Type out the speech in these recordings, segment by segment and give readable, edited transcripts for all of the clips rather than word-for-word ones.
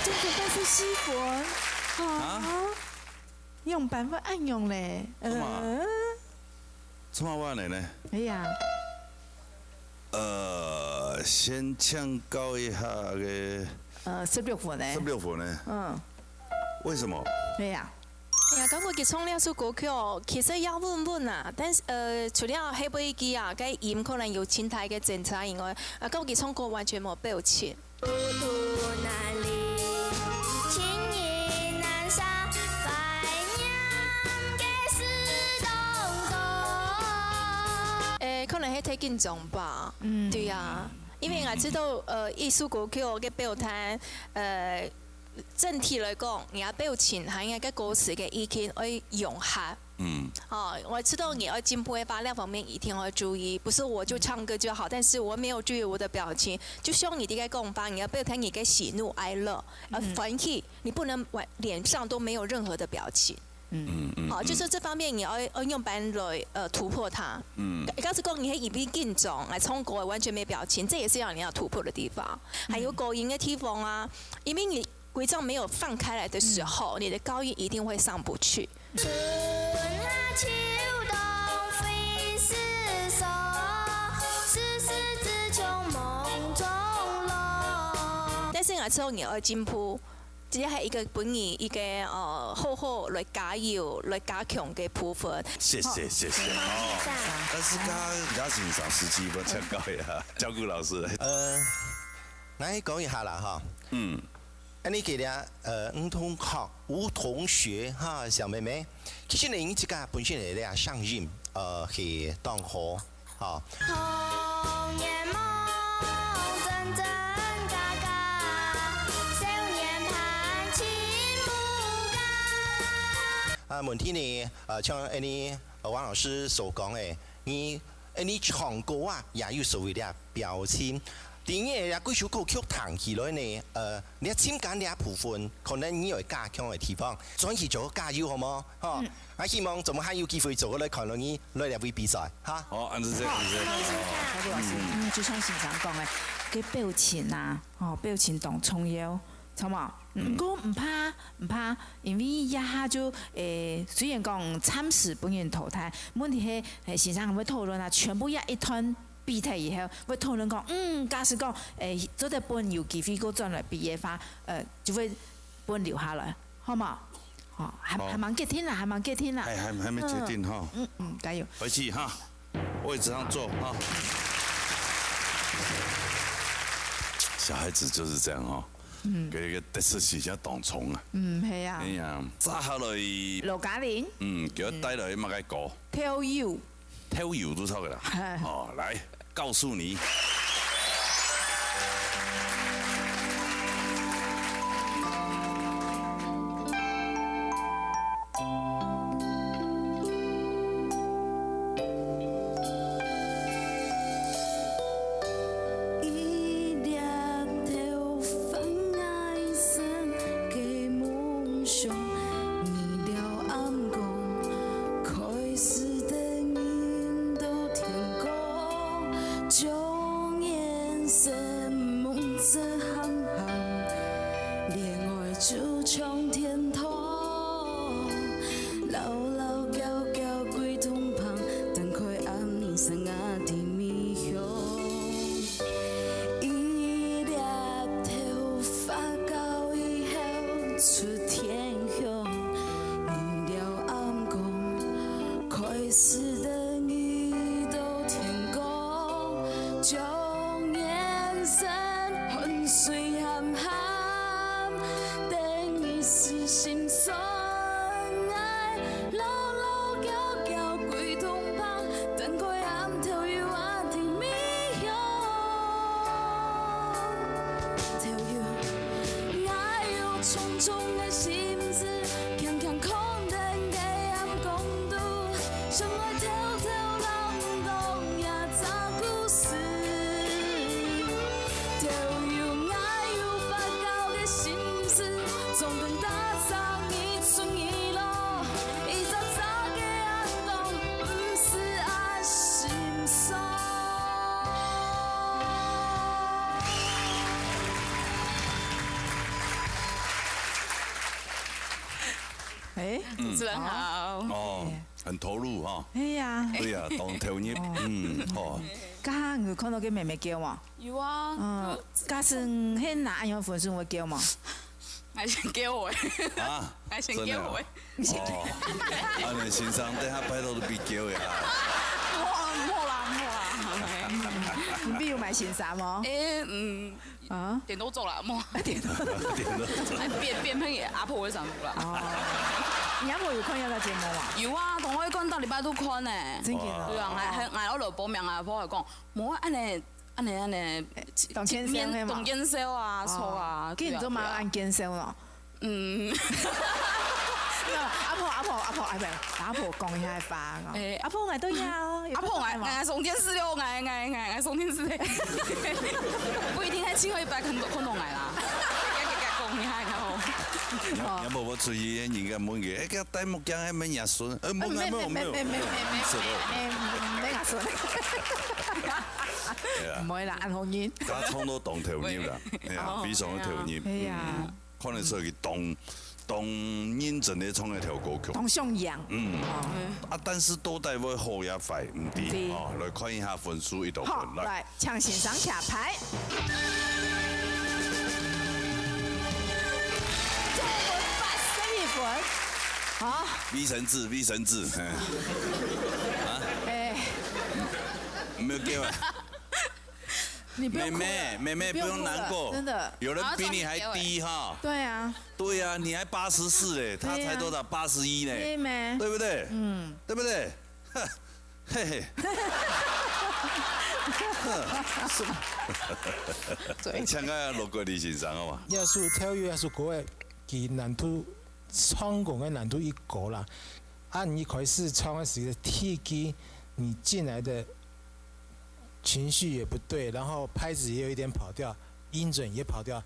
真的拜是西佛啊，用办法按用嘞，怎么办呢？哎呀，先唱高一下个16分呢，16分呢？为什么？对呀。哎呀，咁我佢唱兩首歌曲哦，其實要穩穩啊，但是除了黑背機啊，cái音可能有前台嘅檢查以外，咁佢唱歌完全冇表情。孤獨難離，情意難捨，百年嘅事當中。可能係太緊張吧。對啊，因為我知道藝術歌曲嘅表態整體來講，你嘅表情還有個歌詞嘅意見要融合。我知道你要進步嘅話，那方面一定要注意。不是我就唱歌就好，但是我沒有注意我的表情，就像你嘅講法，你要表達你嘅喜怒哀樂，歡喜，你不能臉上都沒有任何的表情。好，就是這方面你要用板來突破它。剛才講你喺一邊緊張，來唱歌完全沒表情，這也是讓你要突破的地方。還有高音嘅地方啊，因為你歸帳沒有放開來的時候，你的高音一定會上不去。春夏秋冬非是所，世事只求夢中樂。但是我知道你要進步，只係一個本意一個好來加油、來加強嘅部分。謝謝。但是嘉欣賞17分唱高一下，教顧老師。來講一下啦哈。你記得吳同學哈小妹妹，其實你這個本身嚟咧上任係當好哈。童年夢真真假假，少年盼親不假。問題呢像你王老師所講嘅，你唱歌啊也有所謂的表情。電影也幾首歌曲彈起來呢，你情感嘅部分，可能你有加強嘅地方，所以做加油好冇？哈，我希望仲還有機會做嚟看到你來入去比賽，哈。好，按照這樣。高老師，就像先生講嘅，嘅表情啊，表情當重要，錯冇？我唔怕，因為一下就雖然講暫時不願淘汰，問題係先生會討論啊，全部一團。比賽以後，會討論講，假使講，做得本有機會個轉來畢業法，就會本留下來，好嘛？還蠻決定啦，還沒決定哈。加油！回去哈，位置上坐哈。小孩子就是這樣哦。佢個特色是像當蟲啊。係啊。哎呀，揸下來。羅嘉玲。叫佢帶來乜嘅歌 ？Tell you。Tell you 都錯嘅啦。來。告訴你。水咸咸，等你。哎，主持人好。哦，很投入哈。哎呀，对啊，当投入，好。刚有看到个妹妹叫嘛？有啊。假算迄哪样分数会叫嘛？还先给我啊，还先给我哦，安尼先生，等下拜托都比叫呀。莫啦。你比如买新衫吗？点都做了，莫。点都。变配阿婆会上路啦。你阿婆有看要个节目嘛？有啊，同我讲到礼拜都看呢。真嘅对啊，我落报名阿婆讲，冇安尼。动签收嘿嘛？动签收啊，错啊。今日做嘛按签收咯。阿婆講一下發個。阿婆我都要。阿婆我送電視咯，我送電視。不一定係請佢擺看到我啦。講一下然後。有冇我注意人家問嘅？哎，個戴目鏡係咩牙順？冇。沒牙順。唔會啦，銀行員。加衝到當投入啦，係啊，非常嘅投入。係啊。可能所以當認真的創一條歌曲。當上揚。但是到底會好也快唔啲哦，來看一下分數一道分來，請先生卡牌。好。V 神字，啊？沒有給我。妹妹不用難過，真的，有人比你還低哈。對啊，你還84嘞，他才多少81呢？對不對？對不對？嘿嘿。請個羅國立先生好嘛？要是跳躍要是國外，其難度唱歌嘅難度一個啦。按一開始唱的時候，體機你進來的。情緒也不對，然後拍子也有一點跑調，音準也跑調。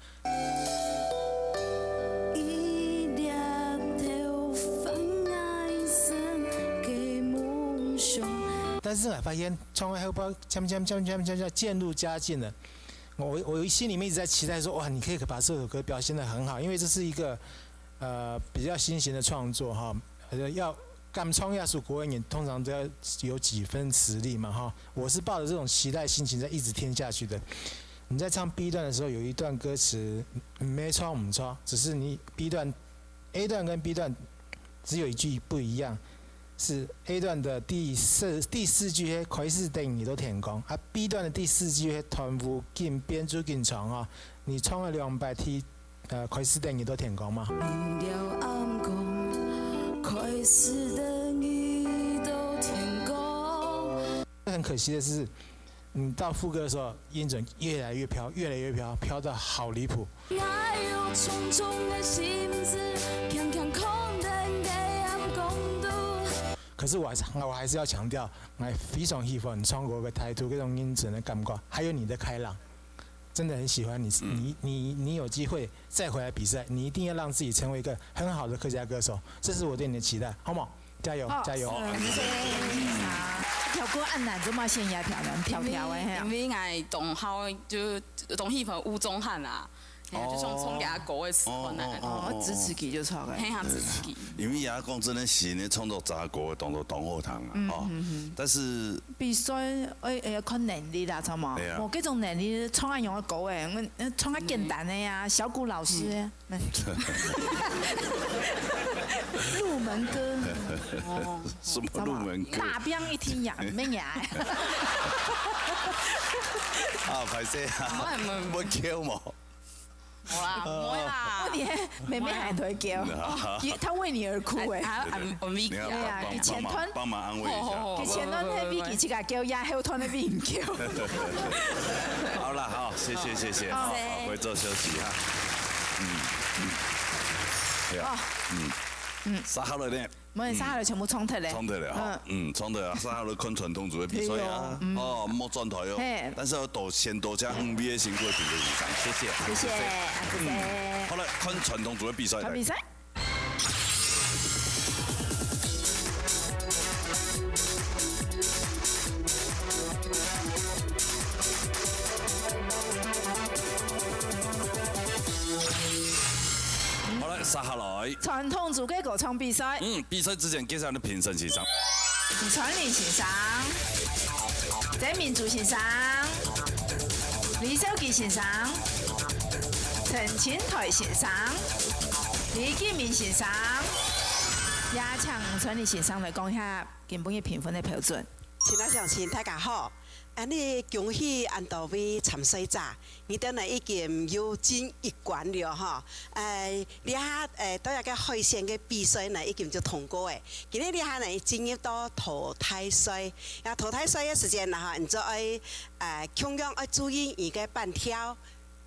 但是我發現唱完後不漸入佳境了。我心裡面一直在期待說，哇，你可以把這首歌表現得很好，因為這是一個比較新型的創作哈，要。敢唱亞屬國語，你通常都要有幾分實力嘛哈！我是抱着這種期待心情在一直聽下去的。你在唱 B 段的時候，有一段歌詞沒唱唔錯，只是你 A 段跟 B 段只有一句不一樣，是 A 段的第四句開始等你都填空，啊 B 段的第4句團舞緊編組緊唱啊，你唱了200題，開始等你都填空嘛。很可惜的是，你到副歌的时候，音准越来越飘，飘得好离谱。可是我还是要强调，我非常喜欢唱歌的态度，这种音准的感觉，还有你的开朗，真的很喜欢你。你有机会再回来比赛，你一定要让自己成为一个很好的客家歌手，这是我对你的期待，好吗？加油，加油！跳歌按难做嘛，先也漂亮，跳的。因为我同校就同喜欢吴宗翰啦，就从牙歌的时候呢，支持佢就錯嘅，很想支持佢。因為牙講真係新嘅創作雜歌當做當好堂啊，但是必須要看能力啦，錯嘛？我這種能力唱下用嘅歌誒，我唱下簡單嘅呀，小谷老師。入門歌，什麼入門歌？大兵一聽呀，咩呀？啊，歹勢啊，冇叫冇。冇啦，唔會啦。妹妹還會叫，她為你而哭誒。你前團幫忙安慰一下。佢前團係比佢自己叫，也後團係比唔叫。好啦，好，謝謝，好，回座休息哈。殺好了呢？冇殺好了，全部衝突咧。衝突了哈，衝突啊！殺好了昆傳統組的比賽啊，冇轉台哦。但是要先多謝NBA辛苦的評論員上，謝謝。好了，看傳統組的比賽。看比賽。接下來傳統組嘅歌唱比賽。比賽之前介紹你評審先生。吳傳麟先生、曾民竹先生、李小吉先生、陳清台先生、李建明先生，也請吳傳麟先生來講一下根本嘅評分嘅標準。親愛鄉親，大家好。你恭喜安多位參賽者，你哋呢已經有進一關了哈。你下到一個海鮮嘅比賽呢已經就通過誒。今日你下呢進入到淘汰賽，淘汰賽嘅時間啦哈，你就要同樣要注意伊個伴跳、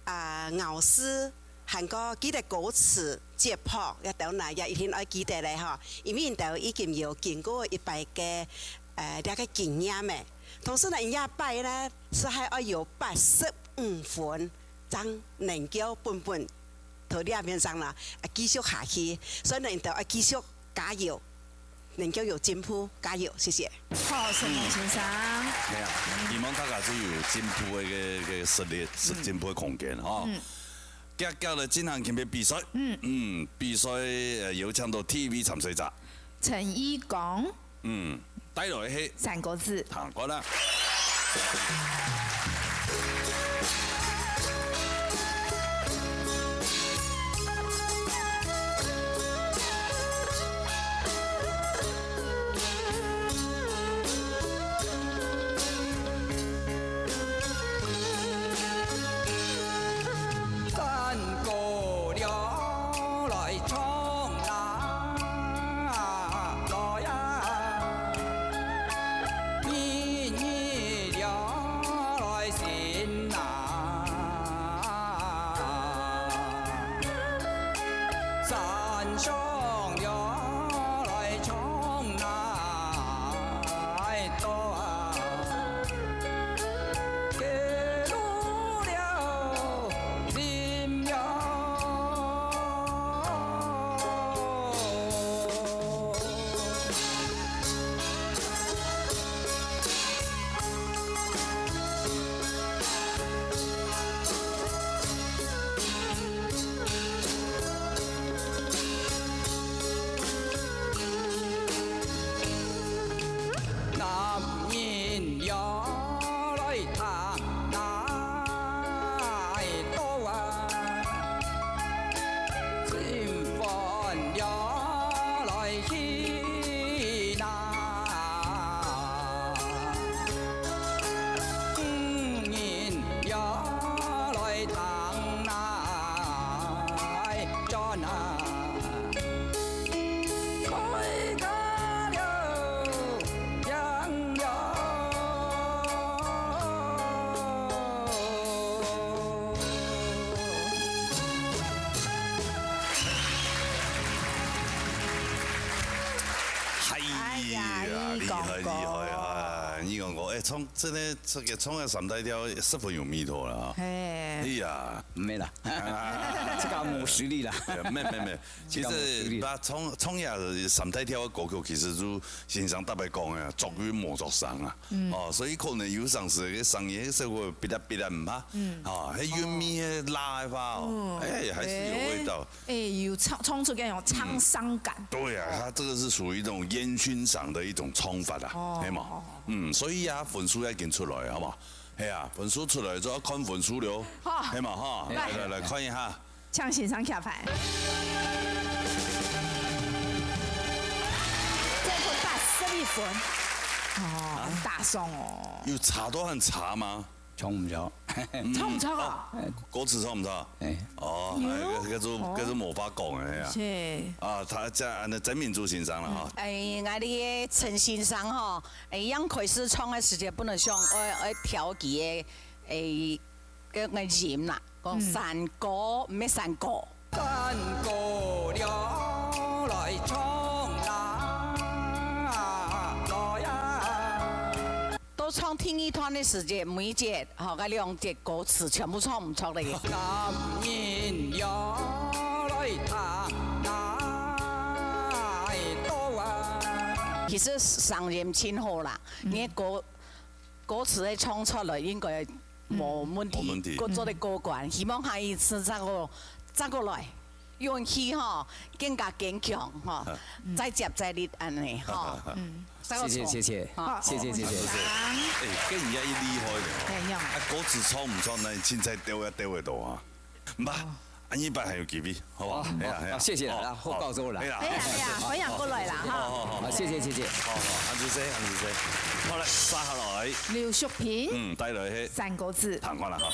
咬絲，還個記得歌詞、節拍，一到呢也一定要記得咧哈，因為因都已經有經過一擺嘅這個經驗誒。同時呢，人家拜呢是還要有85分，才能夠本頭兩邊上啦，繼續下去，所以呢，就要繼續加油，能夠有進步，加油，謝謝。好，陳明先生。係啊，希望大家都有進步嘅實力，進步嘅空間哈。接下來進行今日比賽，比賽有請到 TV 參賽者陳依講。帶來係3個字。好，過啦。真係這個衝下三大跳十分有彌陀啦！哎呀，沒啦，這個冇實力啦。沒，其實把衝下三大跳嘅歌曲，其實就先生特別講嘅，作曲冇作聲啊。哦，所以可能有陣時嘅聲音稍微別得唔怕。啊，喺韻味嘅拉法哦，還是有味道。有衝出嗰種滄桑感。對啊，它這個是屬於一種煙燻嗓的一種衝法啊，係嘛？所以啊，分數已經出來，好嘛？係啊，分數出來就要看分數了，係嘛？哈，來看一下。向先生下牌。這分81分，哦，很大送哦。有差都很差嗎？差唔差？差唔差啊？歌詞差唔差？哦，嗰種冇法講嘅係啊。他即係曾民竹先生啦哈。我哋嘅陳先生嗬，讓開始唱嘅時間本來想我調佢嘅嘅鹽啦，講山歌唔係山歌。山歌了來唱啦，來呀！都唱聽一段嘅時間，每一節嗬嗰兩節歌詞全部唱唔出嚟。男人要來彈來多啊！其實上人千好啦，你歌詞咧唱出來應該冇問題，過咗你過關，希望下一次再過來。勇气吼更加坚强吼，再接再厉安尼吼。谢谢谢谢谢谢谢谢。哎，跟人家一厉害的。哎呀，啊，果子创唔创，咱凊彩钓一钓得到啊。唔吧，安尼办还有机会，好不好？哎呀，谢谢啦，我告诉我啦。哎呀，分享过来啦哈。好，谢谢谢谢。好，安住先，安住先。好嘞，杀下来。刘淑萍，带来去。三个字。谈看啦哈。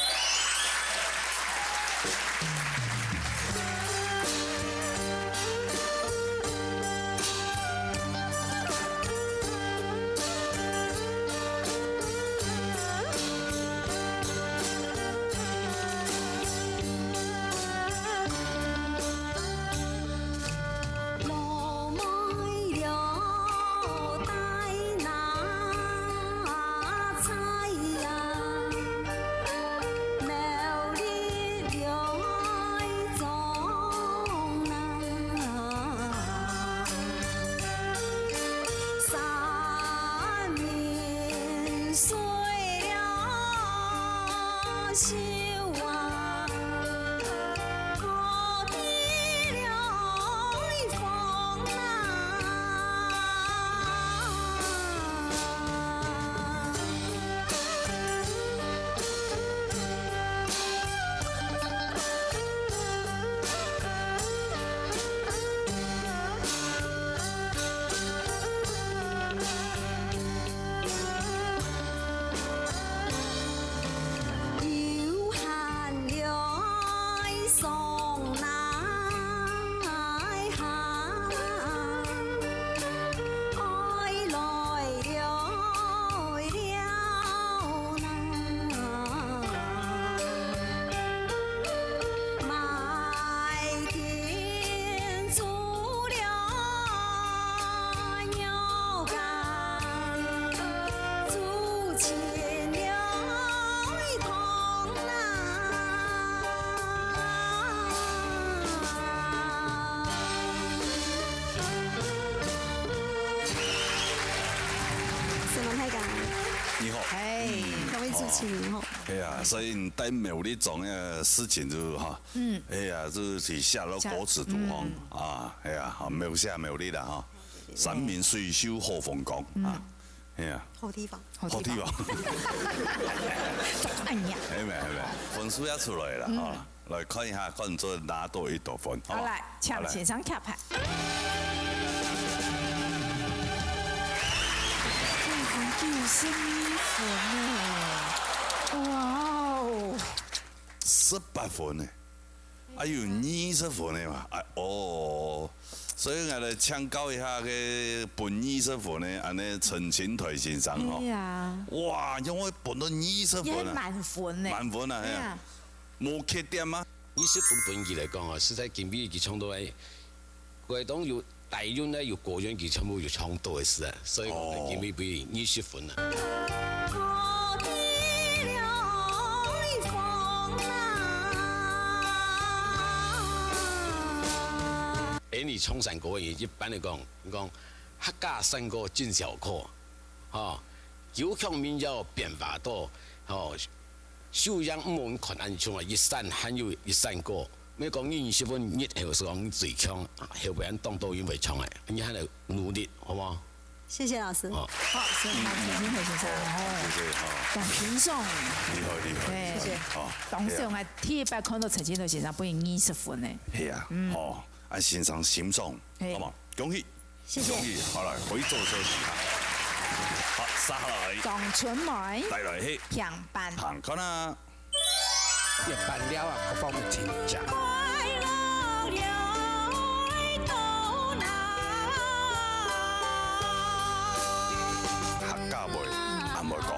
你好，各位主持人好。哎呀，所以你带美丽种的事情就哈，哎呀，就是下了果子图方啊，哎呀，好美下美丽的哈，山明水秀好风光啊，哎呀，好地方，好地方，哎呀，哎没，分数要出来了啊，来看一下，看做拿多1多分，好来，抢线上卡牌。就是米粉呢，哇哦，18分呢，还有20分呢嘛，哎哦，所以我来请教一下个本20分呢，安尼陈情台先生吼，哇，因为本到20分啊，满分呢，满分啊，哎呀，冇缺点吗？20分本期来讲啊，实在金币佢唱到係，佢當有。大院咧要個樣佢全部要唱到嘅事啊，所以我哋建議俾20分啊。你唱山歌嘅一般嚟講，客家山歌真小可，有腔民謠變化多，修養唔門困難唱啊，一山還有一山歌。咩講20分1後是講最強，後邊當導演會唱嘅，你喺度努力，好唔好？謝謝老師。好，謝謝陳情台先生。謝謝。董平松。厲害。謝謝。董上係第一擺看到陳情台先生俾20分呢。係啊，好，按先生欣賞，好嘛？恭喜。謝謝。恭喜，好來，可以做休息下。好，殺下來。江春梅。帶來去。強班。行看啦。一般了啊，各方面請假。客家妹，阿妹講，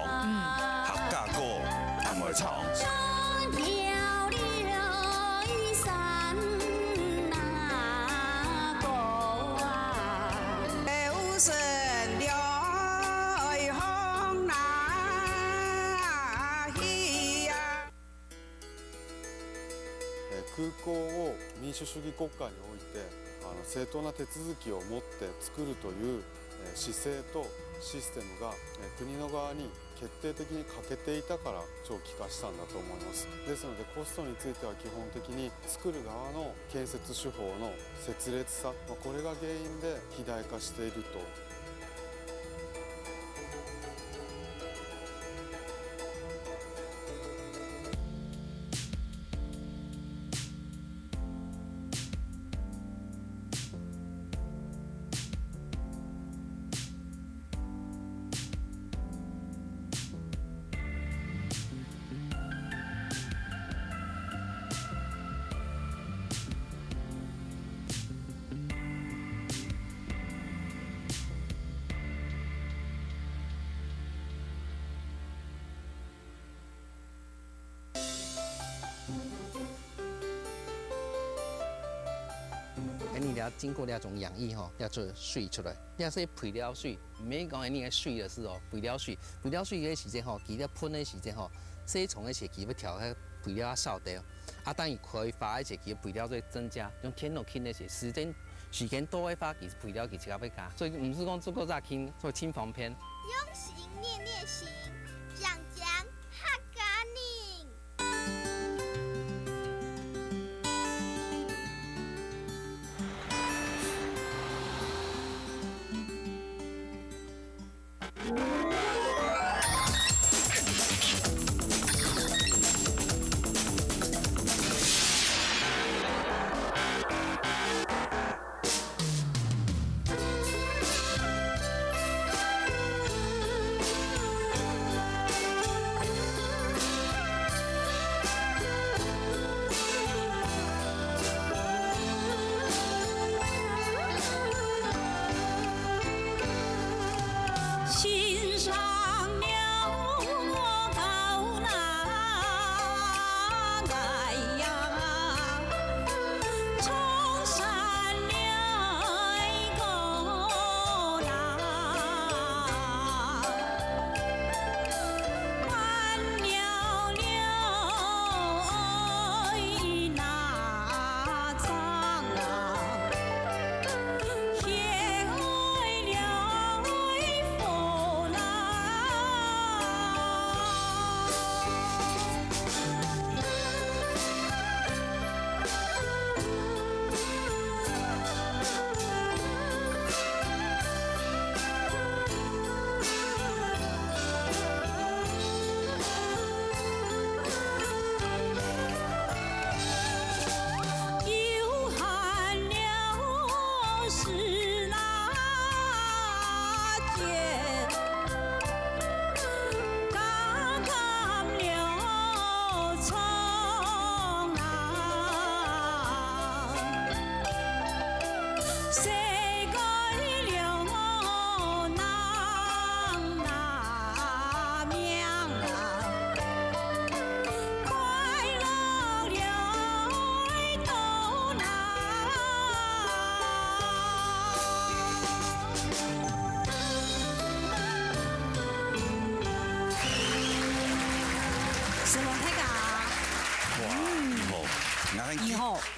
客家歌，阿妹唱。空港を民主主義国家において正当な手続きを持って作るという姿勢とシステムが国の側に決定的に欠けていたから長期化したんだと思います。ですのでコストについては基本的に作る側の建設手法の拙劣さ、これが原因で肥大化していると。你要经过那种养液吼，要做水出来。要是配料水，唔免讲你个水的事哦，配料水个时间吼，其实喷的时间吼，细虫的时期要调迄配料少掉，当伊开花的时期配料再增加，用天落轻的时时间多的话，其实配料其实要加，所以唔是讲做够早轻，做轻防偏。用心念念心，讲讲哈嘎宁。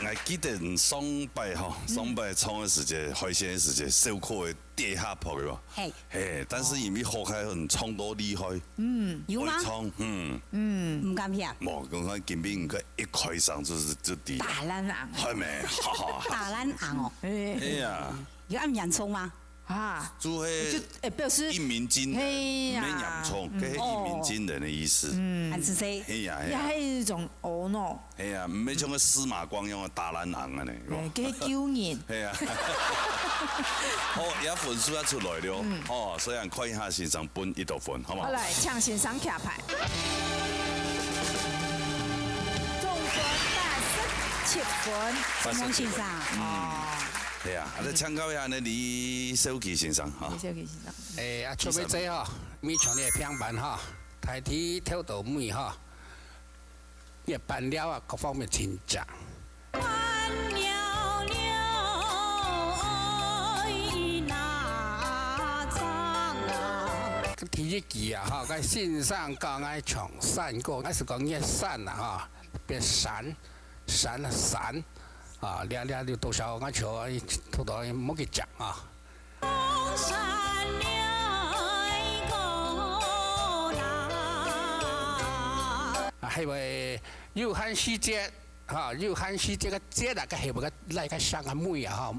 我记得上摆创的时间，海鲜的时间，小可的跌下坡的嘿，嘿，但是因为好开很冲多厉害，有吗？冲，唔敢骗。冇，讲看今边个一开上就跌。打烂昂，系咪？打烂昂哦。哎呀，有按洋葱吗？啊，做迄表示一鸣惊人，嘿呀没洋葱，跟一鸣惊人的意思。还是谁？哎呀，也係一種婀娜。哎呀，唔係像個司馬光樣嘅打爛硬啊呢。嘅驕人。係啊。好，而家分數一出來了，哦，所以人看一下先生分1道分，好嘛？好嚟，搶先生卡牌。總分87分，陳先生。哦。係啊，我哋參考一下呢李小琪先生嚇。李小琪先生。啊，出尾仔吼，咪像你平板吼，台體跳到尾吼，伊扮料啊各方面真正。第一句啊，哈，个线上讲爱唱山歌，还是讲叶山啊，哈，变山，山啊山，啊，了就多少我唱，头头冇去讲啊。山了一个迄个有汉时节，有汉时节个节啊，个系个来个上个妹啊，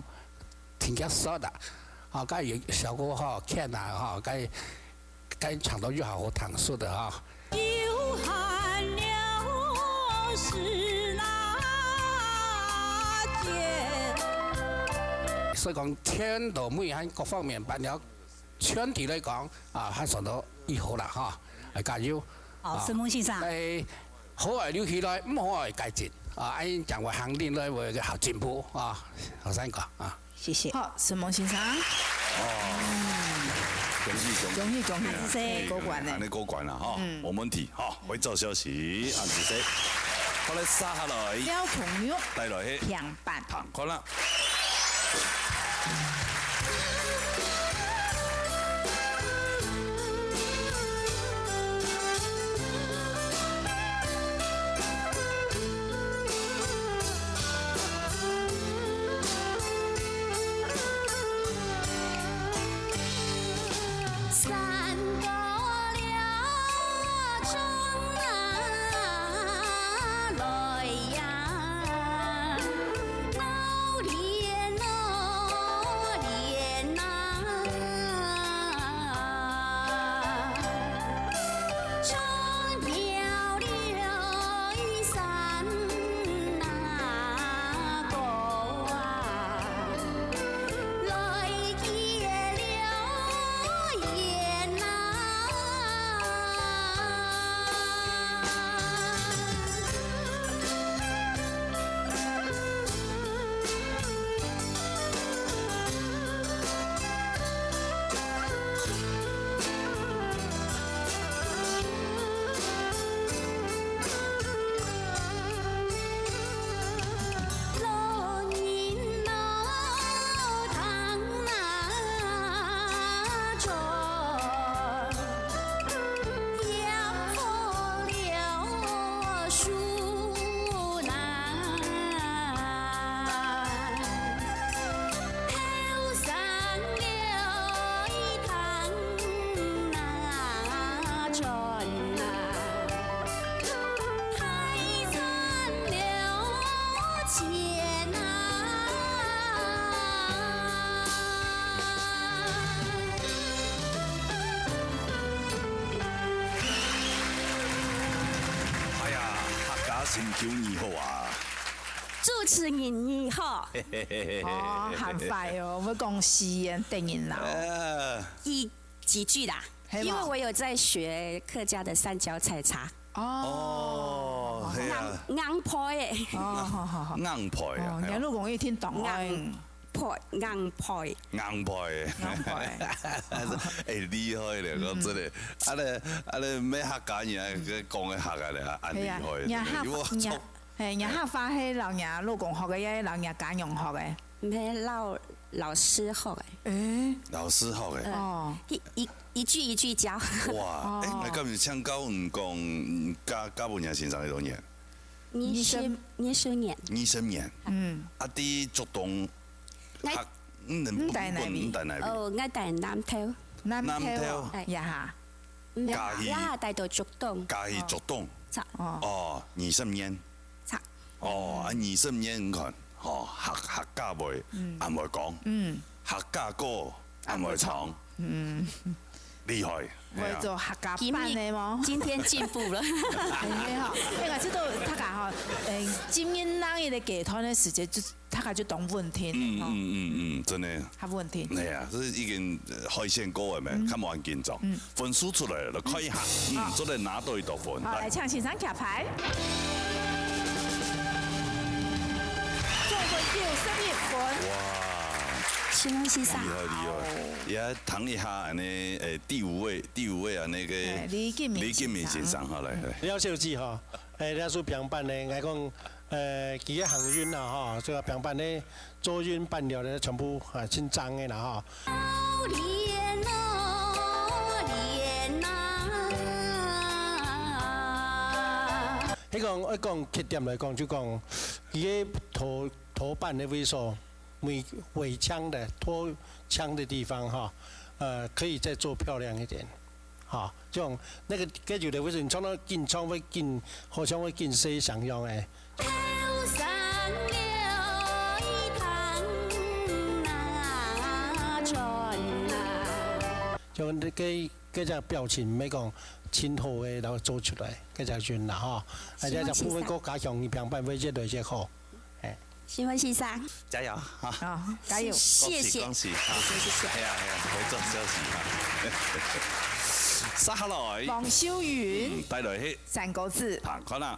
挺加少的，个有小哥看啊，个唱到越好唐诗的有汉了是那节。所以讲天道妹喺各方面办了，全体来讲还算到以后啦加油！好，沈梦先生。好嘅留起來，唔好嘅改進按講話行定來會好進步好三個謝謝。好，沈夢先生。恭喜！安子過關安尼過關啦冇問題會做消息，安子好嚟殺下來。小朋友帶來去平板。好啦。新球你好啊！主持人你好。很快哦，我講詩言電影啦。幾句啦，因為我有在學客家的三角採茶。哦，係啊。硬派誒。好。硬派啊！人都容易聽懂啊。硬派。硬派。誒厲害咧，講真嘅，你咩客家人講嘅客家咧，厲害。人客話係人老公學嘅，人家用學嘅。咩老師學嘅。老師學嘅。哦。一句一句教。哇！你今日唱高唔講加半日先生喺度念。20年。20年。啲活動。唔帶哪邊？我帶南投。南投。呀哈帶到竹東。嘉義竹東。20年。20年看，客家話也唔會講，客家歌也唔會唱，厲害。會做客家班嘅麼？今天進步了。我知道客家今年那一個給團嘅時間，就客家就懂問題。真係。係問題。係啊，所以已經開線歌係咪？看完見咗，分數出來就看一下，做嚟拿到一道分。好，來唱先生卡牌。哇！請問先生。厲害！也談一下第五位啊，那個李建明先生好來。廖小姐哈，廖叔平板呢，我講佢嘅行運啦這個平板呢做運辦了呢，全部真爭嘅啦迄講缺點來講，就講佢嘅頭板的位數，尾腔的拖腔的地方可以再做漂亮一點，哈，种那个解决的为什么创到见创会见，好像会见谁上样诶？就嗰只表情，唔係講淺厚嘅，然後做出來，嗰只算啦嗬。而且就部分國家向平板會越來越好。新聞先生，加油哈！好，加油！謝謝，恭喜！謝謝。係啊，回做消息哈。接下來，黃秀雲帶來去3個字。行可能。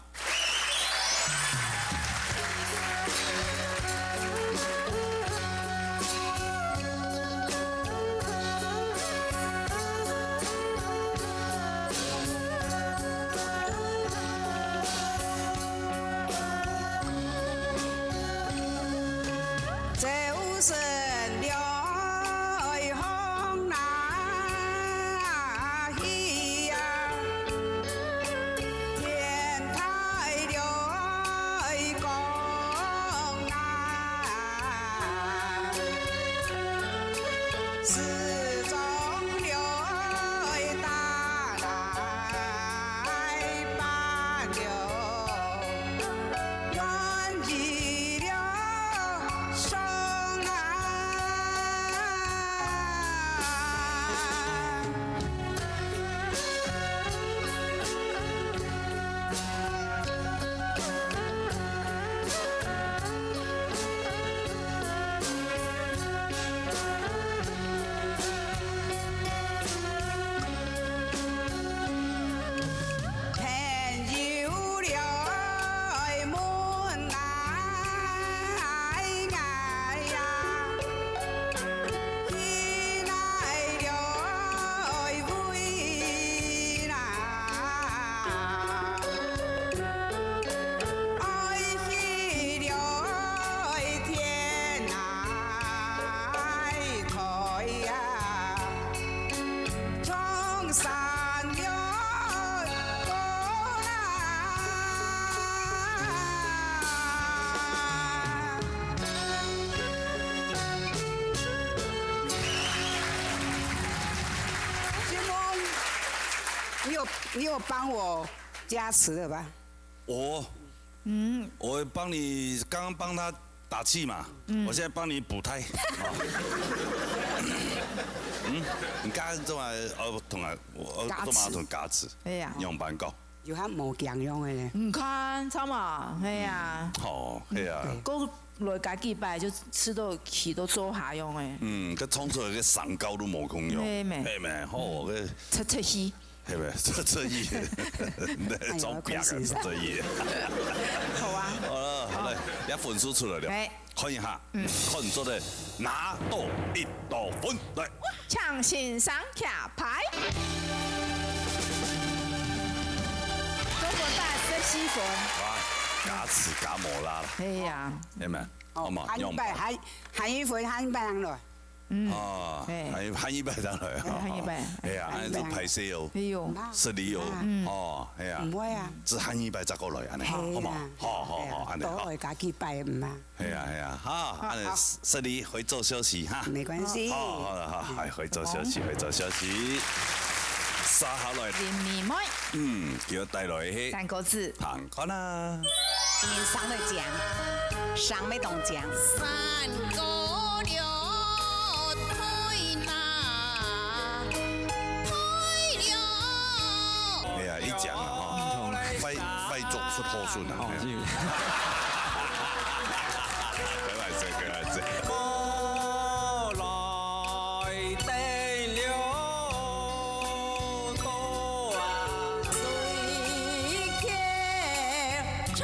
你有帮我加持了吧？我会帮你，刚刚帮他打气嘛，我现在帮你补胎。你刚刚做埋同埋我做埋同加持，係啊，用板講。有較無強用嘅咧。唔看，差嘛，係啊。哦，係啊。嗰來家幾拜就吃到氣都做下用嘅。佢沖出嚟嘅神膠都冇功用。係咪？係咪？好嘅。出氣。係咪？出意，做邊個出意？好啊。好啦，好嚟，一份書出嚟了，看一下，看你做的哪多一多分來。搶先生卡牌。中國大14分。哇，加持加磨啦。係啊。係咪？好嘛，喊一百，喊一分，喊一百人來。哦，喊一百人來。喊一百。係啊，按照排泄哦。哎呦。是你哦。哦，係啊。唔會啊。只喊一百再過來，安尼好嘛？好，安尼好。多加幾百唔啊。係啊，好，安尼是你回做休息哈。沒關係。好，係回做休息，回做休息。沙下來。連面妹。叫帶來去。3個字。行看啦。你上的講，上沒懂講。3個。一講啊，快做出好順啊！佢話這個我來得了多啊，水天衝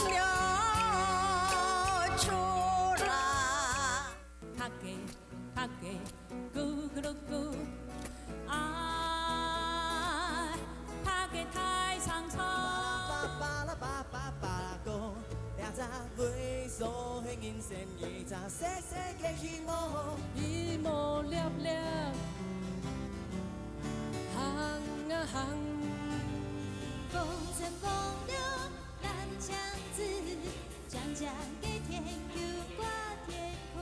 了出來，拍給咕咕嚕咕啊。一模了了，行啊行，风尘风流蓝墙子，讲讲给天有挂天空。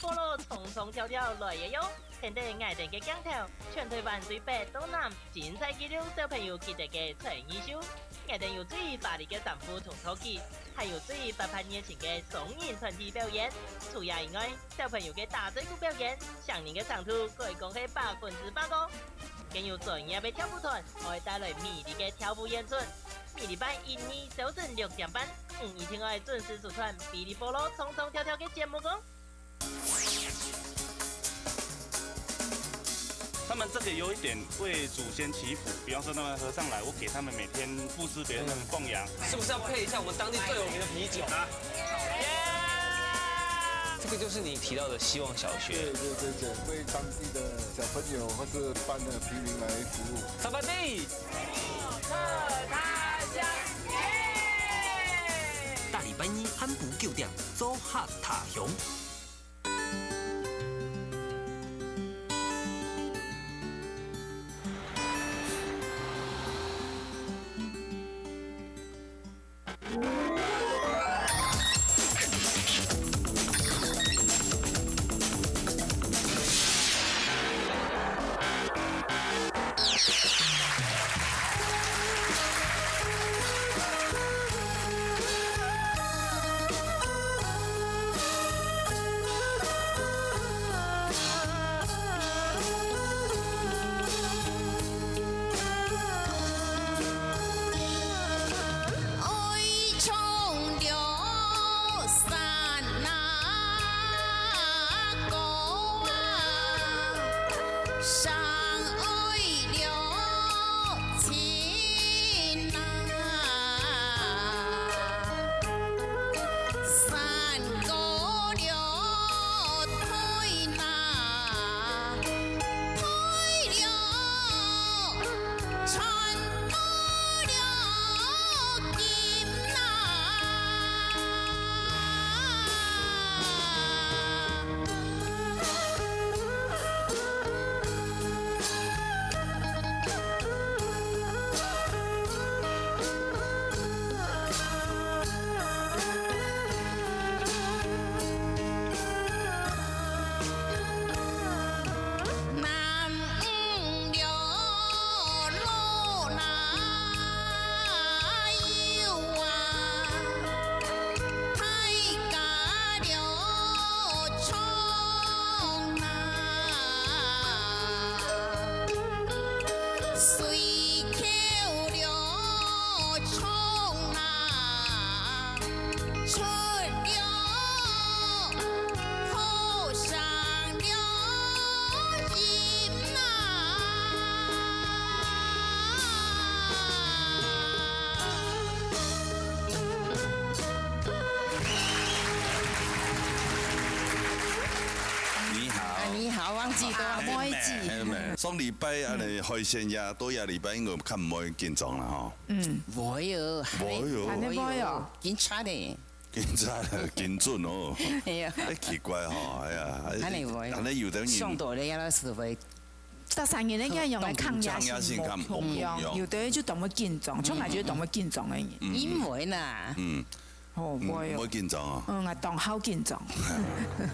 菠萝冲冲跳跳来也有，天地爱定嘅镜头，全台湾最北东南精彩纪录小朋友记得嘅成艺秀，爱定有最华丽嘅丈夫同托技，还有最不怕热情嘅双人团体表演。除呀以外，小朋友嘅大嘴鼓表演，上年嘅长度可以讲系100%高。更有专业嘅跳舞团，可以带来美丽嘅跳舞演出。每礼拜1、2早晨6点半，一定要准时收看《哔哩菠萝冲冲跳跳》嘅节目哦。他们这个有一点为祖先祈福，比方说他们和尚来，我给他们每天布施别人供养，是不是要配一下我们当地最有名的啤酒啊？这个就是你提到的希望小学。对，为当地的小朋友或是一般的平民来服务。沙巴地，贺他乡大礼拜一喊补9点，做客他乡。上礼拜安尼海鲜呀，多呀礼拜应该较唔会紧张啦吼。會哦，會哦，警察的。警察精準哦。係啊。奇怪吼，哎呀。安尼會。安尼有的人。上到你有時會。特產嘅咧，用嚟抗壓性冇用，有的就動物緊張，從來就動物緊張嘅。因為啦。哦，會唔會緊張啊？我當好緊張。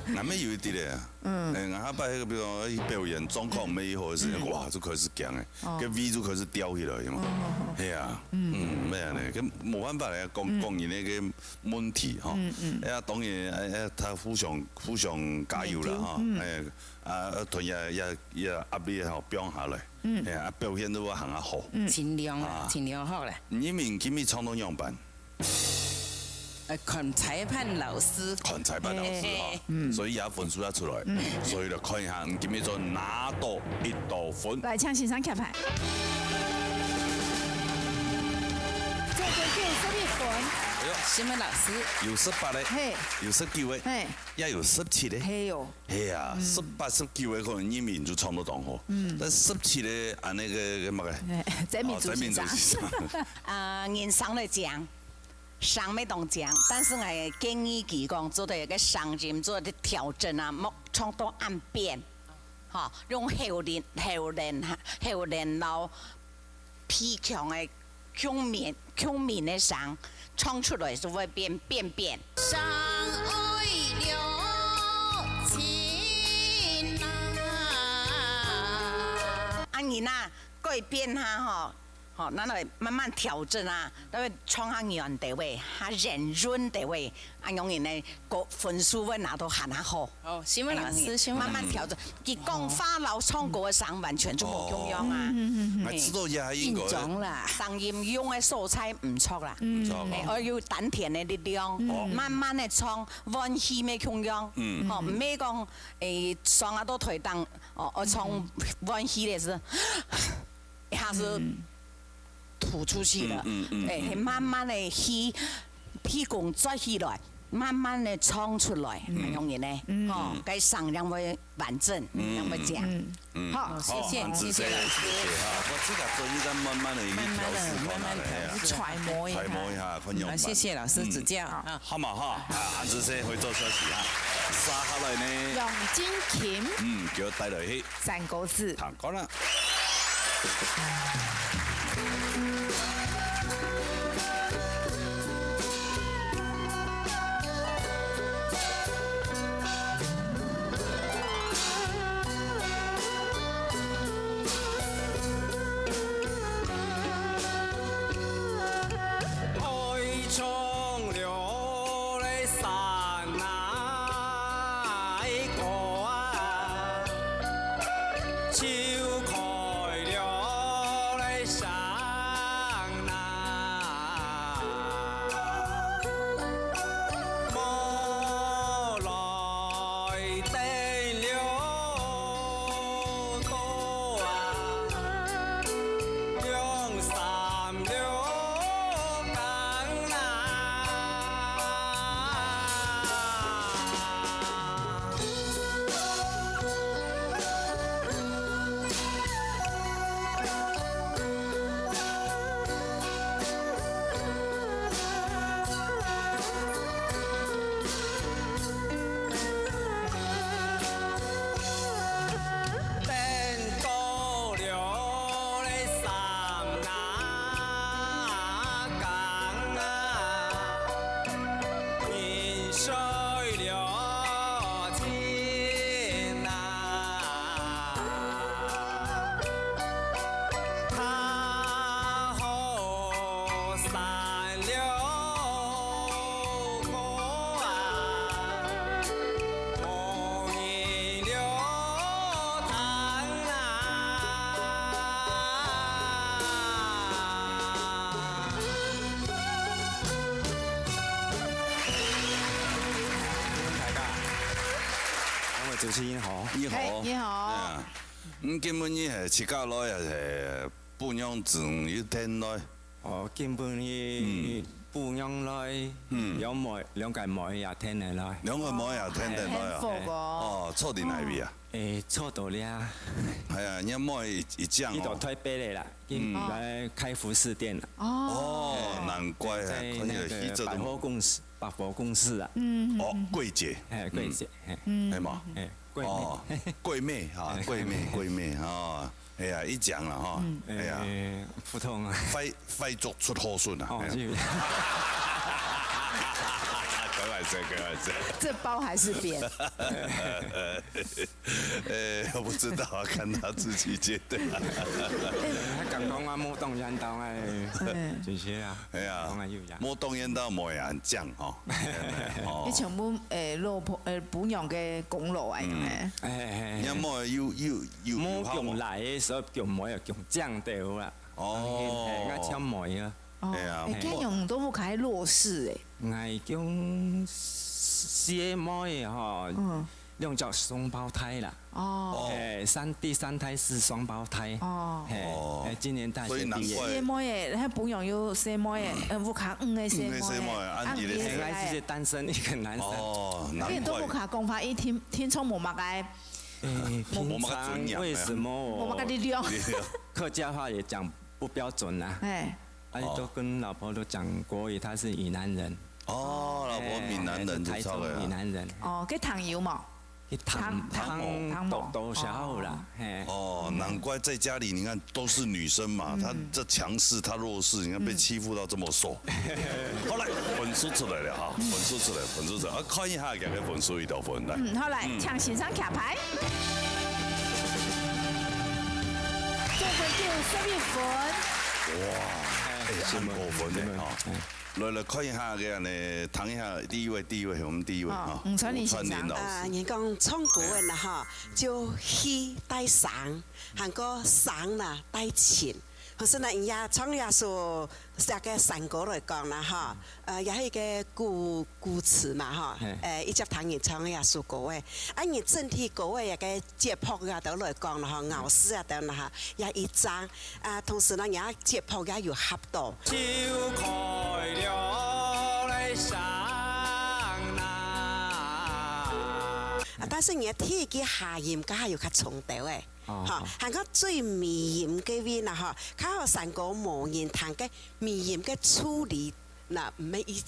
啱咩有一啲咧？下擺迄個比如講表演狀況美好嘅時候，哇就開始強誒，個 V 就開始掉起來嘛。係啊，咩啊咧？咁冇辦法嚟講人呢個問題吼。啊當然他互相加油啦吼。同也壓力吼變下來。表現都行下好。盡量好啦。你們今日創到樣辦？看裁判老師，哈，所以也分數也出來，所以就看一下，今日就拿到1道分。來，請先生揭牌。這個91分。什麼老師？有18個，有19個，也有17個。係哦。係啊，18、19個可能你們就創到當好，但17個按那個乜嘅？在民族上。人上來講。上沒動獎，但是我建議佢講做到一個上進做啲調整啊，莫創到暗變，嚇用後練老偏強嘅強面嘅上創出來就會變。上愛了型啊改变哈吼。好，咱来慢慢调整啊，都会创下圆地位，哈圆润地位，啊，用人呢个分数会拿到很好。哦，新闻老师，慢慢调整。佢讲花老唱歌嘅声完全就冇中央啊。知道也應該。種啦，聲音用嘅素材唔錯啦。我要丹田嘅力量，慢慢嘅唱，溫氣嘅中央。哦，唔係講上下都推動，我唱溫氣嘅是，一下子。吐出去了，慢慢的吸，屁股再起来，慢慢的唱出来，容易呢，该声量会完整，那么讲，好，谢谢老师。我自己做一个慢慢的揣摩一下，谢谢老师指教。好嘛哈，晏子先去做休息啊。接下來呢，用金琴，叫帶落去3個字，彈歌啦。主持人好，你好，你好。根本你係設教來係半樣字一天來。哦，根本你半樣來，兩個妹也聽得來。兩個妹也聽得來啊。哦，錯喺哪邊啊？錯到啦。係啊，一妹一講。呢度推俾你啦，來開服飾店啦。哦，難怪啊，在那個百貨公司啊。哦，櫃姐。櫃姐。係嘛？哦，櫃妹哈，櫃妹哈，哎呀，一講啦哈，哎呀，普通啊，快足出好順啊。開玩笑。這包還是扁？我不知道，看他自己覺得。他講講啊，冇動人道誒，這些啊，係啊，冇動人道冇人講哦。你全部老婆本樣嘅公路嚟嘅。有冇要冇用嚟嘅時候叫妹又叫醬掉啦。哦，我請妹啊。係啊。你驚用都冇開弱勢誒。我叫小妹嗬，用作雙胞胎啦。哦。第三胎是雙胞胎。哦。今年大學畢業。小妹誒，喺本樣要小妹誒，烏卡嘅小妹。安迪咧，我是單身一個男生。哦，難怪。你都烏卡講法，一天充冇乜嘅。平常為什麼我冇乜嘅力量？客家話也講不標準啊。都跟老婆都講國語，他是閩南人。哦，老婆閩南人就台中閩南人。哦，佢糖油嘛？糖都小啦。哦，難怪在家裡，你看都是女生嘛，她這強勢，她弱勢，你看被欺負到這麼瘦。好來，分數出來了哈，分數出來，看一下，給個分數一條分來。好來，搶先生卡牌。做11分。哇，很过分的哈。来看一下个呢，谈一下第一位，我们第一位哈。吴传林先生。人讲唱国文啦哈，就戏带裳，韩国裳啦带琴。可是呢，人家唱也说这个山歌来讲啦哈，也是一个古词嘛哈，一只唐人唱也说国话，你整体国话也个节谱啊都来讲啦哈，咬诗啊等啦哈，也一张同时呢，人家节谱也有合到。就开了来上但是你听嘅下音，佢係有較重疊嘅，嚇，係個最微音嘅位啦，嚇，佢有成個模擬彈嘅微音嘅處理，嗱，唔係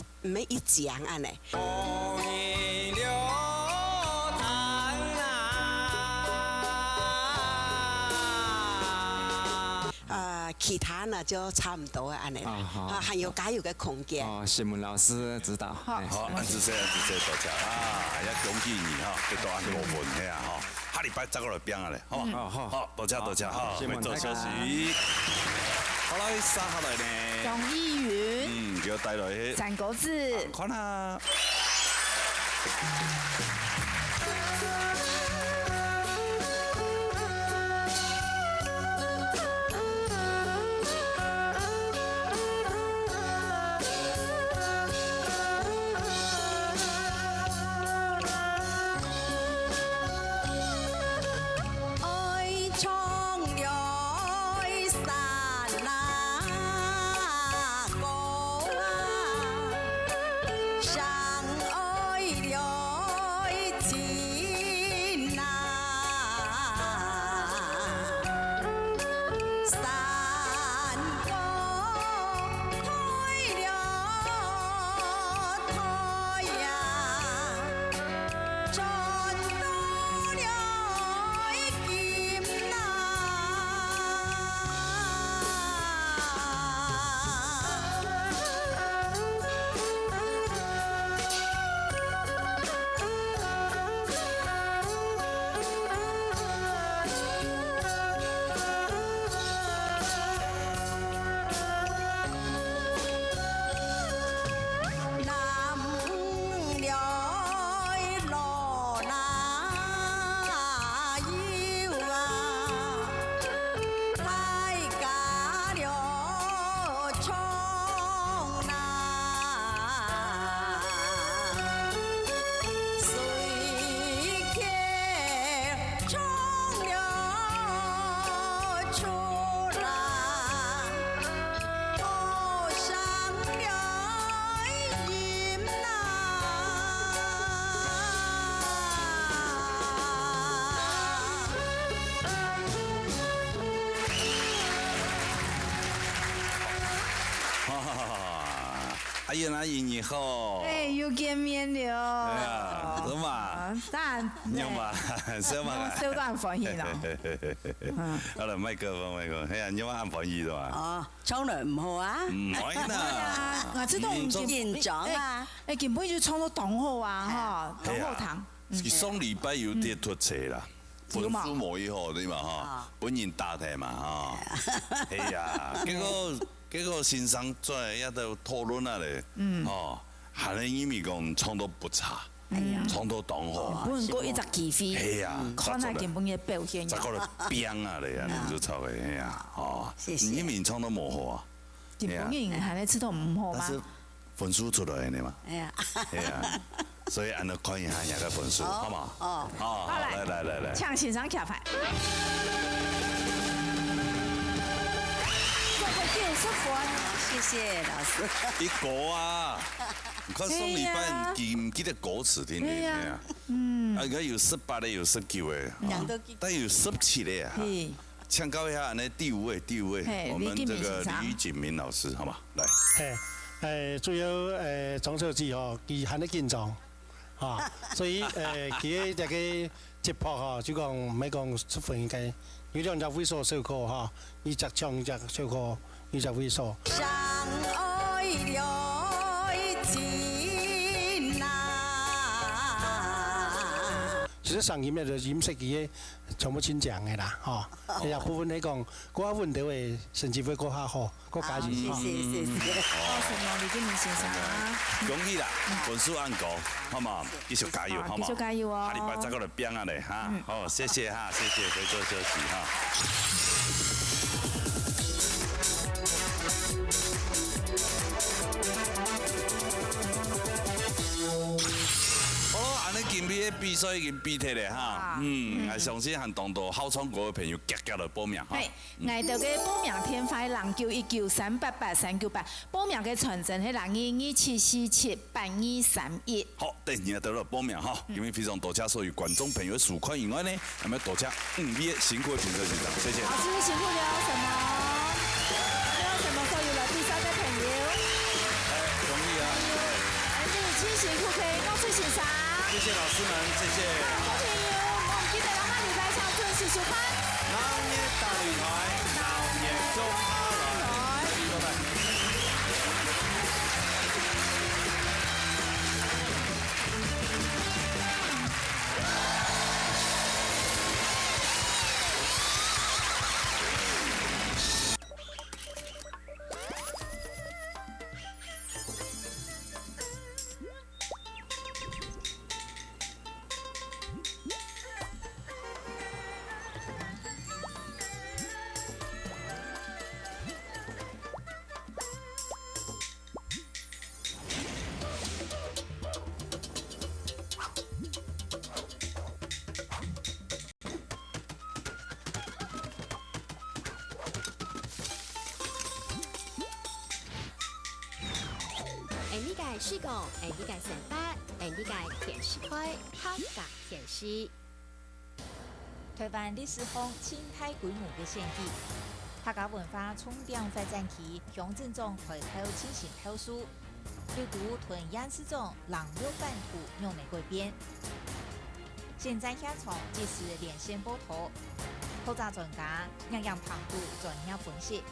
一講安尼。其他呢就差唔多安尼啦，還有加油嘅空間。哦，新聞老師指導。好，安子多謝啊！也恭喜你哈，得到安5分嘿啊哈，下禮拜再過來拼啊咧，好嘛？好，多謝哈，我們做休息。好啦，接下來呢？董意雲。叫帶來《三國志》。看啦。哎呀，那你好！哎，又见面了。哎呀，是嘛？但有嘛？是嘛？收到很欢喜咯。好啦，麥克風，哎呀，你話很歡喜的嘛？哦，唱得唔好啊？唔可以啦，我知道唔緊張啊！誒，根本就唱到董後啊，哈，董後堂。上禮拜有啲突車啦。分數冇以後對嘛哈，本人答題嘛哈，係呀，結果先生在一度討論下咧，哦，下咧伊咪講唱到不差，唱到當好，本過一隻機會，係呀，看下根本嘅表現。再過來變啊咧，你就抄嘅，係呀，哦，伊咪唱到冇好啊，根本人下咧知道唔好嘛，但是分數出來嘅嘛，係呀。所以按照看一下人家分數，好嘛？哦，好來，搶先生卡牌。90分，謝謝老師。一個啊，你看上禮拜唔記得歌詞聽聽係啊？而家有18嘅，有19嘅，但有17嘅啊。請教一下，呢第五位，我們這個李錦明老師，好嘛？來。主要中秋節哦，佢行得緊張。嚇，所以佢嘅一個節拍嚇，就講唔係講出分嘅，有兩隻猥瑣小歌嚇，一隻唱一隻小歌，一隻猥瑣。相愛了情啊！其实上音咧就染色嘅全部清奖嘅啦，吼。其實部分嚟講，嗰一問題會甚至會更加好，更加熱。謝謝。哦，什麼李建明先生啊？恭喜啦，分數按高，好嘛？繼續加油，好嘛？繼續加油哦！下禮拜再過來拼啊咧，哈！好，謝謝哈，謝謝，回座休息哈。今日的比賽已經比踢咧哈，我相信很多好創國的朋友積極來報名哈。係，我哋嘅報名電話0919388398，報名嘅傳真係0227478231。好，第二日來報名哈，因為非常多謝所有觀眾朋友的收看以外呢，咁樣多謝5位辛苦的評審員長，謝謝。老師辛苦了，什麼？什麼所有來比賽的朋友？容易啊！辛苦嘅，我最欣賞。謝謝老師們，謝謝。各位朋友，我們記得下禮拜上準時收看。南野大擂台，南野中哈來。拜拜。呢屆書講，呢屆成八，呢屆田詩開，客家田詩。台灣歷史上清太規模嘅獻祭，客家文化重點發展期，鄉鎮中開口進行投訴，例如屯演示中人肉版圖用嚟改編。現在現場即時連線報道，考察專家楊洋旁度專業分析。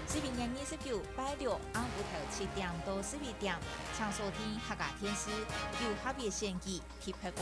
11月29拜六晏午頭7點到11點，請收聽客家天師由特別獻祭特別報道。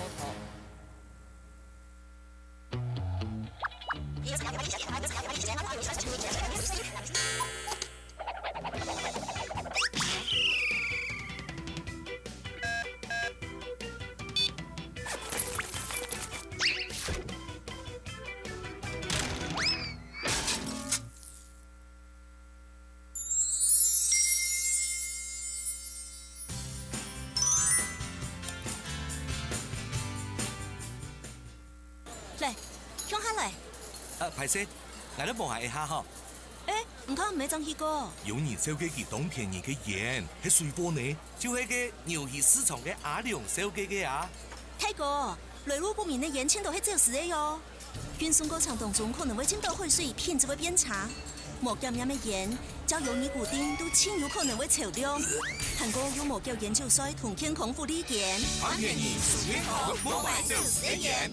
嚟，向下嚟。歹勢，我都望下一下吼。唔通唔係爭氣個？有年燒雞佢當便宜嘅鹽，係水貨呢，就係個牛魚市場嘅阿良燒雞嘅啊。睇過，內陸不明嘅鹽青島係照實嘅喲。運送過程當中可能會進到海水，品質會變差。無檢驗嘅鹽，只要尼古丁都輕有可能會超標。韓國有無叫研究所同健康福利鹽。還願意屬健康，莫買照實嘅鹽。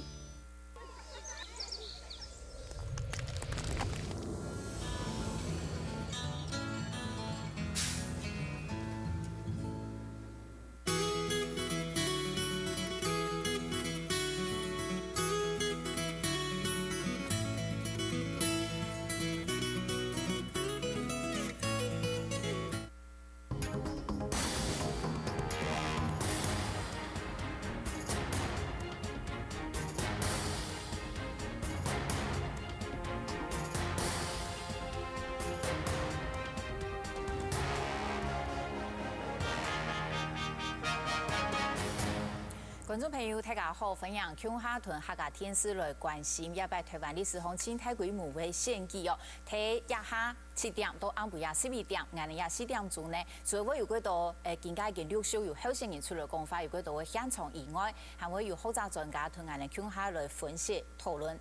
觀眾朋友，大家好，歡迎鄉下屯客家電視來關心一擺台灣歷史上清太規模嘅獻祭哦。睇一下7點到晏午夜11點，晏日4點鐘呢，除咗有幾多更加嘅陸續有候選人出來講話，有幾多嘅現場以外，還會有考察專家同我哋鄉下來分析討論。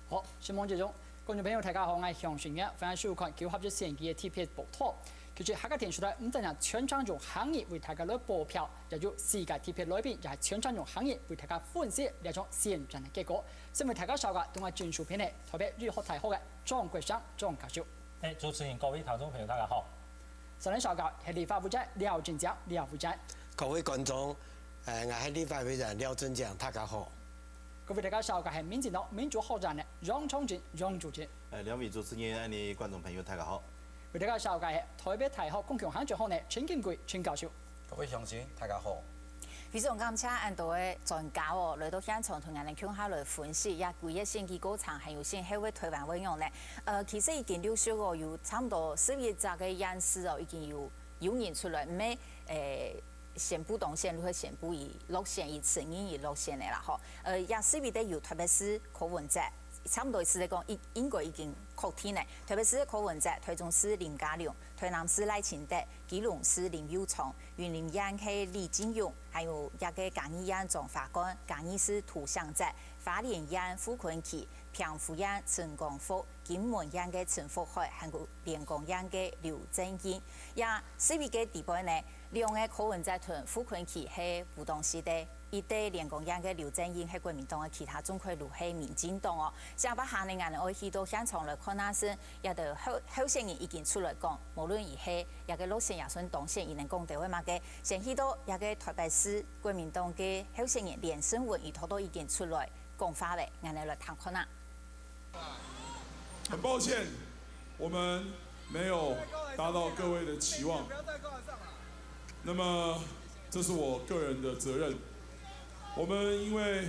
好，新聞之中，觀眾朋友大家好，我係向選嘅，歡迎收看9合一獻祭嘅特別報道。其實客家電視台唔單止全場用行業為大家來播票，又有世界特別來賓，又係全場用行業為大家分析呢種現場嘅結果。身為大家收嘅同埋專屬片嘅台北粵學大學嘅莊國祥莊教授。主持人各位聽眾朋友大家好。上嚟收嘅係立法會長廖俊江廖副長。各位觀眾，我係立法會長廖俊江，大家好。各位大家小嘅係民進黨民主後站嘅楊崇俊楊主席。兩位主持人、愛你觀眾朋友，大家好。為大家小嘅係台北大學公共行政學嘅陳建貴陳教授。各位鄉親，大家好。非常感謝按多嘅專家哦，來到現場同人哋傾下來分析，也幾個選舉過程，還有先後嘅台灣運用咧。其實已經了解過，有差唔多11隻嘅演示哦，已經有人出來，唔係宣布動線，如何宣布以落線以承認以落線嘅啦，嗬。也11隻有，特別是柯文哲。差唔多是嚟講，應該已經確定咧。特別是柯文哲、台中市林佳龍、台南市賴清德、基隆市林右聰、雲林縣係李進勇，還有一個嘉義縣總法官、嘉義市涂祥哲、花蓮縣傅崑萁、澎湖縣陳光復、金門縣嘅陳福海，還有連江縣嘅劉正英。也11個地盤呢，兩個柯文哲同傅崑萁係不同時代。伊對連江縣嘅劉正英係國民黨嘅其他總會路係民進黨哦。下巴下呢眼我去到現場來看下先，也就候選人已經出來講，無論伊係一個路線也算當選，伊能講到位嘛嘅。先去到一個台北市國民黨嘅候選人連勝文，伊頭都已經出來講話咧，眼嚟來談看啦。很抱歉，我們沒有達到各位的期望。那麼，這是我個人的責任。我們因為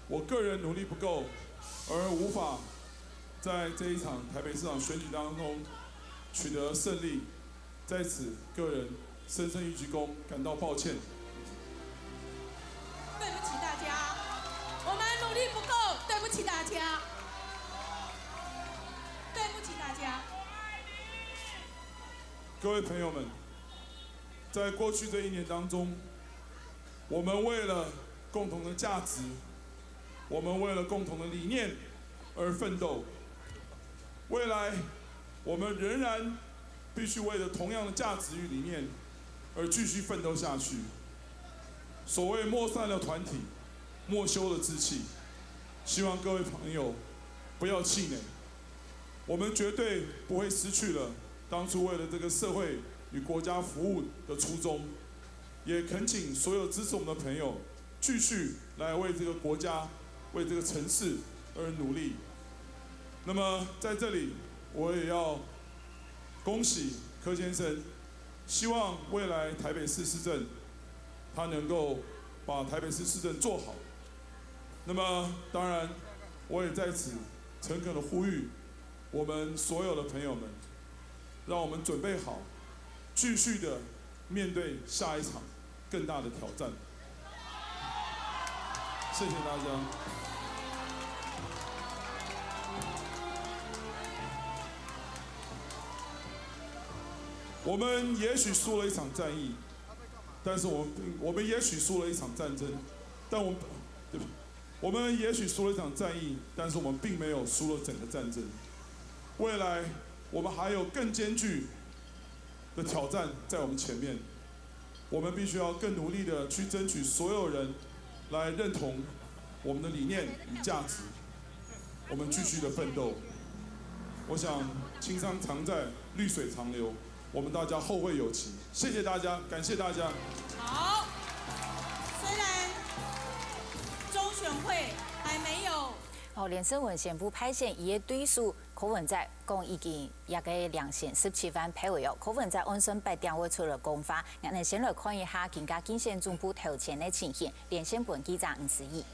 我個人努力不夠，而無法在這一場台北市長選舉當中取得勝利，在此個人深深一鞠躬，感到抱歉。對不起大家，我們努力不夠，對不起大家，對不起大家。各位朋友們，在過去這一年當中，我們為了共同的價值，我們為了共同的理念而奮鬥。未來，我們仍然必須為了同樣的價值與理念而繼續奮鬥下去。所謂莫散的團體，莫修的志氣，希望各位朋友不要氣餒。我們絕對不會失去了當初為了這個社會與國家服務的初衷，也懇請所有支持我們的朋友繼續來為這個國家、為這個城市而努力。那麼在這裡，我也要恭喜柯先生，希望未來台北市市政，他能夠把台北市市政做好。那麼當然，我也在此誠懇地呼籲我們所有的朋友們，讓我們準備好，繼續地面對下一場更大的挑戰。謝謝大家。我們也許輸了一場戰役，但是我們也許輸了一場戰爭，但我們也許輸了一場戰役，但是我們並沒有輸了整個戰爭。未來我們還有更艱巨的挑戰在我們前面，我們必須要更努力地去爭取所有人來認同我們的理念與價值，我們繼續的奮鬥。我想青山常在，綠水長流，我們大家後會有期。謝謝大家，感謝大家。好，雖然中選會還沒有。連勝文宣布派選，伊嘅對手柯文哲講已經一個217萬票喎。柯文哲按算8點會出來講話，我哋先來看一下今家競選總部頭前嘅情形。連線本記者吳思怡。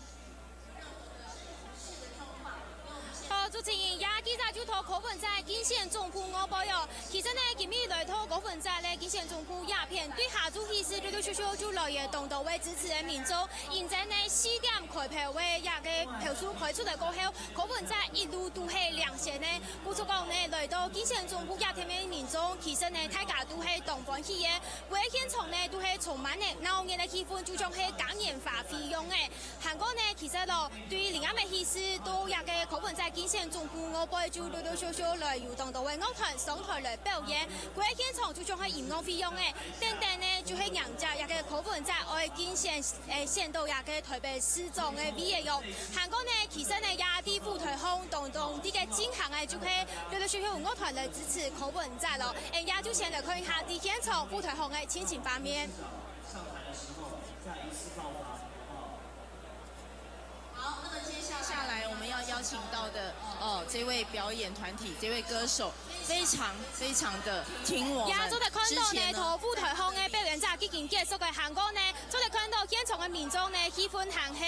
主持人也記者就同柯文哲競選總部我報哟，其實呢今日來同柯文哲咧競選總部鴉片對下主氣勢陸陸續續就來也動到為支持嘅民眾，現在呢4點開票為一個票數開出來過後，柯文哲一路都係領先呢。故此講呢來到競選總部鴉片嘅民眾，其實呢大家都係同歡喜嘅，為現場呢都係充滿呢鬧熱嘅氣氛，就像係感染發費用嘅。韓國呢其實咯對另外嘅氣勢都一個柯文哲競選總部我輩就陸陸續續來遊動到為樂團上台來表演，佢喺現場就像係演樂費用嘅，等等呢就係人家一個柯文哲愛競選選到一個台北市長嘅位嘅用。韓國呢其實呢也啲舞台項當中啲嘅進行嘅就係陸陸續續樂團來支持柯文哲咯，也就先來看一下啲現場舞台項嘅情形方面。好，那麼接请到的这位表演团体，这位歌手，非常的听我们。也做得看到呢，桃舞台上的表演者已经结束的韩国呢，做得看到现场的民众呢，喜欢行起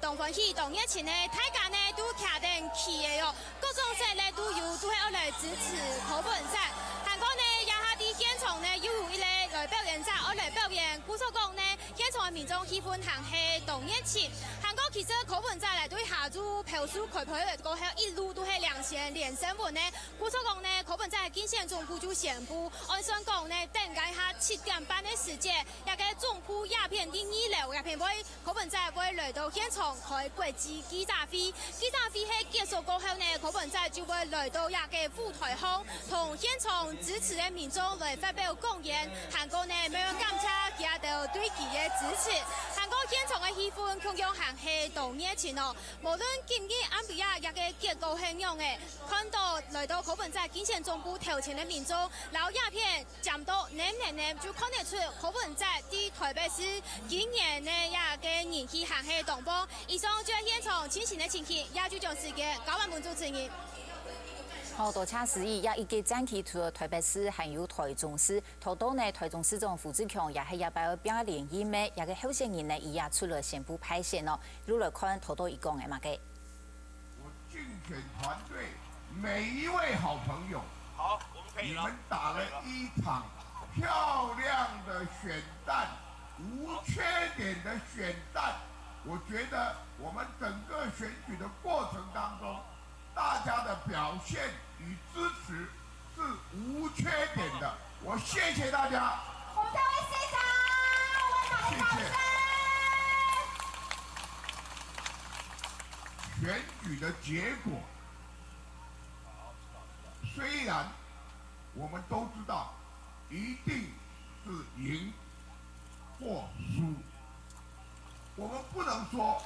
同欢喜同热情呢，大家呢都徛定起的哟，各种色呢都会来支持桃本赛。韩国呢也下伫现场呢有一个来表演者来表演，故所讲呢，现场的民众喜欢行起同热情。韩国其实桃本赛来对下注票数开票的过后一路都系2线连胜稳呢，故所讲呢，桃本赛今线总部就宣布，按算讲呢，等间下7点半的时间，也个总部鸦片第2楼鸦片会桃本赛会来到现场开国际记者会，记者会喺结束过后呢，桃本赛就会来到亚个舞台上，同现场支持的民众来发表讲言。韩国呢，没有感谢其他的对其的支持。韩国现场的气氛同样行起同热情哦。无论今日安比亚也个结构很样的，看到来到桃本赛金线总部投钱的民众，然后鸦片讲到年就看得出桃本赛伫台北市今年呢也个人气行起动波。以上就系现场清醒的情形，也就将时间交还本主持人。好，多车司仪也已经展期除了台北市，还有台中市。头到呢，台中市长胡志强也系要摆表联谊咩，也个候选人呢，伊也出了宣布派线哦。如来看头到伊讲的嘛个。我竞选团队每一位好朋友，好，我们可以了。你们打了一场漂亮的选战，无缺点的选战。我觉得我们整个选举的过程当中，大家的表现与支持是无缺点的。我谢谢大家。我们各位谢谢。选举的结果，虽然我们都知道一定是赢或输，我们不能说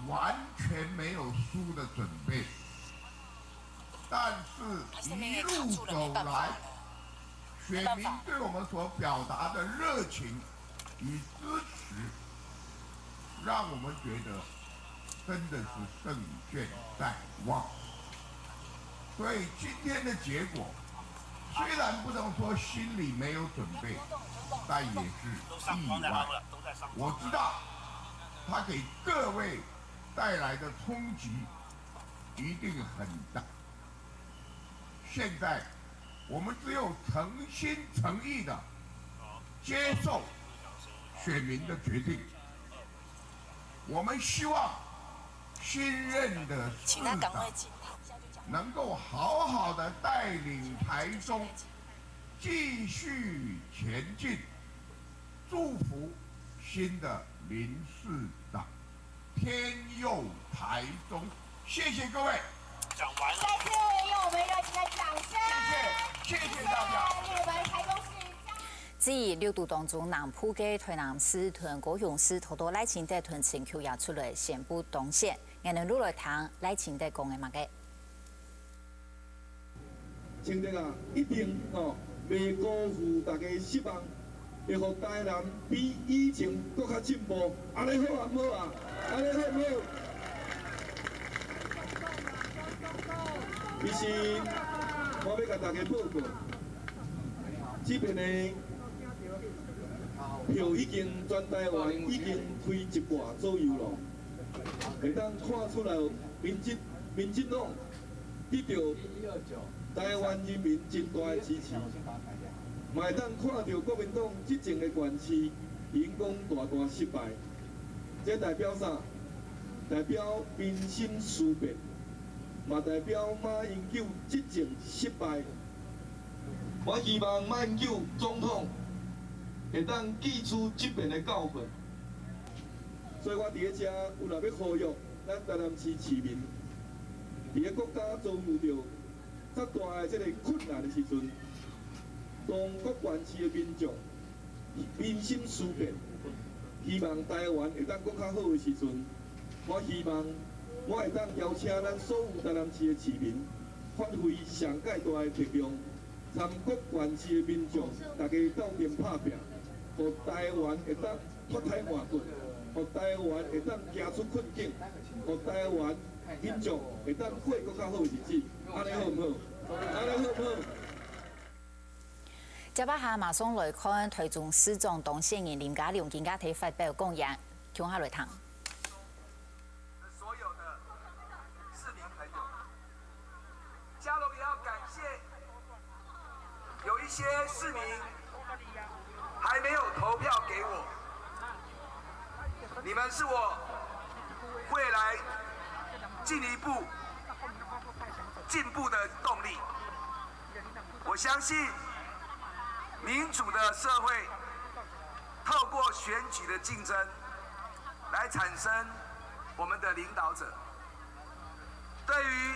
完全没有输的准备。但是一路走来，选民对我们所表达的热情与支持，让我们觉得真的是胜券在望。所以今天的结果，虽然不能说心里没有准备，但也是意外。我知道它给各位带来的冲击一定很大。现在我们只有诚心诚意的接受选民的决定。我们希望新任的市长能够好好的带领台中继续前进，祝福新的林市长天佑台中。谢谢各位。讲完了。再次用我们热情的掌声，谢谢大家。我们台中市。至于6都当中，南部嘅台南市同高雄市好多赖清德同陈球也出来宣布动线，我们录来听赖清德讲的嘛个。清德啊，一定袂辜负大家希望，会互台南比以前搁较进步。安尼好啊，好啊，安尼好唔好？其实，我要甲大家报告，这边的票已经全台湾已经推1半左右了，会当看出来民进党得到台湾人民真大的支持，嘛会当看到国民党执政的县市因讲大失败，这代表啥？代表民心思变。嘛代表马英九执政失败，我希望马英九总统会当记住这边的教训。所以我伫咧遮有来要呼吁咱台南市市民，伫咧国家遭遇到遮大的这个困难的时阵，当各县市的民众民心思变，希望台湾会当搁较好的时阵，我希望。我会当邀请咱所有台南市的市民，发挥上界大的力量，参各县市的民众，大家斗阵拍拼，互台湾会当脱胎换骨，互互台湾会当行出困境，互台湾民众会当过更较好的日子，安尼好唔好？安尼好唔好？接下下马上来看台中市长当选人林佳龙今家提发表讲言，听下来听。所有的市民朋友，佳龙也要感谢有一些市民还没有投票给我，你们是我未来进一步进步的动力。我相信民主的社会透过选举的竞争来产生我们的领导者。对于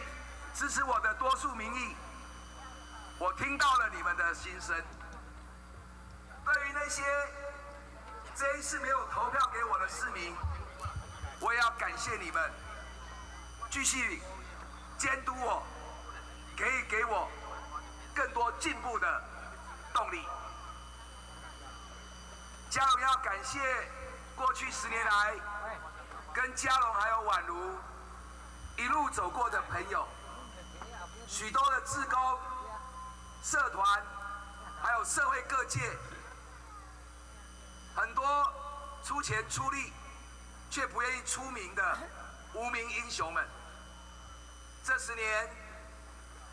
支持我的多数民意，我听到了你们的心声。对于那些这一次没有投票给我的市民，我也要感谢你们，继续监督我，给我更多进步的动力。佳龙要感谢过去10年来跟佳龙还有宛如一路走过的朋友，许多的志工、社团，还有社会各界，很多出钱出力却不愿意出名的无名英雄们。这10年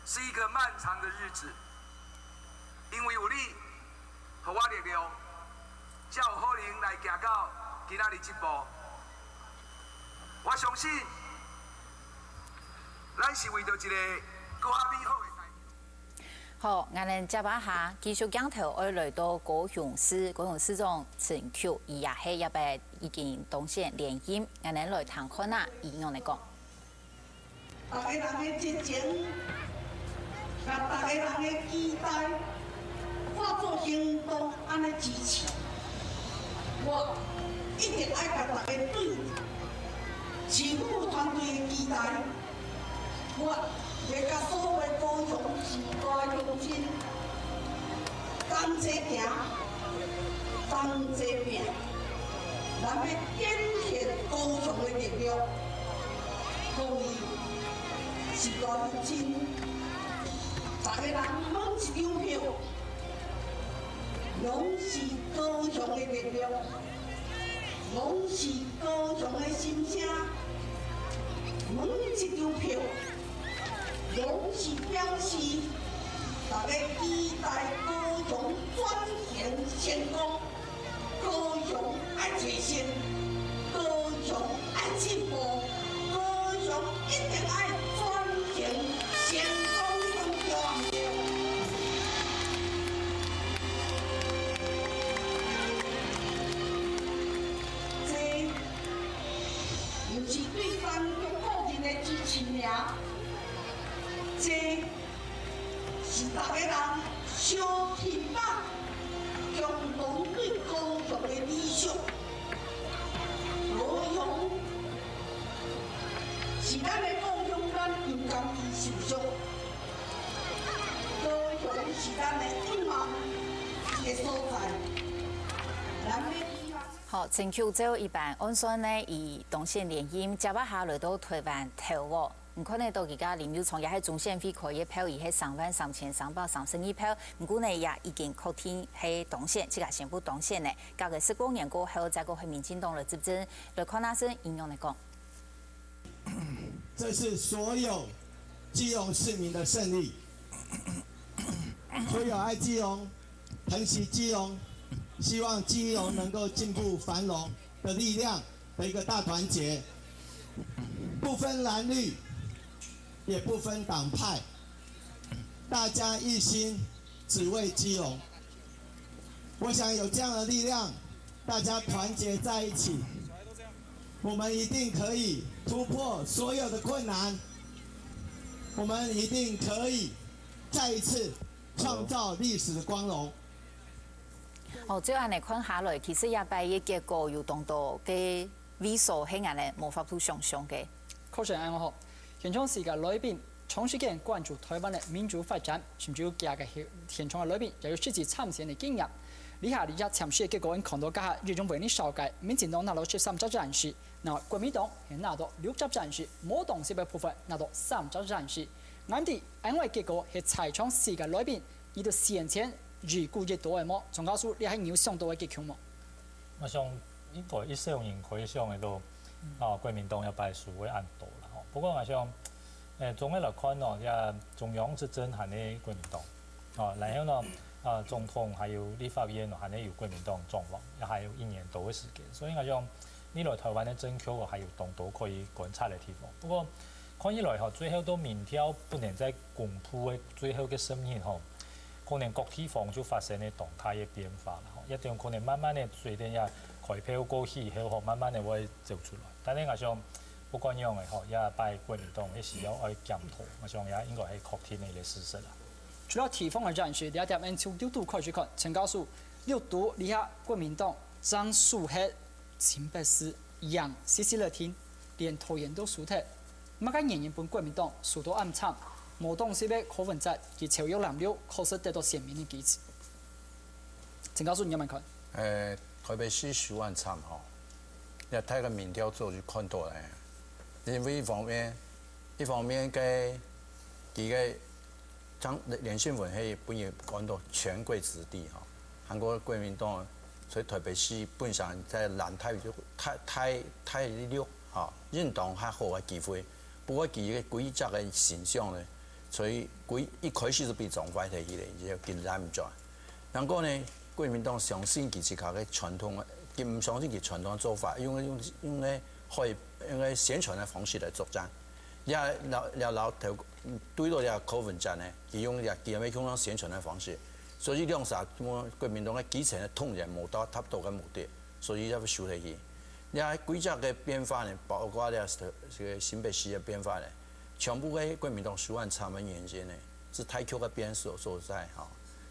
是一个漫长的日子，因为有你，给我力量，才有可能来行到今仔日这步。我相信，咱是为着一个更加美好的。好，我哋接下下继续镜头，我来到高雄市长陈菊，伊也系一百已经当选连任，我哋来谈看啊，伊用嚟讲。大家人的真情，甲大家人的期待，化作行动，安尼支持。我一定爱甲大家对市府团队的期待。我要甲所有高雄市大乡亲，同齐行，同齐拼，咱要展现高雄的力量。公益是关心，大家人拢一张票，拢是高雄的力量，拢是高雄的心声，拢一张票。拢是表示大家期待高雄转型成功，高雄爱提升，高雄爱进步，高雄一定爱转型成功中中。这又是对咱个人的支持尔。这是大家人相挺吧，共同对高雄的理想。高雄是咱的故乡，咱应该伊受伤。高雄是咱的希望的所在，咱要希望。好，陈菊最后一版按算呢，以当选连任，接下来到台湾投喎。唔可能到而家林友松也喺中选会可以票，而係33331票。唔過呢，也已經確定係當選，即係宣布當選呢。隔個10多年過後，再過去民進黨來執政，來看那聲應用嚟講。這是所有基隆市民的勝利，所有愛基隆、疼惜基隆、希望基隆能夠進步繁榮的力量的一個大團結，不分藍綠。也不分黨派，大家一心只為基隆。我想有這樣的力量，大家團結在一起，我們一定可以突破所有的困難，我們一定可以再一次創造歷史的光榮。哦，最後嚟看下來，其實也擺嘅結果有當到嘅微數係人哋無法度想象嘅。確實係我好。現場時間裏邊，長時間關注台灣嘅民主發展，甚至乎加嘅現場嘅裏邊，又有實際參選嘅經驗。以下参选的结果，因看到家下最终为你少解，民进党拿到13席战士，那国民党係拿到6席戰士，冇黨是嘅部分拿到3席戰士。啱啲因為結果係採搶4個內邊，而到先前預估嘅多嘅麼？總教授你係有想到嘅結構麼？我想應該一些人可以想得到，國民黨要敗輸會按多啦。不過我想，總嘅來看咯，也中央執政係呢國民黨，然後呢，總統還有立法院係呢由國民黨掌握，也還有1年多嘅時間，所以我想呢來台灣嘅政局還有當多可以觀察嘅地方。不過看起來最後都民調不能再公布嘅最後嘅聲音可能各地方就發生呢動態嘅變化啦，一定可能慢慢的隨着也開票過去後，慢慢的會走出來。但係我想不管樣嘅也拜國民黨嘅時候愛檢討，我想也應該係確定嘅事實啦。除了地方嘅戰士，你一點從6都開始看，陳教授6都以下國民黨張樹黑、陳柏斯、楊西西樂天，連頭人都輸脫，乜解仍然本國民黨輸到暗慘？無黨是要柯文哲而超越藍確實得到鮮明嘅支持。陳教授，你有冇看？台北市輸暗慘你睇個民調做就看到咧，因為一方面嘅佢嘅連勝文係本來講到權貴子弟韓國國民黨所以台北市本上在藍太弱認同較好嘅機會，不過佢嘅規則嘅形象咧。所以一開始就被撞壞起嚟，然後佢攬唔住。然後呢，國民黨相信佢自家嘅傳統，佢唔相信佢傳統做法，用宣傳嘅方式嚟作戰。老頭對到柯文哲呢，佢用宣傳嘅方式，所以兩啥國民黨嘅基層嘅統人冇達到嘅目的，所以要輸起去。規則嘅變化呢，包括新北市嘅變化呢。全部嘅國民黨輸暗慘嘅原因呢，是台區嘅變數所在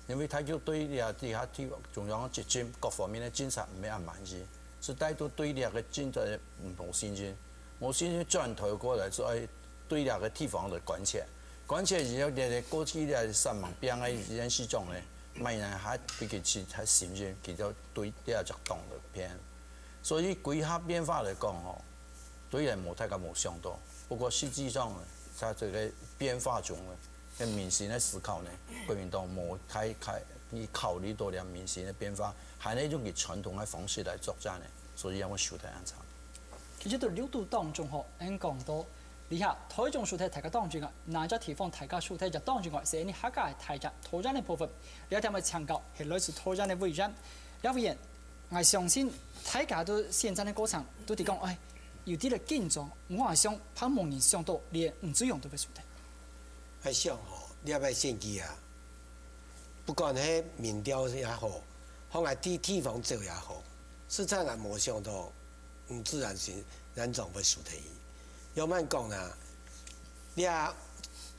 因為台區對地下中央嘅執政各方面嘅政策唔係咁滿意，是帶到對地下嘅政策冇信心轉頭過來就係對地下嘅地方嘅關切而後過去嘅3萬邊嘅人事中呢，咪人還比佢去睇信心，佢就對地下作動嘅偏，所以規劃變化嚟講對人冇太過冇想到，不過實際上在這個變化中嘅民心嘅思考呢，國民黨冇太考慮到了民心嘅變化，係呢種嘅傳統嘅方式嚟作戰呢，所以讓我輸得暗慘。其實到6都當中應講到，以下台中輸得大家當中嘅，哪隻地方大家輸得就當中嘅，係你客家係台戰土戰嘅部分，你有啲咪強調係類似土戰嘅圍戰，有啲人我相信大家都現在嘅過程都係講，有啲嘅緊張，我係想怕冇人想到，連吳志勇都會輸得。係想你係咪選舉啊？不管係民調也好，或係地方做也好，實在係冇想到吳志陽人總會輸得去。有乜講啊？你啊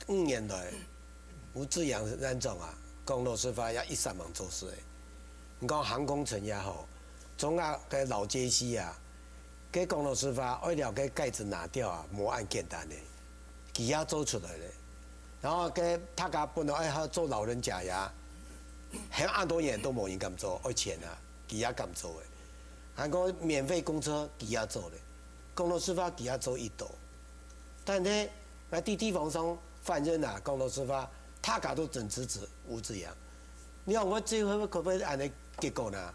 5年來，吳志陽人總公路開發也13萬做事。你講航空城也好，總嘅老街市嘅公路開發為了個蓋子拿掉冇咁簡單的，佢也做出來了。然後大家本來愛做老人家很按多年都冇人咁做，而且佢也咁做的。韓國免費公車佢也做的，公路開發佢也做1度。但係喺地方上反正公路開發，大家都真支持吳志陽。你話我最後可唔可以按呢結果呢？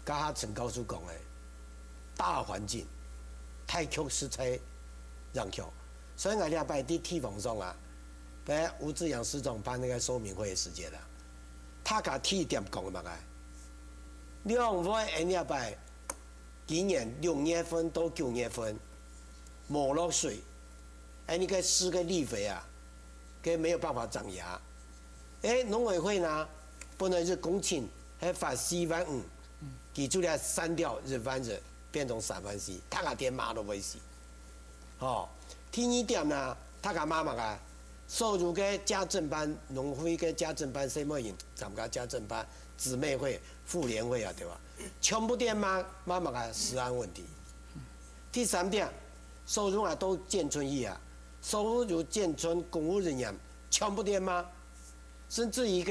家下陳教授講的，大環境太強勢才讓強，所以我哋喺地方上喺吳志陽市長辦那個說明會嘅時間啦，大家提點講乜嘅？你話我喺喺今年6月份到9月份冇落水，你個4個立委佢沒有辦法漲價。農委會呢，本來是工錢係發4萬5，佢就嚟刪掉日番子，變成3萬4，大家點罵都未死。第二點呢，大家罵乜收入嘅家政班、農會嘅家政班，什麼人參加家政班、姊妹會、婦聯會對吧？全部點罵食安問題。第3點，收入都建村收入建村公務人員全部點罵，甚至於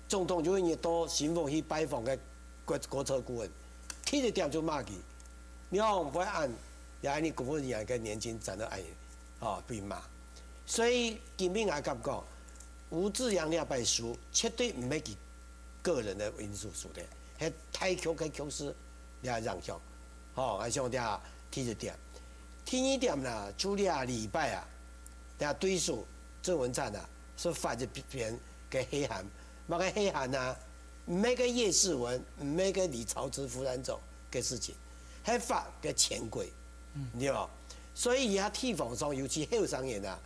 总统就会到新丰去拜访个国策顾问，提一点就骂佢，你看不会按，也按你国务院个年轻站得按，被骂。所以今天也咁讲，吴志阳了败输，绝对唔係佢个人的因素输的，係太強嘅強勢了讓向，我想啲提一點。第一點呢，就兩禮拜啊，啲對手郑文灿啊，是發一篇嘅黑函，乜嘅黑函啊，唔係個葉世文，唔係個李朝之副院長嘅事情，係發嘅潛規，對吧？所以而家地方上，尤其後生人啊，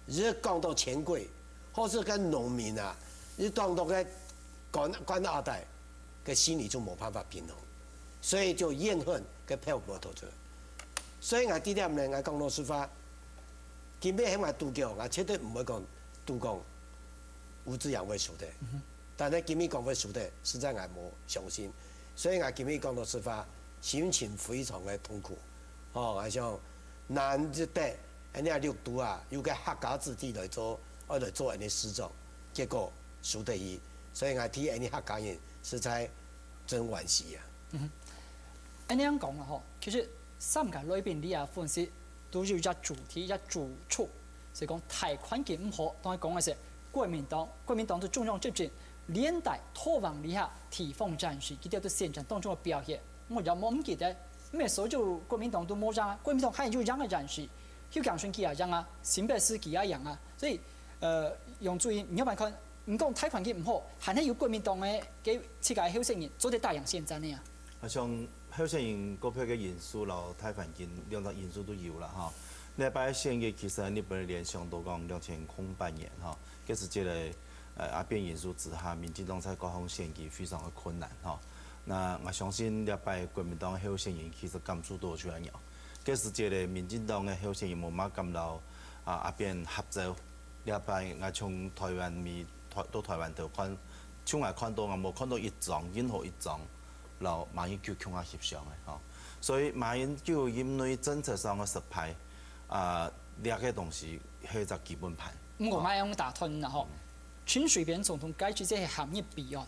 如果講到潛規，或是跟農民啊，你講到嘅官二代嘅心理就冇辦法平衡，所以就怨恨嘅漂泊到咗。所以我啲點咧，我講老實話，今日喺我度叫，我絕對唔會講度講吳志陽會輸的。但係今日講會輸的，實在我冇相信。所以我今日講老實話，心情非常嘅痛苦。我想難一得，人家六都啊，有個客家子弟來做人哋市長，結果輸得伊。所以我睇人哋客家人實在真惋惜啊。咁樣講啦，其實三屆裏邊呢啊款式都有一主題、一主促，所以講大環境唔好。當然講嘅是國民黨的中央執政連帶拖往呢下地方戰士，佢哋都現場當中嘅表現。我又冇唔記得咩時候就國民黨都冇讓，國民黨還有讓嘅戰士，有強選佢也讓啊，新北市佢也讓啊，所以用注意，唔要看，唔講大環境唔好，還係有國民黨嘅自己候選人做啲大洋現戰呢啊。像候選人股票嘅因素咯，大環境兩個因素都有啦嚇。禮拜選嘅其實日本聯想到講2008年嚇，這是這個阿變因素之下，民進黨在各項選舉非常的困難嚇。那我相信禮拜國民黨候選人其實感受都出來了，這是這個民進黨嘅候選人冇乜感到阿變合作。禮拜我從台灣到台灣頭看，像我看到我冇看到一張任何一張。老馬英九強下協商嘅嚇，所以馬英九因為政策上嘅失敗，呢個東西係隻基本盤。我馬英打斷啦嗬，陳水扁總統解決這些行業備案，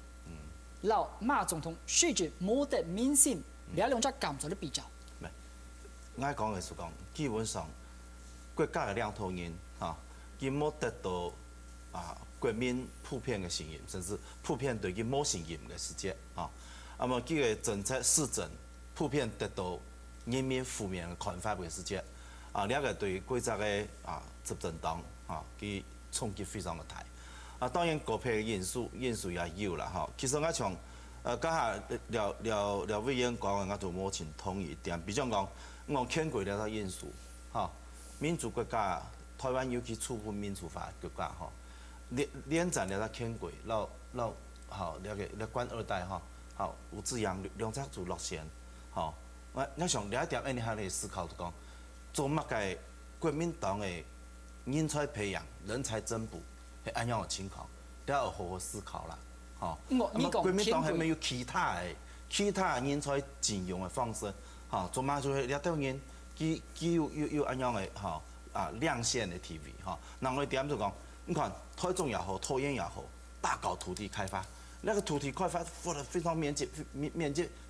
老馬總統拒絕冇得民心，呢兩者感受的比較。唔係，我講嘅是講，基本上國家嘅領頭人嚇，佢冇得到國民普遍嘅信任，甚至普遍對佢冇信任嘅時節嚇。那麼佢嘅政策施政普遍得到人民負面嘅看法嘅時節，呢個對規則嘅執政黨佢衝擊非常嘅大。當然個別因素也有啦嚇。其實我從家下廖委員講嘅，我就冇全同意一點。比如講，我牽過了個因素嚇，民主國家台灣尤其處於民主化國家嚇，連戰了個牽過，老嚇了官二代嚇。好，吳志陽兩隻做落選，好，我想另一點，你喺度思考就講，做乜嘅國民黨嘅人才培養、人才增補係按樣嘅情況，你要好好思考啦，好。咁國民黨係咪有其他嘅人才陣容嘅方式？嚇，做乜就係呢啲人，佢有按樣嘅嚇亮線嘅 TV 嚇。嗱我哋點就講，你看台中也好，桃園也好，大搞土地開發。那個土地開發非常面積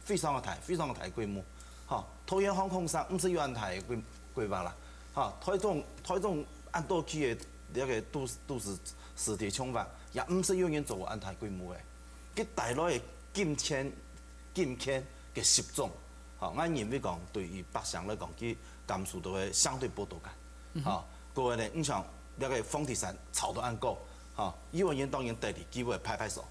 非常嘅大，非常嘅大規模。嚇，桃園航空上唔是有安大規劃啦。嚇，台中按多區嘅一個都市實體廠房，也唔是有人做安大規模嘅。佢帶來嘅金錢嘅集中，嚇，我認為講對於北上來講，佢感受到嘅相對報道感。嚇，各位咧，你像那個房地產炒到按高，嚇，有個人當然得嚟機會拍手。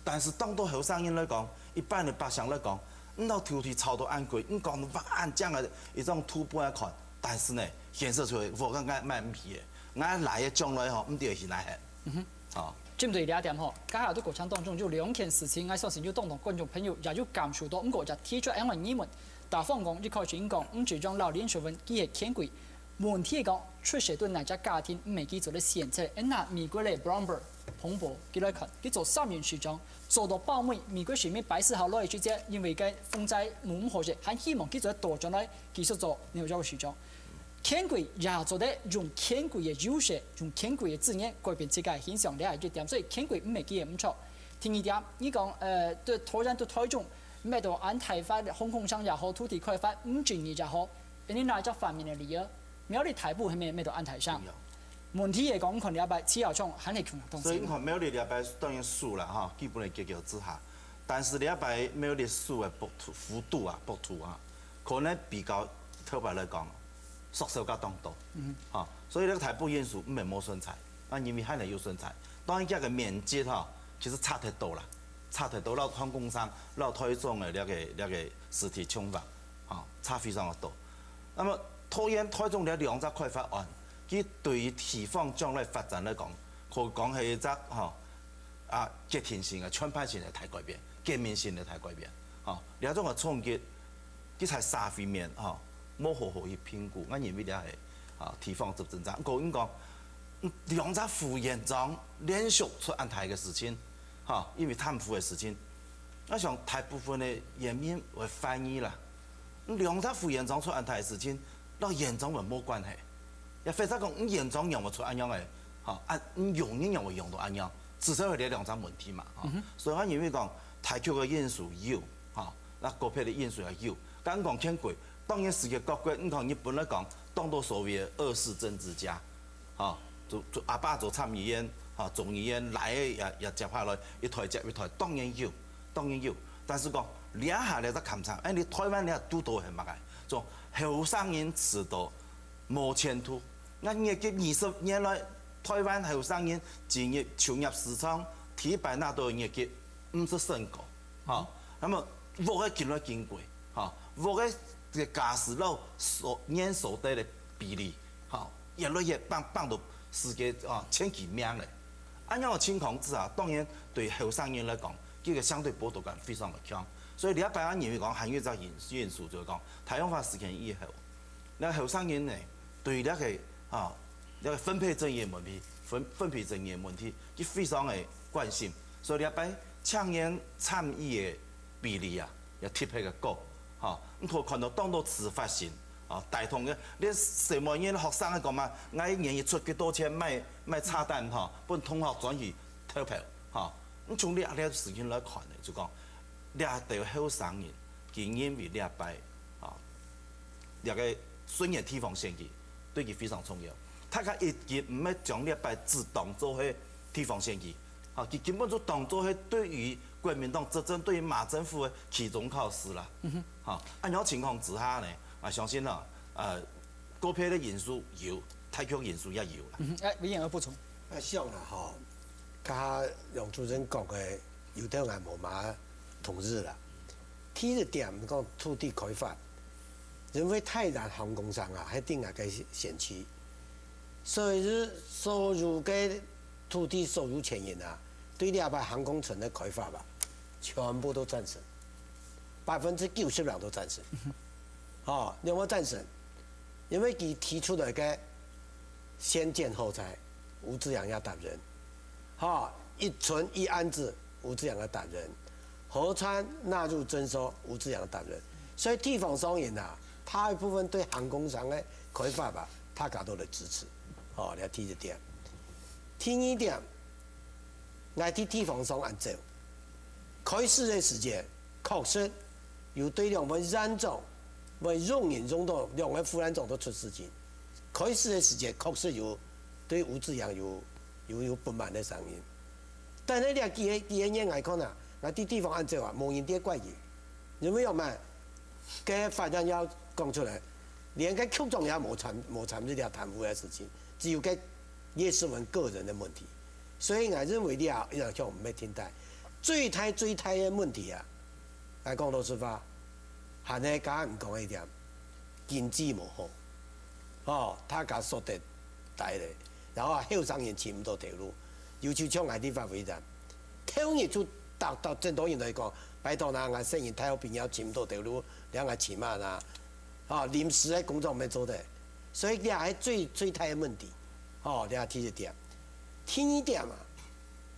但是當到後生人來講，一般的百姓來講，你到土地炒到按貴，你講按這樣的一種突破來看，但是呢顯示出來我感覺蠻唔皮嘅，我來嘅將來吼唔對係來嘅。哦，針對呢一點吼，家下都過程當中有兩件事情，我相信要當同觀眾朋友也要感受到，我就提出因為議員大方講，一開始講唔主張老年學問，佢係偏貴。問題講出社對哪家家庭唔係佢做啲選擇，而拿美國嘅 Bloomberg 彭博佢來看，佢做3年市長做到爆滿，美國選民80號攞嚟出啫，因為嘅風災冇好嘅，還希望佢做多將來繼續做紐約嘅市長。權貴也做得用權貴嘅優勢，用權貴嘅資源改變自己嘅形象，你係一點，所以權貴唔係佢嘅唔錯。第二點，呢講對台灣對台中咩度按提法空空商也好，土地開發唔專業也好，因為哪一方面嘅理由，苗栗台部係咩度按提上？問題嚟講，可能要此後從肯定強東西。所以你看苗栗禮拜當然輸啦哈，基本的結構之下，但是禮拜苗栗輸的幅度啊，幅度啊，可能比較特別來講，縮小較當多。哈，所以呢個台北因素唔係冇選材，啊因為還係有選材，當然這個面積哈，其實差太多啦，差太多，到航空商，到台中的那個實體廠房，哈，差非常的多。那麼台中的兩隻開發案。佢對於地方將來發展來講，可講係一隻決定性嘅、全盤性嘅大改變、革命性嘅大改變。呢種嘅衝擊，佢喺三方面冇好好去評估。我認為呢係地方執政黨講兩隻副院長連續出安排嘅事情，因為貪腐嘅事情，我想大部分嘅人民會反議啦。兩隻副院長出安排嘅事情，同院長係冇關係。也非常講，院長用唔出安樣嘅，用人用會用到安樣，至少係呢兩種問題嘛。所以我認為講台橋嘅因素有，那國配嘅因素也有。咁講輕貴，當然世界各國，你看日本來講，當到所謂二世政治家，就阿爸做參議院，眾議院來也接下來一台接一台，當然有，當然有。但是講兩下嚟得勘察，你台灣你都到係乜嘅？就後生人遲到冇前途。我業績20年來，台灣後生人進入就業市場，提拔那多業績唔是甚高，那麼我嘅見來見過，我嘅駕駛佬年所得嘅比例，越來越幫到世界前幾名咧。咁樣嘅情況之下，當然對後生人來講，佢嘅相對報道感非常的強。所以你一般我認為講，還有一個因素就係講，台灣化事件以後，那後生人呢對呢個一個分配正義問題，分配正義問題，佢非常嘅關心，所以你一擺青年參與嘅比例啊，也特別嘅高，咁佢看到當到自發性，大同嘅，你什麼嘢學生咧講嘛，我一年要出幾多錢買炸彈幫同學轉去投票，咁從呢個事情來看咧，就講呢對後生人，佢因為呢一擺呢個選嘅地方選舉。對佢非常重要，他家一直唔係將呢一擺只當做係地方選舉，佢根本就當做係對於國民黨執政、對於馬政府嘅期中考試啦。按樣情況之下呢，我相信高配嘅因素有，台橋因素也有啦。委員有補充。像啦加楊主任講嘅有啲人無馬同日啦，第一點講土地開發。因為泰然航空商喺定下個選區，所以收入嘅土地收入前人對呢個航空城嘅開發全部都贊成，90%人都贊成。有冇贊成？因為佢提出嚟嘅先建後拆，吳志陽要擔任。一村一案子，吳志陽要擔任。河川納入徵收，吳志陽要擔任。所以地方商人他一部分對航空商的開發他感到的支持，你要第一點。第二點，我哋地方商按照開始的時間，確實有對兩位院長、為用人用到兩位副院長都出事情。開始的時間確實有對吳志陽有不滿的聲音，但係你話幾年來看我哋地方按照冇人啲怪異，因為有咩嘅發展要講出來，連個區長也冇參與呢個貪腐嘅事情，只有個葉世文個人的問題。所以我認為呢一樣向唔係聽大，最大嘅問題來講老實話，係呢家唔講一點，經濟冇好，他家所得大咧，然後後生人錢唔到條路，要求將我啲發揮站，聽日就到正當人來講，拜託我生意太好變咗錢唔到條路，兩個錢嘛臨時嘅工作唔係做得，所以呢係最大嘅問題，你係第一點。第二點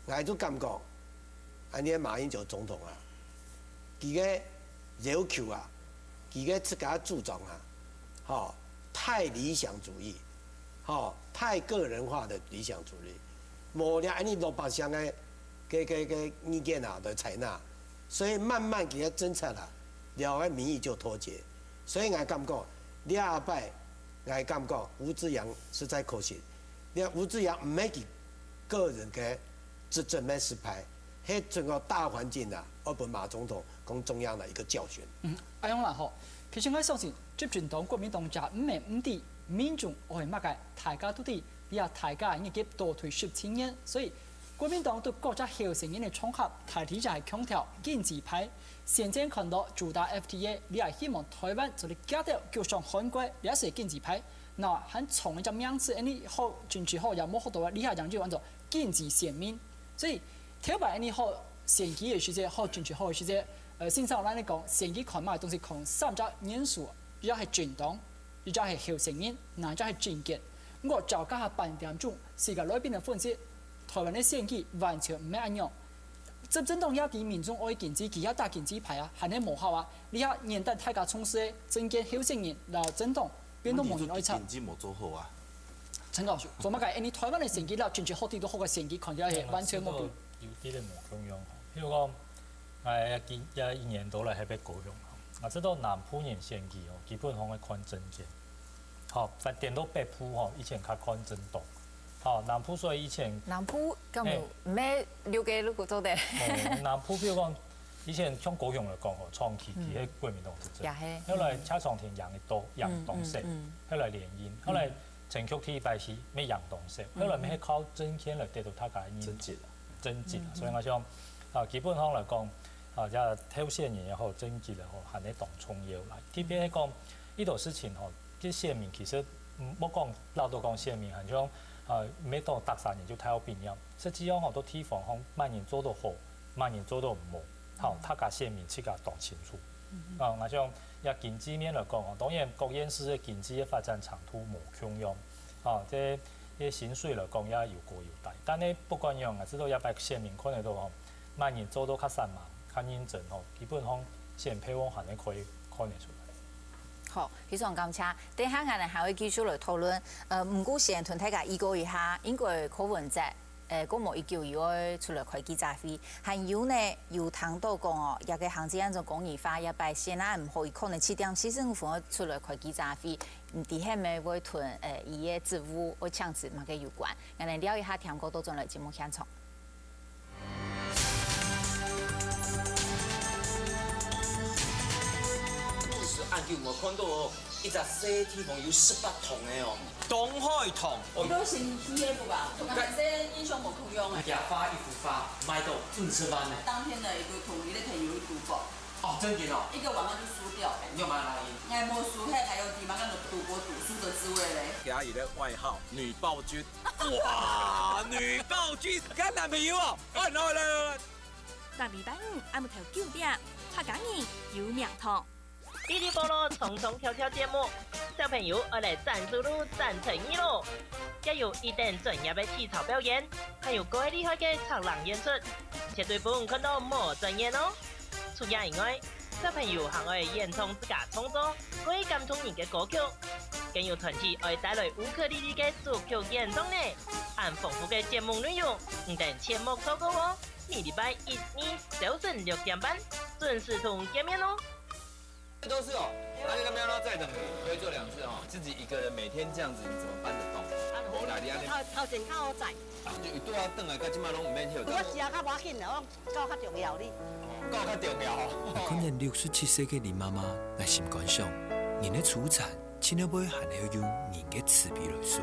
我都感覺，安尼馬英九總統佢嘅要求佢嘅自家主張太理想主義，太個人化的理想主義，無咧安尼老百姓嘅意见啊的采纳，所以慢慢给他侦查啦，了解民意就脱节。所以我感觉，你下摆我感觉吴志阳实在可惜，吴志阳唔係佢個人嘅執政咩失敗，係整個大環境啊，我俾馬總統講中央的一個教訓。阿勇啦吼，其實我相信執政黨、國民黨就唔係唔啲民眾我係乜嘅，大家都啲，你話大家已經倒退17年，所以國民黨對國家後承認嘅場合，大體就係強調經濟派。現在看到主打 FTA， 你係希望台灣就嚟加掉叫上韓國，你係經濟派。嗱，很從一隻名詞，你好進去後又冇好多，你係講就叫做經濟選民。所以挑白你好選舉嘅時節，好進去後嘅時節，先生咱嚟講選舉看乜東西看三隻因素，一隻係政黨，一隻係後承認，嗱一隻係政見。我就加下半點鐘，世界裏邊嘅分析，台灣嘅選舉完全唔係一樣。執政黨要給民眾愛經濟，其他大經濟派啊，係你無效啊！你睇年代大家從事政見後承認，然後政黨變到冇人愛插。經濟冇做好啊！陳教授，做乜解？你台灣嘅選舉啦，進去好啲都好嘅選舉，看起來係完全冇變。有啲咧冇咁樣，譬如講，一年到嚟係俾高雄，我知道南部人選舉哦，基本上係看政見。好，發展到北部哦，以前較看政黨。好，南部所以以前南部咁唔咩了解呢個做的。南部譬如講，以前像高雄嚟講吼，長期佢喺國民黨執政，後來車廠田楊一多楊東石，後來連任，後來陳菊天拜是咩楊東石，後來咩靠政見嚟得到他嘅政績，所以我想基本上嚟講，即係挑選人也好，政績也好，係你當重要嚟。特別係講呢度事情吼，啲選民其實冇講鬧到講選民，係像。每到特產人就睇好變樣，實際上好多地方講萬人做到好，萬人做到唔好，好大家選民自家當清楚。我想也經濟面嚟講，當然各縣市嘅經濟嘅發展長度無窮樣，即係薪水嚟講也有高有低。但係不管樣，我知道一百選民看得到吼，萬人做到較散漫、較認真吼，基本上選票我係可以看得出來。好，非常感謝。等下我哋還會繼續來討論。唔過先同大家預告一下，應該柯文哲嗰某1九要出來開記者會，還有呢有談到講哦，一個行政按照公義法一擺先啦，唔可以可能7點45分出來開記者會，底下咪會同伊嘅職務會強制乜嘅有關。我哋聊一下聽歌都進來節目現場。按叫我看到哦，一隻細體房有18桶的哦，東海桶。你都先貼個吧，同埋啲英雄冇同樣嘅。一發一幅花，賣到50萬呢。當天的一個桶，你哋可以有一賭博。哦，真嘅哦。一個晚上就輸掉。你有買哪裡？我冇輸，還有地方嗰種賭博賭輸的滋味咧。給阿姨的外號女暴君。哇，女暴君，揀男朋友哦！來。6禮拜5暗暝9點，客家人有名堂。嗶哩菠蘿衝衝跳跳節目，小朋友我嚟站住路站成語咯！也有一等專業的體操表演，還有各位厲害嘅策浪演出，絕對不用看到冇專業哦！除此以外，小朋友還會演唱自家創作可以感動人嘅歌曲，更有團體會帶來烏克麗麗嘅主曲演唱呢！按豐富嘅節目內容，唔等切莫錯過哦！每禮拜1、2早晨6點半準時同見面哦！都是哦，那你那邊要再等你，可以做2次哦。自己一個人每天這樣子，你怎麼搬得動？無啦，你安尼。頭前較好載。就一對啊，等來，到即馬攏唔免休。我是啊，較無要緊啦，我夠較重要哩。夠較重要。可能67歲嘅林媽媽來心肝上，人嘅出產，千了尾還要用人嘅慈悲來說。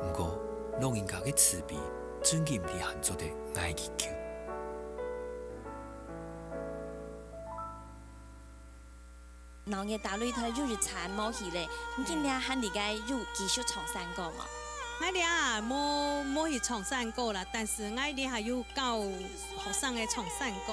不過，老人家嘅慈悲，真嘅唔係限做的愛祈求。農業大擂台就是產冇去咧，咁今日喊你個又繼續唱山歌嘛？我哋啊冇去唱山歌啦，但是我哋還有教學生嘅唱山歌。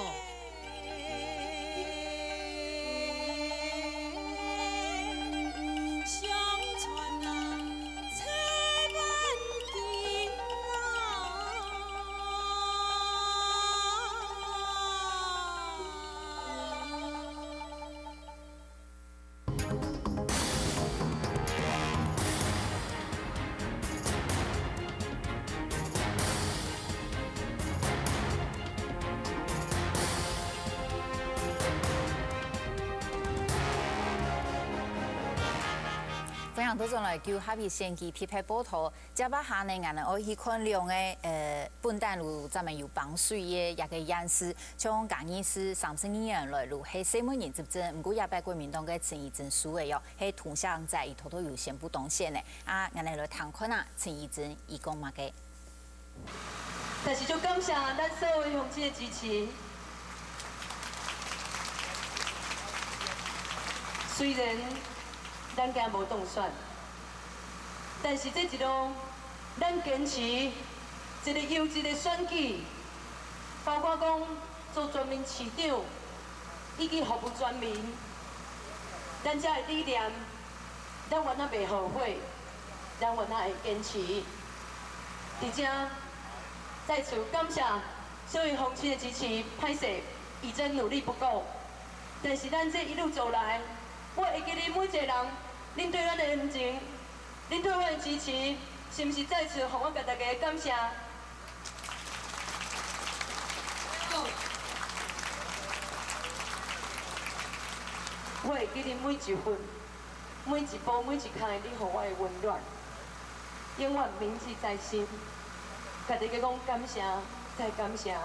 谈到种来叫哈比先机匹配波头，加把下呢，俺们可以看量的本单如咱们有帮水的一个样式，像讲意是32年来如系4万人执政，不过也被国民党嘅陈义珍输的哟，系同乡在伊头头有宣布动线的，啊，俺们来谈看啊，陈义珍伊讲嘛嘅。但是就感谢咱所有乡亲的支持。虽然咱今无当选，但是这一路咱坚持一个优质的选举，包括讲做全民市长，以及服务全民，咱这个理念，咱原来袂后悔，咱原来会坚持。伫这再次感谢所有乡亲的支持，歹势义珍努力不够，但是咱这一路走来。我会记恁每一个人，恁对阮的恩情，恁对阮的支持，是毋是再次互我甲大家感谢？我会记恁每一分、每一步、每一空，恁互我的温暖，永远铭记在心。甲大家讲感谢，再感谢。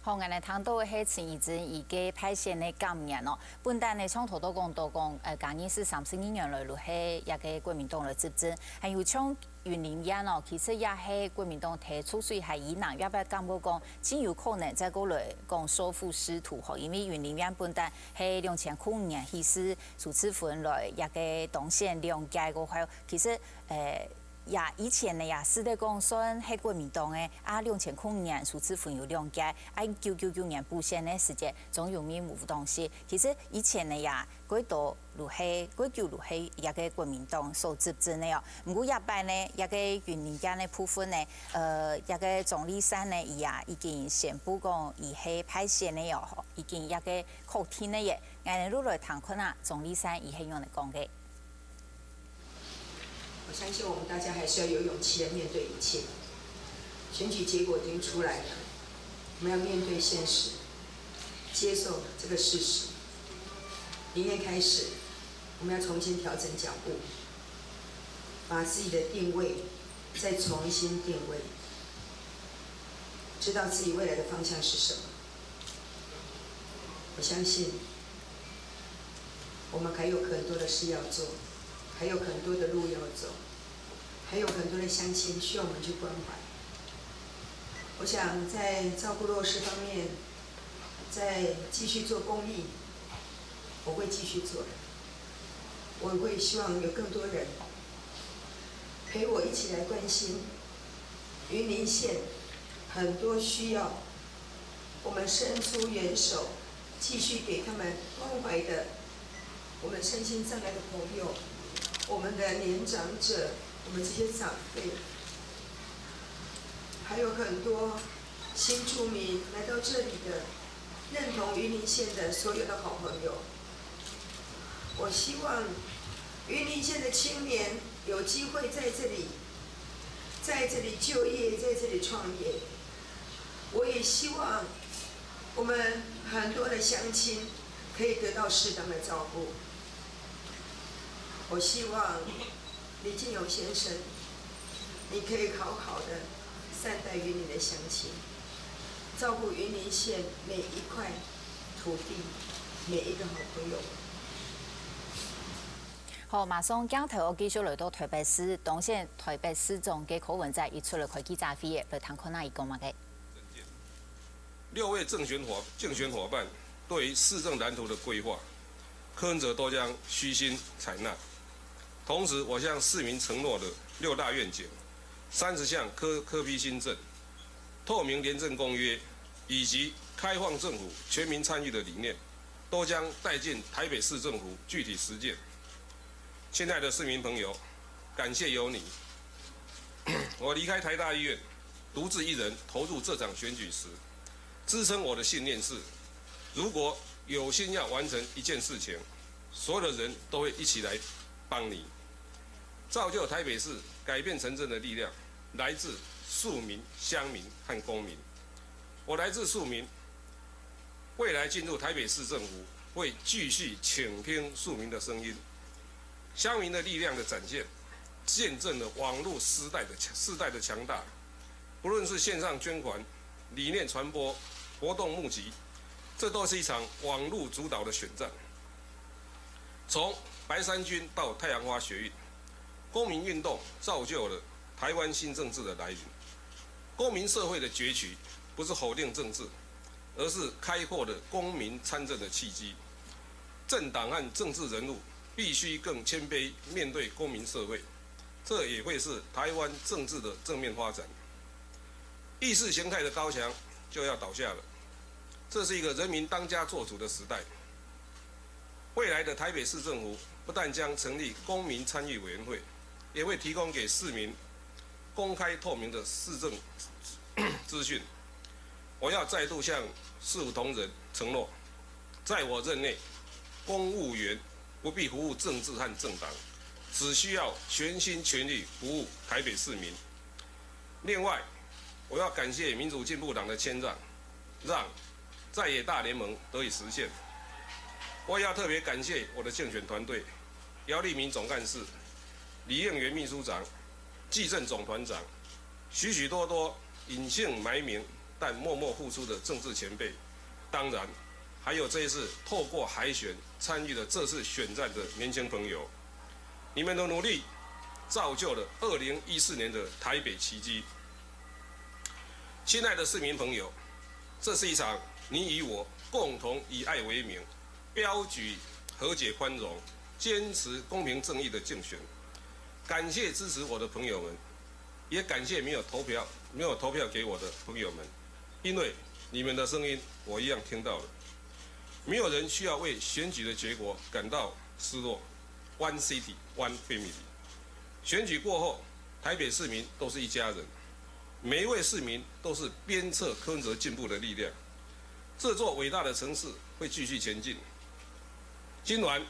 好，俺来谈到的是陈义珍伊个派线的感言哦。本单呢，从头到讲都讲，讲伊是32年来落喺一个国民党来执政，还有像云林县哦，其实也系国民党提出，所以系以南也不感觉讲，真有可能再过来讲收复失土吼，因为云林县本单系2009年起始主持分来一个动线谅解过后，其实也以前呢也是在讲算系国民党的啊，2009年苏志芬有谅解，啊1999年布线的时间总有面无东西。其实以前呢也几多如系几久如系一个国民党所执政的哦。不过一摆呢一个云林县的部分呢，一个总理山呢伊也已经宣布讲伊系派线的哦，已经一个靠天的嘢。俺哋落来谈看啊，总理山伊系用来讲嘅。我相信我们大家还是要有勇气的面对一切。选举结果已经出来了，我们要面对现实，接受这个事实。明天开始，我们要重新调整脚步，把自己的定位再重新定位，知道自己未来的方向是什么。我相信，我们还有很多的事要做。还有很多的路要走，还有很多的乡亲需要我们去关怀。我想在照顾弱势方面，再继续做公益，我会继续做的。我会希望有更多人陪我一起来关心云林县很多需要我们伸出援手，继续给他们关怀的我们身心障碍的朋友。我们的年长者，我们这些长辈，还有很多新住民来到这里的，认同云林县的所有的好朋友。我希望云林县的青年有机会在这里就业，在这里创业。我也希望我们很多的乡亲可以得到适当的照顾。我希望李进勇先生，你可以好好的善待云林的乡亲，照顾云林县每一块土地，每一个好朋友。好，马上镜头我继续来到台北市，当选台北市长嘅柯文哲伊出来开记者会嘅，来谈看哪伊讲嘛嘅。6位竞选伙伴对于市政蓝图的规划，柯文哲都将虚心采纳。同时，我向市民承诺的6大愿景、30项科批新政、透明廉政公约以及开放政府、全民参与的理念，都将带进台北市政府具体实践。亲爱的市民朋友，感谢有你。我离开台大医院，独自一人投入这场选举时，支撑我的信念是：如果有心要完成一件事情，所有的人都会一起来帮你。造就台北市改变城镇的力量，来自庶民、乡民和公民。我来自庶民，未来进入台北市政府，会继续倾听庶民的声音，乡民的力量的展现，见证了网络世代的强大。不论是线上捐款、理念传播、活动募集，这都是一场网络主导的选战。从白衫军到太阳花学运，公民运动造就了台湾新政治的来临。公民社会的崛起，不是否定政治，而是开阔的公民参政的契机。政党和政治人物必须更谦卑面对公民社会，这也会是台湾政治的正面发展。意识形态的高墙就要倒下了，这是一个人民当家作主的时代。未来的台北市政府不但将成立公民参与委员会，也会提供给市民公开透明的市政资讯。我要再度向市府同仁承诺，在我任内，公务员不必服务政治和政党，只需要全心全力服务台北市民。另外，我要感谢民主进步党的谦让，让在野大联盟得以实现。我也要特别感谢我的竞选团队，姚立明总干事、李应元秘书长、纪政总团长，许许多多隐姓埋名但默默付出的政治前辈，当然还有这一次透过海选参与了这次选战的年轻朋友，你们的努力造就了2014年的台北奇迹。亲爱的市民朋友，这是一场你与我共同以爱为名，标举和解宽容，坚持公平正义的竞选。感谢支持我的朋友们，也感谢没有投票给我的朋友们，因为你们的声音我一样听到了。没有人需要为选举的结果感到失落。One city, one family。选举过后，台北市民都是一家人，每一位市民都是鞭策柯文哲进步的力量。这座伟大的城市会继续前进。今晚，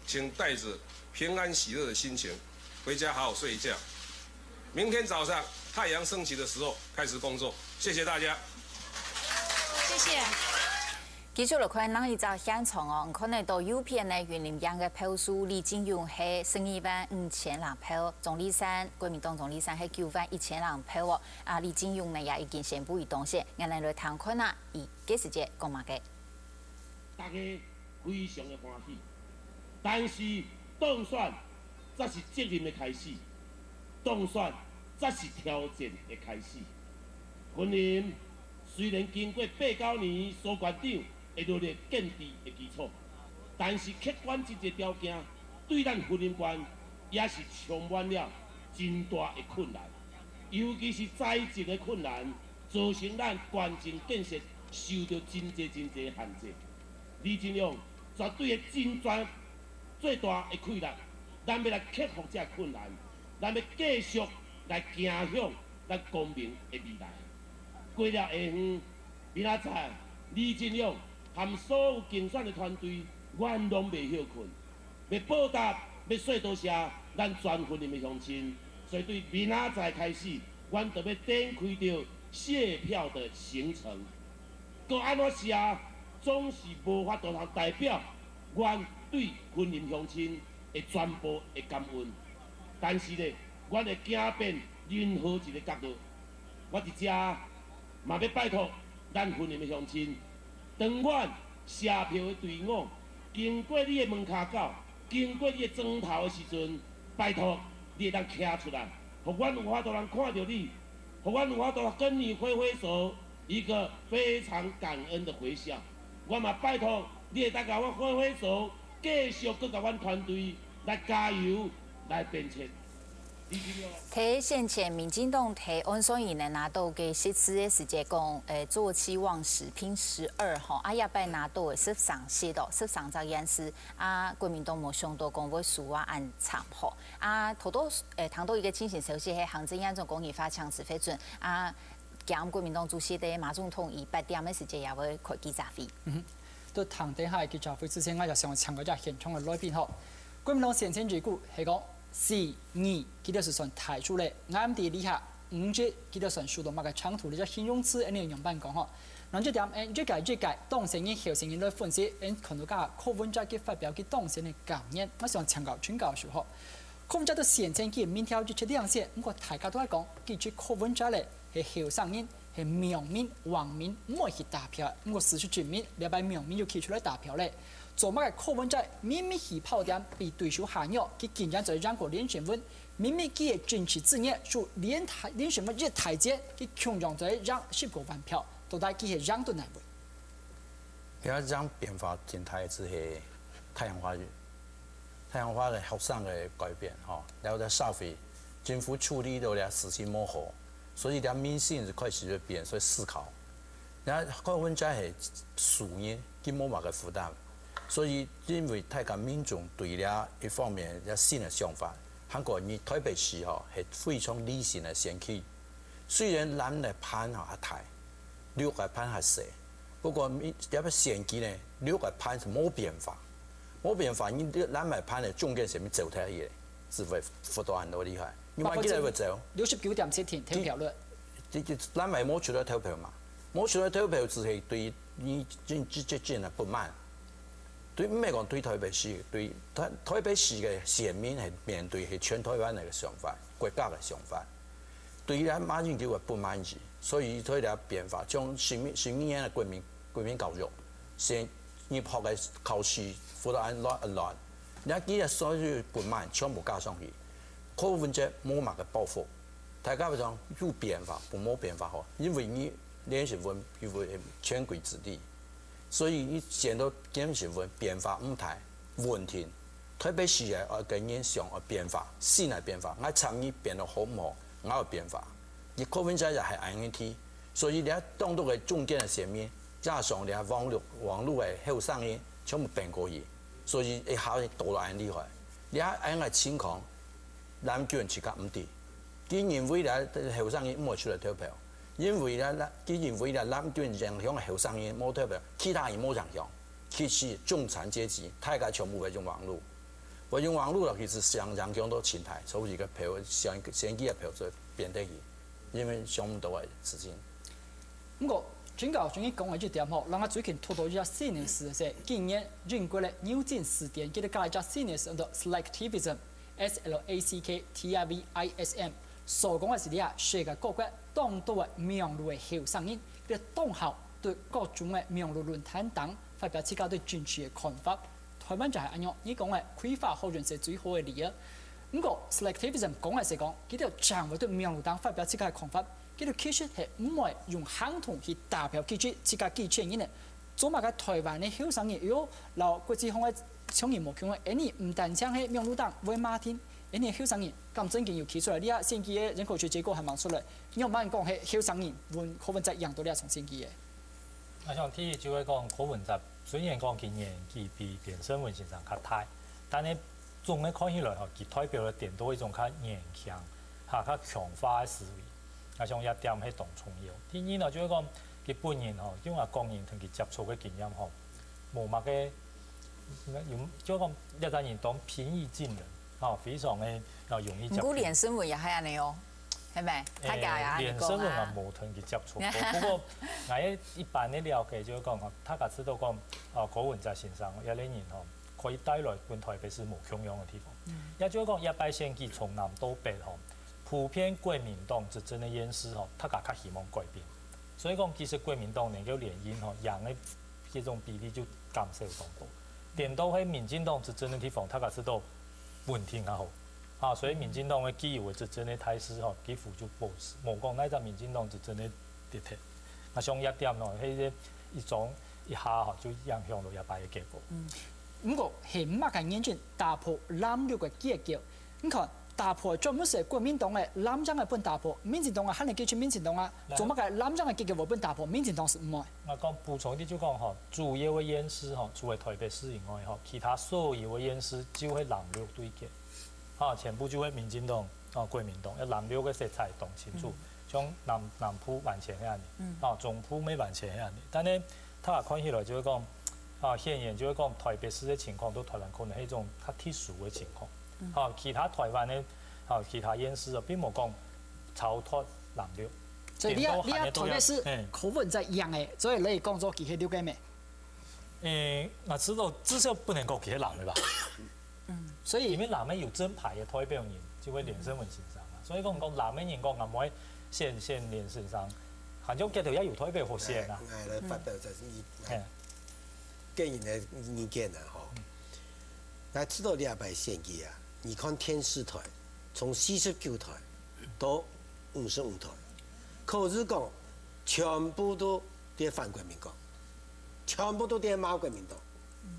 请带着平安喜乐的心情回家好好睡一觉。明天早上太阳升起的时候开始工作。谢谢大家。谢谢。继续来看咱一则现场哦，可能到右边呢，云林乡的票数李金勇係125000人票，总理山国民党总理山係91000人票哦。啊，李金勇呢也已經宣布伊當選，我哋來談看啊，伊幾時節講嘛嘅？大家非常的歡喜，但是當選才是責任的開始，當選才是挑戰的開始。雲林雖然經過8、9年蘇縣長的努力建設的基礎，但是客觀這個條件對咱雲林縣也是充滿了真大的困難，尤其是財政的困難，造成咱縣政建設受到真濟限制。李金勇絕對會盡最大的氣力，咱要來克服這困難，咱要繼續來行向咱公平的未來。過了下昏，明仔載李金勇和所有競選的團隊，阮攏袂休困，要報答，要說多謝咱全雲林的鄉親。所以對明仔載開始，阮就要展開着謝票的行程。閣安怎寫，總是無法度通代表阮對雲林鄉親的全部的感恩。但是呢，阮會行遍任何一個角落。我佇遮嘛要拜託咱雲林的鄉親，當阮寫票的隊伍經過你的門骹口，經過你的莊頭的時陣，拜託你會當徛出來，互阮有法度通看到你，互阮有法度跟你揮揮手，一個非常感恩的回笑。我嘛拜託你會當甲我揮揮手，繼續擱甲阮團隊來加油，來鞭策。睇先前民進黨提案所以呢拿到嘅設置嘅時間講，做期望10拼12吼，啊也被拿到嘅13些到13隻演示，啊國民黨冇想到講會輸啊按慘吼，啊頭多談到一個情形首先係行政院總公益發強制批准，啊兼國民黨主席嘅馬總統以8點嘅時間也會開記者會。都談底下嘅記者會之前，我就想請個隻現場嘅來賓吼，國民黨先前結果係講。4、2，佢哋是算提出嚟，啱啲底下5節，佢哋算數到乜嘅長途，你只形容詞一年用班講嗬。嗱，即點一屆當選嘅候選人來分析，看到家柯文哲嘅發表嘅當選嘅感言，我想請教專家時候，柯文哲都宣稱佢民調就出兩線，不過大家都係講，記住柯文哲咧係候選人，係苗民、黃民唔會去打票，不過事實證明，禮拜苗民就企出來打票咧。做乜嘅柯文哲明明去跑點被對手下藥，佢竟然就讓過連選文，明明佢嘅政治志業就連選文一台階，佢強讓就讓10個萬票。到底佢係讓到哪位？而家讓變化真態只係太陽花日，太陽花嘅學生嘅改變吼，然後在社會政府處理到咧事情模糊，所以咧民心就開始就變，所以思考。然後柯文哲係素人，佢冇乜嘅負擔，所以因為大家民眾對咧一方面有新嘅想法，韓國人台北市吼係非常理性嘅選區，雖然咱嘅盤吼一大。6個盤係細，不過一個選舉呢，6個盤是冇變化，冇變化。你咱買盤呢，中間上面走太嘢，是會幅度很多厲害。你買幾多會走？69.7%投票率。咱買冇出來投票嘛？冇出來投票只係對你政治決定啊不滿。對唔係講對台北市，對台北市嘅選民係面對係全台灣嘅想法，國家嘅想法。對於馬英九嘅不滿意。所以佢哋變化，將新年嘅國民教育，先入學嘅考試輔導案亂一亂，你幾日所有不滿全部加上去，柯文哲冇乜嘅報復，大家講有變化，不冇變化好，因為你連選文因為權貴子弟，所以你見到連選文變化唔大問題，台北市嘅嘅影響嘅變化，新嘅變化，我參與變得好唔好，我有變化。而柯文哲又係 INT， 所以你喺當到嘅中間嘅選民，加上你喺網絡嘅後生人全部變過去，所以一下子多得很厲害。你喺咁嘅情況，南叫人自家唔掂，既然未來後生人唔會出嚟投票，因為咧，既然未來南叫人影響嘅後生人冇投票，其他人冇影響，其實中產階級大家全部係用網絡，我用網絡其實想影響到前台，所以個票選舉嘅票就變得去。因為想唔到嘅事情。不過，專家仲要講嘅一點吼，讓我最近睇到一隻新聞時係，今年英國嘅牛津詞典佢哋加一隻新聞叫做 Slacktivism，SLACKTIVISM， 所講嘅是啲世界各國當到嘅名譽嘅候選人，佢當校對各種嘅名譽論壇等發表自己對政治嘅看法。台灣就係咁樣，你講嘅規劃好人係最好嘅例啊。不過 Selectivism 講嘅是講，佢哋將會對名譽黨發表自己嘅看法，佢哋其實係唔會用行動去打票記住自己幾千人嘅。做乜嘅台灣嘅候選人有留國際上嘅倡議目標嘅，而唔單止係名譽黨為馬天，而係候選人咁正經要企出來，呢下選舉嘅人口學結果係問出來，你有冇人講係候選人換柯文哲贏到呢一場選舉嘅？我想睇就係講柯文哲，雖然講今年佢比連勝文先生較大，但係總嘅看起來吼，佢代表了點到一種較硬強、較強化嘅思維。我想一點係當重要。第二呢，就係講佢本人吼，因為講人同佢接觸嘅經驗吼，無乜嘅，就講一個人當平易近人，吼非常嘅容易接觸。唔過連勝文也係安尼哦，係咪？大家也安尼講啊。連勝文啊冇同佢接觸過，不過我一般嘅了解就係講，大家知道講，柯文哲先生一個人吼。可以帶來本台北市無窮樣嘅地方，也就是講，一擺選舉從南到北吼，普遍國民黨執政嘅演示吼，大家較希望改變，所以講其實國民黨能夠連任吼，贏嘅這種比例就減少當多。連到喺民進黨執政嘅地方，大家知道問題較好，所以民進黨嘅既有嘅執政嘅態勢吼，幾乎就無講那隻民進黨執政嘅跌跌。我想一點咯，迄一種一下吼就影響到一擺嘅結果。不過係乜嘅眼睛打破藍綠嘅結構？你看打破專門係國民黨嘅藍章嘅本打破，民進黨嘅肯定記住民進黨啊，做乜嘅藍章嘅結構無本打破，民進黨是唔會。我講補充啲就講吼，主要嘅演示吼，除咗台北市以外吼，其他所有嘅演示就係藍綠對決，全部就係民進黨國民黨，一藍綠嘅色彩動清楚，像南部完全係安尼，中部未完全係安尼，但係他看起來就係講。顯然就係講台北市嘅情況，都台灣可能係一種較特殊嘅情況。其他台灣嘅其他演示啊，並冇講超脫藍綠，所以你要特别是口吻在一样的，所以你讲做其他六个咩？那知道至少不能够其他男的吧？所以因为男的有真牌嘅代表人就会连身纹身上啊，所以讲男的人讲唔可以先连身上，行咗幾條一有代表好先啊。来发表就是个人的意见啊，吼。来知道你阿伯献祭啊，你看电视台从49台到55台，可是讲全部都在反国民党，全部都在骂国民党，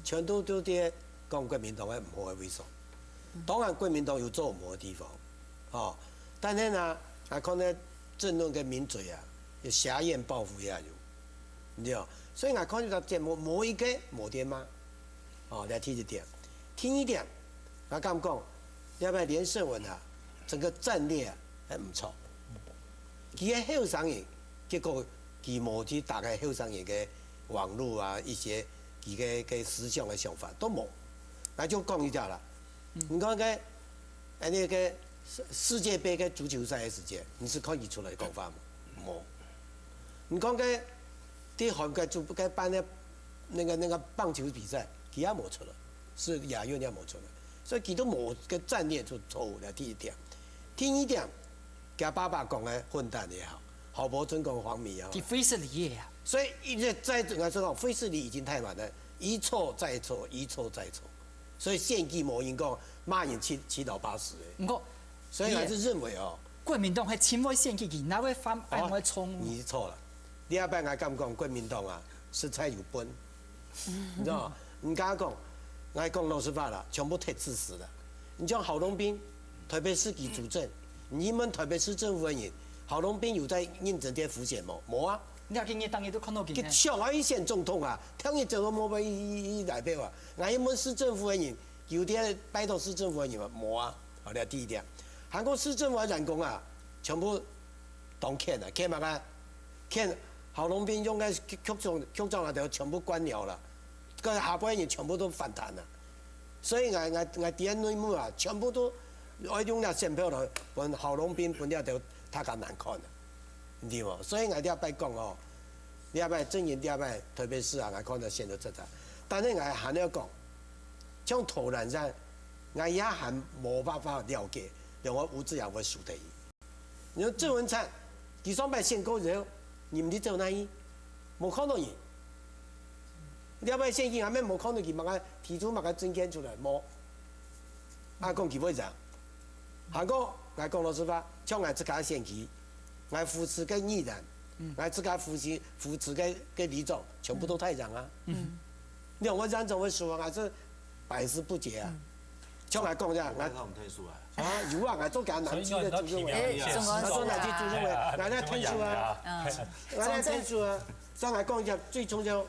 全部都在讲国民党的唔好的为所。当然国民党有做唔好的地方，哦，但是呢，还看到政论跟名嘴啊，有狭眼报复也有，你知道？所以我看到节目某一个某点吗？哦，来听一点，听一点，我咁讲，要不要连胜文啊？整个战略啊，还唔错。佢嘅后生人，结果佢冇去打开后生人嘅网络啊，一些佢嘅思想嘅想法都冇。那就讲一下啦。你看个，那个世界杯嘅足球赛嘅时间，你是看佢出来讲法冇？冇。你讲个。啲韓國就不該辦的那個棒球比賽，佢也冇出來，是亞運也冇出來，所以佢都冇個戰略就錯誤了。第一點，第二點，佢爸爸講嘅混蛋也好，郝柏村講黃米也好，佢費事理啊。所以一直在整個這種費事理已經太晚了，一錯再錯，一錯再錯，所以獻祭冇人講罵人七老八十嘅。唔過，所以還是認為哦，國民黨係親為獻祭，哪會反反會衝？你錯了。第二擺我咁講，國民黨啊，實在有本，你知道嗎？唔敢講，我講老實話啦，全部太自私了。你像郝龍斌，台北市佢主政，你們台北市政府的人，郝龍斌有在認真啲浮選冇？冇啊！你見佢當日都看到佢。佢上海縣總統啊，聽日就冇俾伊代表啊。我們市政府的人有啲拜託市政府的人嘛？冇啊！好啦，第一點，韓國市政府的人工啊，全部當欠啊，欠乜啊？欠。郝龍斌用嘅局長啊，就全部關掉了，個下半年全部都反彈了，所以我第一內幕啊，全部都我用了選票來本郝龍斌本了就太咁難看了，你知冇？所以我第一擺講哦，第一擺正言第一擺特別是啊，我看到現在這個，但是我還要講，像投籃上，我也還冇辦法了解，讓我吳志揚會輸得伊。你說鄭文燦第三擺選過之後。你唔知做哪伊，冇看到伊。你要不先去，後面冇看到伊，嘛個提出嘛個證件出來冇。啊，講佢會怎？韓國我講老實話，像我自家先去，我扶持個議員，我自家扶持個里長，全部都太陽啊。你話我這樣怎麼說啊？我是百思不解啊。像我講啫，我唔退出啊。啊，有啊，我做緊南區的主任委，我做南區主任委，我咧退出啊，我咧退出啊。所以我講一下最重要，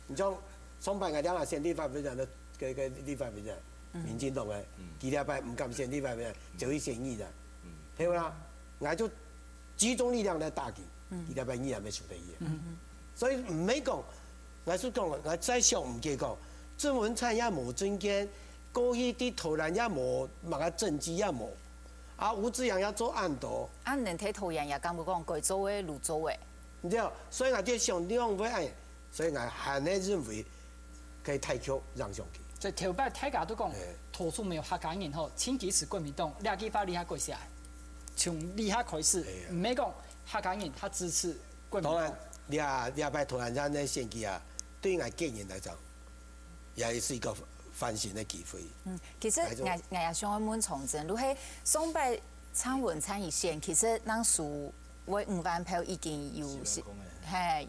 你像上擺我兩下選立法委員的個立法委員，民進黨嘅，佢禮拜唔敢選立法委員，就去選議員，對唔啦？我就集中力量來打佢，佢禮拜議員咪輸得伊。所以唔係講，我是講，我再想唔記講，鄭文燦也冇證件。過去啲投籃也冇，乜個政績也冇，啊吳志揚也做暗道。按人睇投籃也敢唔講貴州嘅、泸州嘅，你知道，所以我啲上兩位，所以我還係認為可以太強讓上去。所以頭擺大家都講，投訴沒有客家人後，前幾次國民黨兩幾發厲害過下，從厲害開始，唔係講客家人他支持國民黨。當然，兩擺投籃戰嘅選舉啊，對我個人來講，也是一個反省的機會。其實我也想問從政，如果上擺蔡文燦一選，其實咱輸為5萬票已經有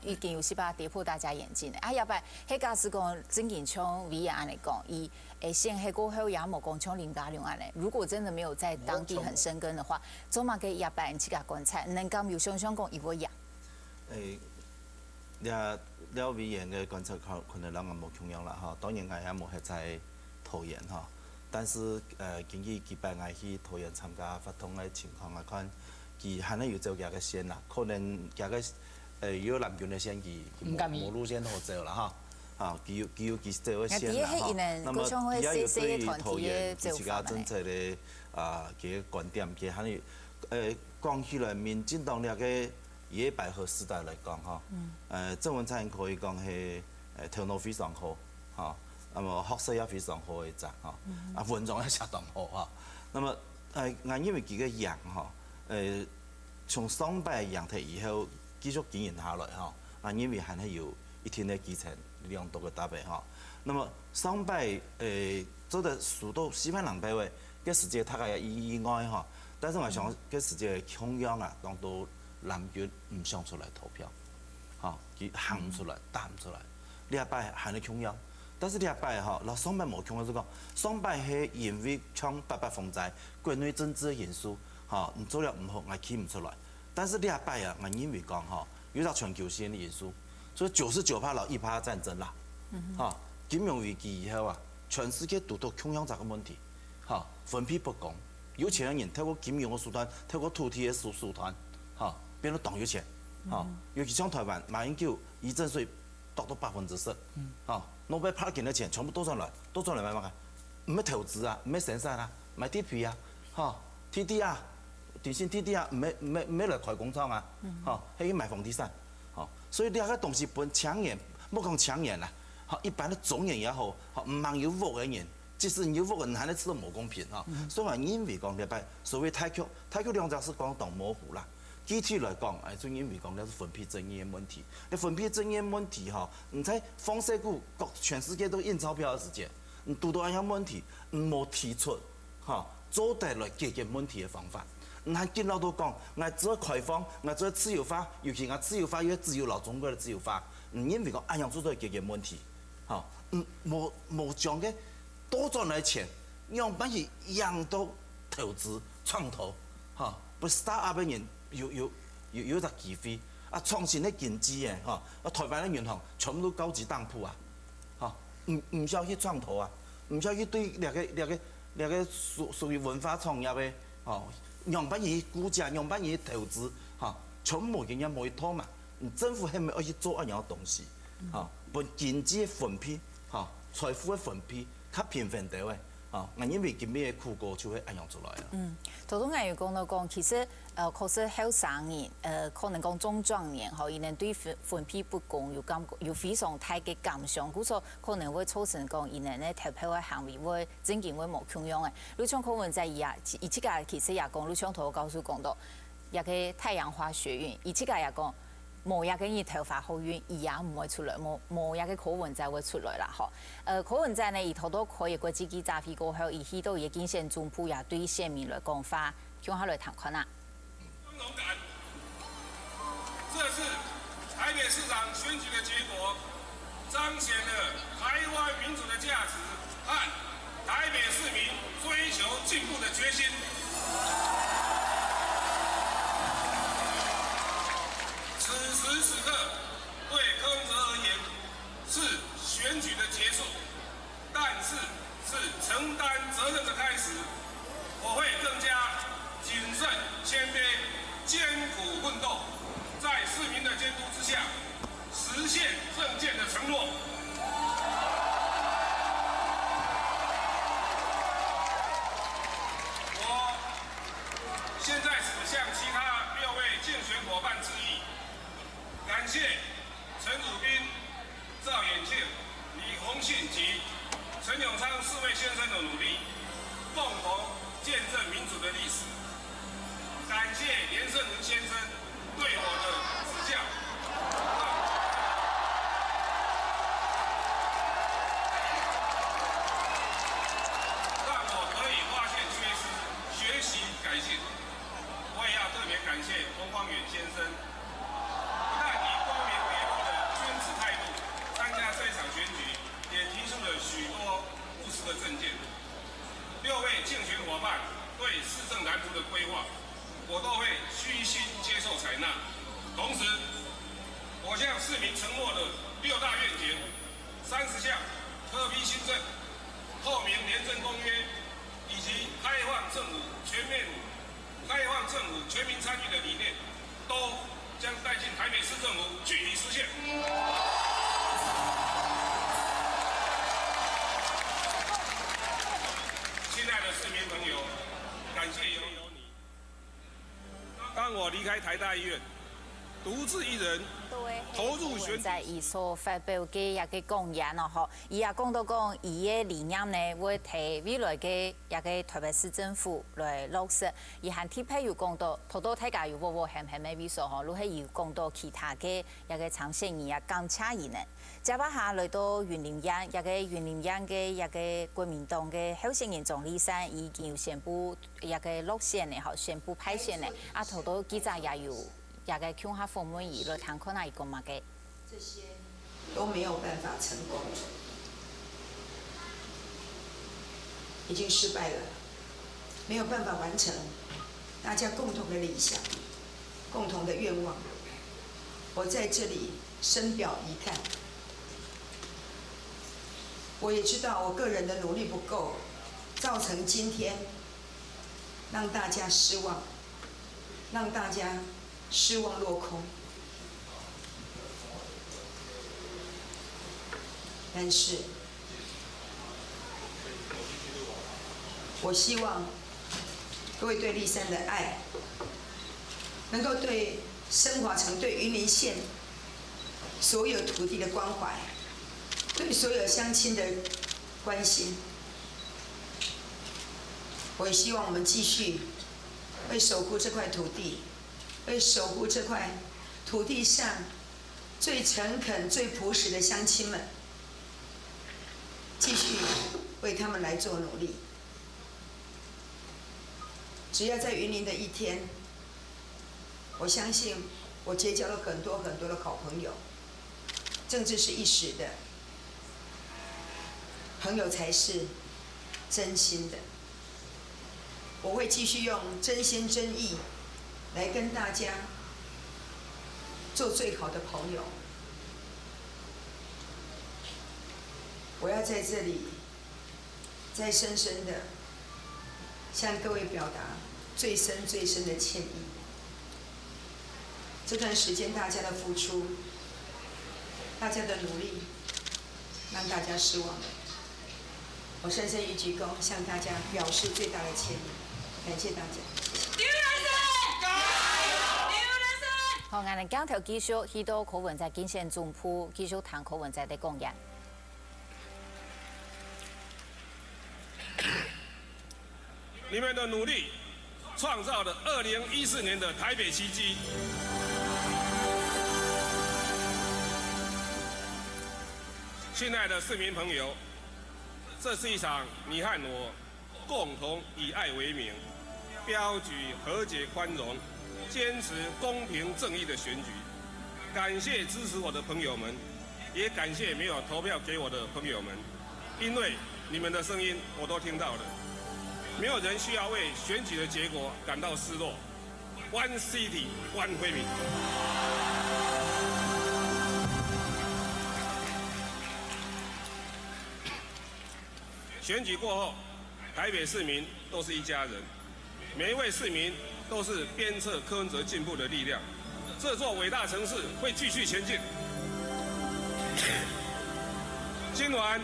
已經有18跌破大家眼鏡啊！要不然，迄假使講曾健昌委員安尼講，伊選迄過後也冇講像林佳龍安尼。如果真的沒有在當地很生根的話，做嘛嘅要不然自家觀察，能夠有想講伊會贏。了委員嘅觀察可能人也冇同樣啦嚇，當然我也冇係在投言嚇，但是根據幾擺我去投言參加發通嘅情況來看，佢還係有做幾個線啦，可能幾個有南軍嘅線佢冇路線好走啦嚇，啊佢有幾做嘅線啦嚇，那麼佢也有對於投言佢自家政策嘅幾個觀點，佢係講起來民進黨呢個伊个百合时代来讲吼，郑文灿可以讲是头脑非常好，吼，那么学识也非常好的人吼，文章也相当好哈。那么俺因为几个样吼，从上百样体以后继续经营下来吼，俺因为还是有一定的基层力量多个搭配吼。那么上百做的数到400人百位，个时间大概也意外吼。但是我想个时间中央啊，当到南军唔想出来投票，吼，佢行唔出来，打唔出来。呢一摆行咧中央，但是呢一摆吼，那上摆冇中央是讲，上摆係因為搶800風災，國內政治嘅因素，吼，唔做了唔好，我起唔出來。但是呢一擺啊，我因為講吼，有咗全球性嘅因素，所以99%落1%戰爭啦，吼，金融危機以後啊，全世界都到中央這個問題，吼，分配不公。有錢嘅人透過金融嘅手段，透過土地嘅手段，嚇變到當有錢，嚇。尤其像台灣，馬英九遺贈稅達到10%，嚇，攞俾拍緊嘅錢全部倒上來買乜嘅？唔係投資啊，唔係生產啊，買地皮啊，嚇 TD 啊，電信 TD 啊，唔係來開工廠啊，嚇，係去買房地產，嚇。所以呢個東西本搶人，唔好講搶人啦，嚇，一般的種人也好，嚇，唔盲有福嘅人。即使你有福人，還係吃到冇公平哈，所以話因為講禮拜所謂太極兩者是講到模糊啦。具體來講，就因為講那是分配爭議嘅問題。你分配爭議嘅問題哈，你在放射股全世界都印鈔票嘅時間，你遇到一樣問題，你冇提出哈，做得來解決問題嘅方法。你還見到都講，我做開放，我做自由化，尤其我自由化要自由老中國嘅自由化，你因為講一樣做到解決問題，哈，冇將嘅。多賺來錢，讓乜嘢讓到投資創投，嚇，不 start up 嘅人有隻機會，創新嘅經濟嘅，嚇，台灣嘅銀行全部都高級當鋪啊，嚇，唔需要去創投啊，唔需要去對那個屬於文化創業嘅，嚇，讓乜嘢估價，讓乜嘢投資，嚇，全部嘅人冇去拖嘛，政府係咪要去做一樣東西，嚇，本經濟嘅分配，嚇，財富嘅分配。較平衡啲嘅，哦，我因為今咩苦過就會一樣出來啦。頭先我有講到講，其實確實後生人，可能講中壯年，吼，伊能對分配不公有非常大嘅感傷，故所可能會造成講伊能咧投票嘅行為會真正會冇共樣嘅。你像柯文哲伊即個其實也講，你像頭告訴講到，一個太陽花學運，伊即個也講。冇一個人頭髮好遠，伊也唔會出來，冇一個柯文哲會出來啦，吼。柯文哲呢，伊頭都可以國際記者會過後，伊去到也競選總部也對選民來講話，叫他來談看啦。勇敢，這是台北市長選舉的結果，彰顯了台灣民主的價值和台北市民追求進步的決心。此時此刻，對柯文哲而言是選舉的結束，但是承擔責任的開始。我會更加謹慎、謙卑、艱苦奮鬥，在市民的監督之下，實現政見的承諾。我現在只向其他6位競選夥伴致意。感謝陳汝彬、趙遠慶、李鴻信及陳永昌4位先生的努力，共同見證民主的歷史。感謝連勝文先生對我的指教，讓我可以發現缺失，學習改進。我也要特別感謝洪光遠先生。不但以光明磊落的君子態度參加這場選舉，也提出了許多務實的政見。6位競選夥伴對市政藍圖的規劃，我都會虛心接受採納。同時，我向市民承諾的6大願景、30項特批新政、透明廉政公約以及開放政府全民參與的理念，都將帶進台北市政府具體實現。親愛的市民朋友，感謝有你。當我離開台大醫院，独自一人投入选举。在伊所发表嘅一个讲言咯，吼，伊也讲到讲，伊嘅理念呢会替未来嘅一个台北市政府来落实。伊含铁配有讲到，头到大家有无咸咸嘅味素吼，如果有讲到其他嘅一个长线伊也更差异呢。接把下来到云林县，一个云林县嘅一个国民党嘅候选人钟丽珊已经有宣布一个落选嘅，吼，宣布派选嘅，啊，头到记者也有。也个看下访问伊来谈看下伊讲嘛个，这些都没有办法成功，已经失败了，没有办法完成大家共同的理想、共同的愿望。我在这里深表遗憾。我也知道我个人的努力不够，造成今天让大家失望，让大家失望落空。但是，我希望各位对丽珊的爱，能够对升华成对云林县所有土地的关怀，对所有乡亲的关心。我也希望我们继续为守护这块土地，为守护这块土地上最诚恳、最朴实的乡亲们，继续为他们来做努力。只要在云林的一天，我相信我结交了很多很多的好朋友。政治是一时的，朋友才是真心的。我会继续用真心真意来跟大家做最好的朋友。我要在这里再深深的向各位表达最深最深的歉意。这段时间大家的付出，大家的努力，让大家失望了。我深深一鞠躬，向大家表示最大的歉意。感谢大家。好，我哋今头继续去到柯文哲竞选总部，继续谈柯文哲的公言。你们的努力创造了2014年的台北奇迹。亲爱的市民朋友，这是一场你和我共同以爱为名，标举和解宽容，坚持公平正义的选举。感谢支持我的朋友们，也感谢没有投票给我的朋友们，因为你们的声音我都听到了。没有人需要为选举的结果感到失落。One City, One 惠民。选举过后，台北市民都是一家人，每一位市民都是鞭策柯文哲进步的力量。这座伟大城市会继续前进。今晚，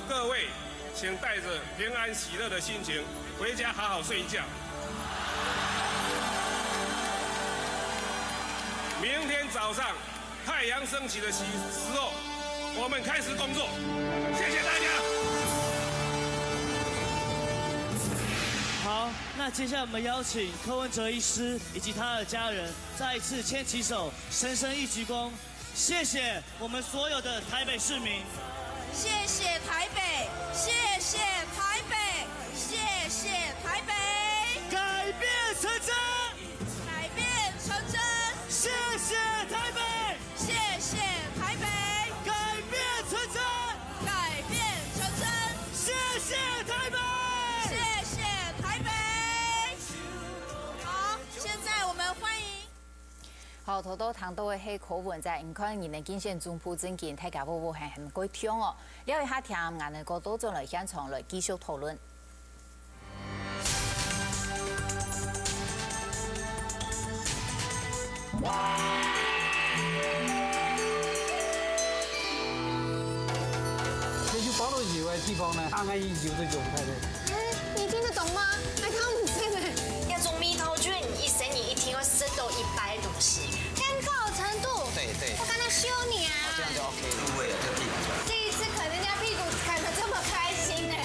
各位请带着平安喜乐的心情回家好好睡一觉。明天早上太阳升起的时候，我们开始工作。谢谢大家。好，那接下来我们邀请柯文哲医师以及他的家人再一次牵起手，深深一鞠躬，谢谢我们所有的台北市民。谢谢台北，谢谢台北，谢谢台北，改变成真，改变成真，谢谢台北，谢谢台北，改变成真，改变成真，谢谢台北，谢谢台北。好，现在我们欢迎。好，头到谈到的係柯文哲，唔看人哋競選總部真見，大家會很過聽哦。了一下聽人哋個多種來現場來繼續討論。这就包罗以外地方呢，安安有的就不太对。你听得懂吗？还看唔識呢？一種味頭卷，一生年一天要食到100東西。真夠你啊！这样就 OK 入味了，这个屁股。第一次啃人家屁股啃得这么开心呢。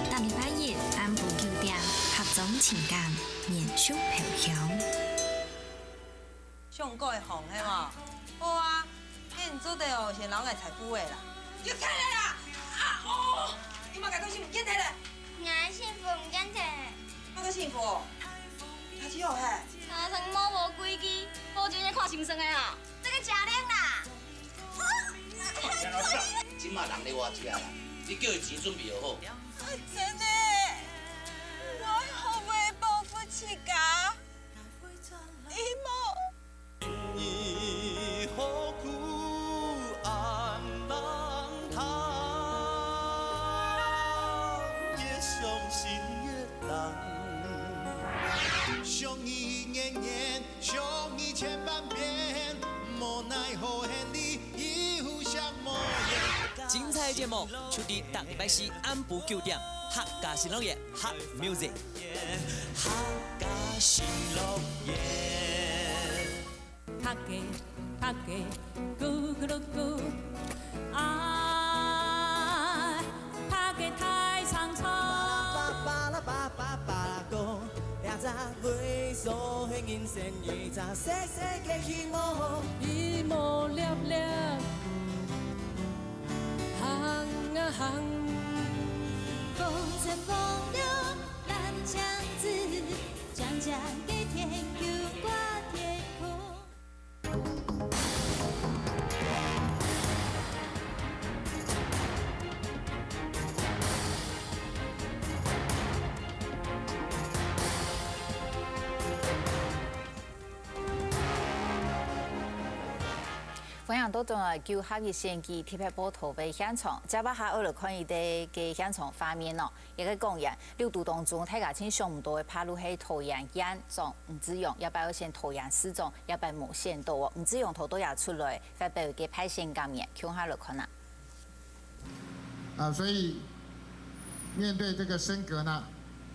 大礼拜日按部9点，合总情感，免受飘香。上过的红嘿嘛，好啊，你唔做得哦，是老爱财富的啦。要睇你啦！啊哦，你莫甲讲是唔见睇咧。我幸福唔敢睇。我个幸福，他只有嘿。三层摸无规矩，好真咧看心酸的啊！这个假靓啦。今嘛人咧我遮啦，你叫伊钱准备好。真的，我后尾报复起家，伊某。以何苦安郎他，越伤心越冷。伤伊年年，伤伊千万遍，无奈何恨你已互相无言。精彩节目出伫逐礼拜四暗晡9点，客家新乐园 Hot Music。客家新乐园。客家咕咕噜咕，啊，客家太长长。巴拉巴巴巴拉歌，两只尾数的人生，一只细细的希望，一幕粒粒，行啊行。风尘风流蓝墙子，长长的天又挂天空。分享多种啊，旧客嘅先机特别报图被现场，加把下我来看伊哋嘅现场画面咯。一个公园六度当中，大家请想唔到嘅拍路係桃园烟种，唔止用一百先桃园4种，一百无限多，唔止用头都也出来，发表嘅拍线感面，看下来看啊。所以面对这个升格呢，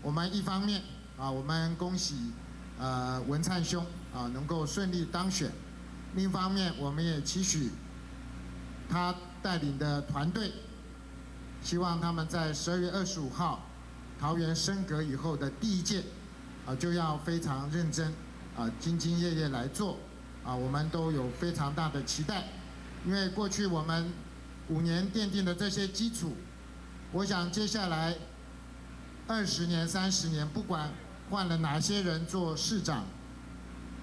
我们一方面我们恭喜文灿兄能够顺利当选。另一方面，我们也期许他带领的团队，希望他们在12月25号桃园升格以后的第一届，就要非常认真，兢兢业业来做，我们都有非常大的期待。因为过去我们5年奠定的这些基础，我想接下来20年、30年，不管换了哪些人做市长，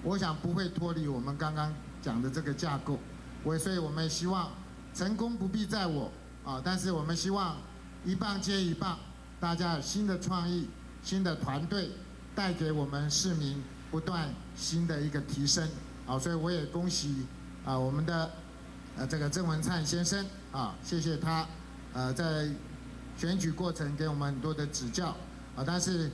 我想不会脱离我们刚刚讲的这个架构，所以我们希望成功不必在我但是我们希望一棒接一棒，大家有新的创意、新的团队，带给我们市民不断新的一个提升所以我也恭喜我们的这个郑文灿先生谢谢他在选举过程给我们很多的指教但是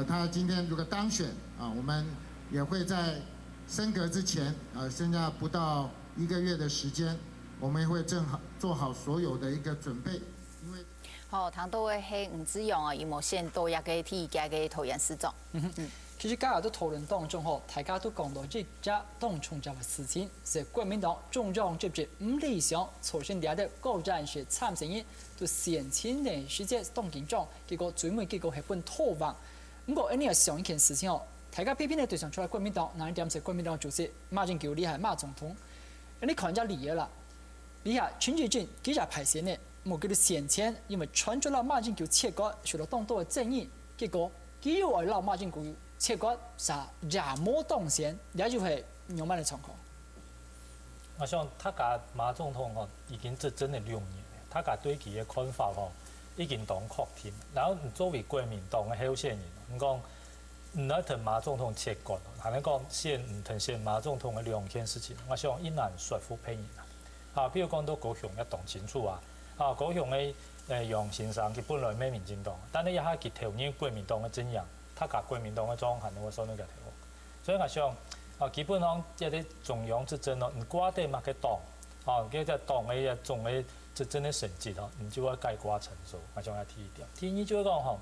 他今天如果当选我们也会在升格之前剩下不到1个月的时间，我们会正好做好所有的一个准备。因为好，谈到嘅係唔止用啊，無限多也嘅提價嘅桃園市長。其實今日都討論當中大家都講到這家當重要嘅事情，是國民黨中央接住唔理想，重新嚟的高戰學參選人，都先前嘅世界當警長，結果最尾結果係本逃亡。不過呢個上一件事情大家批評的對象出來國民黨，哪一點是國民黨主席馬英九厲害馬總統？你看人家理啦，你下陳菊俊幾日排線呢？冇叫做先前，因為傳出了馬英九切割，受到當多嘅爭議，結果幾有為鬧馬英九切割，啥也冇當選，也就係樣乜嘅情況。我想他家馬總統已經執政了6年，他家對佢嘅看法已經當確定。然後作為國民黨嘅候選人，你講。唔能同馬總統切割，係你講先唔同先馬總統嘅2件事情，我想一難說服別人啊。比如講到高雄一黨清楚高雄嘅楊先生佢本來咩民進黨，但係一下佢投入國民黨嘅陣營，他甲國民黨嘅狀態我所能夠投，所以我想基本上一啲中央執政唔掛得乜嘅黨佢隻黨嘅總嘅執政嘅成績唔就會概括成數，我想係第一點。第二就係講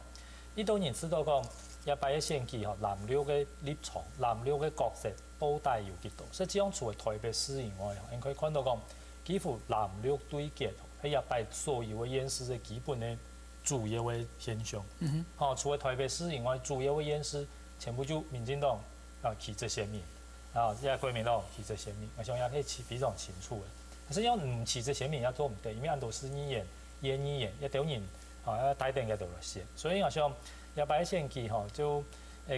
呢度人知道講。一擺嘅選舉藍綠嘅立場、藍綠嘅角色、保帶有幾多？實際上除咗台北市以外，應該看到講几乎蓝绿对决，迄也摆所有的演示的基本的主要的现象。除了台北市以外，主要的演示全部就民进党旗帜鲜明，国民党旗帜鲜明，我想也可非常清楚的。但是要唔旗帜鲜明也做唔得，因为按都是演员，一条人要带定嘅就落线，所以我想也摆选举就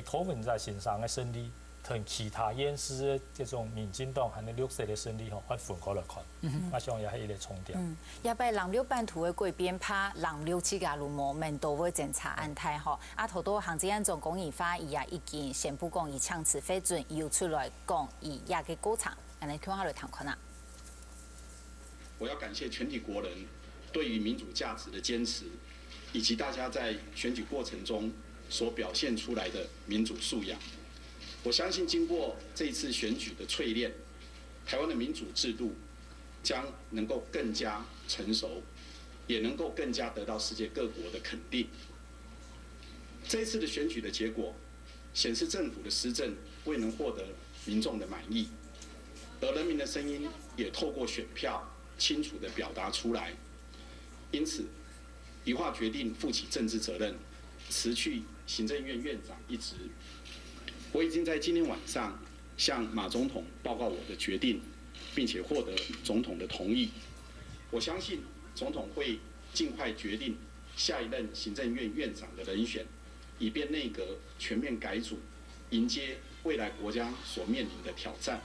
柯文哲身上的胜利。同其他演示的这种民进党和绿色的胜利会分开来看，我想也是一个重点。也被蓝绿版图的改变，怕蓝绿自家路模面都会检查安泰吼。头多行政院总公益法伊也已经宣布讲伊强制批准，又出来讲伊也嘅过程，安尼看下来谈看啊。我要感谢全体国人对于民主价值的坚持，以及大家在选举过程中所表现出来的民主素养。我相信，经过这一次选举的淬炼，台湾的民主制度将能够更加成熟，也能够更加得到世界各国的肯定。这一次的选举的结果显示，政府的施政未能获得民众的满意，而人民的声音也透过选票清楚地表达出来。因此，宜化决定负起政治责任，辞去行政院院长一职。我已经在今天晚上向马总统报告我的决定，并且获得总统的同意。我相信总统会尽快决定下一任行政院院长的人选，以便内阁全面改组，迎接未来国家所面临的挑战。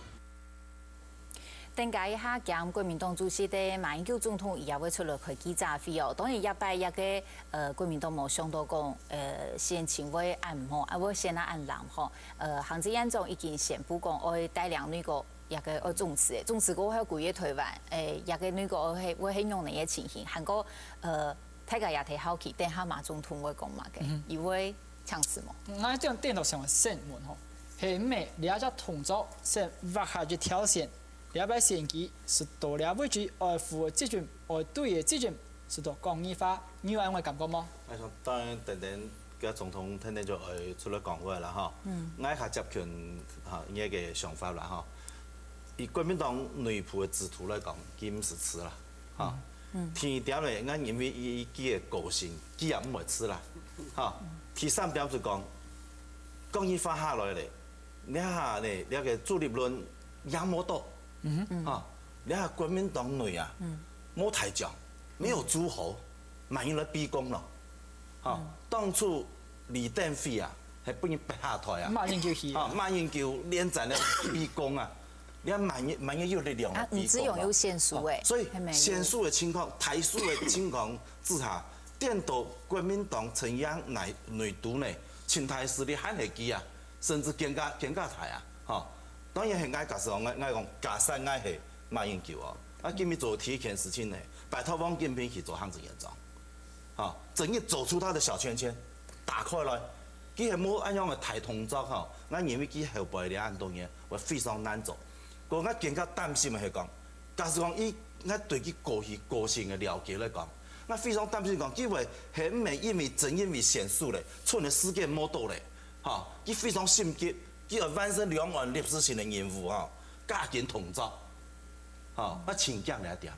等下一下，兼国民党主席的马英九总统伊也会出来开记者会哦。当然，也摆一个国民党无想到讲先请会按吼，我先来按人吼。行政院长已经宣布讲，会带两那个一个种植的，种植过后规个台湾一个那个会很用的个情形，韩国大家也睇好奇，等下马总统会讲嘛嘅，伊会强势么？我这样电脑上的新闻吼，系咩？两只同族先划下一条线。两摆选举是到了位置，爱负责任，爱对的责任是到公益法，你有安慰感觉吗？我想当然，个总统天天就会出来讲话啦吼。我较接近伊个想法啦吼。以国民党内部的制图来讲，基本是吃啦，吼。第二点咧，俺认为伊个个性，伊也唔会吃啦，吼。第三点就讲，公益法下来咧，你下咧，那个主力论也冇到。你看国民党内啊，冇台将，没有诸侯，满意了逼宫了。当初李登辉啊，还不能白下台啊。马英九去马英九连战了逼宫啊，你看满意有力量啊，你只有限数诶，所以限数的情况、台数的情况之下，颠倒国民党中央内部呢，亲台势力还会记啊，甚至更加台啊，当然，爱假设讲，爱讲假设爱系马英九哦，今日做提一件事情呢，拜托王金平去做行政院长，整个走出他的小圈圈，打开来，佢系冇按样嘅大动作我认为佢后背两岸当然会非常难做。我更加担心嘅系讲，假使讲伊对佢个性嘅了解来讲，我非常担心讲，佢会系唔系因为正因为限数咧，出嚟事件冇到咧，佢非常心急。佢要完成两岸历史性的任务加紧同作，请假来点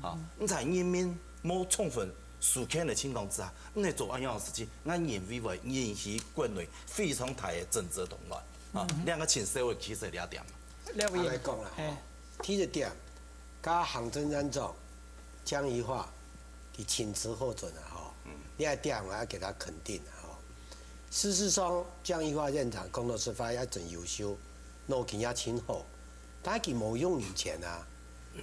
啦，你在人民冇充分授权的情况之下，你做安样的事情，我认为会引起国内非常大的政治动乱，两个请社会其实了点。我来讲啦，第一点，甲行政院长江宜桦，佢请辞获准啊，第二点我要给他肯定。事实上，江宜桦院长工作司法也真优秀，脑筋也真好，但係佢冇用完錢啊！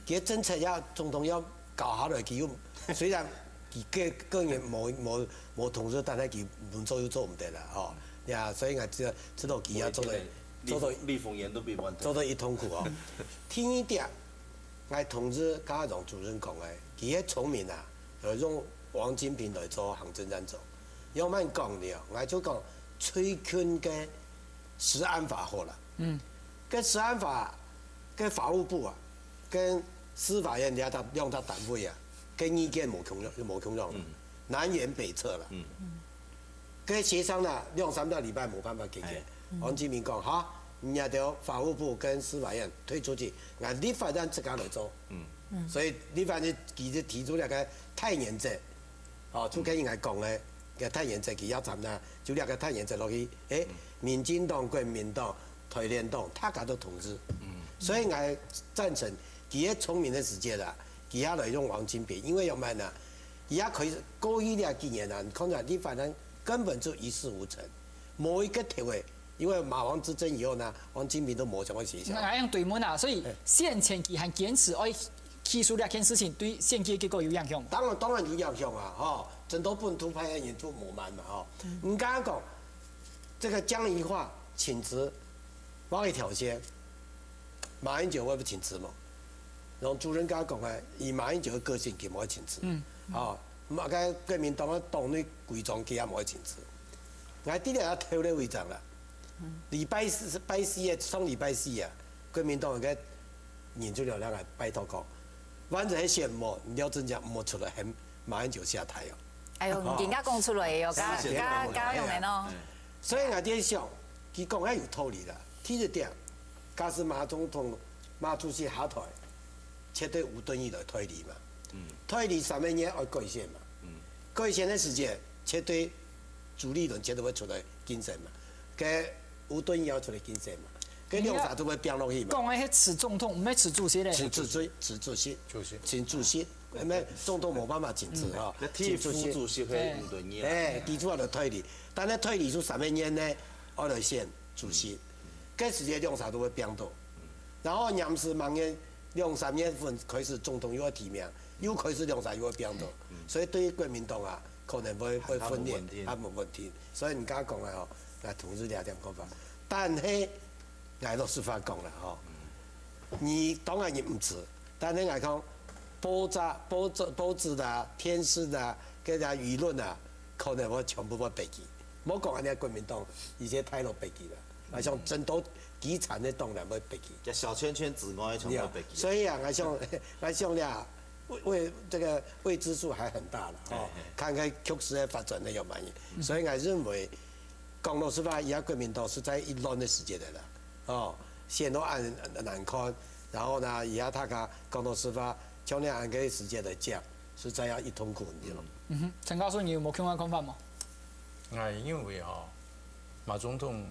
佢政策要總統要搞好嚟，佢要雖然佢個人冇同事，但係佢唔做又做唔得啦，呀，所以我知道佢要做到立法院都比完做到一痛苦哦。第二點，我同志加上主任講嘅，佢係聰明啊，用王金平來做行政院長。要慢讲了，我就讲催ขึ้嘅食安法好了。跟食安法，跟法务部啊，跟司法院让他单位啊，跟意见冇共用，南辕北辙了。跟协商了2-3个礼拜冇办法解决。王金平讲好，人家条法务部跟司法院推出去，俺立法院自家来做。所以你反正其实提出了个太原则，哦，就跟应该讲的个太原则，其要参啦，就两个太原则落去，民进党、国民党、台联党，大家都统治。所以我赞成，其个聪明的时间啦，其下来用王金平，因为要么呢，而家佢过去呢几年啊，看来你反正根本就一事无成，冇一个体会。因为马王执政以后呢，王金平都冇什么学校。那样对门啊，所以先前期还坚持爱起诉两件事情，对选举结果有影响。当然有影响啊，吼，真多本土派的人做无慢嘛，吼。唔敢讲，这个江宜桦请辞，我一条线，马英九会不请辞嘛？然后主任刚讲的，以马英九的个性，佢冇会请辞。哦，马个国民党的党内规装，佢也冇会请辞。我啲人也偷咧违章啦。礼拜四嘅，上礼拜四啊，国民党嘅研究了两个拜托讲，反正迄些廖振江冇出来，还马英九下台哦。哎呦，人家讲出来哟，加用的喏。所以我喺想，佢讲得有道理啦。第一点，假使马总统、马主席下台，绝对吴敦义来推理嘛。推理3年要改选嘛。改选的时间，绝对朱立伦绝对会出来竞选嘛。嘅吴敦义要出来竞选嘛，跟两啥都会变落去嘛。讲的迄次总统，唔系次主席咧。请主席，请主席，因为总统冇办法请辞哈。替副主席会吴敦义。提出来就退理，但係退理出3年呢，我来选主席，嗰時嘅兩啥都會變到。然後任時明年2-3月份開始總統又要提名，又開始兩啥又會變到，所以對於國民黨啊，可能會分裂，還冇問題。所以唔敢講啊，吼，來同志兩點講法。但係我老實話講啦，吼，你當然你唔知，但係我講報紙啦、電視啦，嗰啲輿論啊，可能會全部會背記。唔好講人哋國民黨，而且太多背記啦，我想真多基層嘅黨人會背記。就小圈圈之外全部背記。所以啊，我想咧，這個未知數還很大啦，哦，看看局勢嘅發展呢有滿意。所以我認為，講老實話，而家國民黨是在一亂嘅時間嚟啦，哦，先都按難看，然後呢，而家大家講老實話，將呢按個時間嚟講，實在要一痛苦啲咯。陳教授，你有冇相關看法嗎？我認為吼，馬總統，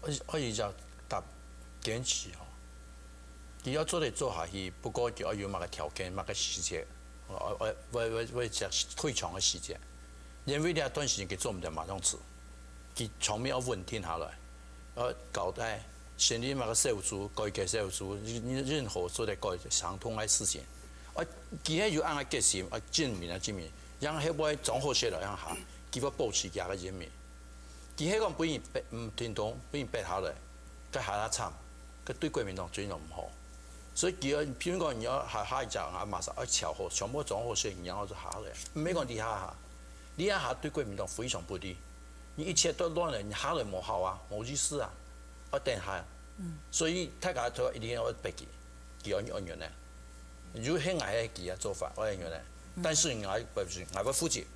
我而家答堅持吼，佢要做嚟做下去，不過就要有某個條件、某個時間，我只推長嘅時間，因為呢一段時間佢做唔到馬上辭，佢場面要穩定下來，搞到成立某個社會組、改革社會組，任何做嚟改相同嘅事情，佢係要按個決心，證明，讓迄位總好些來讓下。佢要保持家嘅人民，佢迄個本然唔聽懂，本然逼下來，佢下得慘，佢對國民黨尊重唔好，所以佢要譬如講，你要下一集啊，馬上要調好，全部總好些，然後就下來，唔係講你下，你下對國民黨非常不利，你一切都亂了，你下來冇好啊，冇意思啊，我等下，所以大家都一定要逼佢要按原來，如果係我係佢嘅做法，我按原來，但是我會負責。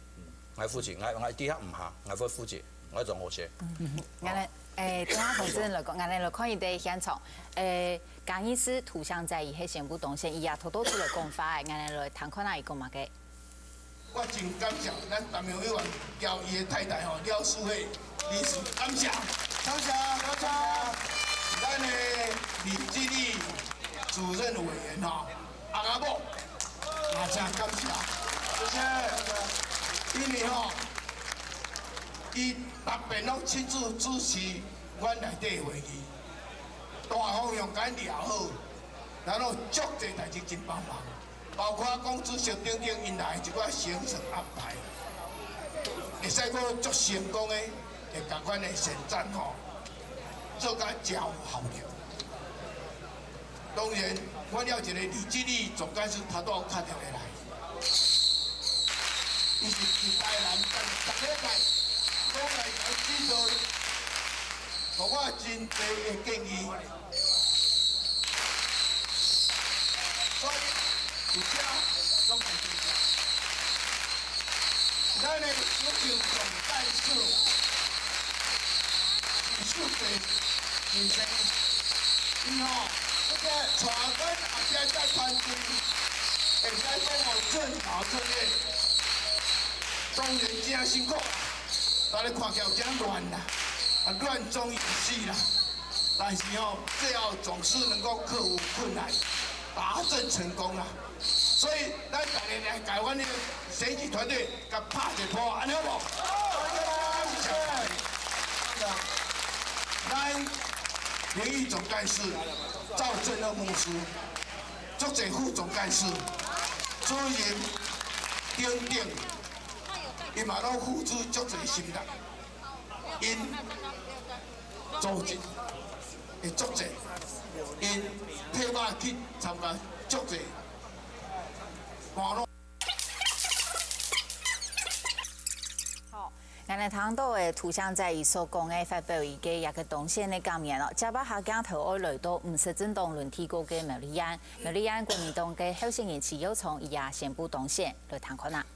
我負責，我啲客唔下，我會負責，我仲好些。對我同志來講，我哋來看伊哋現場，江醫師圖像在伊喺宣布動線，伊也偷偷出來講法嘅，我哋來談看下伊講乜嘅。我真感謝咱台灣委員交伊嘅太太吼廖淑慧理事，感謝。咱嘅林志立主任委員吼，阿某，也真感謝，謝謝。因为吼，伊特别拢亲自主持阮内底会议，大方向甲聊好，然后足侪代志真帮忙，包括讲主席等等因来一寡行程安排，会使个足成功的，会甲阮的选战吼做甲真有效率。当然，我了一个李志立总干事，他都有打电话来。伊是其他人，逐礼拜讲来指导，互我真多的建議。所以，而且拢係正常。咱的首相总干事，徐秀水先生，伊吼，个带跟后边再团队，会使讲哦正好正业，当然真辛苦啦，大家看起来真乱啦，乱中有序啦。但是哦，最后总是能够克服困难，达阵成功啦。所以咱大家来台湾的选举团队，甲拍一波，安尼好无？咱联谊总干事赵正二牧师，足侪副总干事、主任等等，伊嘛拢付出足侪心力，因组织会足侪，因替我去参加足侪网络。咱来谈到的图像在伊所讲的发表伊个一个动线的讲面咯，加把下镜头爱来到50政党轮替过嘅苗栗安国民党嘅候选人齐友从伊也宣布动线来谈看啦。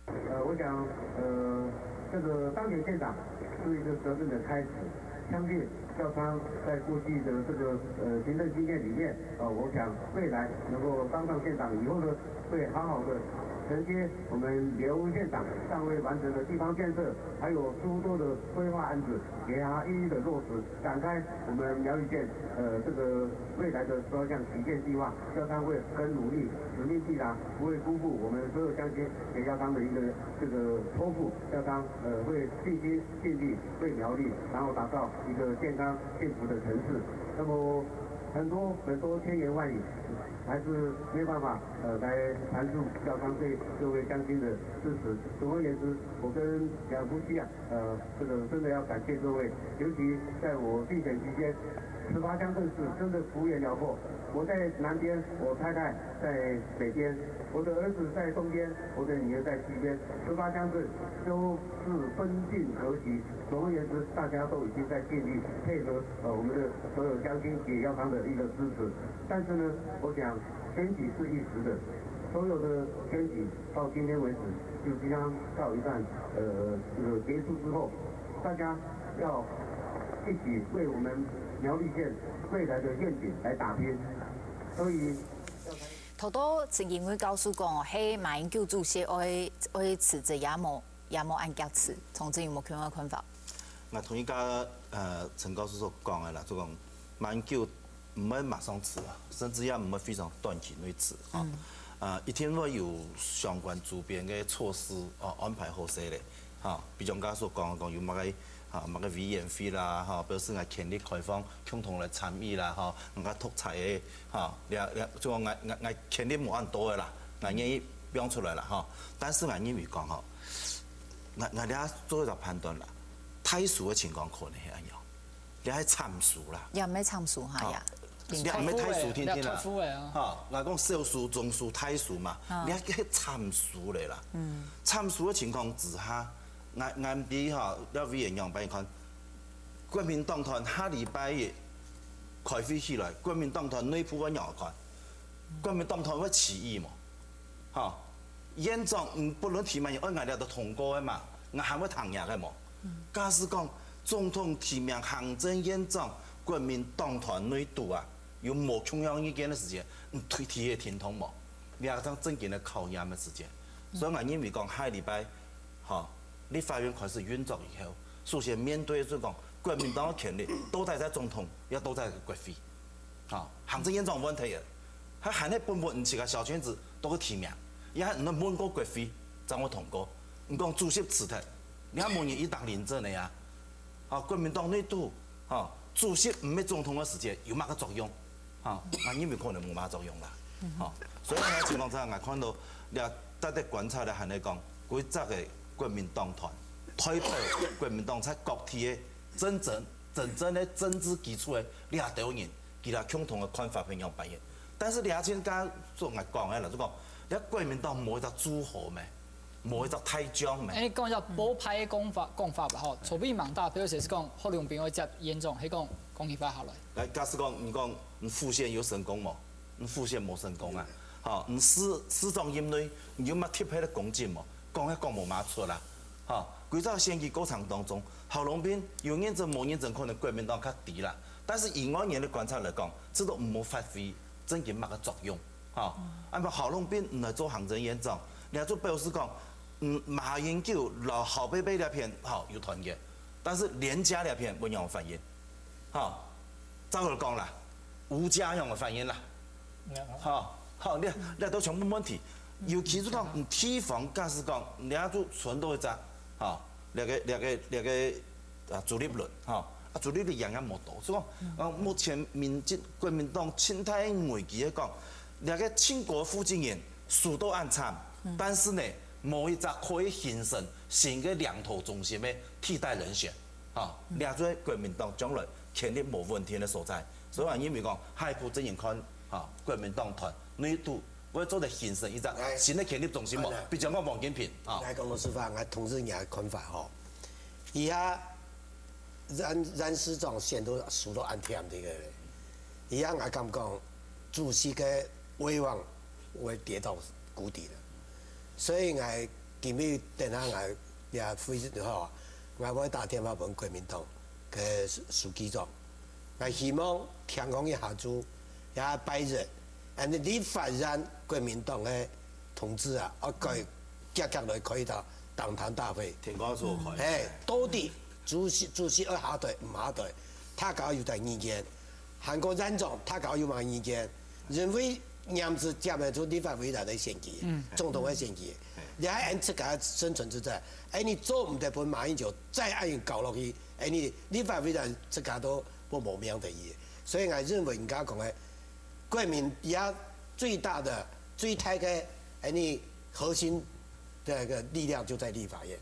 我想，这个当选县长是一个责任的开始。相信教昌在过去的这个行政经验里面，我想未来能够当上县长以后呢，会好好的承接我们刘县长尚未完成的地方建设，还有诸多的规划案子，给他一一的落实，展开我们苗栗县这个未来的12项旗舰计划。教昌会很努力，使命必达，不会辜负我们所有乡亲给教昌的一个这个托付。教昌会尽心尽力为苗栗，然后打造一个健康幸福的城市。那么很多千言万语，还是没有办法来阐述教昌对各位乡亲的支持。总而言之，我跟两夫妻这个真的要感谢各位，尤其在我竞选期间，18乡镇市真的幅员辽阔。我在南边，我太太在北边，我的儿子在东边，我的女儿在西边，18乡镇都是分进合集。总而言之，大家都已经在尽力配合我们的所有乡亲给教昌的一个支持。但是呢，我想选举是一时的，所有的选举到今天为止就即将告一段这个结束之后，大家要一起为我们苗栗县未来的愿景来打拼。所以，头多陈建伟告诉讲，嘿，马英九主席爱辞职也无按脚辞，从这有冇咁嘅看法？我同意甲陈教授所讲的啦，就讲马英九唔会马上辞啊，甚至也唔会非常短期内辞啊。一定会有相关周边嘅措施安排好势咧，比如讲所讲有乜嘅。乜个委员会啦，表示我权力开放，共同来参与啦，我督采的，就讲我权力无按多的啦，我愿意表出来啦，但是我认为讲我哋做一个判断啦，太数的情况可能係安樣，你係參數啦，又唔係參數係呀，你唔係太數天天啦，我講小數、中數、太數嘛，你係參數嚟啦，參數的情況之下。俺比要委员让俾你看，国民党团下礼拜一开会起来，国民党团内部我让看，国民党团会起义嘛，院长不论提名，按俺哋都通过的嘛，我还会唐赢的嘛。假使讲总统提名行政院长，国民党团内部有冇同样意见的时间，推提也听通冇，两张正经的考验的时间，所以我认为讲下礼拜，立法院开始运作以后，首先面对这种国民党的权力都在总统，也都在国会，行政院长问题嘅，佢行喺本唔似個小圈子都去提名，也係唔能滿過國會，將我通過。唔講主席辭退，你睇冇人一黨連政嘅呀，國民黨內度，主席唔係總統嘅時間有乜個作用？我認為可能冇乜作用啦。所以喺情況之下，我看到你特別觀察咧，係你講規則嘅。国民党团推表国民党在各地的真正的政治基础的两条人，其他共同的看法平样扮演。但是两千家做我讲的啦，就讲你国民党冇一个组合咩，冇一个太将咩。你讲一下保派的讲法吧，吼，筹备蛮大，比如说是讲贺龙斌会接严重，係讲公益法下來。假使讲你讲你副县有成功冇？你副县冇成功啊，你市长任内你有乜貼喺啲公職冇？講冇乜錯啦，規則選舉過程當中，郝龍斌有認證冇認證，可能國民黨較低啦，但是以我人的观察来讲，这都唔好发挥真正乜嘅作用，吼。啊，不郝龙斌唔来做行政院长，你做表示讲，马英九老郝贝贝那片好有团结，但是连家那片不让我反映，好，照佢讲啦，吴家让我反映啦，好，你都全部问题，尤其是讲地方假使讲，你都全都会知，好，那个主力论，哈。主力的样样无多，所以讲，目前国民党青态危机来讲，那个清国附近人数都暗惨，但是呢，无一只可以形成新个两头中心的替代人选，啊，两做国民党将来权力无问题的所在，所以话因为讲海埔阵营看，啊，国民党团内部我做的形成一只新的权力中心嘛，比如讲王金平，啊，来讲老师话，我同志人看法吼，以下。咱市长线都数到暗天这个，伊样我感讲，主席的威望会跌到谷底了，所以我今日等下我也非常好，我要打电话问国民党嘅书记长，我希望天空一下子也摆热，你发展国民党的同志啊，加来可以到党团大会，天光所可以，到底。主席要下台唔下台，他搞有第意見。韓國院長他搞有乜意見？認為啱子接唔出立法委員的選舉，總統的選舉，你還按自家生存之在，你做唔得本馬英九再按樣搞落去，你立法委員自家都不冇命的嘢。所以我認為人家講嘅國民而家最大的、最大嘅核心的個力量就在立法院。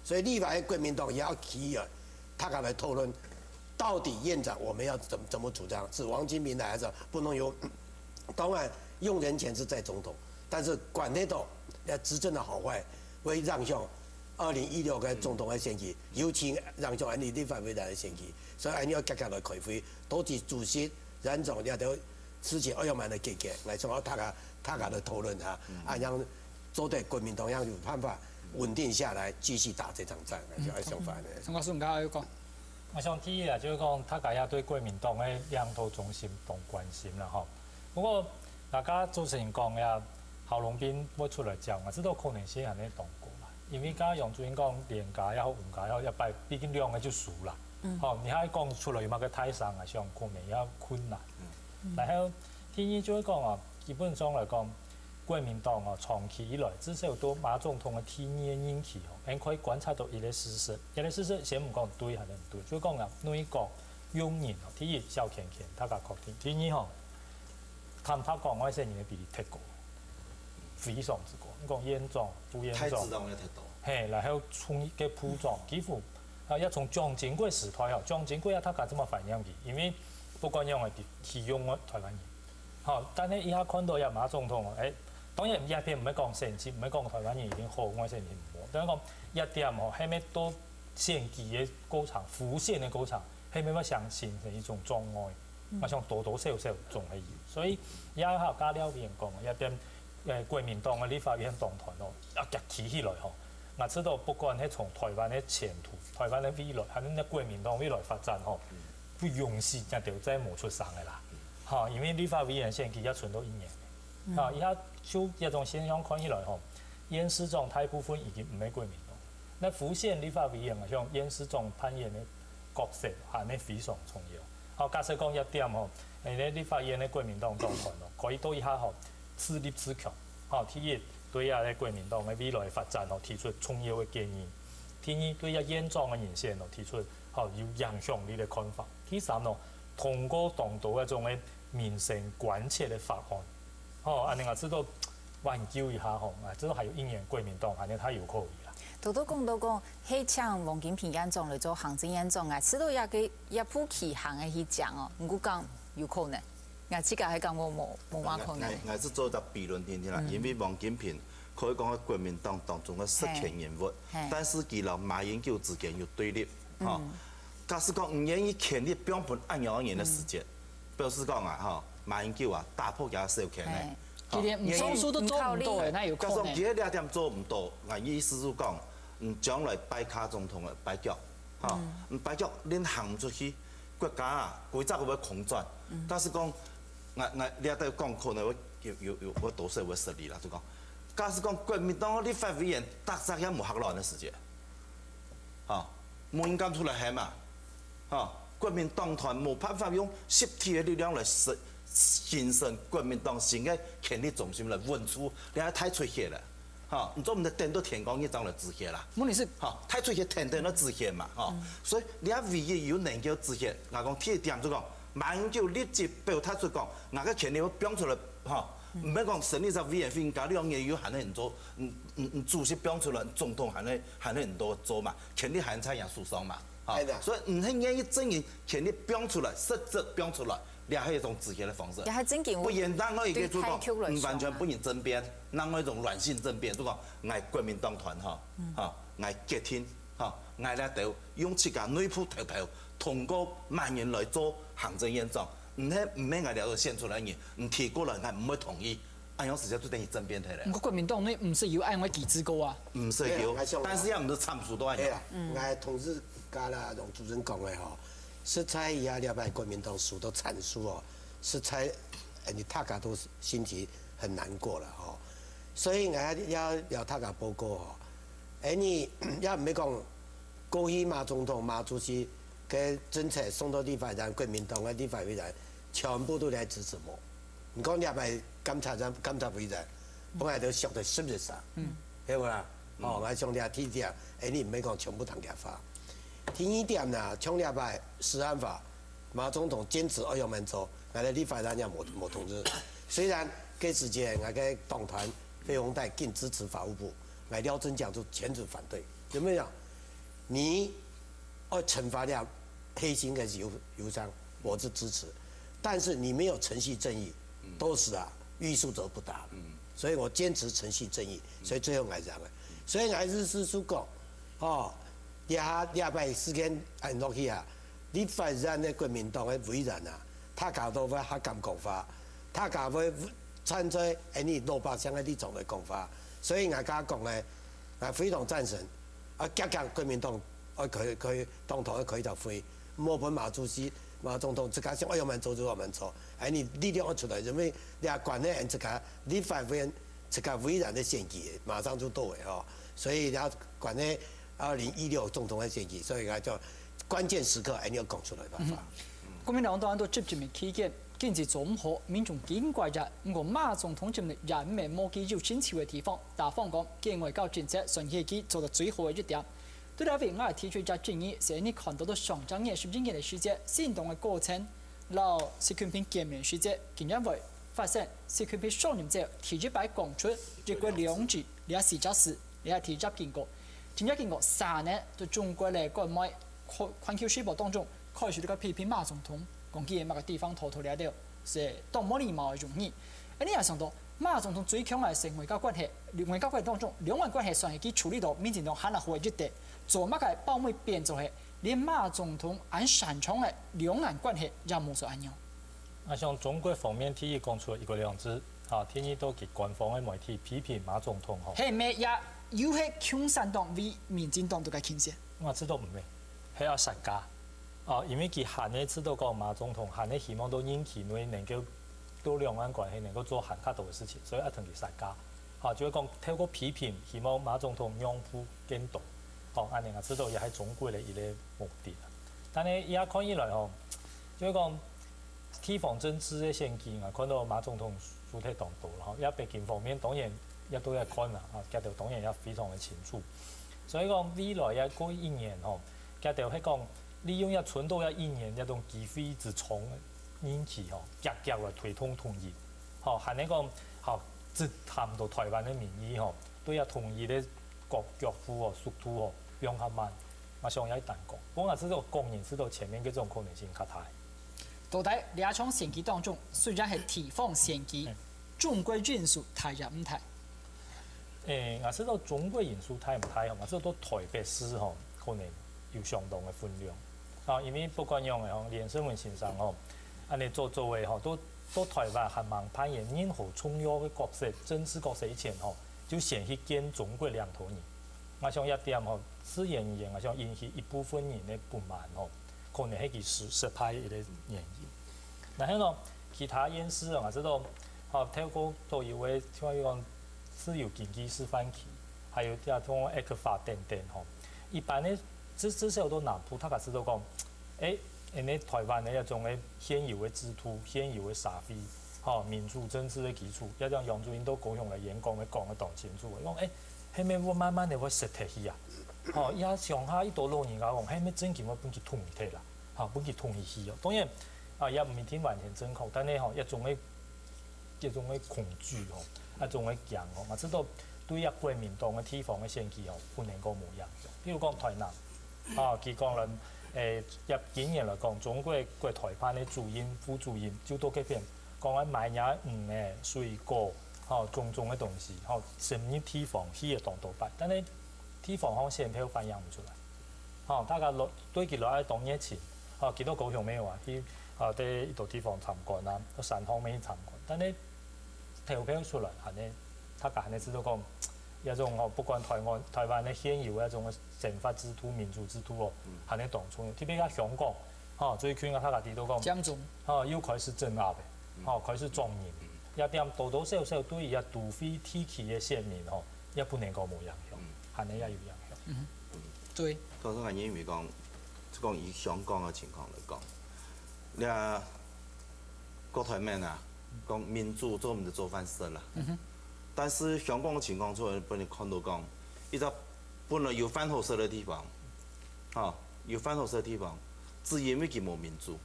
所以立法院国民党也要起耳，他敢来讨论，到底院长我们要怎么主张？是王金平来还是不能由？当然用人钱是在总统，但是管得到执政的好坏，会让向2016个总统的选举，尤其让向立法委员的选举，所以你要积极来开会，到底主席、院长也都之前200万的给来从大家来讨论哈，让做对国民党要有办法。稳定下来，继续打这场仗，就要想法呢。陈教授，唔该讲。我想第一啊，就是讲大家也对国民党的两头中心同关心啦吼。不过大家主持人讲呀，郝龙斌要出来讲，我知道可能性还没动过啦。因为刚刚杨主任讲连假也好，五假也好，一摆毕竟两个就输啦。好，你还讲出来有乜个台上啊，上可能也困难。然后第二就是讲啊，基本上来讲。国民党哦，长期以来至少都马总统的体验引起哦，你可以观察到一个事实，先唔讲对还是唔对，就讲啊，内阁用人哦，第一萧乾乾，大家确定；第二吼，坦白讲，我些人的比例太高，非常之高。你讲严重、不严重？太自动也太多。嘿，然后从个铺装，几乎要从蒋经国时代哦，蒋经国他敢这么反应的，因为不管用的起用的台湾人，好，但是以下看到也马总统哦，当然，鸦片唔係講成績，唔係講台灣人已經好，我先唔好。但係講一點吼，係咪多選舉嘅過程、浮現嘅過程，係咪乜想形成一種障礙？我想多多少少仲係有。所以而家喺加了邊講，一邊國民黨嘅立法院黨團咯，一起起來吼，我知道不管係從台灣嘅前途、台灣嘅未來，係咪國民黨未來發展吼，不容許一條真冇出聲嘅啦。嚇，因為立法委員選舉一存到1年。啊！而家就一種現象看起來吼，縣市長大部分已經唔係國民黨。那浮現立法委員啊，像縣市長扮演嘅角色係呢非常重要。好，假設講一點吼，立法院嘅國民黨黨團咯，可以到以下吼自立自強。好，第一對啊咧國民黨嘅未來發展咯提出重要嘅建議。第二對啊現狀嘅人選咯提出好有影響力嘅看法。第三咯，通過黨到一種嘅民生關切嘅法案。哦，安尼我知道挽救一下吼，啊，知道還有1年國民黨，安尼他有可以啦。多講到講，係請王金平院長嚟做行政院長啊，知道一鋪起行嘅去講哦，唔過講有可能，我自家係講我冇話可能。我是做一個辯論聽聽啦，因為王金平可以講係國民黨當中嘅實權人物，但是佢同馬英九之間有對立，嚇。假使講唔願意權力標本按2年嘅時間，表示講啊，嚇。馬英九啊，打破佢授權咧，佢連手術都做唔到嘅，那有可能。加上佢2點做唔到，我意思就講，將來擺卡總統嘅擺腳，嚇，擺腳恁行唔出去，国家啊，规早就要空转，但是讲，你在讲可能我多说我实力啦，就讲，假使讲国民党立法委员大家也无合乱的时间，哈，无应该出来喊嘛，哈，国民党团无办法用实体的力量来形成国民党新的权力中心来稳住，你还太出血了。哈，你做唔得等到天光一张来止血啦。问题是，哈，太出血天天都止血嘛，哈，所以你唯一有能够止血，我讲第一点就讲，慢就立即表态出讲，我个权力要表出来，哈，唔要讲成立只委员会，家两个有限的人做，主席表出来，总统限的人多做嘛，权力限差样疏松嘛，哈，所以唔係願意證明權力表出來，實質表出來。也係一種止血的方式，不然當我一個就講，唔完全不能爭辯，讓我一種軟性爭辯，就講嗌國民黨團嗌決定嗌咧就用自家內部投票通過萬人來做行政院長，唔係嗌了就獻出來嘅，唔提過來嗌唔會同意，按樣時間就等於爭辯睇咧。國民黨呢唔是有按我機制高啊？唔是有，但是也唔是參數都係有。嗌同志家啦，同主任講嘅吼。是在以下了解国民党书都阐述哦，是在你大家都心情很难过了哦，所以要大家报告哦，你也唔要讲过去马总统、马主席嘅政策送到立法院，国民党嘅立法委员全部都来支持我。唔讲了解监察委员，本来都熟得实质上，对不啦？哦，我兄弟提点，你唔要讲全部当假法。第一点呢，从了解食安法，马总统坚持2样门做，我哋立法院也冇通知。虽然给时间，我嘅党团费鸿泰更支持法务部，我廖振江就坚决反对。有没有？你要惩罚了黑心的油商，我是支持，但是你没有程序正义，都是欲速则不达。所以我坚持程序正义，所以最后我讲了，所以还是讲，哦。礼拜时间按落去啊，立法院的国民党的委员啊，他搞到要黑金讲法，他搞要参照你600项的立场的讲法，所以我家讲呢，我非常赞成，加国民党佢党团可以就飞，莫本马主席、马总统自家想要我们做就我们做，你力量要出来，因为你管呢人自家立法院自家委员的选举马上就到位哦，所以你要管呢。2016总统的选举，所以佢就关键时刻，你要讲出来办法。國民黨當然都接住面期間，經濟總好，民眾見怪日。不過馬總統今日人民冇記住新潮嘅地方，大方講，見外交政策順氣機做到最好嘅一點。對呢位我提出一個建議，是你看到上張嘅10幾年嘅時間，行動嘅過程，老習近平見面時間，竟然會發現習近平上任之後，提出擺講出一個兩制，你係事實事，你係提出見過。真正經過3年，對中國嘅國內環球時報當中，開始呢個批評馬總統，講佢喺某個地方偷嚟到，是當冇禮貌嘅用語。你也想到馬總統最強嘅係外交關係，外交關係當中，兩岸關係算係佢處理到民進黨喊嚟好一啲，做乜嘅包圍變做係，連馬總統按擅長嘅兩岸關係也冇所按樣。像中國方面提議講出一國兩制，天意都給官方嘅媒體批評馬總統吼。係咩也？有係共產黨為民進黨都嘅傾斜，我知道唔係，係要實家。因為佢限嘅知道講馬總統限嘅希望到任期內能夠到兩岸關係能夠做很較多嘅事情，所以一定要實家。就係講透過批評，希望馬總統讓步更多。安尼我知道也係中國嘅一個目的。但係也看起來就係講地方政治嘅選舉啊，看到馬總統輸太當多啦。也北京方面當然。也都要看啦，家條當然也非常的清楚。所以講未來也過1年家條係講利用存到1年一種機會之長任期積極來推動統一。係你講只談到台灣嘅民意都要統一嘅國腳府速度比較慢，我想也難講。不過我知道公認知道前面嗰種可能性較大。到底兩場選舉當中，雖然係地方選舉，中國因素太入唔太？我知道中國因素太唔太，我知道到台北市可能有相當嘅分量。因為不管用嘅連勝文先生安尼做嘅都台灣係蠻扮演任何重要嘅角色，政治角色以前就先去見中國兩頭人。我想一點自然而然，我想引起一部分人嘅不滿。可能迄个实拍一个原因。那迄种其他演示啊，这种透过都以为像讲自由经济示范区，还有像种爱发电吼，一般的至少都南部，他家知道讲，因为台湾的一种的现有的制度、现有的社会，民主政治的基础，一种杨主任都高雄来演讲，讲得当清楚的，讲迄面我慢慢的我实体去啊，伊上下一多老人家讲，迄面真紧我本去统一体啦，本去统一去哦。当然也唔一定完全正确，但係一種嘅恐懼一種嘅驚嘛，知道對國民黨嘅地方嘅選舉不能夠冇影響。比如講台南，佢講啦，入今年嚟講，中國台灣嘅主任、副主任就到嗰邊講緊買嘢嘅水果，種嘅東西，什麼地方佢嘅當到擺，但係地方好選票反映唔出來，大家對佢落去當熱情，幾多高雄沒有啊？喺一度地方參觀啊，個山方面參觀，但係投票出來，係呢，大家係呢知道講一種不管台灣嘅現有一種憲法制度、民主制度係呢當中，特別係香港，最近大家睇到講，要開始鎮壓嘅，開始莊嚴，一點多少少對一杜非地區嘅選民也不能夠冇影響，係呢也有影響。對。剛才我認為講以香港嘅情況嚟講。國台面啊，講民主做唔到做飯食啦。但是香港嘅情況出嚟，俾你看到講，一個本來有反核色嘅地方，有反核色嘅地方，只因為佢冇民主，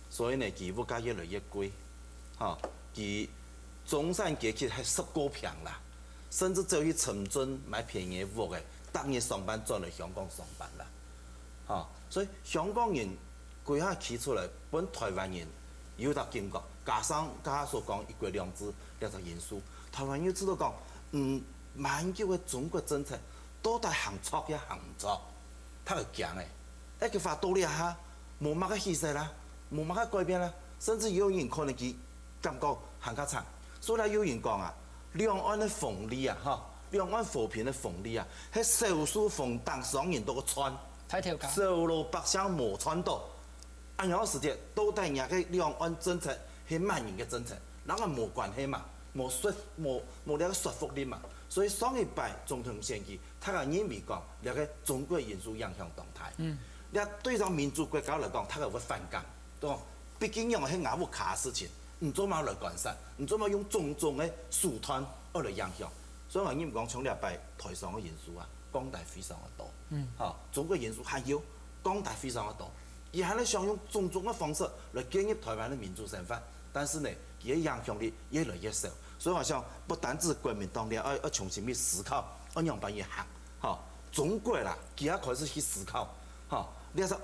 所以呢，佢物價越來越貴，佢中產階級係食過平啦，甚至走去深圳買便宜屋嘅，當日上班轉嚟香港上班啦，所以香港人。規下起出來，本台灣人有得感覺，加上所講一國兩制兩個因素，台灣人知道講，萬叫嘅中國政策到底行錯也行唔錯，他係強嘅，一句話道理下，冇乜嘅犧牲啦，冇乜嘅改變啦，甚至有人可能佢感覺行較長，所以有人講啊，兩岸嘅鳳梨啊，兩岸和平嘅鳳梨啊，係少數逢當上人到個村，收入百姓冇村到。按樣時節，到底人嘅兩岸政策係萬人嘅政策，人個冇關係嘛，冇呢個說服力嘛，所以上一擺總統選舉，他個認為講，呢個中國因素影響動態。你對上民主國家嚟講，他個會反感，對嗎？畢竟用係亞烏卡嘅事情，唔做乜來干涉，唔做乜用種種嘅手段嚟影響。所以我認為講，從呢一擺台上嘅因素啊，講大非常嘅多。中國因素還有講大非常嘅多。而係咧想用種種嘅方式來建立台灣嘅民主身份，但是呢，佢嘅影響力越來越少。所以我想，不單止國民黨要重新去思考，要樣辦嘢行，中國啦，佢也開始去思考，你話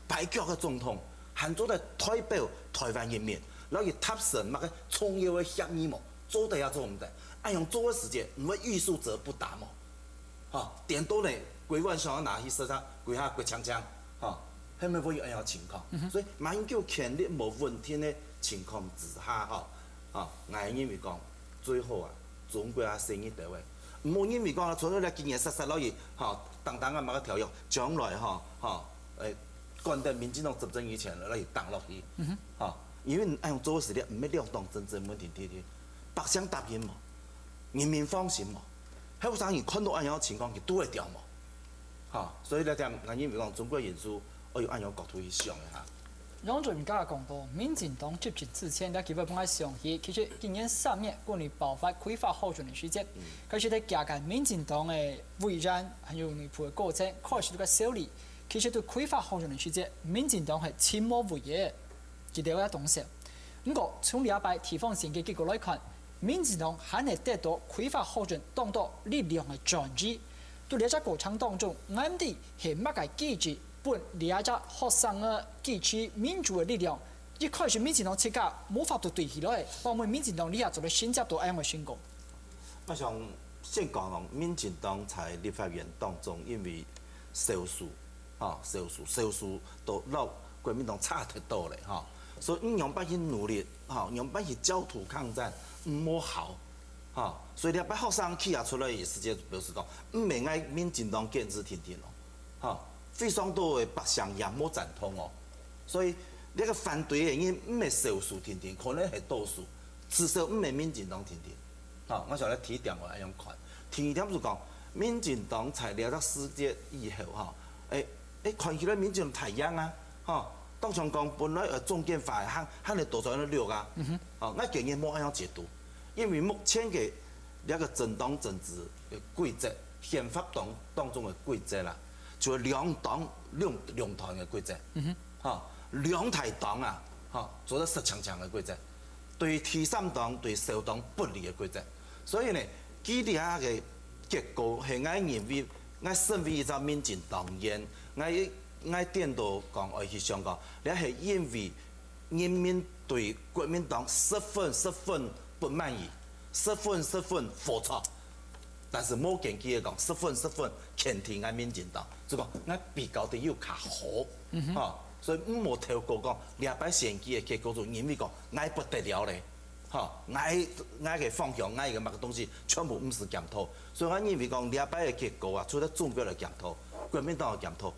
擺腳嘅總統，行咗嚟代表台灣人民，然後去達成乜嘅重要嘅協議嘛，做得也做唔得，按樣做嘅時間，唔會欲速則不達嘛，點到呢，規晚上拿去身上，規下骨槍槍，係咪會有咁樣情況？所以民主權利冇問題嘅情況之下，我認為講最好啊，中國啊生意地位，唔好認為講，除咗你經驗實實攞嘢，等等啊某個條約，將來趕到民進黨執政以前攞嚟當落去，因為按樣做嘅時咧，唔係兩黨政治問題啲，百姓答應嘛，人民放心嘛，後生人看到咁樣情況，佢都會掉嘛，所以咧點我認為講中國因素。我要按樣角度去想一下。楊主任講到，民進黨執政之前，佢基本上上去，其實今年3月關於爆發非法候選人事件，佢是喺加緊民進黨嘅圍戰，還有內部嘅過程，開始個勝利。其實對非法候選人事件，民進黨係침묵無言，佢哋有動手。不過從禮拜地方選舉結果來看，民進黨還係得到非法候選當到力量嘅轉移。對呢隻過程當中，啱啲係乜嘅機制？本呢一隻學生嘅支持民主嘅力量，一開始民進黨設計冇法度對起來，幫我們民進黨呢下做咗新加坡咁嘅宣告。我想先講講民進黨在立法院當中，因為少數都讓國民黨差太多咧，所以用不去努力，用不去焦土抗戰，唔好，所以你把學生起下出來嘅時間表示講，唔明愛民進黨堅持天咯，非常多嘅百姓也冇贊同所以那个反对的人唔係少數天天，可能係多數，至少唔係民進黨天天。好，我想咧提點我係咁看，提點就講民進黨才了咗世界以後嚇，看起來民進黨太陽啊，嚇，當場講本來中間法喊你多咗啲綠啊，我建議冇咁樣解讀，因為目前嘅那個政黨政治嘅規則，憲法當中嘅規則啦，就係兩黨兩團嘅規則，嚇，兩大黨啊，嚇，做得實強嘅規則，對第三黨對小黨不利嘅規則，所以呢，佢哋下嘅結果係我認為，我身為一個民進黨員，我顛倒講，我去想講，你係因為人民對國民黨十分不滿意。十分火錯，但是冇見佢講十分肯定我民進黨，就講我比較得要較好，嚇，所以唔冇透過講兩擺選舉嘅結果就認為講我不得了咧，嚇，我嘅方向我嘅乜嘅東西全部唔是檢討，所以我認為講兩擺嘅結果啊，除咗中國嘅檢討，國民黨嘅檢討，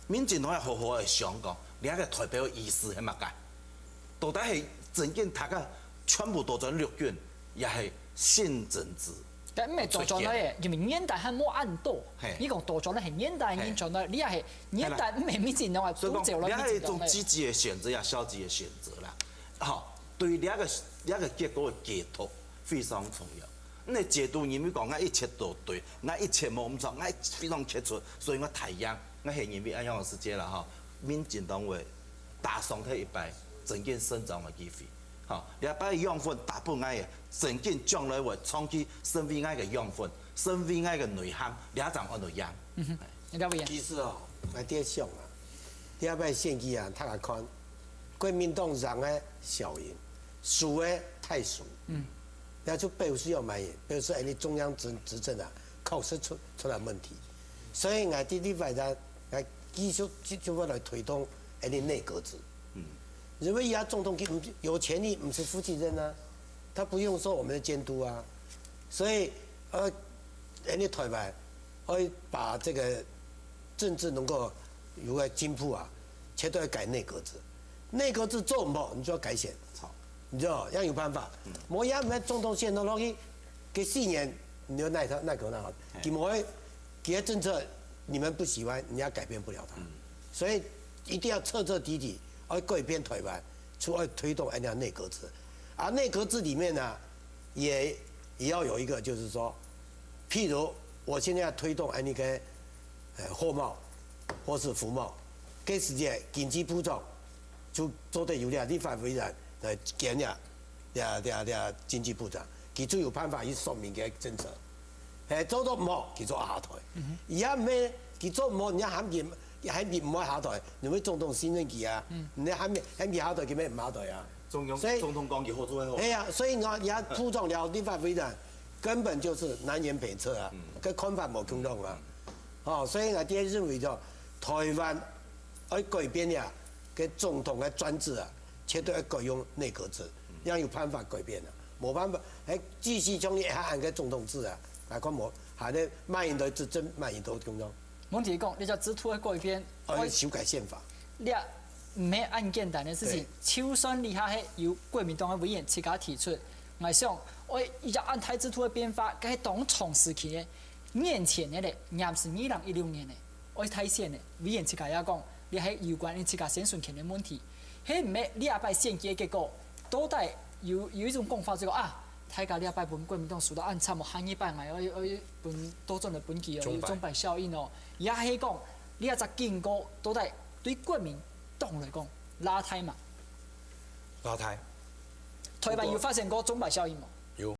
民進黨要好好嘅想講，兩個代表意思係乜嘅？到底係整件大家全部都做綠軍，也係新政治。但唔係多咗咧，因為年代係冇按多。你講多咗咧係年代延長咧，你係年代唔係民進黨係都走了。你係一種積極嘅選擇，也消極嘅選擇啦。好，對兩個結果嘅解讀非常重要。你解讀認為講我一切都對，我一切冇唔錯，我非常傑出，所以我太陽，我係認為一樣嘅世界啦嚇。民進黨會打上佢一擺，整件生長嘅機會。好，兩擺養分打不挨嘅，整件將來會創起身為挨嘅養分，身為挨嘅內涵，兩種按度養。其實哦，我啲想啊，兩擺選舉啊，大家看，國民黨讓嘅小贏，輸嘅太輸。那就表示要滿意，表示你中央執政啊，確實出了問題。所以我啲呢塊呢，我繼續就為來推動你內閣制。因為而家總統有權利，不是負責任啊，他不用受我們的監督啊，所以你台灣會把這個政治能夠有個進步啊，全都要改內閣制，內閣制做唔好，你就要改選，你知道要有辦法。我也唔係總統選到落去，給4年，你就奈可那好，佢唔會，佢嘅政策你們不喜歡，你也改變不了他，所以一定要徹徹底底。要改變台灣，除了推動人家內閣制，而內閣制裡面呢，也要有一個，就是說，譬如我現在要推動那個貨貿或是服貿，這時間經濟部長就做得有立法委員來檢經濟部長，佢就有辦法去說明嘅政策，做得唔好，佢就下台，而家咩佢做唔好，人家喊佢。喺邊唔可以下台，你會總統信任佢啊？你喺邊下台，佢咩唔下台啊？總統講佢好做好。係啊，所以我而家部長了立法委員根本就是南辕北轍啊，個看法冇共同啊。哦，所以我哋認為就台灣要改變呀，個總統嘅專制啊，絕對要改用內閣制，要有辦法改變啊，冇辦法喺繼續將你按個總統制啊，大概冇，下啲馬英九執政，馬英九共同。問題講，你就只圖改變，修改憲法。你唔係按簡單嘅事情，就算你係由國民黨嘅委員自家提出，我想我而家按台制圖嘅變化，佢係當從時期嘅年前嘅咧，也唔是2016年嘅，我睇先嘅委員自家也講，你係有關你自家生存權嘅問題，係唔係你阿擺選舉嘅結果，到底有一種講法就講啊。大家你阿擺本國民黨輸到暗慘，行一擺我本多種嘅本期哦，有鐘擺效應哦。而家係講你阿隻經過到底對國民黨嚟講拉太嘛？拉太。台灣有發生過鐘擺效應冇？有。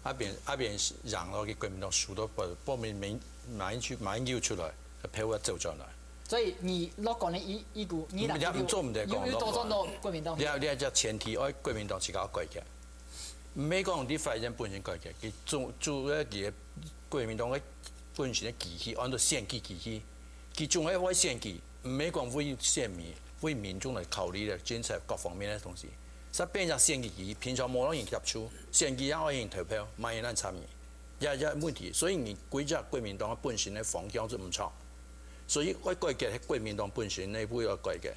一邊讓我嘅國民黨輸到報名馬英九出來，票一走上來。所以你落講你依股你嗱有多種到國民黨。你係只前提，我國民黨自己改嘅。唔係講啲法人本身改嘅，佢做一啲國民黨嘅本身嘅機器，按照選舉機器，佢仲係為選舉，唔係講為選民、為民眾嚟考慮嘅政策各方面嘅東西。所以變成選舉機，平常冇人接觸，選舉也可以投票，冇人參與，也問題。所以你規則國民黨嘅本身嘅方向就唔錯，所以我改革係國民黨本身嘅會要改革。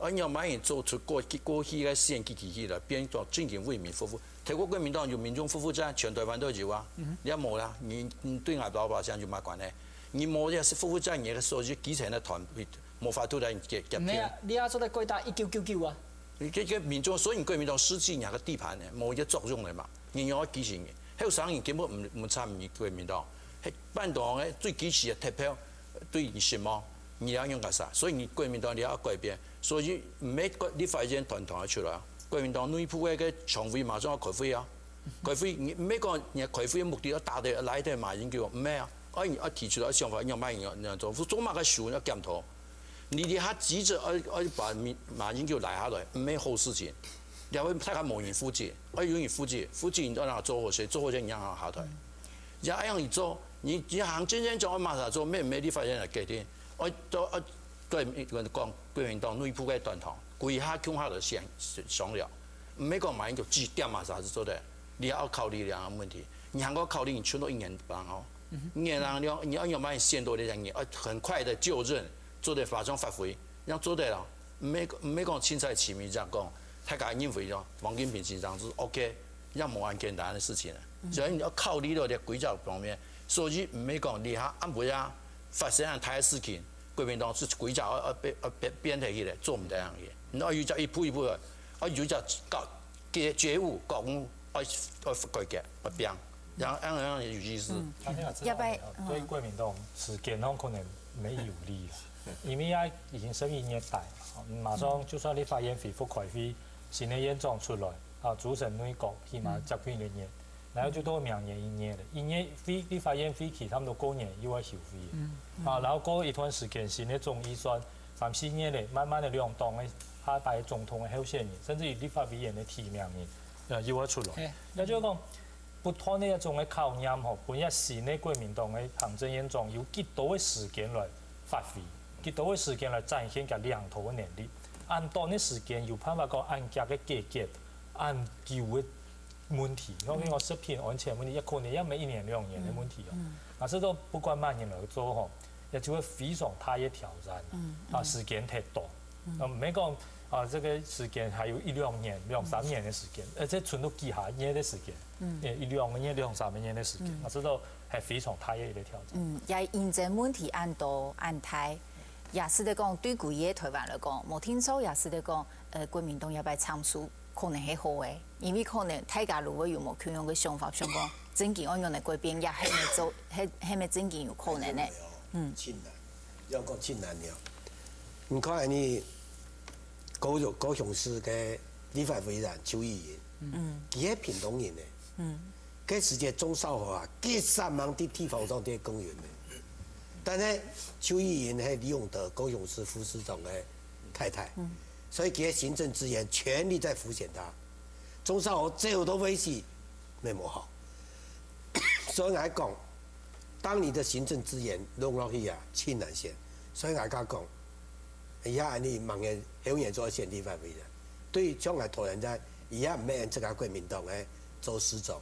要马上做出过去个选举期了，变做正经为民服务。泰国国民党有民众服务站，全台湾都有啊。你冇啦，你对外老百姓就冇关系。你冇也是服务站，你个属于基层的团队，冇法度来夹骗。你阿做的贵大1999啊？你这民众，所以国民党失去两个地盘呢，冇一个作用的嘛。你要基层的，还有商人根本唔参与国民党。半党的最基础的投票对你什么？你要用个啥？所以你国民党你要改变。所以每个立法院团出来，国民党内部个常委马上要开会啊！开会，你每个人开会的目的要达到来的马英九唔咩啊？提出来想法，要马英做，做嘛个事要检讨。你还急着把马英九来下来，唔咩好事情。你会太下冇人负责，有人负责你让他做好事，做好事你让他下台。然后样你做，你行政院长马上做，咩立法院来决定，对讲国民党内部嘅团堂，规下共下就商量，唔係講馬英九指點啊啥子做的，你要考慮兩個問題。你韓國考慮你全都1年半哦，1年讓你要把你限多2年，很快的就任，做得馬上發揮，讓做得了，唔係講青菜起米這樣講，大家認為咗王金平先生是 OK， 讓冇咁簡單的事情啦。所以你要考慮到啲規則方面，所以唔係講你下按唔下發生人太事情。國民黨是規則變起來，做唔得樣嘢。你要就一步一步的，要就覺悟、覺悟，要改革、要變，然後樣有意思。對國民黨是健康可能沒有利，因為也已經11年代，馬上就算你法院恢復開會，新的院長出來，組成內閣，起碼接近2年。然後就到明年1年了，1年立法院會期差不多過年又要休會，然後過一段時間新的總預算3、4年咧，慢慢的兩黨的下代總統的候選人，甚至於立法委員的提名人，又要出來。也就是講，不斷的一種的考驗吼，本一新的國民黨的行政院長有幾多的時間來發揮，幾多的時間來展現佢領導的能力，按短的時間有辦法講按家的解決，按舊的問題，我食品安全問題，也可能也沒1年2年的問題哦。但是都不管乜人來做吼，也就會非常大的挑戰。時間太短，唔係講這個時間還有1、2年、2、3年的時間，這存到幾下年的時間，1、2年、2、3年的時間，但是都係非常大的一個挑戰。也驗證問題按多按大，也是得講對規個台灣來講，冇聽說也是得講，國民黨要擺參數。可能係好嘅，因為可能大家如果有冇同樣嘅想法，想講政見按樣嚟改變，也係咪做係咪政見有可能咧？困難，要講困難了。唔看你高雄市嘅立法委員邱議員，佢係屏東人嘅，佢時節中少河啊，幾3萬啲地方上啲公園嘅。但係邱議員係李永德高雄市副市長嘅太太。所以佢行政資源全力在扶選他，中少河最後都維持沒冇好。所以我講，當你的行政資源落落去啊，困難些。所以我講，而家你問嘅候選做選立法委員，對於將來投人在，而家唔咩人這個國民黨嘅做市長，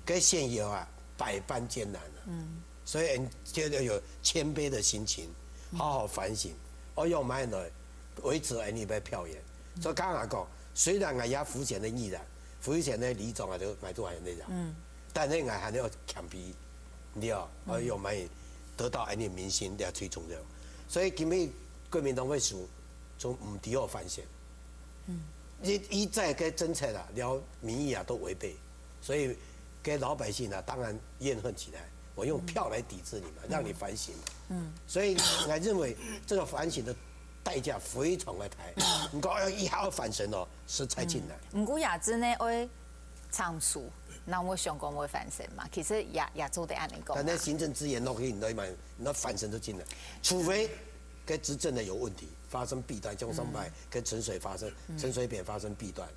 佢現有啊百般艱難啊。所以人就要有謙卑的心情，好好反省，我用乜來維持人哋嘅票源。所以剛才講，雖然我也浮選的議員，浮選的里長啊都買做係那樣，但係我還要強逼，你要我用乜得到人哋民心嚟推崇咗。所以今日國民黨會輸，就唔抵我反選。一再嘅政策啦，了民意啊都違背，所以給老百姓啊當然怨恨起來。我用票來抵制你嘛，讓你反省嘛。所以我認為這個反省的代價非常的大。唔講要一下要反省哦，實在困難。唔過也真係會參數，那我想講會反省嘛，其實也做得按你講。但係行政資源落去，你反省都進來，除非跟執政的有問題，發生弊端，像上擺跟陳水扁發生弊端，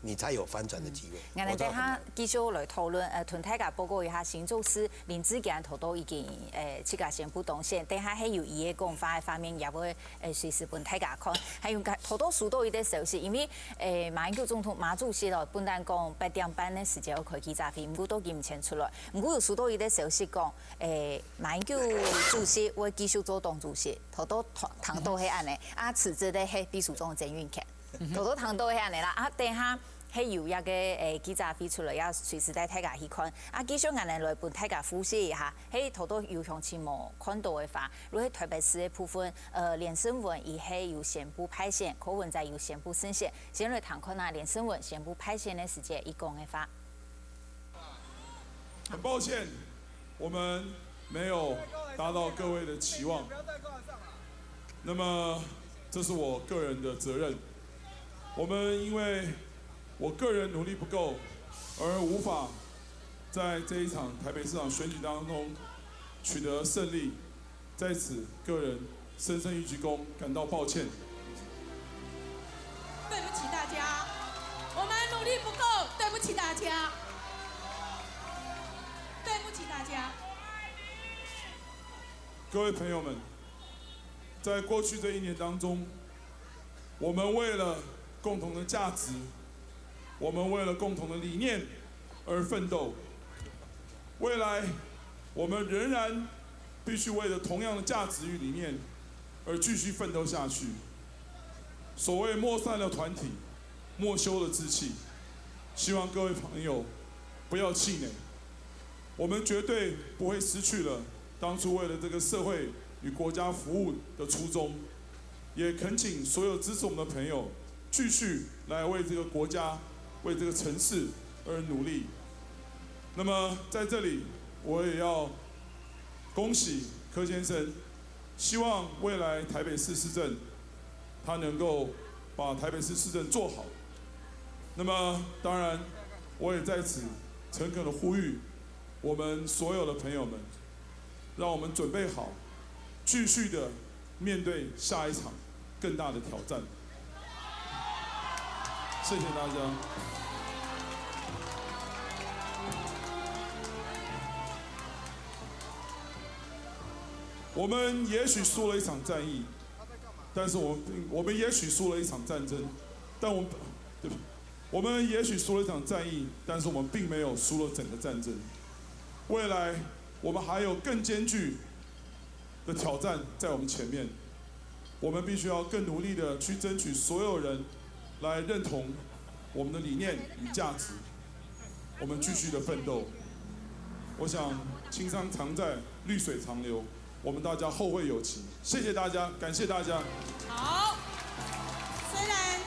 你才有翻转的机会。我哋等下繼續來討論，同大家報告一下新竹市林志堅頭都已經即個宣布動線，等下係有伊嘅講法方面也會隨時俾大家看。還有頭都數到伊啲消息，因為馬英九總統馬主席咯，本來講8點半嘅時間要開記者會，唔過都見唔清出來。唔過有數到伊啲消息講，馬英九主席會繼續做黨主席，頭都談到係安尼，啊辭職咧係秘書長鄭運慶，頭都談到係安尼啦，啊等下。係有一個記者會出來，要隨時帶大家去看。啊，繼續我哋來幫大家複習一下，喺頭都有向前冇看到嘅話，如果台北市嘅部分，連勝文伊係有宣布派遣，柯文哲有宣布勝選。先來談看下連勝文宣布派遣嘅時間，伊講嘅話。很抱歉，我們沒有達到各位的期望。那麼，這是我個人的責任。我們因為我個人努力不夠，而無法在這一場台北市長選舉當中取得勝利，在此個人深深一鞠躬，感到抱歉。對不起大家，我們努力不夠，對不起大家，對不起大家。各位朋友們，在過去這一年當中，我們為了共同的價值，我們為了共同的理念而奮鬥。未來，我們仍然必須為了同樣的價值與理念而繼續奮鬥下去。所謂莫散的團體，莫修的志氣，希望各位朋友不要氣餒。我們絕對不會失去了當初為了這個社會與國家服務的初衷。也懇請所有支持我們的朋友繼續來為這個國家、為這個城市而努力。那麼在這裡，我也要恭喜柯先生，希望未來台北市市政，他能夠把台北市市政做好。那麼當然，我也在此誠懇的呼籲我們所有的朋友們，讓我們準備好，繼續的面對下一場更大的挑戰。謝謝大家。我們也許輸了一場戰役，但是我們也許輸了一場戰爭，但我們也許輸了一場戰役，但是我們並沒有輸了整個戰爭。未來我們還有更艱巨的挑戰在我們前面，我們必須要更努力的去爭取所有人來認同我們的理念與價值，我們繼續的奮鬥。我想青山常在，綠水長流，我們大家後會有期。謝謝大家，感謝大家。好，雖然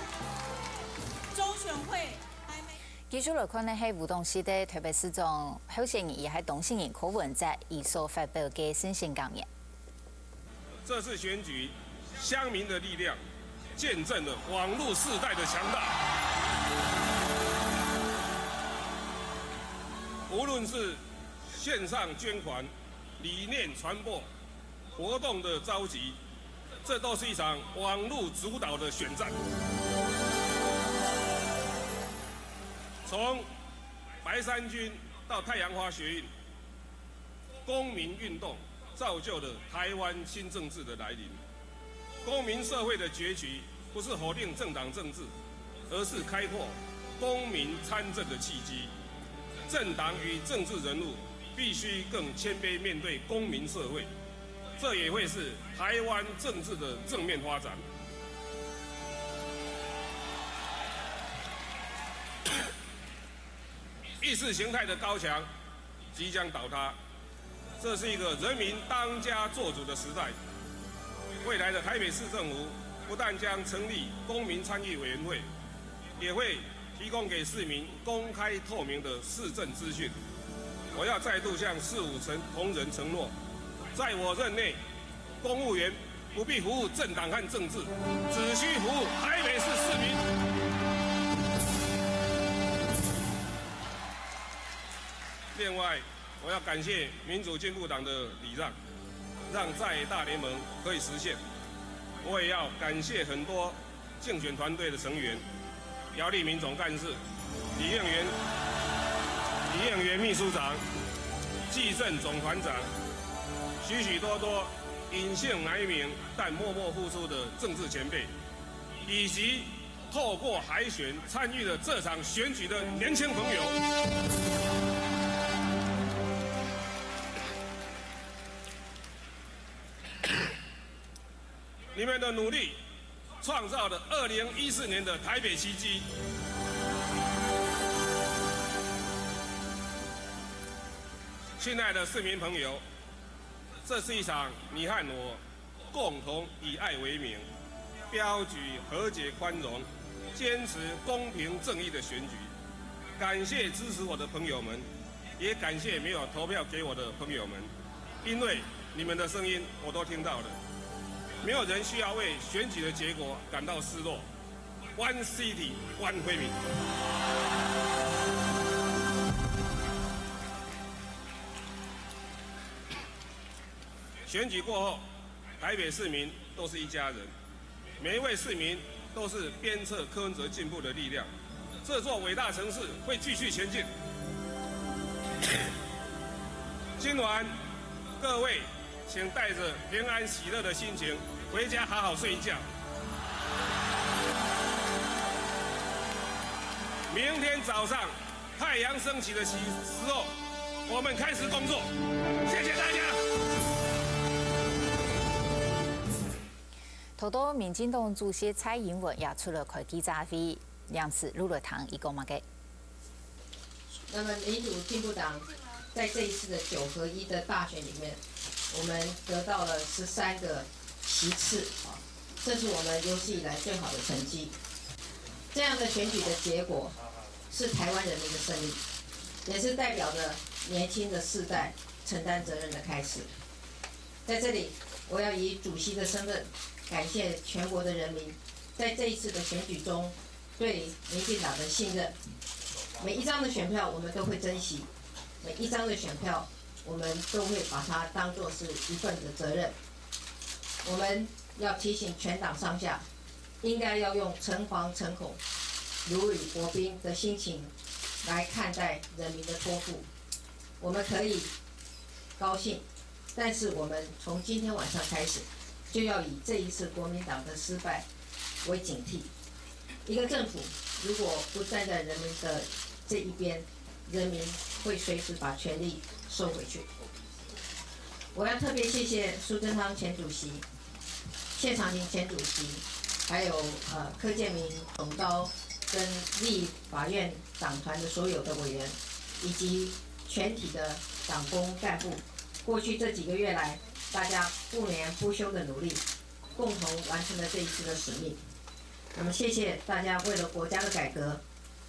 中選會還沒繼續來看呢，係吳董事的台北市長候選人，也係董事長柯文哲伊所發表嘅勝選感言。這次選舉，鄉民的力量見證了網絡世代的強大。無論是線上捐款、理念傳播、活動的召集，這都是一場網絡主導的選戰。從白衫軍到太陽花學運，公民運動造就了台灣新政治的來臨。公民社會的崛起，不是否定政黨政治，而是開拓公民參政的契機。政黨與政治人物必須更謙卑面對公民社會，這也會是台灣政治的正面發展。意識形態的高牆即將倒塌，這是一個人民當家作主的時代。未來的台北市政府不但將成立公民參與委員會，也會提供給市民公開透明的市政資訊。我要再度向市府同仁承諾，在我任內，公務員不必服務政黨和政治，只需服務台北市市民。另外，我要感謝民主進步黨的禮讓，讓在大聯盟可以實現。我也要感謝很多競選團隊的成員，姚立民总干事、李应元秘书长、纪政总团长，许许多多隐姓埋名但默默付出的政治前辈，以及透过海选参与了这场选举的年轻朋友。你们的努力创造了2014年的台北奇迹。亲爱的市民朋友，这是一场你和我共同以爱为名，标举和解宽容，坚持公平正义的选举。感谢支持我的朋友们，也感谢没有投票给我的朋友们，因为你们的声音我都听到了。没有人需要为选举的结果感到失落。One City, One 惠民。选举过后，台北市民都是一家人，每一位市民都是鞭策柯文哲进步的力量。这座伟大城市会继续前进。今晚，各位请带着平安喜乐的心情回家好好睡一觉。明天早上太阳升起的时候，我们开始工作。谢谢大家。头多民进党主席蔡英文也出了开记者会，两次入了堂，一共嘛给。那么民主进步党在这一次的9合1的大选里面，我们得到了13个席次啊，这是我们有史以来最好的成绩。这样的选举的结果是台湾人民的胜利，也是代表着年轻的世代承担责任的开始。在这里，我要以主席的身份感谢全国的人民，在这一次的选举中对民进党的信任。每一张的选票我们都会珍惜，每一张的选票我们都会把它当作是一份的责任。我们要提醒全党上下，应该要用诚惶诚恐、如履薄冰的心情来看待人民的托付。我们可以高兴，但是我们从今天晚上开始，就要以这一次国民党的失败为警惕。一个政府如果不站在人民的这一边，人民会随时把权力收回去。我要特别谢谢苏贞昌前主席、谢长廷前主席，还有柯建铭总召跟立法院党团的所有的委员，以及全体的党工干部，过去这几个月来，大家不眠不休的努力，共同完成了这一次的使命。那么谢谢大家为了国家的改革，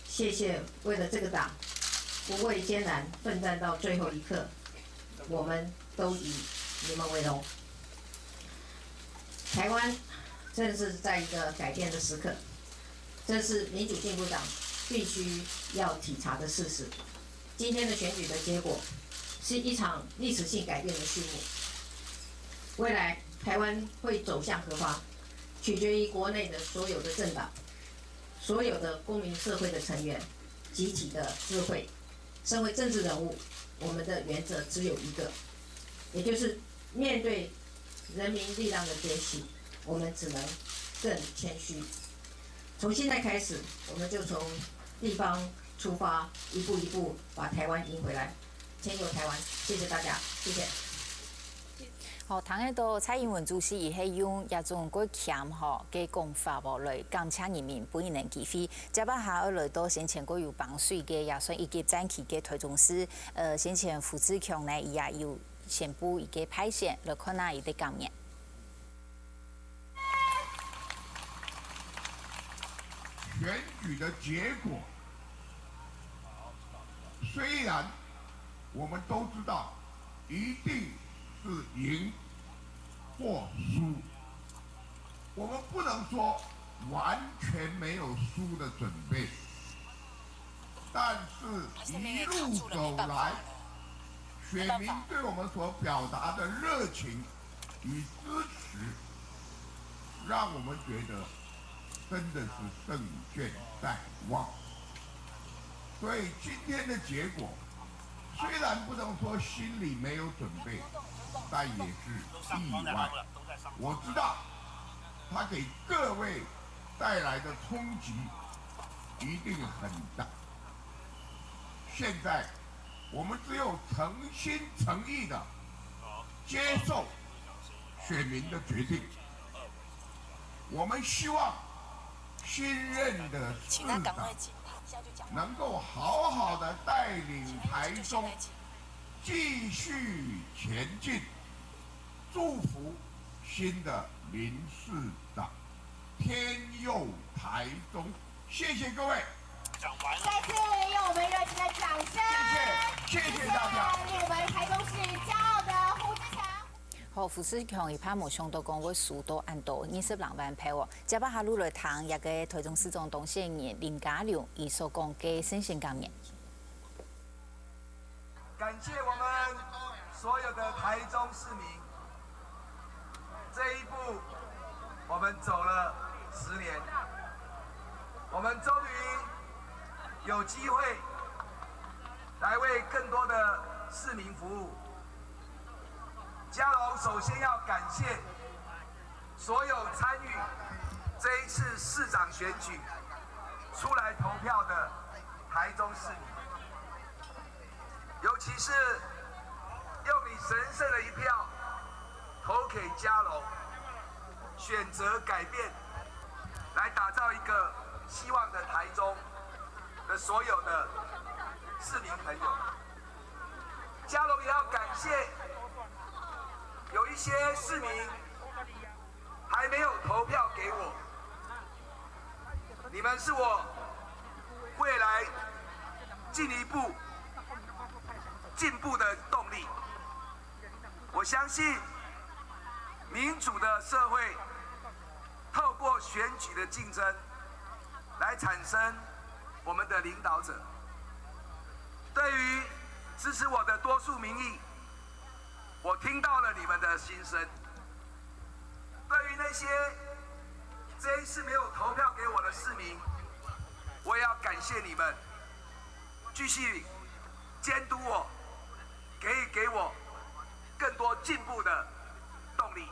谢谢为了这个党不畏艰难奋战到最后一刻，我们都以你们为荣。台湾正是在一个改变的时刻，这是民主进步党必须要体察的事实。今天的选举的结果是一场历史性改变的序幕。未来台湾会走向何方，取决于国内的所有的政党、所有的公民社会的成员集体的智慧。身为政治人物，我们的原则只有一个，也就是面对人民力量的崛起，我们只能更谦虚。从现在开始，我们就从地方出发，一步一步把台湾赢回来，迁就台湾。谢谢大家，谢谢。好，谈下到蔡英文主席伊系用一种过强吼嘅讲法无来讲请人民本能机会，接把下而来到先前过有绑水嘅，也算一个战旗嘅推动师，先前胡志强呢，伊也有宣布一个派线来看下伊的讲面。选举的结果，虽然我们都知道一定是赢或输，我们不能说完全没有输的准备，但是一路走来，选民对我们所表达的热情与支持，让我们觉得真的是胜券在望。所以今天的结果，虽然不能说心里没有准备，但也是意外。我知道他给各位带来的冲击一定很大。现在我们只有诚心诚意的接受选民的决定。我们希望新任的市长能够好好的带领台中继续前进，祝福新的林市长天佑台中。谢谢各位。再次用我们热情的掌声，谢谢大家。我们台中市骄傲的胡志强。好，胡志强伊拍冇想到讲会输到按到20万票哦。接把下路来谈一个台中市长当选人林佳龙伊所讲嘅新鲜感言。感谢我们所有的台中市民，这一步我们走了10年，我们终于有机会来为更多的市民服务。佳龙首先要感谢所有参与这一次市长选举出来投票的台中市民，尤其是用你神圣的一票投给佳龙，选择改变，来打造一个希望的台中的所有的市民朋友。佳龙也要感谢有一些市民还没有投票给我，你们是我未来进一步进步的动力。我相信民主的社会透过选举的竞争来产生我们的领导者。对于支持我的多数民意，我听到了你们的心声。对于那些这一次没有投票给我的市民，我也要感谢你们，继续监督我，给我更多进步的动力。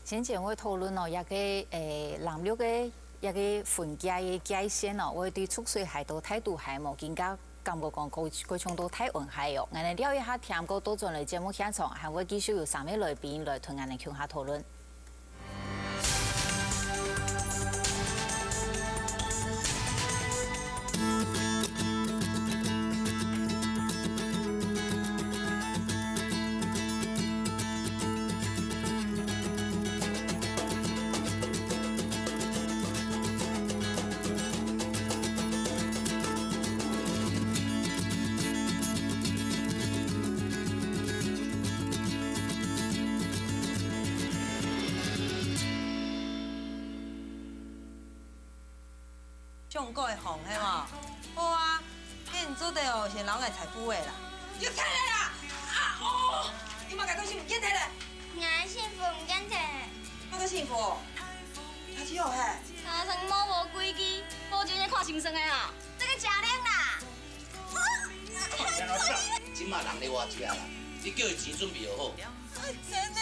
先前我讨论哦，一个蓝绿嘅一个分界嘅界线哦，我对促水海岛态度系冇更加感觉讲嗰種都太穩係哦。我哋了解下聽過多種類節目現場，還會繼續有3位來賓來同我哋傾下討論。上过的红嘿嘛，好啊，迄唔做得哦，是老爱财富的啦。要摕来啦！啊哦，你莫甲讲是唔见摕嘞。我幸福唔见摕。我个幸福，他只有嘿。三层摸无规矩，保证咧看心酸的哦。这个假靓啦。今嘛人咧活食啦，你叫伊钱准备好。真的，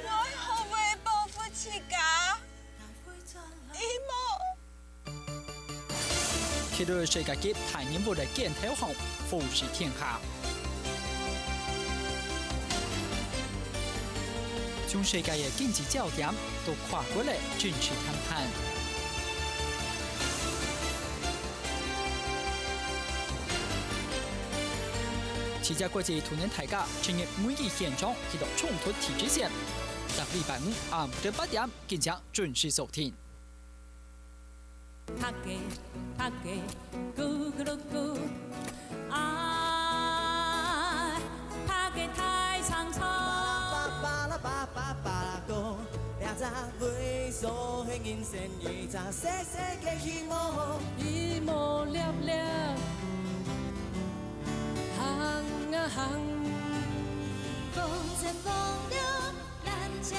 我后悔报复自家，伊莫。揭露世界級大人物的鏡頭後，富士天下。將世界嘅經濟焦點都跨過嚟政治談判。持家國際同仁大家進入每個現場去到衝突體制線。禮拜5下午的8點，敬請準時收聽。拍嘅，咕咕嚕咕，啊，拍嘅太長長。巴拉巴巴巴拉歌，兩隻尾數係人生一隻細細嘅希望，一幕了了，行啊行，風箏風流，藍翔。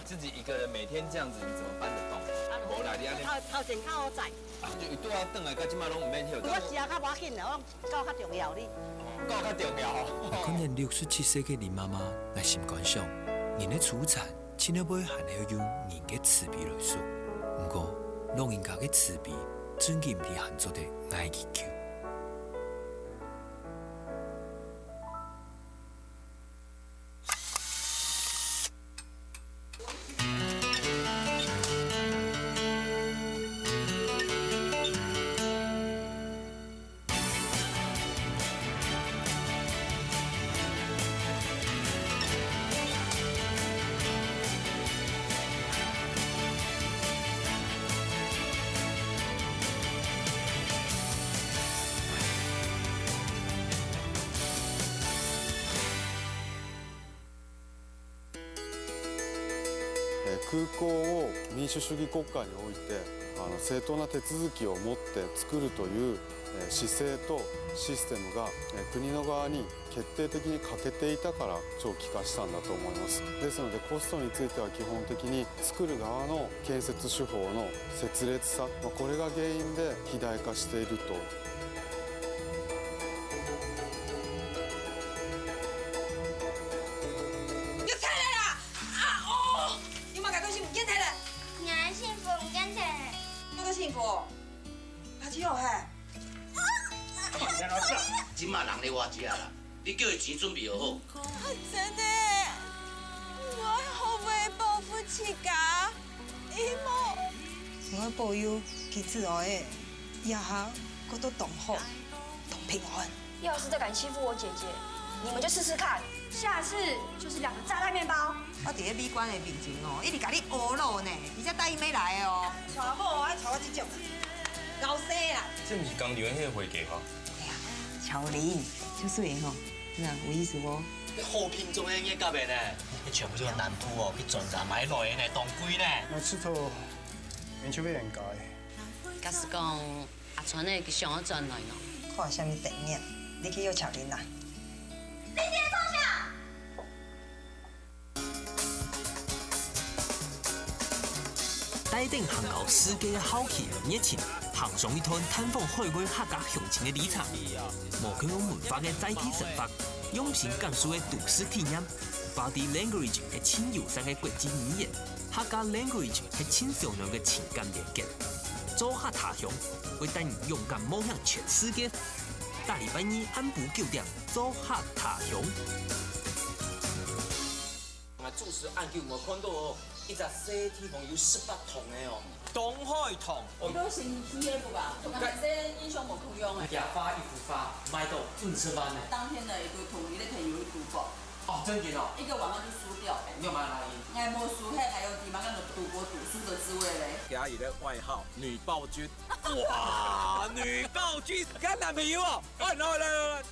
自己一个人每天这样子，你怎么搬得动？无啦，你安尼。头前较好载。就伊拄好转来，到即摆拢唔免休。我食较要紧啦，我教较重要哩。教较重要。可能67岁的林妈妈在心肝上，人的出产亲了尾还要用人的慈悲来说，不过老人家的慈悲，尊敬比汉族的爱祈求。空港を民主主義国家において正当な手続きを持って作るという姿勢とシステムが国の側に決定的に欠けていたから長期化したんだと思います。ですのでコストについては基本的に作る側の建設手法の拙劣さ、これが原因で肥大化していると。幸福，阿七好嘿。今嘛人咧外食啦，你叫伊钱准备好。真的，我好为报复起家，姨母。我保佑其自后的以后我都同好，同平安。要是再敢欺负我姐姐，你们就试试看，下次就是2个炸弹面包。我伫咧美观的面前哦，一直甲你学路呢，而且答应要来的哦。娶某爱娶我这种，老生啦。这不是刚留迄个会计吗？哎呀，巧玲，就水吼，那有意思不？好品种的眼甲面呢？你全部都南部哦，去转站买来的呢，当归呢。我佚佗，免手要人家。假使讲阿川的去上一转来喏，看什么电影？你去约巧玲啦。你姐坐下。带领韩国世界的好气和热情，行上一趟探访海外客家乡亲的里程，无去用文化的载体生活，用心讲述的都市体验。Body language 係親友善嘅國際語言，客家 language 係親小人嘅情感連結。做客他鄉，會帶你勇敢冒向全世界。大禮拜2暗晡9點，做客他鄉。注食按鍵有冇看到哦？一隻小鐵房有18桶的哦，東海桶。你都是 TF 吧？同埋些英雄冇同樣嘅。假發一幅發，賣到20萬呢。當天的一個桶，你咧可以有一賭博。哦，真嘅哦。一個晚上就輸掉。你有買哪裡？我冇輸，還有地方叫做賭博賭輸的滋味咧。給阿姨的外號女暴君。哇，女暴君，揀男朋友哦！來。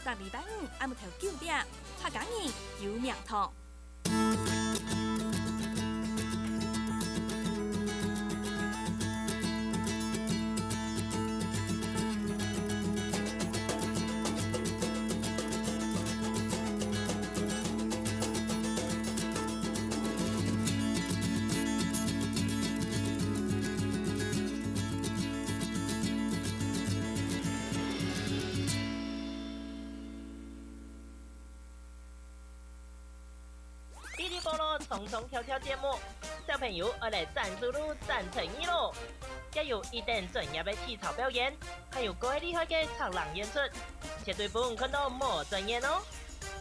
大禮拜5暗晡9點，客家人有名堂。哔哩菠萝冲冲跳跳节目，小朋友要来赞助路赞成意咯！也有一等专业的体操表演，还有各厉害的唱朗演出，绝对不用看到莫专业哦。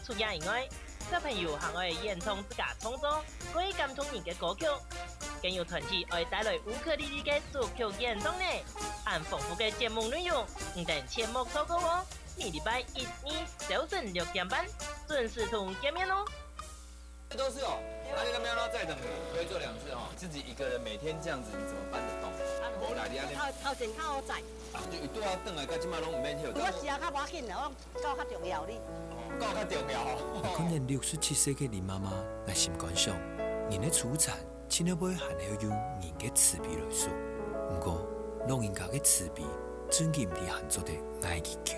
除此以外，小朋友还会演唱自家创作可以感动人的歌曲，更有团体会带来乌克丽丽的主曲演唱呢。按丰富的节目内容，唔等切莫错过哦！每礼拜1、2早晨6點半準時同見面哦。都是哦，那你那边要再等可以做2次哦。自己一个人每天这样子，你怎么搬得动？无啦，你安尼。頭前較好載。就伊拄好轉來，到即擺攏唔免休。我食較要緊啦，我教較重要哩。教較重要。可能67歲的林媽媽在心肝上，人的出產親了尾還要用人的慈悲來說，不過老人家的慈悲，尊敬比漢族的愛祈求。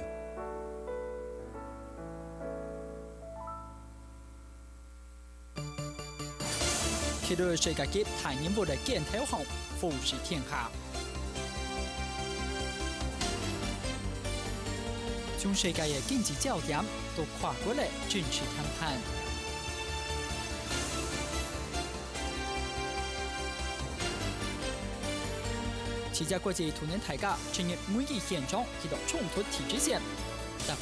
期待世界级大人物的健体项富士天下。从世界的经济焦点到跨国的军事谈判。旗下国际兔年大家呈现每一现场遇到冲突体制线。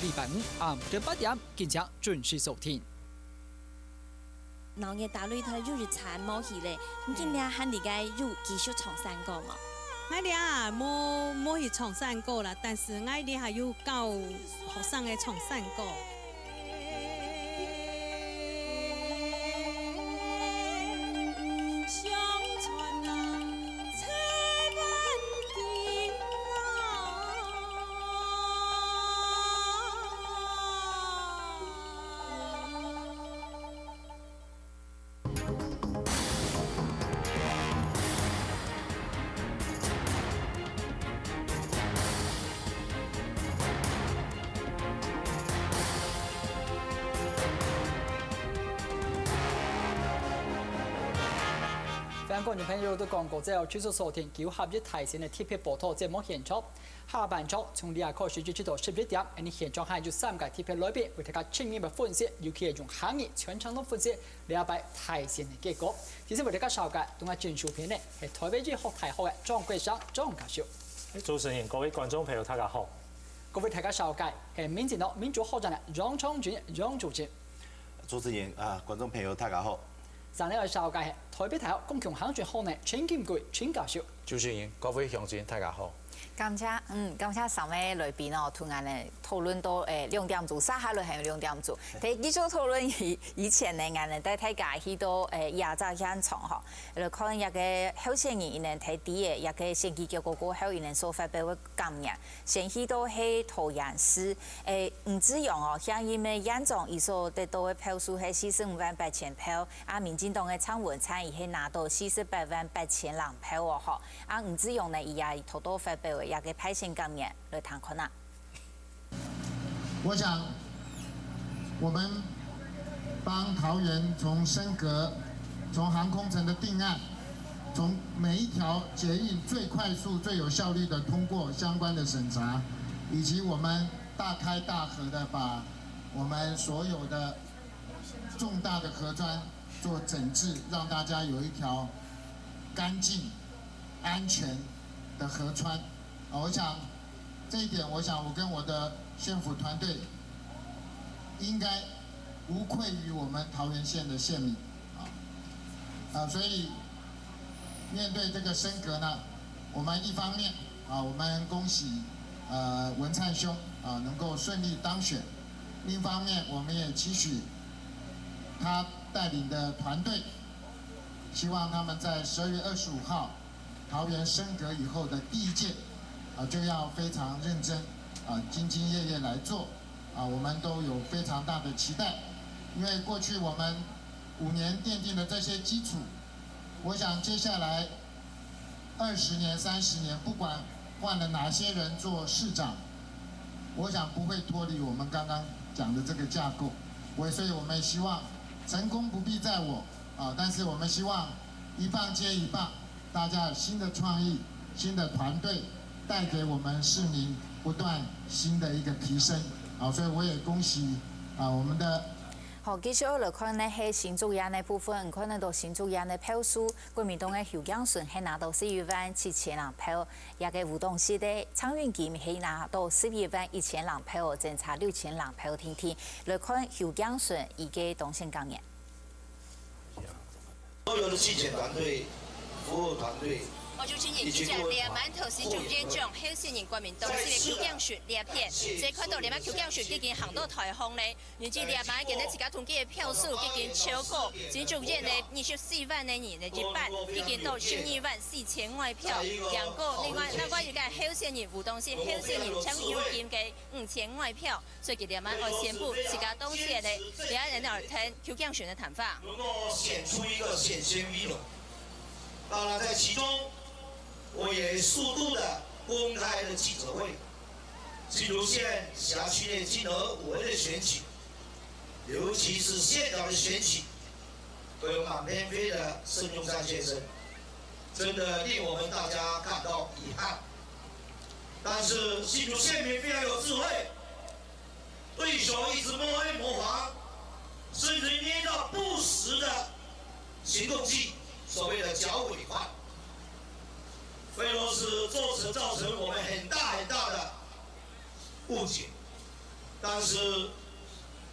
礼拜5下午的8点，敬请准时收听。农业大擂台入日产冇去咧，唔见俩喊你该入继续创三个嘛？我俩冇去创三个啦，但是我哋还有教学生嘅创三个。观众朋友都讲过，之后继续收听9合一台线的 TP 报道节目现场。下半场从2個時至到11點，你現場還有3個 TP 裏邊為大家全面嘅分析，尤其係用行業全場都分析2擺台線嘅結果。其實為大家紹介同埋專屬片呢，係台北市學大學嘅莊桂生莊教授。主持人、各位觀眾朋友，大家好。各位大家紹介係民進黨民主學長嘅楊昌俊楊主席。主持人觀眾朋友，大家好。上嚟紹介係台北大學公共行政學院陳金貴陳教授。主持人、各位鄉親，大家好。感謝上尾裏邊哦，突然咧討論到2點鐘，沙下來係2點鐘。但繼續討論以前咧，我哋大家去到亞洲現場吼，可能一個候選人因能睇啲嘅一個選舉結果過後，因能所發表嘅感言，先去到係桃園市吳志陽哦，像因為眼中伊所得到嘅票數係458000票，民進黨嘅蔡文燦伊係拿到488000人票哦吼，吳志陽呢伊也偷偷發表嘅。一個派性感言來談困難。我想，我們幫桃園從升格、從航空城的定案、從每一條捷運最快速、最有效率的通過相關的審查，以及我們大開大合的把我們所有的重大的河川做整治，讓大家有一條乾淨、安全的河川。我想這一點，我跟我的縣府團隊應該無愧於我們桃園縣的縣民，所以面對這個升格呢，我們一方面我們恭喜文燦兄能夠順利當選，另一方面我們也期許他帶領的團隊，希望他們在12月25號桃園升格以後的第一屆。就要非常認真，兢兢業業來做，我們都有非常大的期待，因為過去我們5年奠定的這些基礎，我想接下來20年、30年，不管換了哪些人做市長，我想不會脫離我們剛剛講的這個架構，所以我們希望成功不必在我，但是我們希望一棒接一棒，大家有新的創意、新的團隊。帶給我們市民不斷新的一個提升，所以我也恭喜我們的。好，繼續來看呢係新竹縣的部分，可能到新竹縣的票數，國民黨的侯江順係拿到117000人票，也個吳東市的蔡英文係拿到111000人票，淨差6000人票聽聽。來看侯江順一個當選感言。所有的競選團隊、服務團隊。我就今年即係2萬頭先做演講，候選人國民黨是嘅邱江順2片，所以看到2萬邱江順已經行到台風咧，原至2萬嘅呢自家統計嘅票數已經超過新竹縣嘅24萬嘅人嘅一半，已經到124000外票。然後另外，那我就講候選人吳東市候選人蔡英文嘅5000外票，所以佢2萬我宣布自家當選嘅2人來聽邱江順嘅談法。能夠顯出一個顯先威龍，當然在其中。我也速度的公開了記者會，新竹縣轄區內金額5位的選舉，尤其是縣長的選舉，都有满天飞的孙中山先生，真的令我们大家感到遗憾。但是新竹县民非常有智慧，对手一直摸黑摸黄，甚至捏到不实的行动计，所谓的剿匪犯，非都是造成我们很大的误解。但是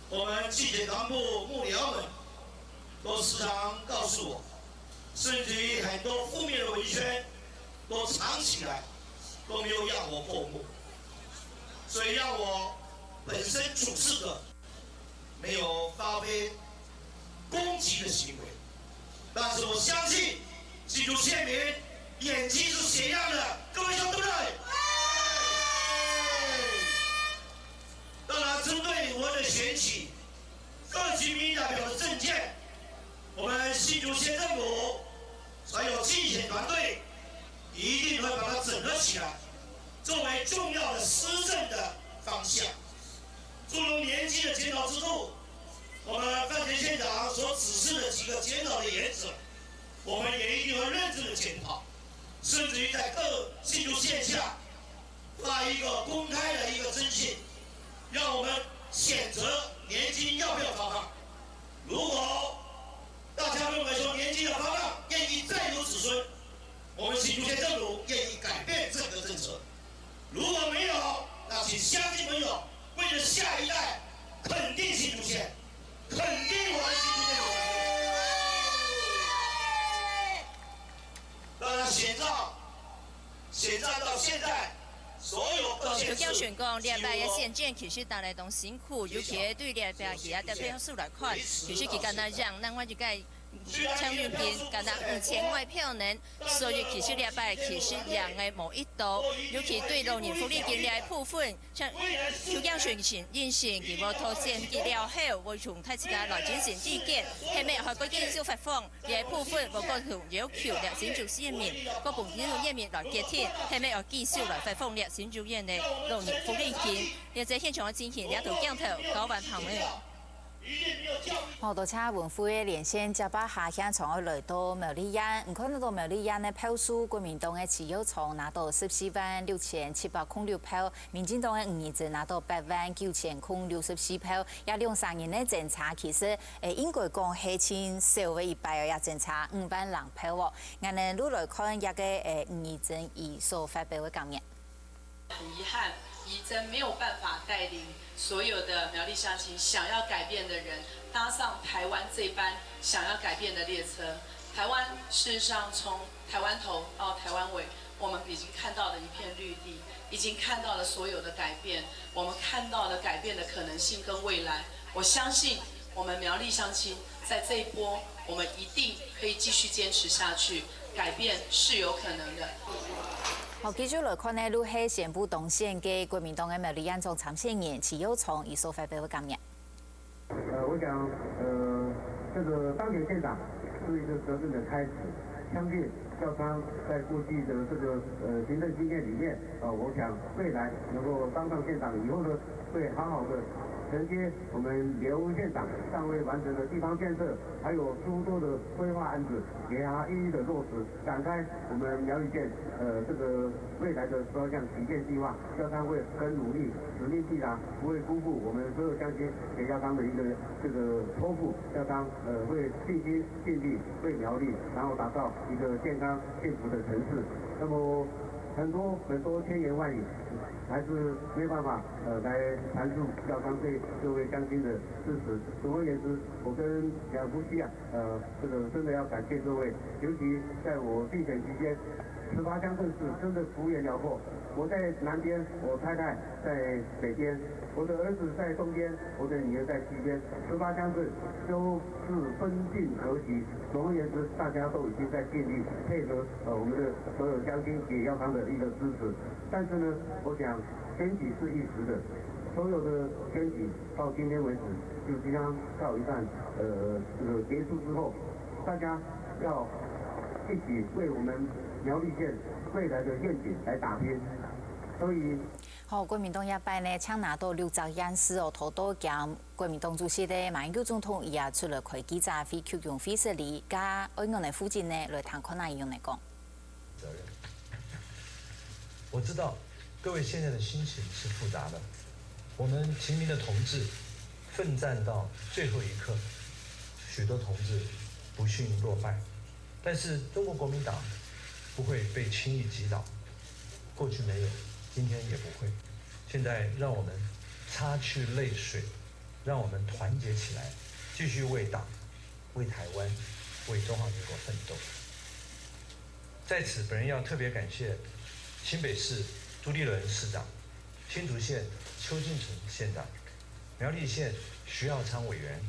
我们纪检党部幕僚们都时常告诉我，甚至于很多负面的文宣都藏起来，都没有让我破目，所以让我本身处事的没有发挥攻击的行为。但是我相信新竹县民眼睛是雪亮的，各位说对不对？当然，针对我的选举，各级民意代表的政见，我们新竹县政府还有竞选团队一定会把它整合起来，作为重要的施政的方向。诸如年金的检讨制度，我们范田县长所指示的几个检讨的原则，我们也一定会认真的检讨，甚至于在各新竹县下发一个公开的一个征信，让我们选择年金要不要发放。如果大家认为说年金的发放愿意再有子孙，我们新竹县政府愿意改变这个政策。如果没有，那请乡亲朋友为了下一代肯定新竹县，肯定我们新竹县政府。当然选战到现在。就叫选讲，礼拜嘅选战其实带来同辛苦，尤其对礼拜其他的票数来看，其实佢敢若让，咱我就该抢入边，敢若5000块票呢，所以其实礼拜其实让嘅无一度，尤其对老年福利金嘅部分，像抽奖选情运行，佢无拖线结了后，会从睇自家来进行意见，系咪还个继续发放嘅部分，无个同要求了新竹县民，个本新竹县民来决定，系咪要继续来发放了新竹县的老年福利金？现在现场嘅进行两头镜头搞完旁边。好多车文化嘅连线接把下乡从而来到苗栗县，唔看到苗栗县嘅票数，国民党嘅持有从拿到146706票，民进党嘅5年只拿到89064票，也2-3年嘅政策其实应该讲係清少嘅一百嘅政策5萬人票喎。我哋路來看一個5年政以所發表嘅感言。很遗憾，怡珍没有办法带领所有的苗栗乡亲想要改变的人搭上台湾这班想要改变的列车。台湾事实上从台湾头到台湾尾，我们已经看到了一片绿地，已经看到了所有的改变，我们看到了改变的可能性跟未来。我相信我们苗栗乡亲在这一波，我们一定可以继续坚持下去，改变是有可能的。好，繼續來看呢，路係宣布動線嘅國民黨嘅苗栗縣總參選人齊友聰以所發表嘅感言。我想，這個當選縣長是一個責任的開始，相信教商在過去的這個行政經驗裡面，我想未來能夠當上縣長以後呢，會好好的承接我們劉縣長尚未完成的地方建設，還有諸多的規劃案子，給他一一的落實，展開我們苗栗縣這個未來的12項旗艦計劃，教商會很努力，使命必達，不會辜負我們所有鄉親給教商的一個這個託付，教商會盡心盡力為苗栗，然後打造一個健康幸福的城市。那麼很多千言萬語，還是沒辦法來闡述教商對各位鄉親的支持。總而言之，我跟兩夫妻這個真的要感謝各位，尤其在我競選期間，18鄉鎮市真的幅員遼闊。我在南邊，我太太在北邊，我的兒子在東邊，我的女兒在西邊，18鄉鎮都是分進合擊。總而言之，大家都已經在盡力配合我們的所有鄉親給教商的一個支持。但是呢，我想選舉是一時的，所有的選舉到今天為止就即將告一段這個結束之後，大家要一起為我們苗栗縣未來的願景來打拼。所以。好，国民党一摆呢，抢拿到6张样式哦，头都将国民党主席的马英九总统伊也出来开记者会，求用费势力，加爱用的附近呢来谈看哪样来讲。责任。我知道各位现在的心情是复杂的，我们勤民的同志奋战到最后一刻，许多同志不幸落败，但是中国国民党不会被轻易击倒，过去没有。今天也不会。现在让我们擦去泪水，让我们团结起来，继续为党、为台湾、为中华民国奋斗。在此，本人要特别感谢新北市朱立伦市长、新竹县邱进成县长、苗栗县徐耀昌委员、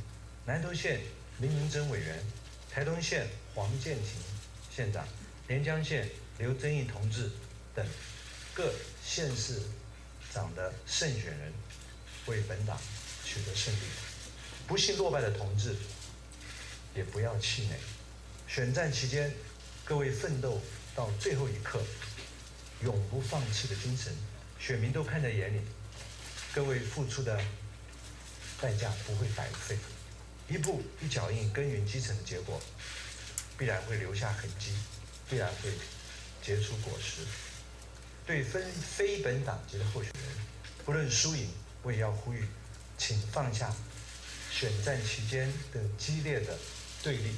南投县林明珍委员、台东县黄建庭县长、连江县刘增义同志等各县市长的胜选人，为本党取得胜利。不幸落败的同志，也不要气馁。选战期间，各位奋斗到最后一刻，永不放弃的精神，选民都看在眼里。各位付出的代价不会白费，一步一脚印耕耘基层的结果，必然会留下痕迹，必然会结出果实。对非本党籍的候选人，不论输赢，我也要呼吁，请放下选战期间的激烈的对立，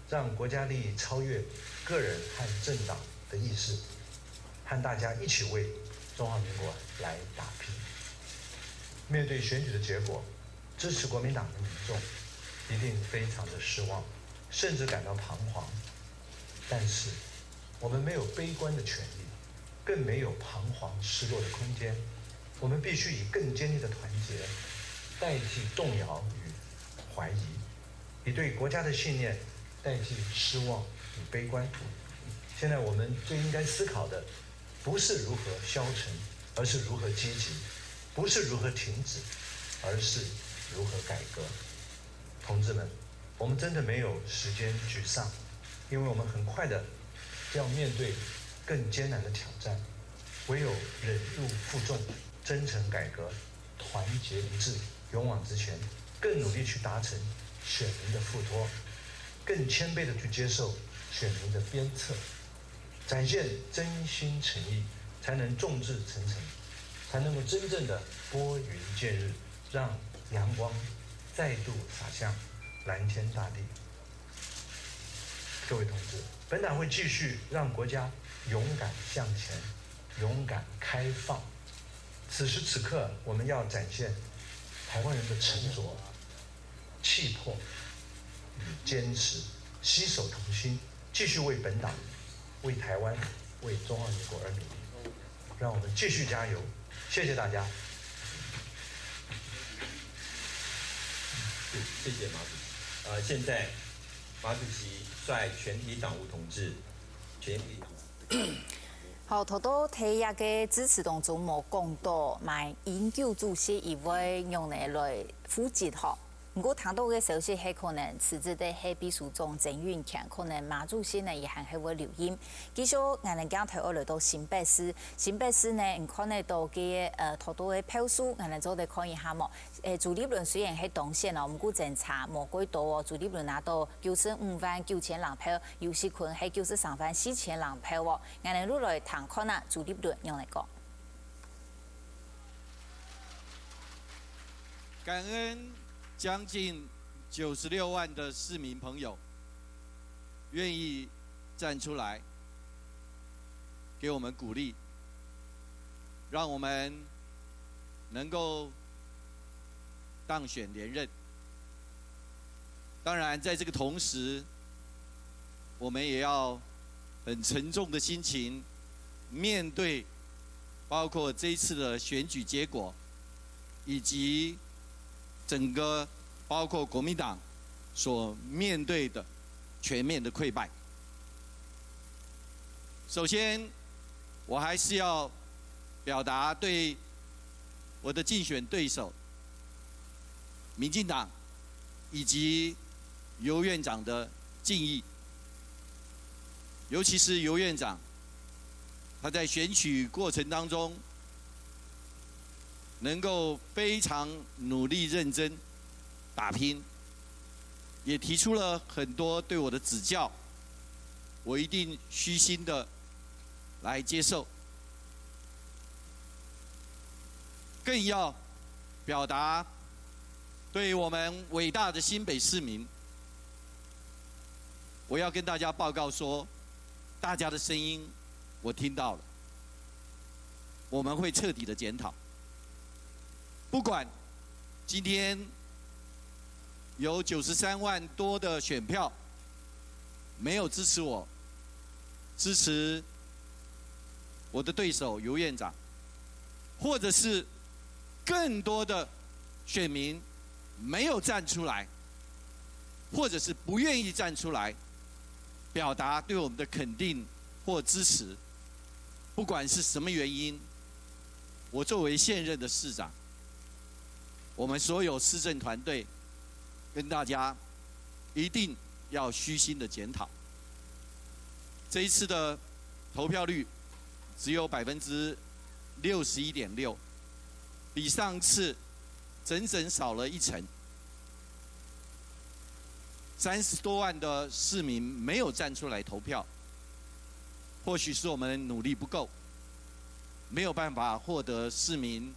让国家利益超越个人和政党的意识，和大家一起为中华民国来打拼。面对选举的结果，支持国民党的民众一定非常的失望，甚至感到彷徨。但是，我们没有悲观的权利。更没有彷徨失落的空间，我们必须以更坚定的团结，代替动摇与怀疑，以对国家的信念代替失望与悲观。现在我们最应该思考的，不是如何消沉，而是如何积极；不是如何停止，而是如何改革。同志们，我们真的没有时间沮丧，因为我们很快的要面对更艰难的挑战，唯有忍辱负重，真诚改革，团结一致，勇往直前，更努力去达成选民的付托，更谦卑的去接受选民的鞭策，展现真心诚意，才能众志成城，才能够真正的拨云见日，让阳光再度洒向蓝天大地。各位同志，本党会继续让国家勇敢向前，勇敢开放。此时此刻，我们要展现台湾人的沉着、气魄与坚持，携手同心，继续为本党、为台湾、为中华民国而努力。让我们继续加油！谢谢大家。谢谢马主席。现在马主席率全体党务同志，好，头都提一个支持当中冇讲到，买研究主席一位用来负责吼。不过谈到嘅消息係可能辭職的係秘書長鄭運強，可能馬主席呢也還係會留音。繼續我哋講台來到新北市，新北市呢，唔可能到嘅頭到嘅票數，我哋做嚟看一下冇。朱立倫雖然係當選哦，唔過政策冇幾多哦。朱立倫拿到959000人票，尤锡坤係934000人票哦。我哋落來談看啊，朱立倫用嚟講。感恩将近96万的市民朋友愿意站出来给我们鼓励，让我们能够当选连任。当然，在这个同时，我们也要很沉重的心情面对包括这一次的选举结果，以及整个包括国民党所面对的全面的溃败。首先，我还是要表达对我的竞选对手民进党以及尤院长的敬意，尤其是尤院长，他在选举过程当中能够非常努力认真打拼，也提出了很多对我的指教，我一定虚心的来接受，更要表达对我们伟大的新北市民，我要跟大家报告说，大家的声音我听到了，我们会彻底的检讨。不管今天有93万多的选票没有支持我，支持我的对手尤院长，或者是更多的选民没有站出来，或者是不愿意站出来表达对我们的肯定或支持，不管是什么原因，我作为现任的市长，我们所有施政团队跟大家一定要虚心的检讨。这一次的投票率只有61.6%，比上次整整少了1成。30多万的市民没有站出来投票，或许是我们努力不够，没有办法获得市民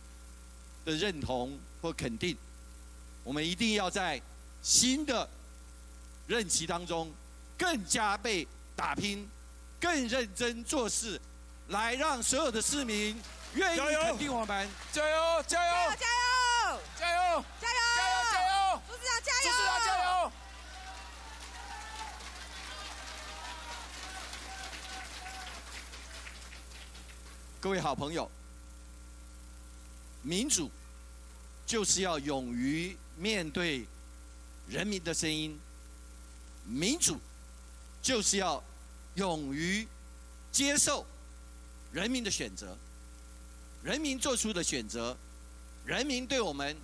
的认同或肯定。我们一定要在新的任期当中更加倍打拼，更认真做事，来让所有的市民愿意肯定我们。加油！加油！加油！加油！加油！加油！加油！董事长加油！董事长加油！各位好朋友，民主就是要勇于面对人民的声音，民主就是要勇于接受人民的选择，人民做出的选择，人民对我们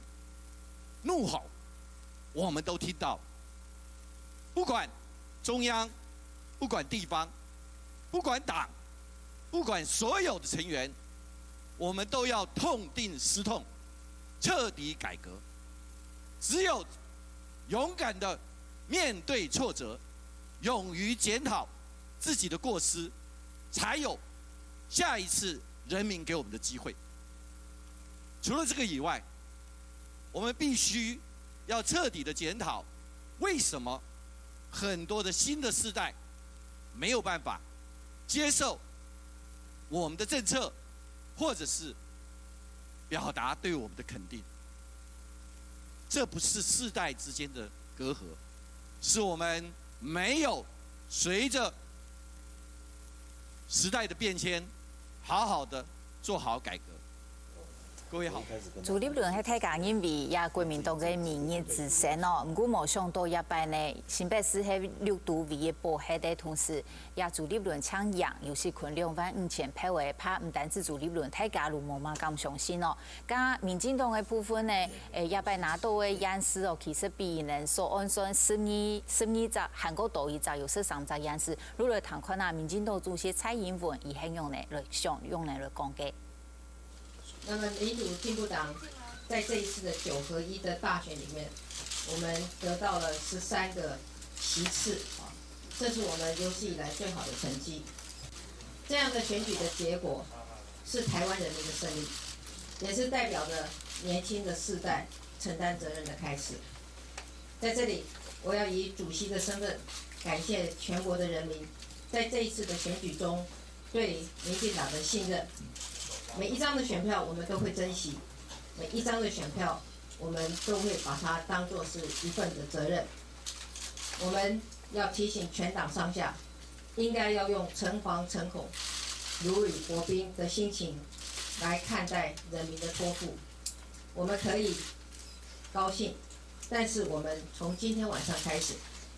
怒吼，我们都听到。不管中央，不管地方，不管党，不管所有的成员，我们都要痛定思痛，彻底改革。只有勇敢的面对挫折，勇于检讨自己的过失，才有下一次人民给我们的机会。除了这个以外，我们必须要彻底的检讨，为什么很多的新的世代没有办法接受我们的政策，或者是表达对我们的肯定。这不是世代之间的隔阂，是我们没有随着时代的变迁，好好的做好改革。各位好。朱立伦喺睇假因为也国民党嘅民意之神哦，唔过冇想到一擺呢，新北市喺6都為嘅報喺嘅同時，也朱立倫搶贏，又是群25000票嘅，怕唔單止朱立倫睇假路冇嘛咁相信哦。咁民進黨嘅部分呢，一擺拿到嘅樣式哦，其實比人所按算12隻韓國多一隻，有13隻樣式。如果談看啊，民進黨主席蔡英文以係用嚟用嚟講嘅。那么民主进步党在这一次的9合1的大选里面，我们得到了13个席次，这是我们有史以来最好的成绩。这样的选举的结果是台湾人民的胜利，也是代表着年轻的世代承担责任的开始。在这里，我要以主席的身份感谢全国的人民，在这一次的选举中对民进党的信任。每一张的选票我们都会珍惜，每一张的选票我们都会把它当作是一份的责任。我们要提醒全党上下，应该要用诚惶诚恐、如履薄冰的心情来看待人民的托付。我们可以高兴，但是我们从今天晚上开始，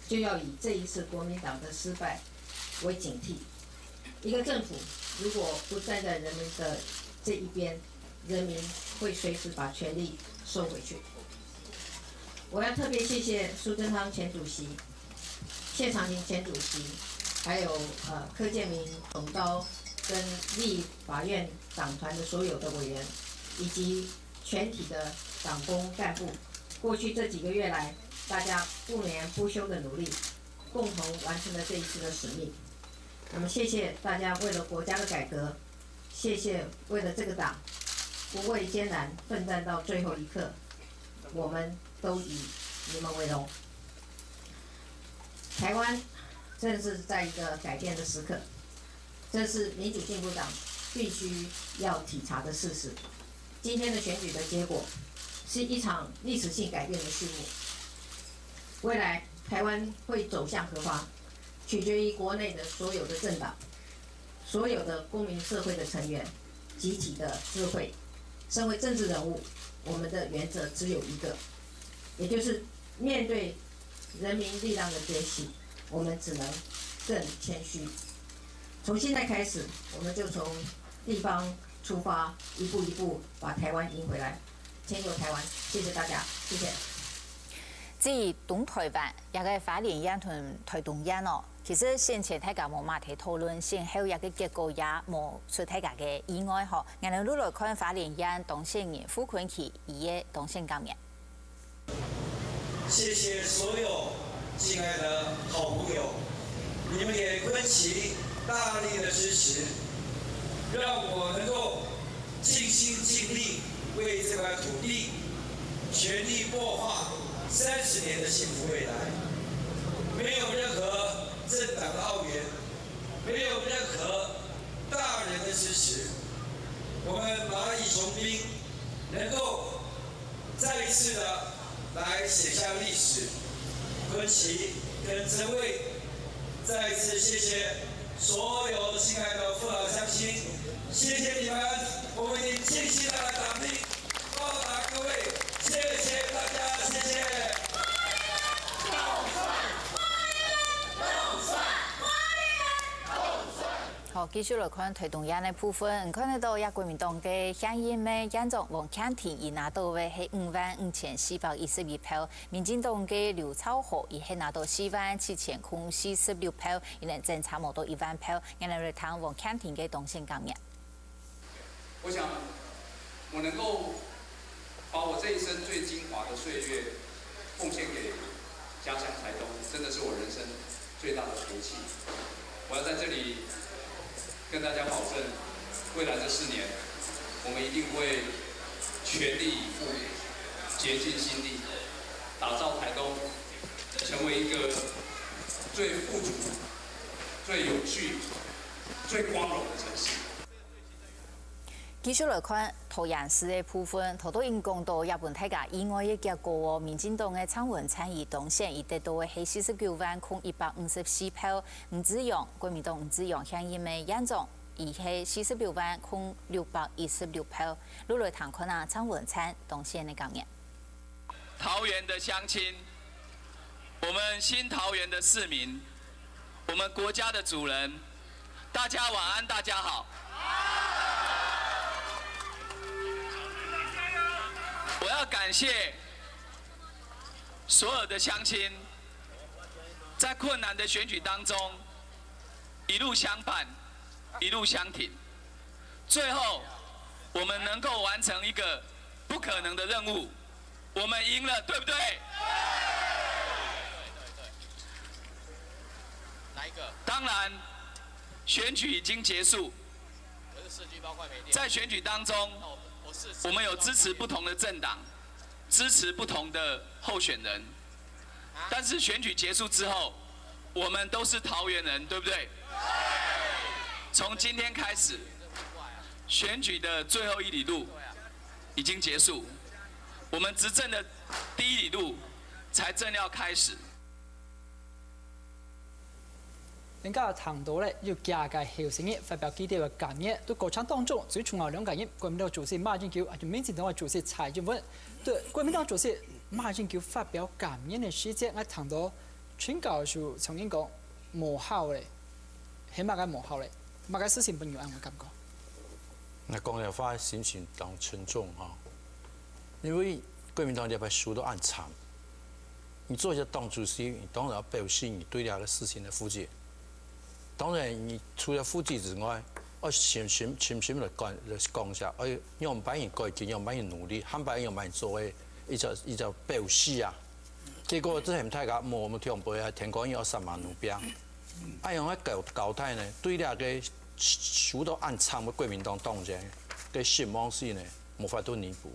就要以这一次国民党的失败为警惕。一个政府如果不站在人民的这一边，人民会随时把权力收回去。我要特别谢谢苏贞昌前主席、谢长廷前主席，还有柯建铭总召跟立法院党团的所有的委员，以及全体的党工干部，过去这几个月来，大家不眠不休的努力，共同完成了这一次的使命。那么谢谢大家为了国家的改革，谢谢为了这个党不畏艰难奋战到最后一刻，我们都以你们为荣。台湾正是在一个改变的时刻，这是民主进步党必须要体察的事实。今天的选举的结果是一场历史性改变的序幕。未来台湾会走向何方，取决于国内的所有的政党、所有的公民社会的成员集体的智慧。身为政治人物，我们的原则只有一个，也就是面对人民力量的崛起，我们只能更谦虚。从现在开始，我们就从地方出发，一步一步把台湾赢回来，迁就台湾。谢谢大家，谢谢。至於東台灣一個花蓮縣同台東縣哦，其實先前大家冇馬蹄討論，先後一個結果也冇出大家嘅意外嗬。我哋攞來看花蓮縣當選人傅昆萁伊嘅當選感言。謝謝所有親愛的好朋友，你們給昆萁大力的支持，讓我能夠盡心盡力為這塊土地全力擘畫30年的幸福未來。沒有任何政黨的奧援，沒有任何大人的支持，我們螞蟻雄兵能夠再一次的來寫下歷史。昆萁跟陳蔚再一次謝謝所有親愛的父老鄉親，謝謝你們，我們已盡心的打拼報答各位，謝謝大家，謝謝。好，繼續來看台東縣的部分，看得到國民黨嘅縣議員縣長王慶庭，伊拿到嘅係55412票，民進黨嘅劉超和伊係拿到47046票，伊能爭差唔多1萬票。我哋嚟談王慶庭嘅當選感言。我想，我能夠把我這一生最精華的歲月奉獻給家鄉台東，真的是我人生最大的福氣。我要在這裡跟大家保證，未來這4年，我們一定會全力以赴，竭盡心力，打造台東成為一個最富足、最有趣、最光榮的城市。繼續來看桃園市的部分，頭都已經講到日本大家意外嘅結果，民進黨嘅蔡文燦伊當選，伊得到嘅係490154票，吳志陽國民黨吳志陽縣議員縣長，伊係46116票。落來談看啊，蔡文燦當選嘅感言。桃園的鄉親，我們新桃園的市民，我們國家的主人，大家晚安，大家好。我要感謝所有的鄉親，在困難的選舉當中一路相伴，一路相挺，最後我們能夠完成一個不可能的任務，我們贏了，對不對？哪一個？當然，選舉已經結束，在選舉當中，我們有支持不同的政黨，支持不同的候選人，但是選舉結束之後，我們都是桃園人，對不對？從今天開始，選舉的最後1里路已經結束，我們執政的第1里路才正要開始。人家談到咧，要加嘅候選人發表基調嘅感言，對國產當中最重要2個人，國民黨主席馬英九，還有民進黨嘅主席蔡英文。對國民黨主席馬英九發表感言嘅時節，我談到全教授曾經講無效咧，係乜嘅無效咧？乜嘅事情本有按我感覺。那講嘅話心情當沉重哈，因為國民黨這塊輸都暗藏，你做一個黨主席，你當然要表示你對兩個事情的負責。當然，你除了負責之外，我深深来讲下，用把伊改进，用把伊努力，喊把伊用把伊做诶，伊就表示啊。结果这很太个，我们听不啊，天光要3万目标，用迄交代呢，对那个许多暗藏的国民党党员，个失望是呢，无法度弥补。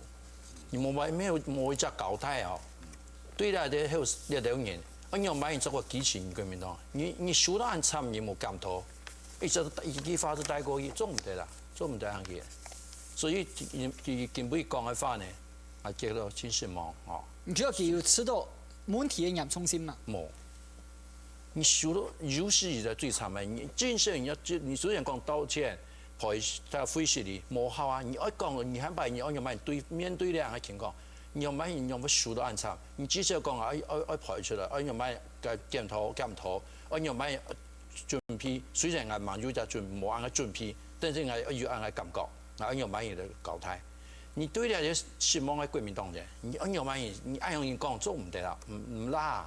你没一只交代哦，对那个还有6年，用把伊做个基情国民党，你许多暗藏你无检讨。一发都带过去，做唔得啦，做唔得样嘢，所以根本讲嘅话呢，结到真失望哦。你觉得佢要吃到问题嘅严重性嘛？冇，你受到有时就最惨嘅，你真是你虽然讲道歉，賠他灰失你冇效啊！你愛講，你肯把你按樣買面對呢樣嘅情況，你用買你用乜數都暗慘，你至少講愛賠出來，按樣買嘅檢討，按樣買。準備雖然係慢咗就冇按嘅準備，但是係要按嘅感覺，按樣買嘢嘅搞態。你對呢啲失望嘅國民黨人，你按樣買嘢，你按樣講做唔得啦，唔啦。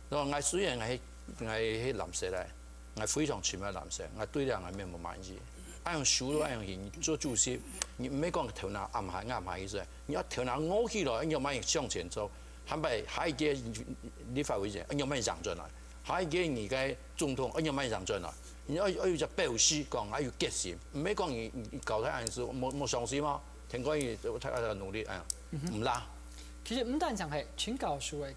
我雖然係藍色咧，我非常全面藍色，我對呢樣係咩冇滿意。按樣數都按樣嘢，你做主席，你唔係講頭腦啱下意思，你要頭腦拗起來，按樣買嘢向前走，係咪下一屆立法會按樣買嘢讓進來？下一屆而家總統，按樣買讓進來，你要只表示講，要決心，唔係講你搞太硬事，冇上司嗎？聽講佢睇努力，唔啦。其實唔單淨係全教書嘅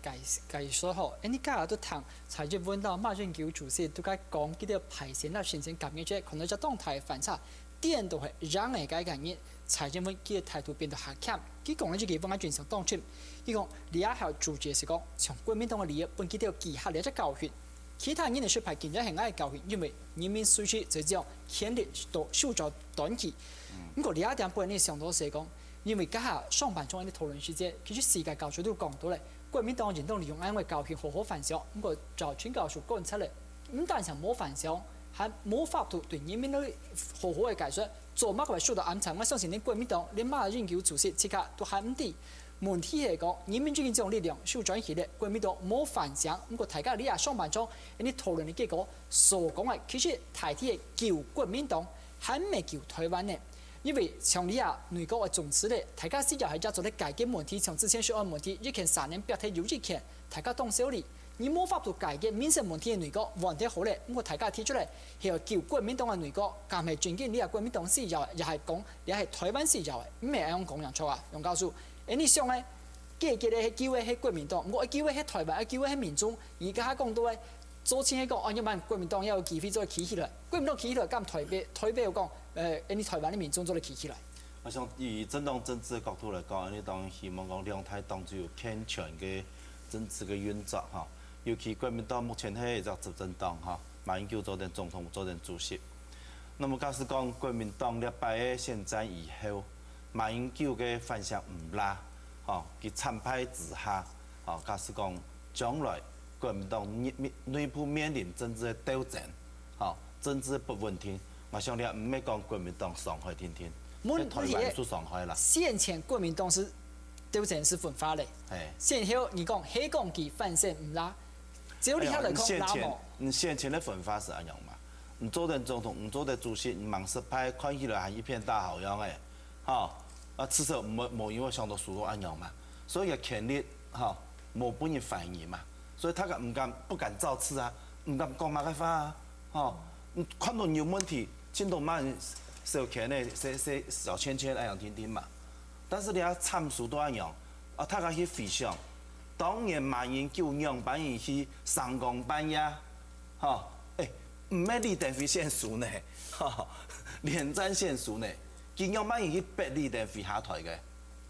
計數好，你今日都談財政問到馬英九主席都解講幾條排線啦，先感覺啫，可能就動態反差，點都係讓人家感覺財政問佢嘅態度變得下強。佢講呢就基本係轉成當權。佢講你也係主席是講，從國民黨嘅利益本幾條記下嚟只教訓，其他人嘅說法更加係愛教訓，因為人民需求就這樣權力都受到短期。咁個你一點本你想到是講。因為家下上班中嘅討論時間，其實世界教授都講到咧，國民黨人都利用安慰教訓好好反省，咁個就全教授講出嚟，唔單係冇反省，還冇法度對人民都好好嘅解說，做乜嘅受到暗藏。我相信你國民黨連馬英九主席即刻都係唔知。問題係講，人民最近這種力量受轉移咧，國民黨冇反省，咁個大家你啊上班中你討論嘅結果所講嘅，其實大體係救國民黨，還未救台灣嘅。因為從你啊內閣嘅總辭咧，大家試就係做啲解決問題，從之前說案問題，以前3年表態有意見，大家當小理，你冇法度解決民生問題嘅內閣，問題好咧，咁我大家提出嚟係要叫國民黨嘅內閣，咁係尊敬你啊國民黨思潮，又係講你係台灣思潮嘅，唔係咁講人錯啊，楊教授，你想咧，記咧係叫嘅係國民黨，我叫嘅係台灣，叫嘅係民眾，而家講到咧。早前喺講，按一萬國民黨要有機會再起起來，國民黨起起來，咁台北又講，你台灣的民眾做嚟起起來。我想以政黨政治嘅角度嚟講，你當然希望講兩態當中有健全嘅政治嘅運作嚇，尤其國民黨目前係一個執政黨嚇，馬英九做成總統，做成主席。那麼假使講國民黨100嘅選戰以後，馬英九嘅反響唔拉，嚇，佢慘敗之下，嚇，假使講將來。國民黨內部面臨政治嘅鬥爭，嚇政治不穩定。我想你唔係講國民黨傷害天天，喺台灣都傷害啦。先前國民黨是鬥爭是分化嘅，先後你講黑講佢反勝唔拉，只要你喺度講拉冇。你先前嘅分化是咁樣嘛？你做成總統，你做成主席，你忙失敗，看起來係一片大好樣誒，嚇至少冇因為想到輸到咁樣嘛，所以嘅權力嚇冇本人反應嘛。所以他不敢造次啊，唔敢講乜嘅話啊，嚇！看到有問題，先到慢小權咧，小圈圈那樣聽聽嘛。但是你要參數都一樣，啊，他個去回想，當年馬英九讓班人去三更半夜，嚇，唔係李登輝先輸呢，嚇，連戰先輸呢，佢讓班人去逼李登輝下台嘅。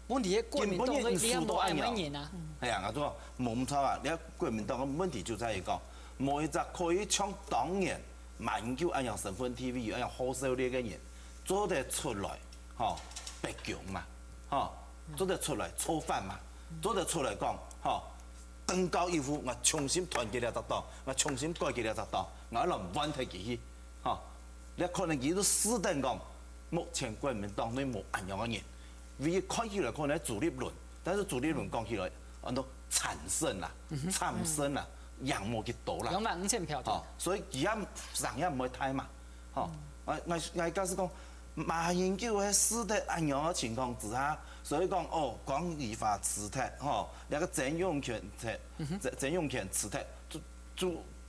問題係國民黨嘅你有冇愛乜嘢啊？係啊，我都話冇咁錯啊！你睇國民黨嘅問題就在於講，冇一隻可以像當年馬英九一樣身份 TV 一樣好狩獵嘅人做得出來，嚇白強嘛，嚇做得出來操犯嘛，做得出來講，嚇登高一呼，我重新團結了一黨，我重新改革了一黨，我一路穩睇佢去，嚇你可能佢都死定講，目前國民黨內冇一樣嘅人。為看起來可能係主力論，但是主力論講起來，按到產生啦、產生啦，羊毛去倒啦。25000票。所以而家人也唔會睇嘛，嚇。我假使讲马英九迄死的安样的情况之下，所以讲广义法辞退那个曾永权辞退，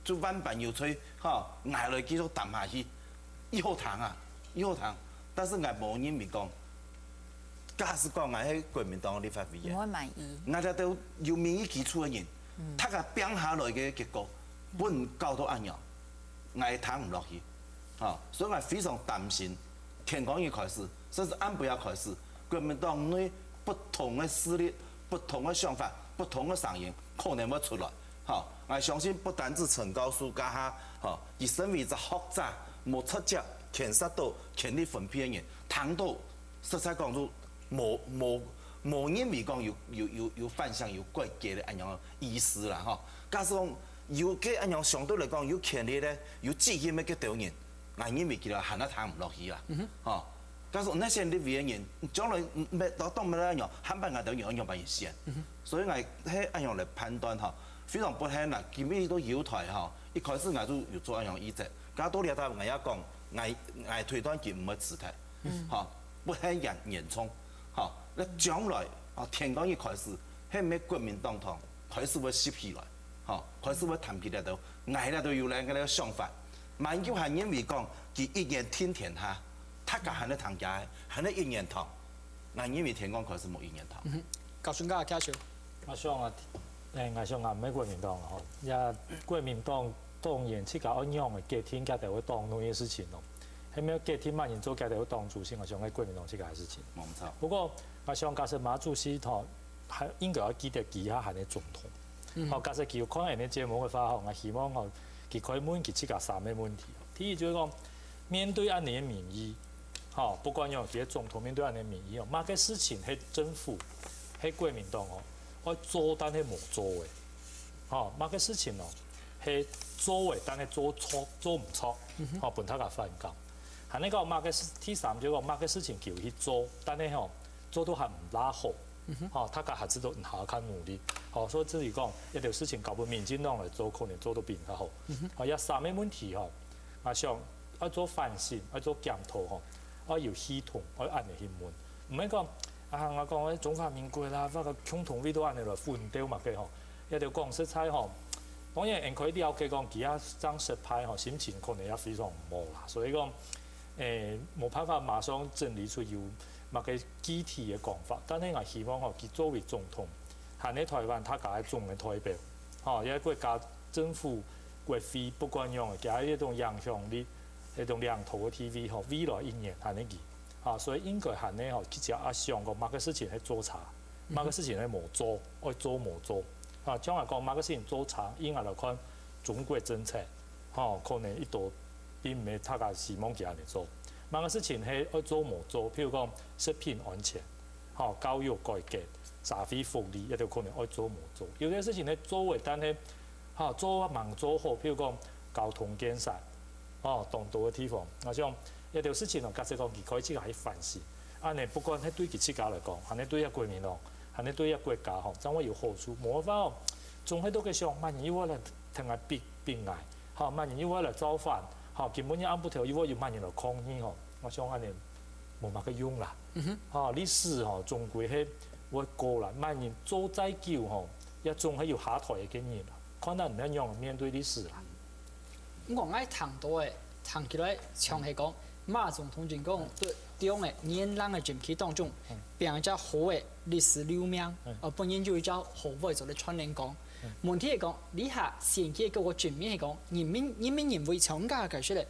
就万般有吹挨落继续谈下去，以后谈。但是我无认为讲，假使讲我迄国民党的立法委员，我满意。我哋都由民意基础的人，他甲拼下来嘅结果，本搞到安样，我谈唔落去，所以我非常担心，田光义开始，甚至安倍也开始，国民党内不同的势力、不同的想法、不同的声音，可能要出来，我相信不单止陈高书家下，而身为一个学者，无出接牵涉到权力分配的人，谈到实在讲出无认为讲有反向有改革的安样意思啦，假使讲有个安样相对来讲有权力咧，有资金的个条人，我认为其实行得谈唔落去啦，假使那些立委的人将来当咩安样，喊办个条人安样办一线，所以我喺安样来判断非常不幸啦，今日都摇台一开始我就有做安样意见，加多了他我也讲，我推断佢唔会辞退，不幸严重，那将来田光一开始，喺咩国民党堂开始会吸起来，开始会谈起来到，我都有两个想法，万九还认为讲佢一言听天下，他家还在谈家，还在一言堂，我认为田光开始冇一言堂。高雄家加少，我想啊，美国民党也国民党当然去搞安样的家庭家庭会当那些事情咯。迄咩家庭慢人做家庭会当主席，我想喺国民党这个事情。冇错。不过我想假设马主席还应该要记得其他还的总统。假设佢有可能的节目会发放，我希望佢可以问佢这个三个问题。第一就是讲，面对安尼的民意，不管用这总统面对安尼的民意哪个事情係政府喺国民党我做但係冇做嘅，哪个事情係做嘅但係做錯做唔錯，本他個反感。係呢個哪個第三就講哪個事情叫去做，但係做到係唔拉好，他個還是都唔下看努力，所以至於講一條事情搞到民進黨嚟做，可能做到比較好。有三個問題我想要做反省，要做檢討，要有系統，要按嚟去問，唔係講。我講中華民國啦，嗰個共同位都按嚟來分掉嘛嘅一條講實在當然人可以了解講其他張實派心情可能也非常唔好啦，所以講冇辦法馬上整理出有乜嘅具體嘅講法，但係我希望佢作為總統，喺呢台灣他搞總嘅代表，因為國家政府國會不管用嘅，加一種影響力，一種領頭嘅 TV 未來一年係呢件。所以應該係呢，其實想過某個事情係做差，某個事情係冇做，愛做冇做。將來講某個事情做差，應該來看中國政策，可能一度並唔係大家希望佢安尼做。某個事情係愛做冇做，譬如講食品安全，教育改革、社會福利，一條可能愛做冇做。有啲事情係做嘅，但係做冇做好，譬如講交通建設，當道嘅地方，我想。一條事情假設講佢可以自己喺反思，安尼不管係對佢自家嚟講，安尼對一國民黨，安尼對一國家將會有好處。冇法總係都嘅想，萬一我嚟聽下邊捱，萬一我嚟造反，根本一按不條，如果要萬人嚟抗議，我想安尼冇乜嘅用啦。歷史總歸係會過啦，萬人做再久，一總係要下台嘅經驗啦。可能唔一樣面對歷史啦。我愛談到嘅，談起來像係講。馬總統就講對中嘅年輕嘅政體當中，變一隻好嘅歷史留名，本研究一隻好為做嘅串聯講。問題係講，你下前期嗰個全面係講，人民認為強加嘅出嚟，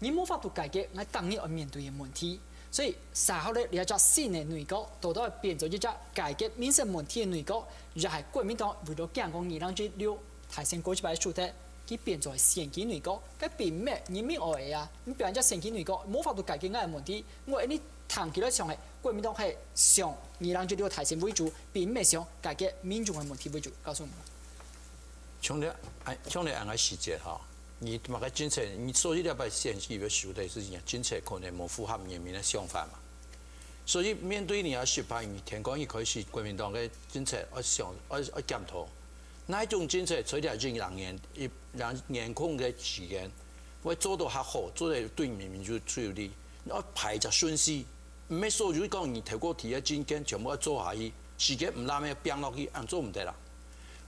你冇法度解決我當日要面對嘅問題。所以稍後咧，你一隻新嘅內閣，到到變做一隻解決民生問題嘅內閣，就係國民黨為咗講講二兩之六提升過去擺數的。佢變做選舉內閣，佢並唔係人民愛啊！你變咗選舉內閣，冇法度解決啱嘅問題。我呢談起來上係國民黨係想二兩這個提升為主，並唔係想解決民眾嘅問題為主。告訴我。像你按個細節你嘛個政策，你所以你要選舉要選的事情，政策可能冇符合人民嘅想法嘛。所以面對你要失敗，你田光一開始國民黨嘅政策，我檢討。那一種政策，除了讓人控嘅時間，我做到较好，做得对民就最有利。我排只顺序，唔免所有讲你透过提嘅证件全部要做下去，时间唔拉咩变落去，按做唔得啦。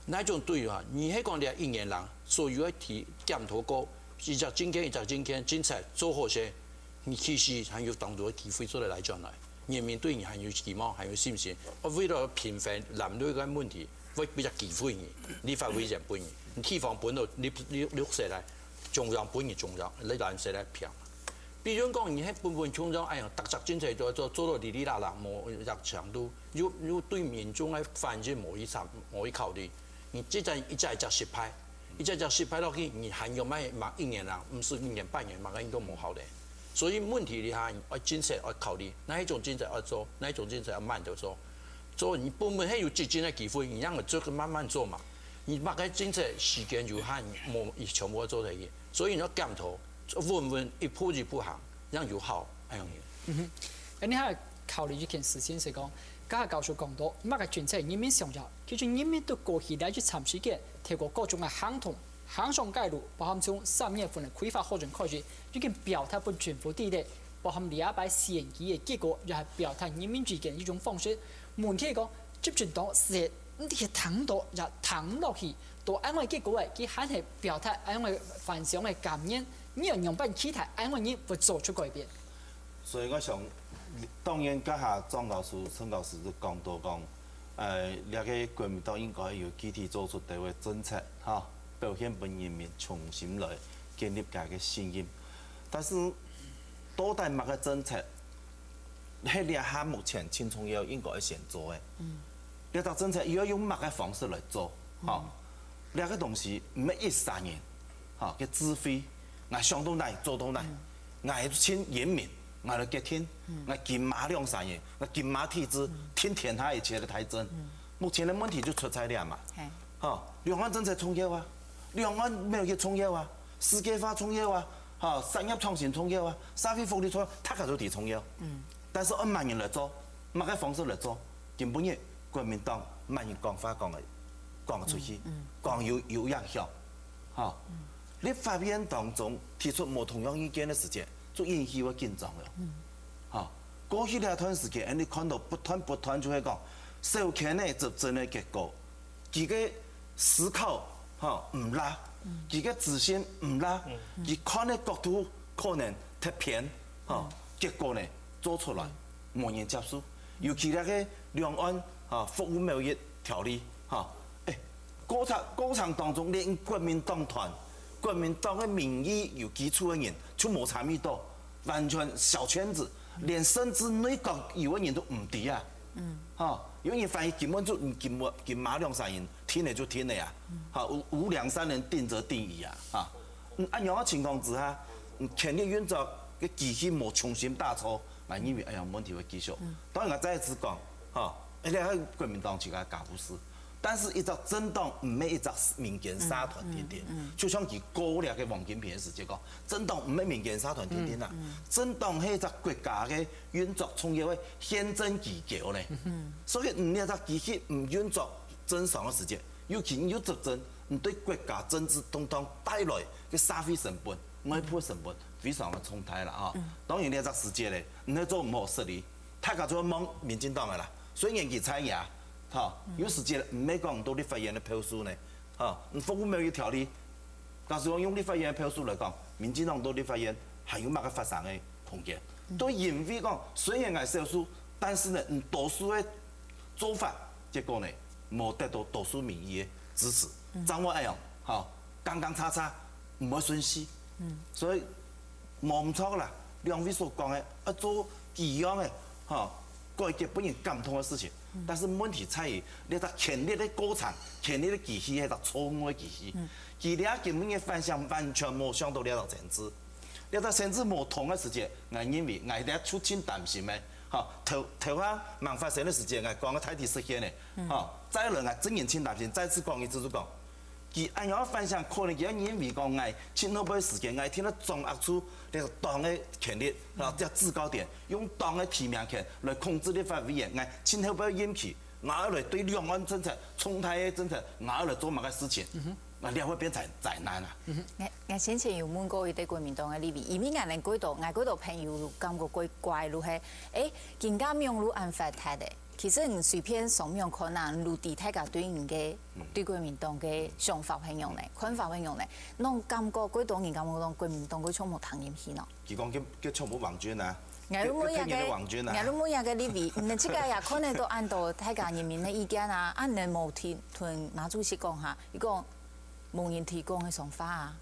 那种对啊，你迄讲你一年人，所有要提检讨过，一只证件一只证件，精彩做好些，你其实还有当多机会做得来转来，人民对你还有期望，还有信心。我为了平反男女嘅问题，我比较忌讳你，立法会人本你，你地方本到你下来，中央本你中央，你难势来骗。比如讲，你迄本本中央哎呀，特色经济做到哩哩啦啦，无入强度，又对民众嘅反正无一考虑。你一只失败，一只失败落去，你还有卖一年啦，唔是一年半年，嘛应该冇好咧。所以问题你下，要政策要考虑，哪一种政策要做，哪一种政策要慢着做。做你本本迄有接近的机会，你让我做个慢慢做嘛。你把个政策时间有限，冇全部要做得去，所以你要检讨，问一步一步行，让有效那样嘢。咁你喺度考虑一件事情是讲。家下教授讲到，乜嘅政策人民想要，叫做人民对过去嚟去长时间，透过各种嘅行动、行上介入，包含从3月份嘅规划课程开始，已经表态本政府地咧，包含礼拜选举嘅结果，又系表态人民之间呢种方式。问题讲，执政党是呢啲糖度又糖落去，到安慰结果嘅，佢还系表态安慰反常嘅感染，呢样样本期待安慰人会做出改变。所以我想。当然，家下庄教授、陈教授都讲到讲，那个国民党应该要具体做出对个政策，哈，表现本人民重新来建立家个信任。但是，多代乜个政策，迄两下目前青重要应该要先做的。呢个政策要用乜个方式来做，哈？那个东西唔係1-3年，哈，嘅指挥，我想到嚟做到嚟，我请严明。我来决定，我金马2-3年，我金马体制听天下一切的台政。目前的问题就出在了嘛，哈，两岸政策重要啊，两岸没有去重要啊，世界化重要啊，哈，产业创新重要啊，社会福利重要，他个都提重要。但是按慢人来做，乜个方式来做，根本嘅国民党慢人讲法讲出去，讲有影响，哈。立法院当中提出冇同样意见的时间。就引起我紧张了，哈！过去那段时间，你看到不断就会讲，小圈的执政的结果，几个思考哈唔拉，几个自信唔拉，佢看的角度可能太偏，哈！结果呢做出来冇人接受，尤其那个两岸哈服务贸易条例哈，过程当中连国民党团。国民党的民意有基础的人，就冇参与到，完全小圈子，连甚至内阁有的人都唔伫啊。哈，有人反映根本就金马2-3年，听了就听了呀。哈，无2-3年定则定义啊。哈，按样的情况之下，权力运作嘅机器冇重新打错，我认为问题会继续。当然我再一次讲，哈，而且国民党是个假不是。但是一只政党唔係一只民間社團點點，就像佢過了嘅王金平嘅時節講，政黨唔係民間社團點點啦，政黨係一只國家嘅運作重要嘅憲政機構咧，所以唔呢一隻機器唔運作正常嘅時節，尤其你要執政，唔對國家政治動盪帶來嘅社會成本、外部成本非常嘅重大啦啊！當然呢一隻時節咧，唔係做唔好實力，大家就望民進黨嘅啦，所以人佢猜呀。哈，有時間唔係講到立法院嘅票數呢，哈，服務貿易條例，假使講用立法院嘅票數嚟講，民進黨到立法院還有乜個發生嘅空間？都因為講雖然係少數，但是呢，多數嘅做法，結果呢冇得到多數民意嘅支持，掌握一樣，哈，剛剛差，唔會順勢，所以冇唔錯啦。兩位所講嘅做一樣嘅，哈，改革本人感通嘅事情。但是問題在於，你個權力的過程、權力的機器係個錯誤的機器，佢哋根本嘅反向完全冇想到呢個政治，呢個政治冇同嘅時間，我認為我哋出錢擔心嘅，嚇頭下忙發生嘅時間，我講個太體實現嘅，嚇再來我真認真擔心，再次講一次就講，佢按樣反向可能佢認為講我前後輩時間，我聽到掌握出呢個黨嘅權力，然後即係制高點，用黨嘅提名權來控制立法委員，我前後輩任期，我要來對兩岸政策、重大嘅政策，我要來做乜嘅事情，那两会变灾难啊！我先前有问过伊对国民党的立委，因为俺哋嗰度朋友感觉怪路係，更加用路安法睇的。其實唔隨便上面可能路地大家對人嘅對國民黨嘅想法係樣咧，看法係樣咧，侬感覺嗰度人感覺講國民黨嗰種冇談入去咯。佢講叫充滿王軍啊！我都冇嘢嘅立委，你即個也可能都按照大家人民嘅意見啊，按你冇同馬主席講下，伊講冇人提供嘅想法啊。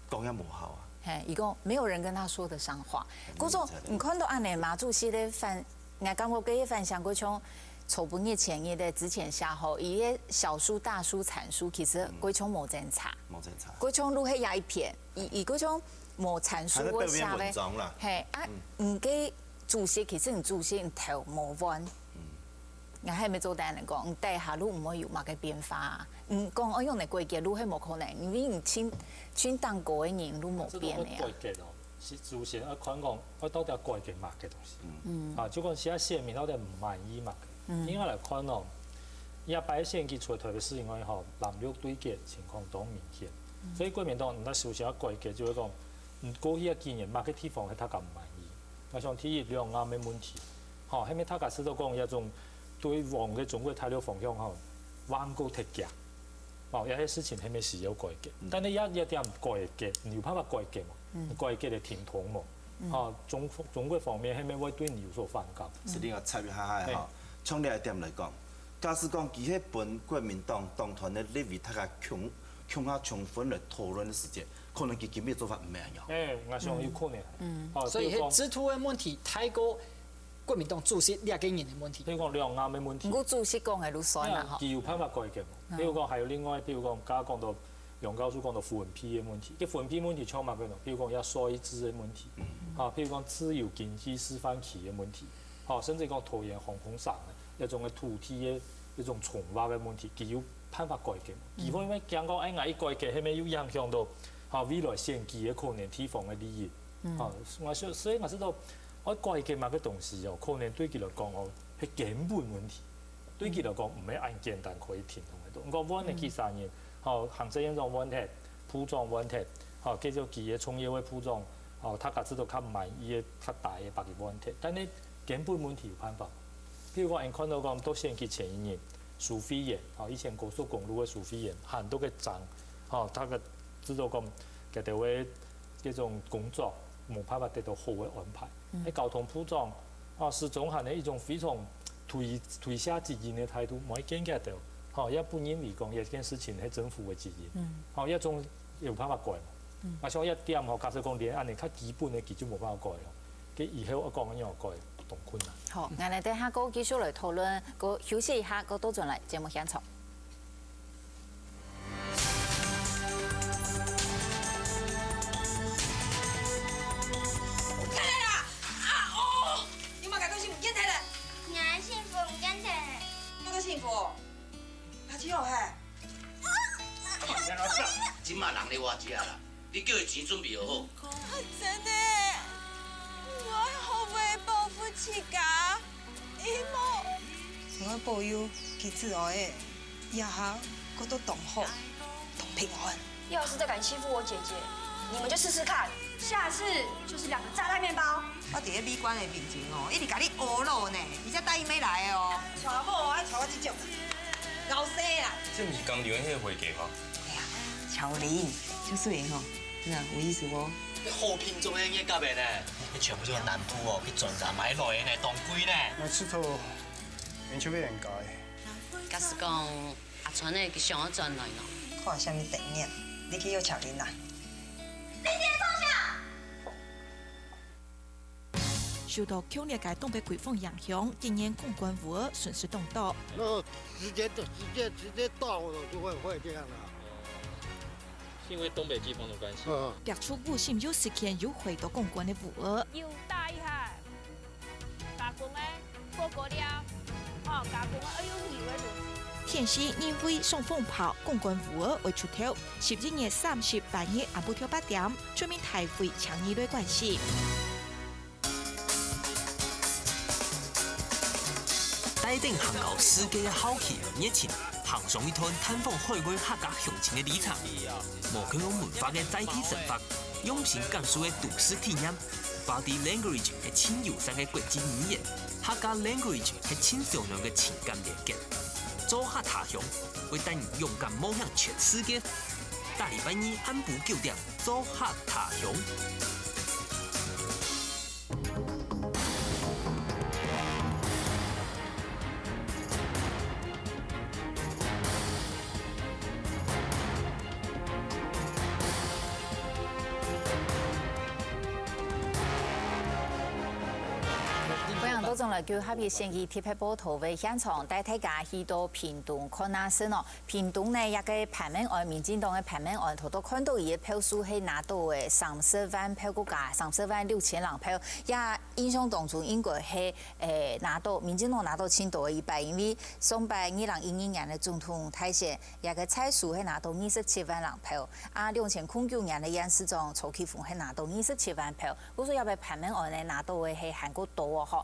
講也無效啊。係，伊講沒有人跟他說得上話。嗰種唔看到按你馬主席咧反，我感覺佢分享嗰種籌半日前夜的之前下後，伊嘅小書大書闡述，其實嗰種冇真差。冇真差。嗰種路係也一片，伊嗰種。冇闡述我下咧，係啊，唔記主席其實唔主席唔頭冇彎，我係咪做單嚟講，唔底下路唔會有乜嘅變化，唔講我用嚟改革路係冇可能，因為唔簽當過嘅人路冇變嘅啊。改革哦，是主席啊，看講我到底改革乜嘅東西，啊，就講其他縣民到底唔滿意乜嘅，應該嚟看哦，一擺選舉出台嘅事情以後，藍綠對決情況都明顯，所以國民黨唔得首先要改革，就會講。過去嘅經驗，某個地方係大家唔滿意。我想提一兩啱嘅問題，嚇，係咪大家知道講一種對往嘅中國大陸方向嚇，彎高踢腳，哦，有些事情係咪是要改革？但係一點改革，你有辦法改革嘛？改革嚟停統嘛？嚇，中國方面係咪會對你有所反感？是另外插一下嚇，從呢一點嚟講，假使講佢係本國民黨黨團嘅立委，大家充分嚟討論嘅時間。可能佢今日做法唔係樣。我想有可能。所以係制度嘅問題，太過國民黨主席兩個人嘅問題。譬如講兩啱嘅問題。我主席講係都衰啦嚇。佢有辦法改革。譬如講，還有另外，譬如講，剛剛講到楊教授講到扶貧批嘅問題，啲扶貧批問題超麻煩咯。譬如講要稅制嘅問題，嚇，譬如講自由經濟示範區嘅問題，嚇，甚至講桃園航空城嘅一種嘅土地嘅一種重劃嘅問題，佢有辦法改革。佢因為講講哎，一改革係咪有影響到？嚇，未來選舉嘅可能地方嘅利益，嚇，所以我知道，我改革某個東西哦，可能對佢嚟講哦係根本問題，對佢嚟講唔係按簡單可以填同嘅度。我問你幾三年，嚇，行政院長問題、鋪裝問題，嚇，繼續佢嘅從業位鋪裝，嚇，大家知道較唔滿意嘅較大嘅別個問題，但係根本問題有辦法。譬如講，你看到講到選舉前一年，蘇菲園，嚇，以前高速公路嘅蘇菲園，很多嘅站，嚇，他嘅知道講佢哋會呢種工作冇辦法得到好嘅安排。喺交通鋪裝啊，始終係一種非常推下責任嘅態度，冇見得到。嚇，一般人嚟講，一件事情係政府嘅責任。嚇，一種有辦法改。我想一點嗬，假設講連按你較基本嘅，佢就冇辦法改咯。佢以後我講緊要改，同困難。好，我哋等下個繼續嚟討論，個休息一下，個多轉嚟節目現場。幸福，阿姊好嘿。今嘛人咧偌济啊啦，你叫伊钱準備好。真的，我好為報復自家，姨母。我保佑佢自愛的，以後我都同好，同平安。要是再敢欺負我姐姐，你們就試試看，下次就是2個炸彈麵包。我伫咧美觀的面前哦，一直甲你學路呢，而且答應要來的哦。娶某愛娶我這種，老死啦！這不是剛聊迄個會計嗎？哎呀，巧玲，就水吼，那有意思無？你好品種嘅嘢夾嘅呢？你全部都係南部哦，去轉站買來嘅呢，當歸呢？我佚佗，完全俾人改。假使講阿川呢，佢想要轉來咯。看什麼電影？你去約巧玲啦。你先坐下。受到強烈嘅東北季風影響，今年公關無額損失動大。直接到了就會這樣啦。是因為東北季風的關係。別出無心有時間又回到公關的無額。要大下，加工咧過過了，加工哎呦以為天時因為送風炮公關無額為出頭，11月30半夜暗晡挑8點，全面台會強議類關係。帶領韓國世界嘅好氣和熱情，行上一趟探访海外客家乡亲的里程，无去用文化的载体生活，用心讲述的都市体验。Body language 係千友善嘅國際語言，客家 language 係千少量嘅情感連結。做客他鄉，會帶你勇敢望向全世界。大禮拜二暗晡9點，做客他鄉。多種來叫下邊先期貼喺報圖為現場，帶大家去到屏東看下先咯。屏東呢一個排名案，民進黨嘅排名案，頭都看到伊嘅票數係拿到嘅30萬票個價，30萬6千人票。也印象當中應該係拿到民進黨拿到青島嘅100，因為上擺2012年嘅總統大選，一個蔡蘇係拿到27萬人票，啊2009年嘅楊世忠、曹啟峰係拿到27萬票。嗰時入邊排名案呢拿到嘅係韓國多嗬。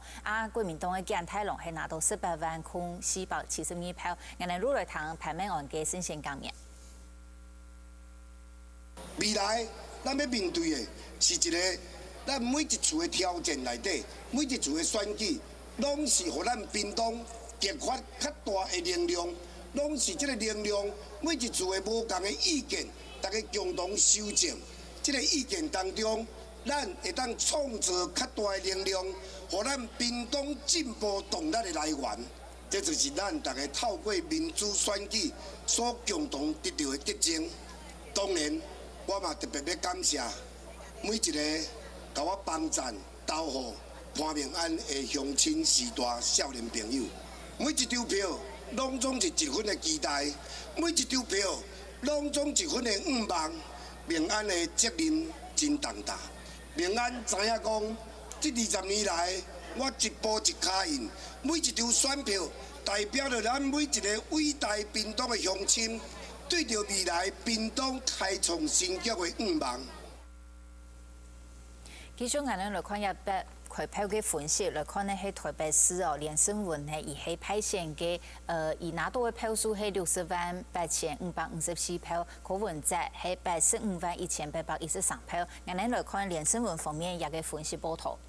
國民黨嘅姜太郎係拿到18萬空472票，人哋攞來談排名案嘅新鮮感言。未來咱要面對嘅是一個咱每一次嘅挑戰內底，每一次嘅選舉，攏是互咱屏東激發較大嘅能量，攏是這個能量每一次嘅無同嘅意見，大家共同修正。這個意見當中，咱會當創造較大嘅能量。互咱屏東進步動力的來源，這就是咱大家透過民主選舉所共同得到的德政。當然，我嘛特別要感謝每一個甲我幫贊、投予潘明安的鄉親時代少年朋友。每一張票攏總是一份的期待，每一張票攏總一份的願望。明安的責任真重大，明安知影講。這20年來，我一步一腳印，每一張選票代表着咱每一個偉大屏東的鄉親，對着未來屏東開創新局的願望。繼續我哋來看一筆開票嘅分析，來看呢係台北市哦，連勝文呢伊係派選嘅，伊拿到嘅票數係60萬8554票，柯文哲係85萬1813票。我哋來看連勝文方面一個分析報道。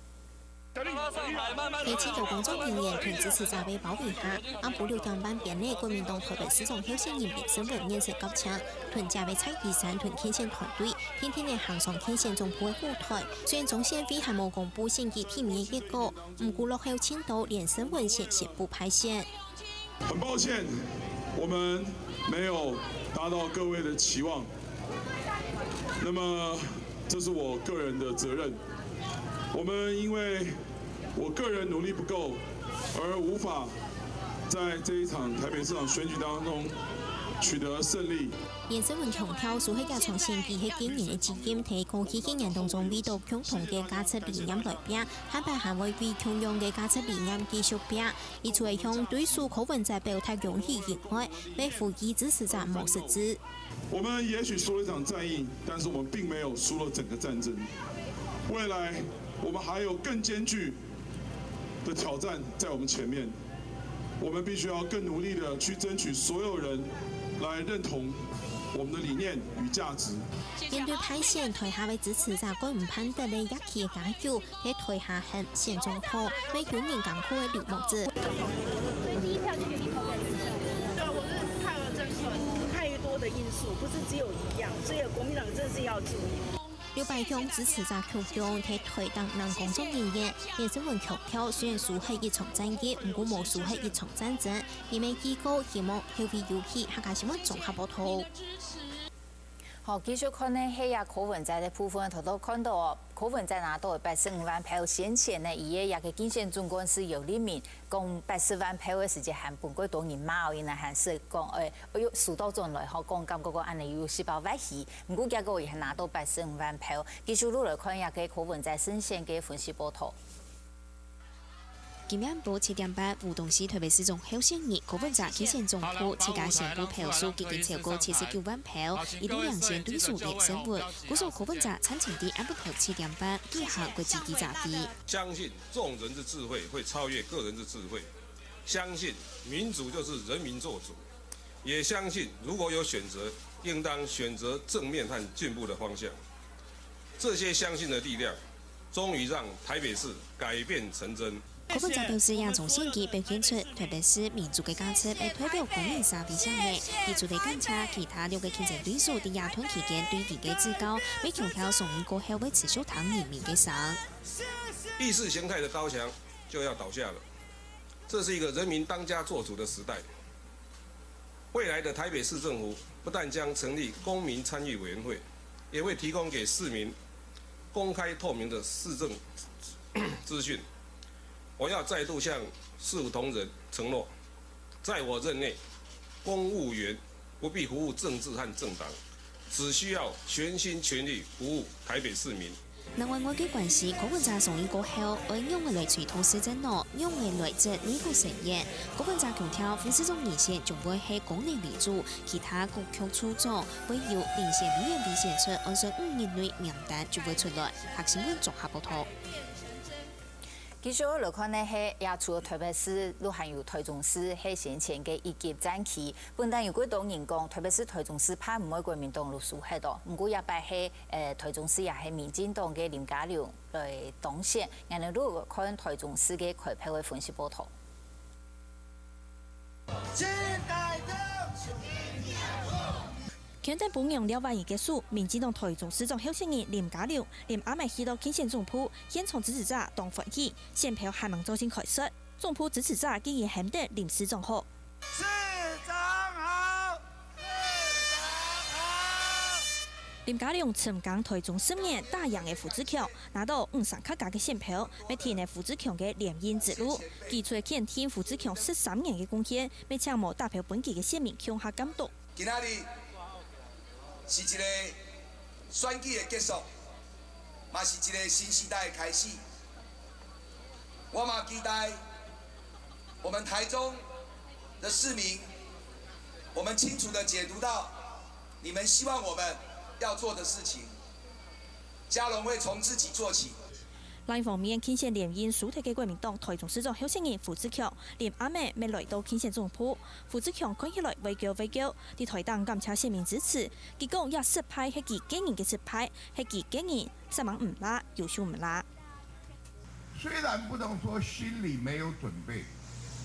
喺青島公眾庭園同支持者被包圍下，暗晡6點半邊內，國民黨台北市長候選人連勝文面色高強，屯加為蔡依珊屯天線團隊，天天嘅行上天線總部嘅舞台。雖然總選委還冇公布選舉提名結果，唔過落後青島連勝文先宣布派選。很抱歉，我們沒有達到各位的期望。那麼，這是我個人的責任。我們因為我個人努力不夠，而無法在這一場台北市長選舉當中取得勝利。連勝文強調，蘇黑亞從選舉係經驗嘅資金，提過去幾年當中，為到共同嘅價值理念來拼，坦白行為為共用嘅價值理念繼續拼。而除咗向對手柯文哲表態勇氣以外，為呼籲支持者莫失職。我們也許輸了一場戰役，但是我們並沒有輸了整個戰爭。未來我們還有更艱巨的挑戰在我們前面，我們必須要更努力地去爭取所有人來認同我們的理念與價值。面對派選，台下嘅支持者該唔攀得嚟一起嘅加油，喺台下向選總統，為永年港區嘅劉木子。第一票就給你投給對，我是看了這個太多的因素，不是只有一樣，所以國民黨真是要注意。劉白向支持者強調，喺台當人公眾人員，連勝文強調，雖然輸係一場戰役，唔過冇輸係一場戰爭，因為機構希望後備遊戲客家新聞綜合報道。好，繼續看呢，係啊柯文哲嘅部分，頭都看到哦，柯文哲拿到85萬票，先前呢，伊嘅一個競選總幹事游立明講80萬票嘅時間，還半個多年嘛，原來還是講數到進來，嗬，講咁嗰個安尼有細胞危險，唔過結果伊係拿到85萬票，繼續落來看一個柯文哲新鮮嘅分析報道。今日暗晡7點半，吳東市台北市長候選人柯文哲競選總部，自家宣布票數接近超過79萬票，已經領先對手連勝文。故說柯文哲參選的暗晡後7點半，結合國際記者會。相信眾人的智慧會超越個人的智慧，相信民主就是人民做主，也相信如果有选择，应当选择正面和进步的方向。这些相信的力量，终于让台北市改变成真。柯文哲表示，也从选举表现出台北市民主的价值被代表公民社会上面，提出的更加其他6个竞争对手在亚吞期间对其的指教，为强调送医过后会持续谈人民的伤。意识形态的高墙就要倒下了，这是一个人民当家作主的时代。未来的台北市政府不但将成立公民参与委员会，也会提供给市民公开透明的市政资讯。我要再度向市府同仁承诺，在我任内，公务员不必服务政治和政党，只需要全心全力服务台北市民。另外，外界关系柯文哲送医过后，会用来推脱市政路，用来接内部成员。柯文哲强调，副市长人选将会系功能为主，其他各区处长会由领衔委员被选出，按照5年内名单就会出来。客新闻综合报道。其实我来看呢，係也除了台北市，都還有台中市係先前嘅一級戰區。本來有幾多人講台北市、台中市怕唔會國民黨路數喺度，不過也擺係台中市也係民進黨嘅林佳龍來當選。然後如果看台中市嘅開票嘅分析報道。強調本陽了解結束，民進黨台中市長候選人林佳龍、林阿美去到競選總鋪，現場支持者當歡喜，選票還未做先開始。總鋪支持者竟然喊得林市長好。市長好！林佳龍參加台中10年大贏嘅胡志強，拿到500卡價嘅選票，要填嘅胡志強嘅連任之路。記出肯定胡志強13年嘅貢獻，要搶無大票本期嘅選民向下監督。是一個選舉的結束，嘛是一個新時代的開始。我嘛期待我們台中的市民，我們清楚地解讀到你們希望我們要做的事情。嘉龍會從自己做起。另一方面，競選連任輸脫嘅國民黨台中市長候選人胡志強、林阿美未來到競選總鋪，胡志強看起來畏叫，啲台黨感謝選民支持，結果也失敗係其個人嘅失敗，係其個人失望唔拉，優秀唔拉。雖然不能說心裡沒有準備，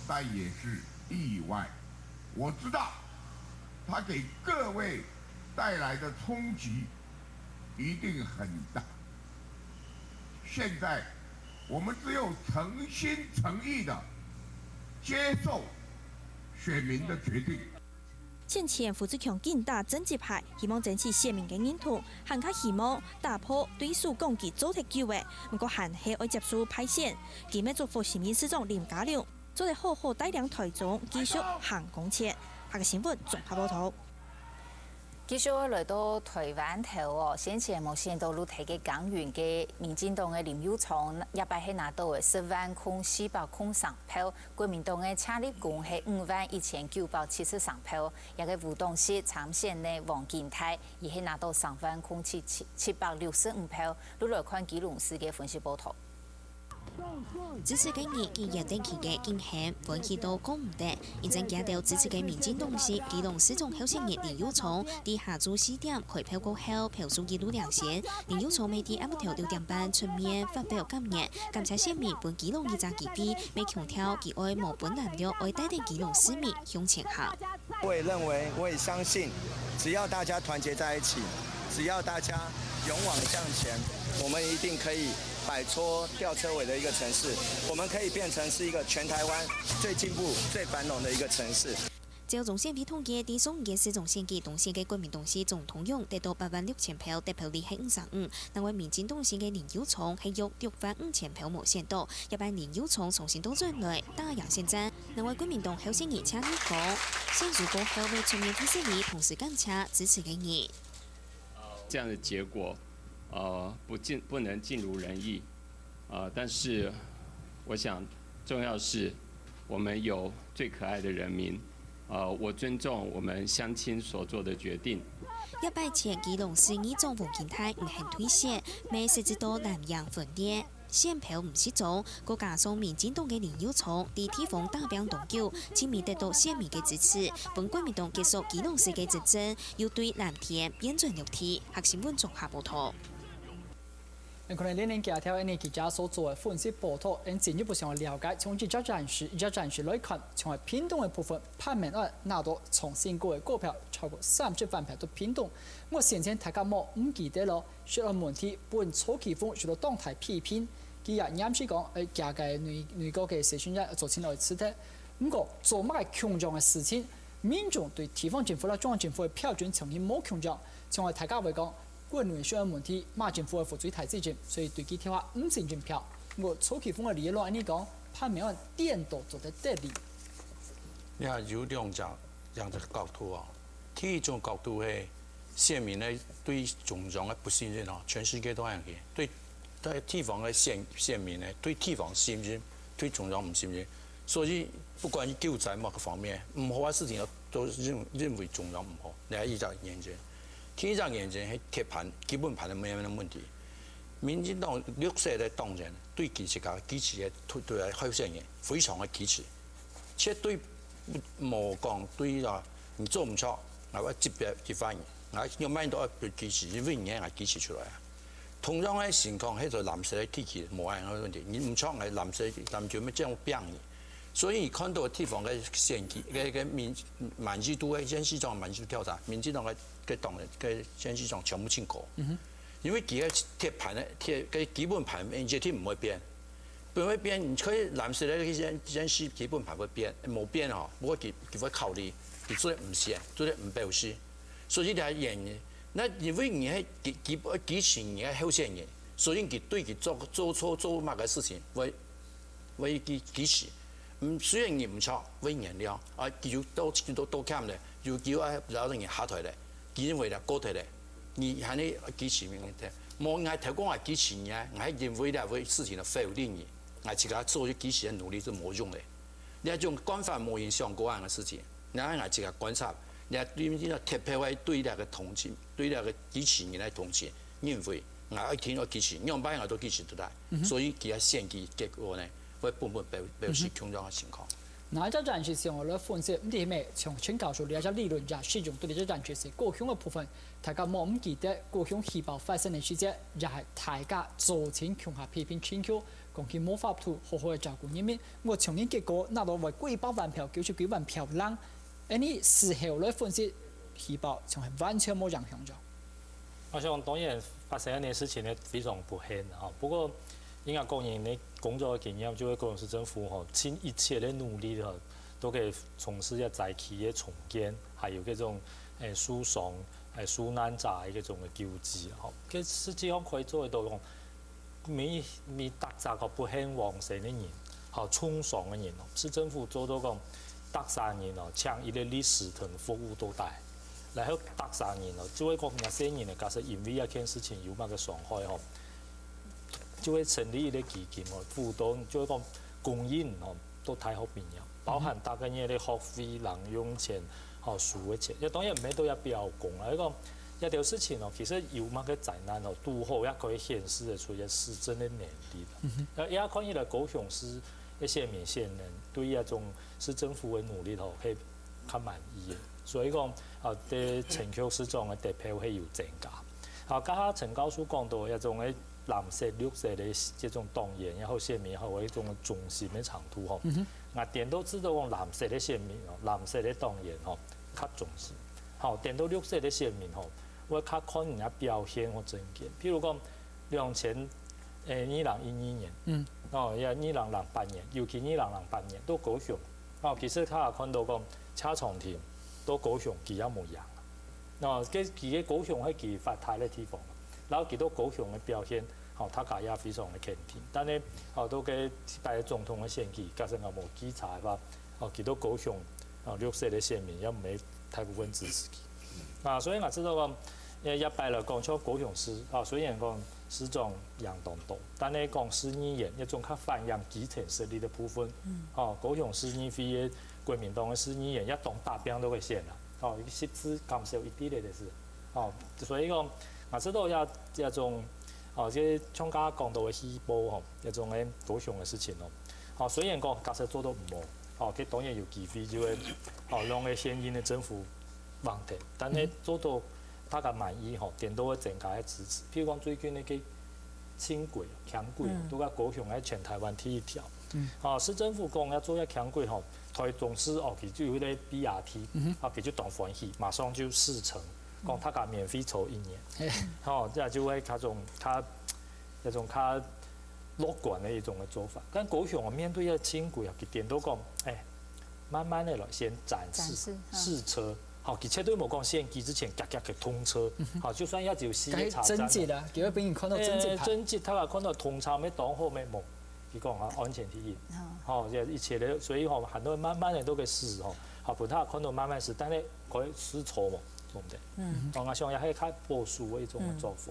但也是意外。我知道，他給各位帶來的衝擊一定很大。現在，我們只有誠心誠意地接受選民的決定。先前胡志強勁打政治牌，希望爭取選民嘅認同，更加希望打破對手攻擊組織機會。不過還係要接受派選，今日祝福新民市長林佳龍，做嚟好好帶領台中繼續行公前。下個新聞綜合報道。繼續來到台灣頭哦，先前無線道路提嘅港員嘅民進黨嘅林右昌，也擺係拿到嘅10,400空上票，國民黨嘅車立功係5,1973票，也個吳東石參選嘅黃建泰，亦係拿到3,765票。你來看基隆市嘅分析報道。支持嘅人見熱定期嘅競選，歡喜到講唔得。現正見到支持嘅民進黨是基隆市長候選人林右昌，喺下晝4點開票過後，票數記錄領先。林右昌每天下午6點半出面發表感言，感謝選民本基隆一紮機會，未強調其愛無本藍綠，愛帶領基隆市民向前行。我也認為，我也相信，只要大家團結在一起，只要大家勇往向前，我們一定可以擺脫吊車尾的一個城市，我們可以變成是一個全台灣最進步、最繁榮的一個城市。照總選票統計，第3屆市長選舉當選嘅國民黨市總統勇得到86000票，得票率係55%。但為民進黨選嘅林右昌係約65000票無選到，一般林右昌重新當選來打贏選戰。另外國民黨候選人車立功，選舉過後為全面支持你，同時感謝支持嘅人。這樣的結果。不能盡如人意，但是我想重要是，我們有最可愛的人民，我尊重我們鄉親所做的決定。一拜前基隆市議長黃建泰唔肯退選，未涉及到南洋分裂。选票唔适中，佮加上民进党嘅林佑聪伫地方打拼长久，亲未得到选民嘅支持，本国民党结束基隆市嘅执政，又对蓝天变转绿天。学新闻综合报道。可能年家条呢，记者所做嘅分析报道，进一步想了解从记者展示来看，从屏东嘅部分判明案拿到重新过嘅股票超过30万票都屏东。我先前大家冇唔記得咯，說到問題本初期風受到當台批評，佢也啱先講假嘅女國嘅社選人做前來辭退，不過做乜強壯嘅事情，民眾對地方政府啦、中央政府嘅票選從來冇強壯，從來大家會講。國內選問題，馬政府嘅負罪太資金，所以對佢條話唔成全票。我初期風嘅理論，你講判明案顛倒做得得力。你看有兩個角度啊，第一種角度係選民咧對中央嘅不信任啊，全世界都係嘅。對地方嘅選民咧對地方信任，對中央唔信任，所以不管你救災某個方面，唔好嘅事情都認為中央唔好，你係依照研究。第一張眼睛係鐵盤基本盤的咩問題？民進黨綠色的黨人對其這個支持嘅對候選人非常嘅支持，且對冇講對啊，你做唔錯，我接別接翻，我要買到一支持，永遠係支持出來啊。同樣嘅情況喺度藍色嘅支持冇係個問題，你唔錯係藍色藍條咩這樣變嘅，所以看到地方嘅選舉嘅民主度嘅現市狀民主調查，民進黨嘅黨人嘅現市狀全部清過，因為佢嘅鐵盤咧嘅基本盤面積唔會變，唔會變，你可以藍色嘅現市基本盤會變，冇變哦，不過佢會考慮，佢做得唔選，做得唔表示，所以你係原因，那因為你係支持你嘅候選人，所以佢對佢做錯做乜嘅事情會支持。雖然你唔錯，會贏了，啊，佢都減咧，又叫啊有人下台咧，佢為了高台咧，你係你支持民嘅，冇嗌頭講話支持你啊，係認為咧為事情嘅否定你，係自己做啲支持嘅努力是冇用嘅。你係種官方冇影響嗰樣嘅事情，你係自己觀察，你係對呢個特別為對呢個同情，對呢個支持你嚟同情，認為我一聽我支持，兩班我都支持得到，所以佢嘅選舉結果呢。會本表示強壯嘅情況。嗱，一陣時上我哋分析唔知係咩，從請教授了解理論就使用對呢一陣時過向嘅部分，大家冇唔記得過向氣爆發生嘅事啫，又係大家做前強下批評請求，講佢冇法度好好嘅照顧人民。我從呢結果拿到為900萬票，99萬票冷，呢事後咧分析氣爆就係完全冇影響咗。我想當然發生一件事情咧非常不幸啊，不過。應該講，人哋工作嘅經驗，就係高雄市政府吼，盡一切嘅努力吼，都可以從事一災區嘅重建，還有嗰種輸送、輸難者嘅嗰種嘅救治吼。佢實際上可以做到講，未特責個不幸亡死嘅人，吼衝傷嘅人，市政府做到講特赦人哦，將伊個歷史同服務都帶，然後特赦人哦，就會講那些人嘅假設因為一件事情有乜嘅傷害吼。就會成立一個基金哦，輔導就係講供應哦，都太好便宜，包含大概嘢啲學費、人用錢、學書嘅錢。因為當然唔係都一邊有講啦，一個一條事情哦，其實有乜嘅災難哦，都好也可以顯示得出一施政嘅能力。也看起來高雄市一些民選人對一種市政府嘅努力哦，係較滿意嘅。所以講啊，對城區市長嘅得票係有增加。啊，家下陳教授講到一種嘅。藍色、綠色嘅這種黨員，然後選民還有一種中心嘅長度吼。我點都知道講藍色嘅選民哦，藍色嘅黨員吼較重視。好，點到綠色嘅選民吼，我較看人家表現和政見。譬如講2012年，哦，也2008年，尤其2008年都高雄，哦，其實佢也看到講車廠田都高雄佢也冇贏。哦，佢嘅高雄係佢發達嘅地方。然後幾多高雄嘅表現，好，他家也非常嘅肯定。但係，好多嘅大總統嘅選舉，加上我冇稽查吧，好幾多高雄，綠色嘅選民也唔係大部分支持佢。啊，所以我知道講，一擺來講，像高雄市，啊，雖然講市長楊東東，但係講市議員一種較反映基層實力嘅部分，哦，高雄市議會嘅國民黨嘅市議員一黨大兵都會選啦，哦，實質減少一啲嘅就是，哦，所以講。我知道一種哦，即像家讲到的西部吼，一种诶高雄的事情哦。哦，虽然讲假设做到唔好，哦，佢当然有机会就会哦让个现任的政府问题，但係做到大家满意吼，电都会增加嘅支持。譬如讲最近那个轻轨、强轨，都甲高雄喺全台湾第一条。哦，市政府讲要做一强轨吼，台中市哦，佢就有咧 BRT，啊，佢就当欢喜，马上就试乘。讲他甲免费抽1年，吼，这就会较种较乐观的一种的做法。但高雄面对个轻轨啊，佢点都讲，慢慢的来先展示试车，好，佢绝对冇讲限期之前夹嘅通車，好，就算要有4個查站，真節啦，叫佢俾人看到真節牌。真節，他話看到通車咩擋好咩冇，佢講啊安全第一，好，這一切咧，所以吼很多人慢慢的都可以試吼，好，不他看到慢慢試，但係可以試錯冇。对不对？我想也係較保守的一種作風。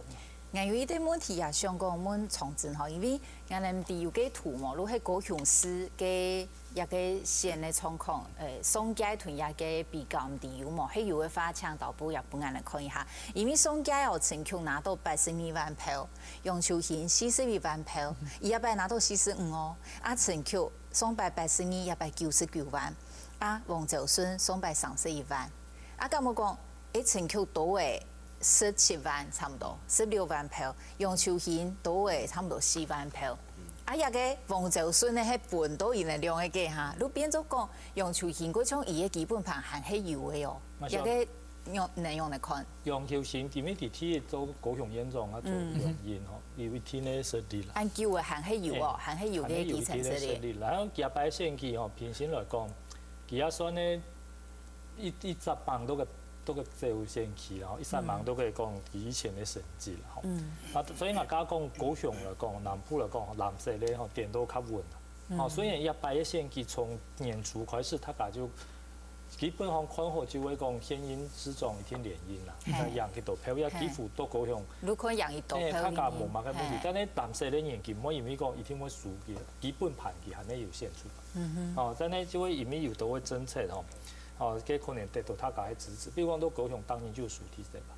我有一啲問題也想講，阮重整吼，因為我哋啲有個圖嘛，如果高雄市嘅一個縣嘅狀況，松街同一個比較唔啲有嘛，係有嘅花槍倒不也不啱嚟看一下，因為松街哦陳橋拿到82萬票，楊秋興42萬票，100拿到45哦，啊陳橋松敗82 199萬，啊黃兆順松敗31萬，啊咁我講。陳橋到誒17萬差唔多，16萬票；楊秋興到誒差唔多4萬票。啊，一個黃兆順咧，係半到伊嚟兩個嘅嚇，你變咗講楊秋興嗰種伊嘅基本盤係有嘅哦，一個用內容嚟看。楊秋興點樣去做高雄演講啊，做原因吼，有一天咧實力啦。按叫嘅係有哦，係有嘅基層實力。然後夾擺選舉吼，平時來講，佢也算咧110萬都個政府先期，然後100萬都可以講以前的成績啦，吼。啊，所以我家講高雄來講，南部來講，南勢咧吼點都較穩啦。哦，雖然100嘅選舉從年初開始，大家就基本上看好就會講縣市市長一天聯姻啦，讓佢投票，也幾乎到高雄。如果讓伊投票，大家冇乜嘅問題，但係南勢咧年紀唔會因為講一定會輸嘅，基本盤佢係咧有限出。哦，但係就會因為有到嘅政策吼。哦，佢可能得到他家嘅支持，比如講到高雄當年就有輸體制吧，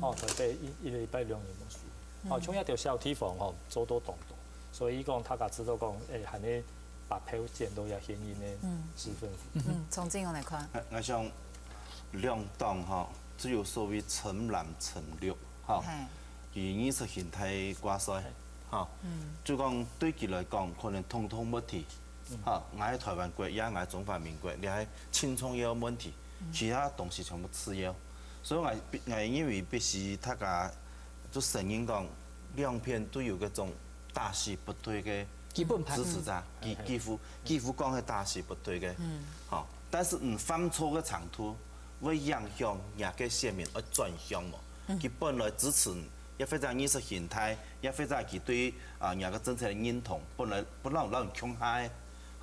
哦，台北一禮拜2年冇輸，哦，從一條小地方吼做到動到，所以講他家知道講，係呢把票佔到也顯然嘅支分。從這樣來看，我想兩黨吼只有所謂城南城綠，吼，以意識形態掛帥，吼，就講對佢來講，可能通通冇提。好，我喺台灣國，也我中華民國，你喺青創也有問題，其他東西全部次要。所以我因為必須大家就承認講，兩邊都有嗰種大勢不對嘅支持者，幾乎講係大勢不對嘅。好，但是唔犯錯嘅長途，會影響人嘅選民而轉向喎。佢本來支持。也非常意識形態，也非常佢對人個政策嘅認同，本來不讓人強害。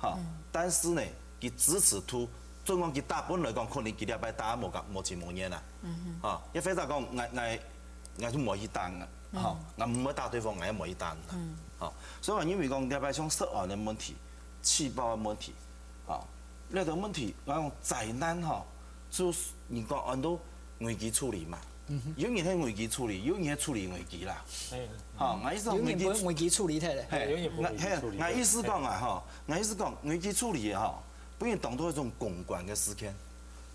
嚇，但是呢，佢支持度，總講佢大本來講，可能佢禮拜打無錢無嘢啦。嚇，一非常講，我都冇去打嘅，嚇，我唔會打對方，我也冇去打。嚇，所以話因為講禮拜上涉案嘅問題、氣爆嘅問題，嚇，呢個問題我講災難嚇，就人講按到危機處理嘛。有人係危機處理，有人係處理危機啦。嚇，我意思講危機處理睇咧。我意思講啊，嚇，我意思講危機處理嚇，不應當做一種公關嘅事件。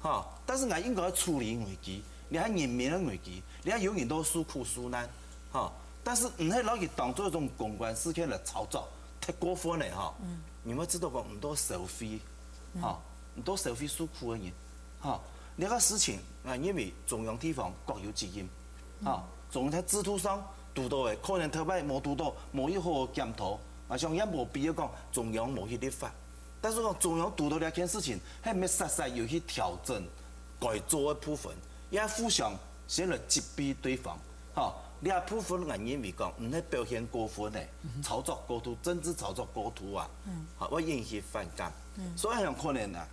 嚇，但是我應該處理危機，你係人民嘅危機，你係有人都訴苦訴難。嚇，但是唔係攞佢當做一種公關事件嚟炒作，太過分咧嚇。你們知道講唔多受費，嚇，唔多受費訴苦嘅人，嚇。呢個事情，因為中央地方各有責任，嚇，中央喺制度上督導嘅，可能頭擺冇督導，冇一好檢討，我想也冇必要講中央冇去立法，但是講中央督導呢件事情，係咪實際要去調整改做嘅部分，也互相先來擊逼對方，嚇，呢一部分我認為講唔係表現過分嘅，炒作過度，政治炒作過度啊，嚇，會引起反感，所以有可能啊。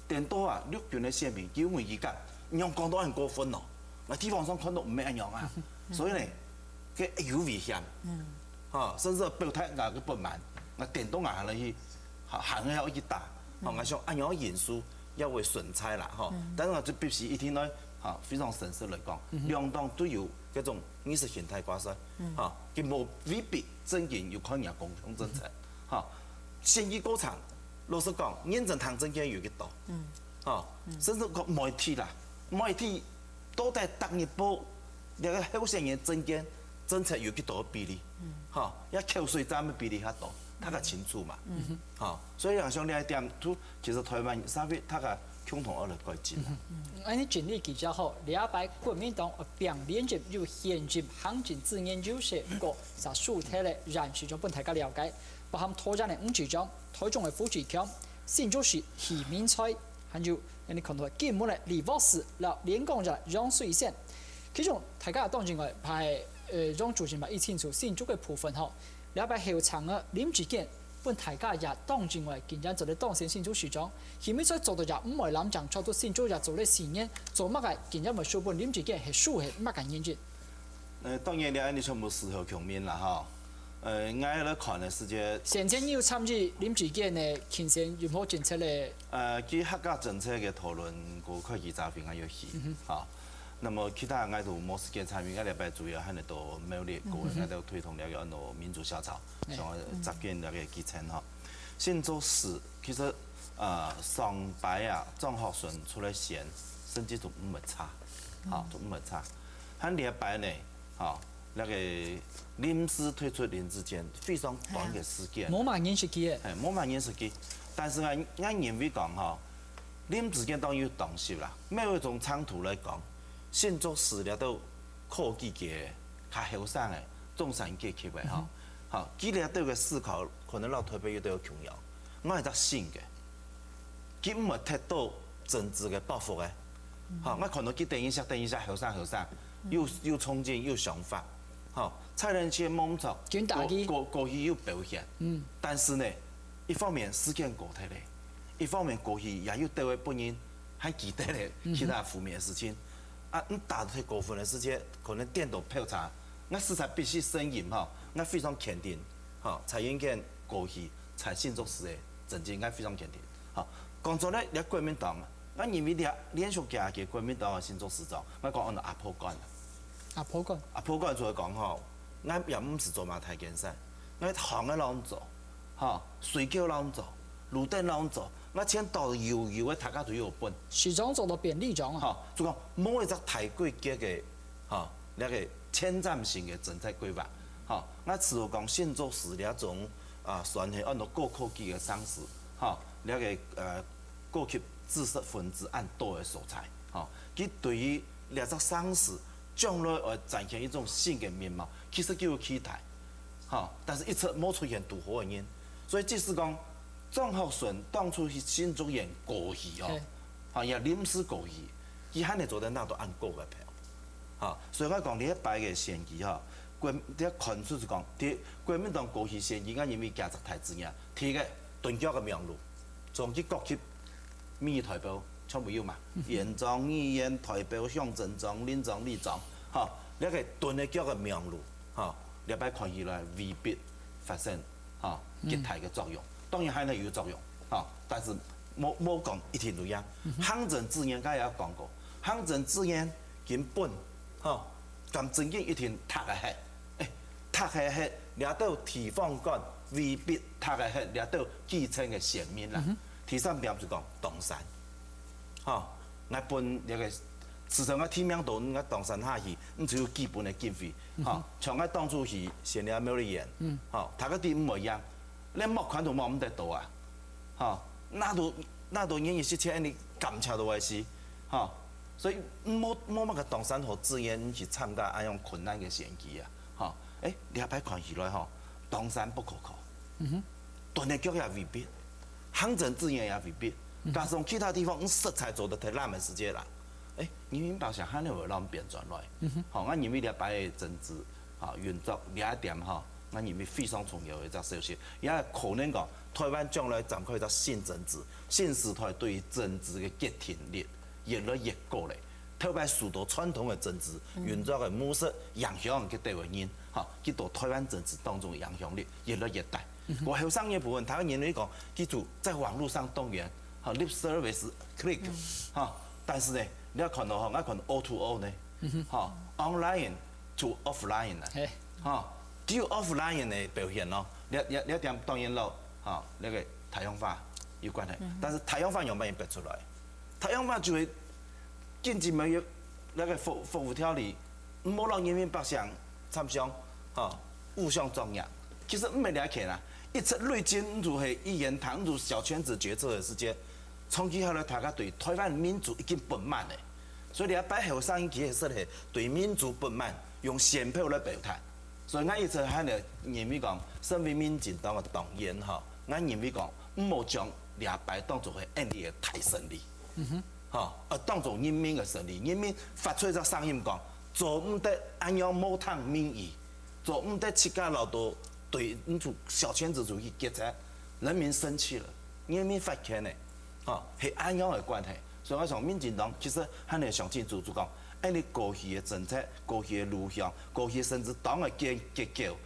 電多啊，陸軍嘅選民叫危機感，唔用講到很過分咯。我地方上看到唔係一樣啊，所以呢，佢有危險，嚇，甚至表態我嘅不滿，我電動行落去，行去打，我想按樣因素也會順差啦，嚇。但是我就必須一天內，非常诚实来讲，两党都有这种意识形态挂帅，佢冇未必真正有可能共同政策，选举过程，老实讲，认真谈政见有几多，甚至讲媒体啦，媒体到底当日报那个候选人政见政策有几多比例，一口水战的比例较多，他个清楚嘛，所以像呢一点，其实台湾社会他个共同要来改进啦。安尼整理比较好，礼拜国民党并连接有现今行政资研究社个啥数体的人士将本大家了解，包含台中的吴局长、台中的副局长、新竹市徐明才，还有你看到金门的李博士、连江的杨水仙，其中大家当然外排让主席嘛一清楚新竹的部分吼，礼拜后场的林志坚。本大家也當然為今日做咧當選新竹市長，前面所做到也唔係諗講，做到新竹也做咧4年，做乜嘅今日咪書本林志堅係數係乜嘅原因？當然咧，你全部事後強面啦哈。我來看嘅是隻。現在要參與林志堅嘅競選有冇政策咧？佢客家政策嘅討論個會議雜片還有戲嚇。那麼其他我都冇時間參與，我禮拜主要喺度沒有列過，我都推動了個那民主小草，像集建那個基層哈。新竹市其實上擺啊，張學順出來選，成績都唔係差，都唔係差。喺禮拜呢，那個臨時推出林志堅，非常短嘅時間。冇乜認識佢嘅。冇乜認識佢，但是我認為講哈，林志堅當然有動勢啦。每一種長途來講。新竹市了都科技嘅較後生嘅中產階級嘅嚇，佢哋對個思考可能老台北都有重要。我係得信嘅，佢唔係睇到政治嘅抱負嘅，我看到佢等一下後生，有衝勁有想法，蔡仁謙猛作，過去有表現，但是呢，一方面時間過太咧，一方面過去也有對位本人還記得咧其他負面嘅事情。你打太過分的事情，可能顛倒票查。我實在必須聲明我非常肯定蔡英文過去在新竹市的政績，我非常肯定。講咗咧，你國民黨，我認為連續假嘅國民黨嘅新竹市長，我講按阿婆幹。阿婆幹做講我也唔是做馬太建設，我行嘅啷做，水橋啷做，路燈啷做。我請到悠的大家都有本。市長做到便利長啊！就講冇一隻太貴嘅那個前瞻性嘅政策規劃。我只有講新竹市那種算係按照高科技嘅方式，那個高級知識分子按多嘅所在。佢對於那隻省市將來會展現一種新嘅面貌，其實就有期待。但是一直冇出現獨好嘅因，所以即是講。張學順當初去新竹縣過去也臨時過去，佢肯定做得那都按高嘅票，所以我講呢一擺嘅選舉啲群出就講，啲國民黨過去選舉，我認為價值太自然，提嘅斷腳嘅名路，從去各級民意代表全部有嘛，縣長、議員、代表、鄉鎮長、鄰長、里長，呢個斷嘅腳嘅名路，呢擺看起來未必發生結態嘅作用。當然還係有作用，但是冇講一定都一樣。行政資源我也有講過，行政資源根本咁政見一定塌嘅係，塌嘅係掠到地方官未必塌嘅係掠到基層嘅選民啦。第三點就講東山，我本那個自從我提名到我東山下去，唔只有基本嘅經費，像我當初是選了冇得演，大家啲唔一樣。你募款都冇咁得到啊！那都演藝事情你感情都係事，所以冇乜個當山和資源去參加那樣困難嘅選舉啊！你一排看起來當山不可靠，斷嘅腳也未必，行政資源也未必，加上其他地方實在做得太爛嘅事情啦。你明白上肯定會讓變轉來，我認為你一排嘅政治運作呢一點我認為非常重要嘅一個消息，也可能講台灣將來展開一個新政治、新時代對於政治嘅決定力越來越高嚟，特別許多傳統嘅政治運作嘅模式影響嘅地位人，佢到台灣政治當中嘅影響力越來越大。我後生嘅部分，他認為講記住在網絡上動員，lip service click，但是呢，你要看到吼，我看 O to O 呢，吼 online to offline 啦，吼只有 offline 的表现咯。你点当然咯，吼那个太阳花有关系，但是太阳花有没有别出来？太阳花就会禁止没有那个服务条例，唔好让人民百姓参详，吼互相张扬。其实唔系了解啦，一直累积如系一言堂如小圈子决策的时间，长期下来大家对台湾民主已经不满的，所以你要摆后生其实是对民主不满，用选票来表态。所以我一直喺度认为讲，身为民进党的党员吼，我认为讲唔好将两败当作系印尼的大胜利，吼，当作人民的胜利。人民发出一个声音讲，做唔得安样摸探民意，做唔得七家老多对小圈子主义决策，人民生气了，人民发现呢，吼，系安样的关系。所以我想民进党其实喺度上清楚就讲。你过去的政策、过去的路向、过去甚至党的结构，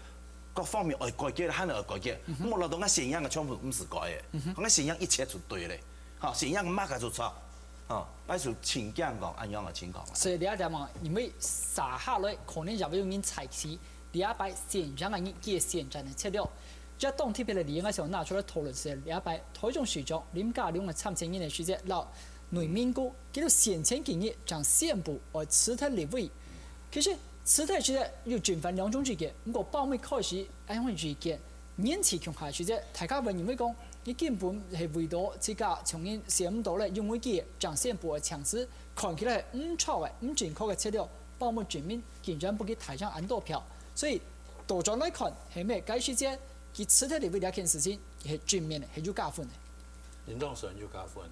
各方面会改革，肯定会改革。莫老党个信仰的全部唔是改的，我信仰一切就对嘞。好，信仰马个就错，哦，那就请讲讲安样的情况。所以你一点嘛，因为撒下来可能就会有人采取第二摆现象的嘅现象的策略。这当特别的理由，时候拿出来讨论时，第二摆台中市长林佳龙的参选人的时间老。内民国叫做先前建议将县部而辞退立委，其实辞退时咧要尽分两种意见，不过报尾开始安样意见，勉强强下时咧，大家会认为讲，你根本係為咗自家從因想唔到咧，用會嘅將縣部嘅強勢看起來唔錯嘅、唔正確嘅策略，包括全面竟然不給台上按多票，所以多咗來看係咩解釋啫？佢辭退立委呢件事情係全面嘅，係要加分嘅。林當然要加分。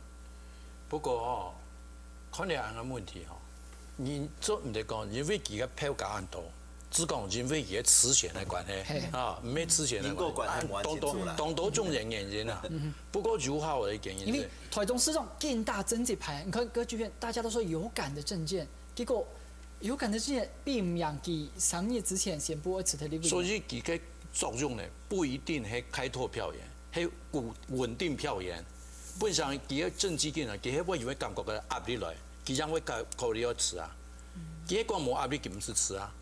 不過哦，看兩個問題哦，你做唔得講，因為佢嘅票價很多，只講因為佢嘅磁選嘅關係啊，唔係磁選嘅關係，當多種人原因啊。不過友好嘅原因。因為台中市長更大政治牌，你看各劇院大家都說有感的政見，結果有感的政見並唔讓佢上議之前宣布辭退立委。所以佢嘅作用呢，不一定係開拓票源，係穩定票源。本上佢嘅政治嘅人，佢係會有感覺嘅壓力來，佢將會考慮要辭啊。佢講冇壓力，佢唔是辭啊。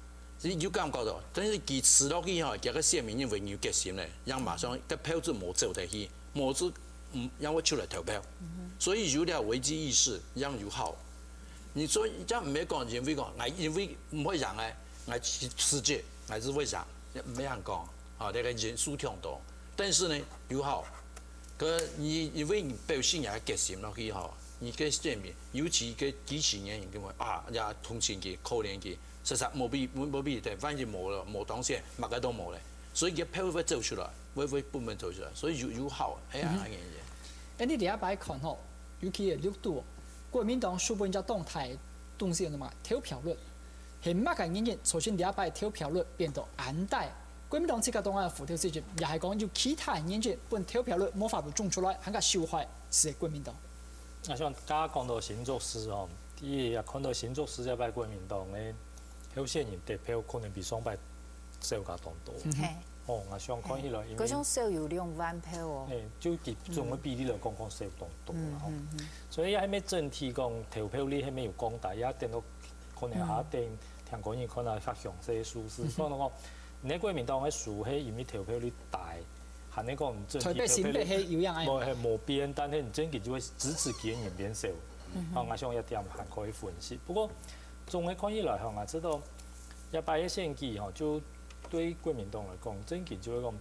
有感覺到，但是佢辭落去後，佢個縣民因為有決心咧，讓馬上個票子冇走得去，冇子讓我出來投票。所以有了危機意識，讓友好。你說這唔係講因為講，因為唔會讓誒辭職，係是為啥？沒人講啊，那個人數挺多，但是呢友好。個你因為你表現也決心落去吼，你個縣民，尤其個幾十年咁啊，也同情佢、可憐佢，實實冇必對，反正冇啦，冇當選，乜嘅都冇咧，所以個票會走出來，會不滿走出來，所以友好係啊樣嘢。誒，你第一擺看吼，尤其係6度，國民黨書本只動態東西嘛，投票率係乜嘅原因？首先第一擺投票率變到暗大。國民黨這個黨嘅輔調事情，也係講有其他原因，本投票率冇法度種出來，很加受害是國民黨。啊，像剛剛講到新竹市哦，第一也看到新竹市這擺國民黨嘅候選人得票可能比上擺少加多。哦，我想看起來，因為嗰種少有2萬票哦。就結總嘅比例來講少多啦吼。所以喺咩整體講投票率係咩有降大，也等到可能下定聽講嘢可能較詳細數字，所以講。你國民黨嘅數係因為投票率大，係你講唔整體投票率冇變，但係唔整體就會支持佢嘅人變少。我想一點係可以分析。不過總嘅看起來，我知道一擺嘅選舉吼，就對國民黨來講，整體就會講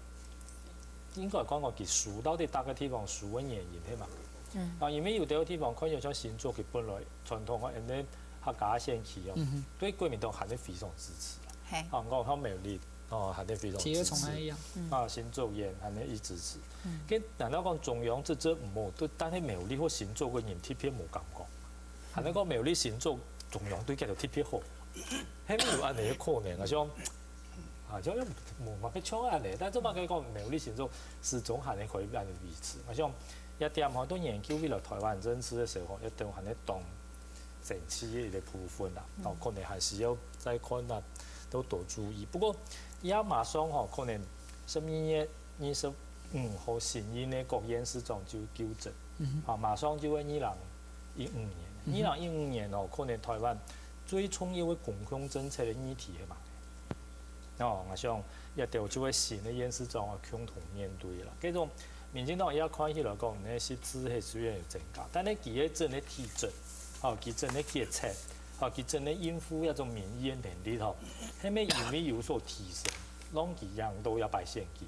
應該講佢輸到底大個地方輸嘅原因係嘛？啊，因為有啲個地方可能像新竹佢本來傳統嘅人哋客家選舉哦，對國民黨係非常支持。啊，我喺苗栗。哦，係啲非常支持。啊，新竹縣係啲一支持。跟難道講中央即唔好對，但係苗栗或新竹嘅人貼票冇感覺。係你講苗栗新竹中央對佢條貼票好，係咪有安尼嘅可能啊？像啊，像冇乜嘅錯安尼，但係做乜佢講苗栗新竹始終係你可以安尼維持。我想一點好多研究未來台灣人事嘅時候，一定係你當整體嘅一個部分啦。哦，可能還是要再看啊，都多注意。不過也馬上吼，可能12月25號新任嘅國院市長就糾正，啊，馬上就會2015年， 2015年哦，可能台湾最重要的共享政策的议题係嘛？哦，我想也有這位新的驗視狀共同面對啦。繼種民進黨也看起來講，呢是資係雖然有增加，但係佢嘅真嘅體質，哦，佢真嘅決策，哦，佢真嘅應付一種民意嘅能力吼，係咪因為有所提升，讓佢樣都要擺現佢。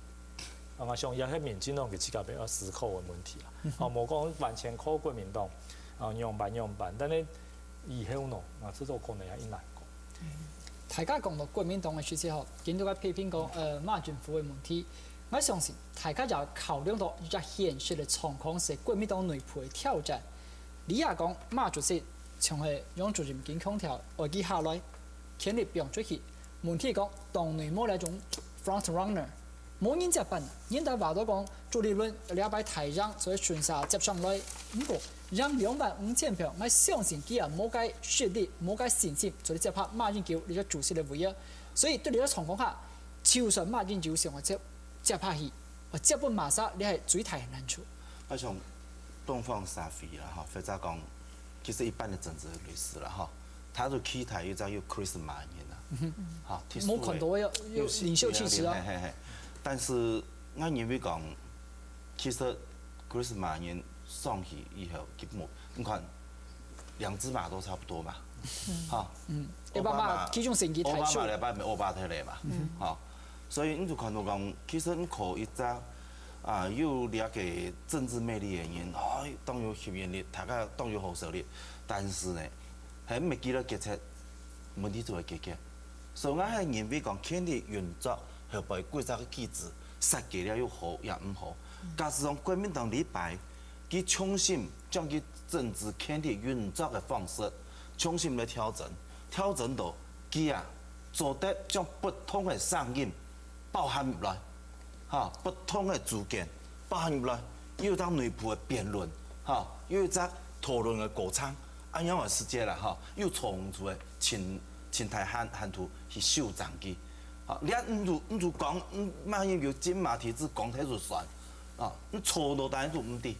我想也係民進黨佢自己比較思考嘅問題啦。哦，冇講完全靠國民黨，樣辦，但係以後呢，這種可能也難講。大家講到國民黨嘅事之後，見到佢批評講馬政府嘅問題，我相信大家就考慮到一個現實嘅狀況是國民黨內部嘅挑戰。你也講馬主席從係用主任健康條外記下來，權力變出去，問題講黨內冇那種 front runner， 冇人接班，人哋話到講朱立倫禮拜提讓，所以順勢接上來，不過讓25000票，我相信佢也冇解實力，冇解信心，所以接拍馬英九呢個主席嘅位置。所以對呢個情況下，就算馬英九想話接拍戲，或接本馬沙，你係最大嘅難處。我想東方沙菲啦，哈，或者講，其實一般的政治律師啦，哈，他就期待要有 Chris 馬英啦，哈，冇看到有領袖氣質啊。但是我認為講，其實 Chris 馬英上去以後，基本你看兩隻馬都差不多嘛，哈，奧巴馬其中成績太少，奧巴馬禮拜咪奧巴特嚟嘛，哈，所以你就看到講，其實你靠一隻有了解政治魅力嘅人，當有吸引力，大家當有號召力，但是呢，係唔記得決策問題就會解決，所以我係認為講權力運作。後背規則嘅機制設計了又好也唔好，假使講國民黨禮拜，佢重新將佢政治權力運作嘅方式重新來調整到佢做得將不同嘅聲音包含入來，嚇不同嘅主見包含入來，又當內部嘅辯論，嚇又則討論嘅過程，咁樣嘅世界啦，嚇又從出嘅前台hand圖去修正佢。你唔就講，馬英九金馬體制講睇就算，你錯到但係就唔對，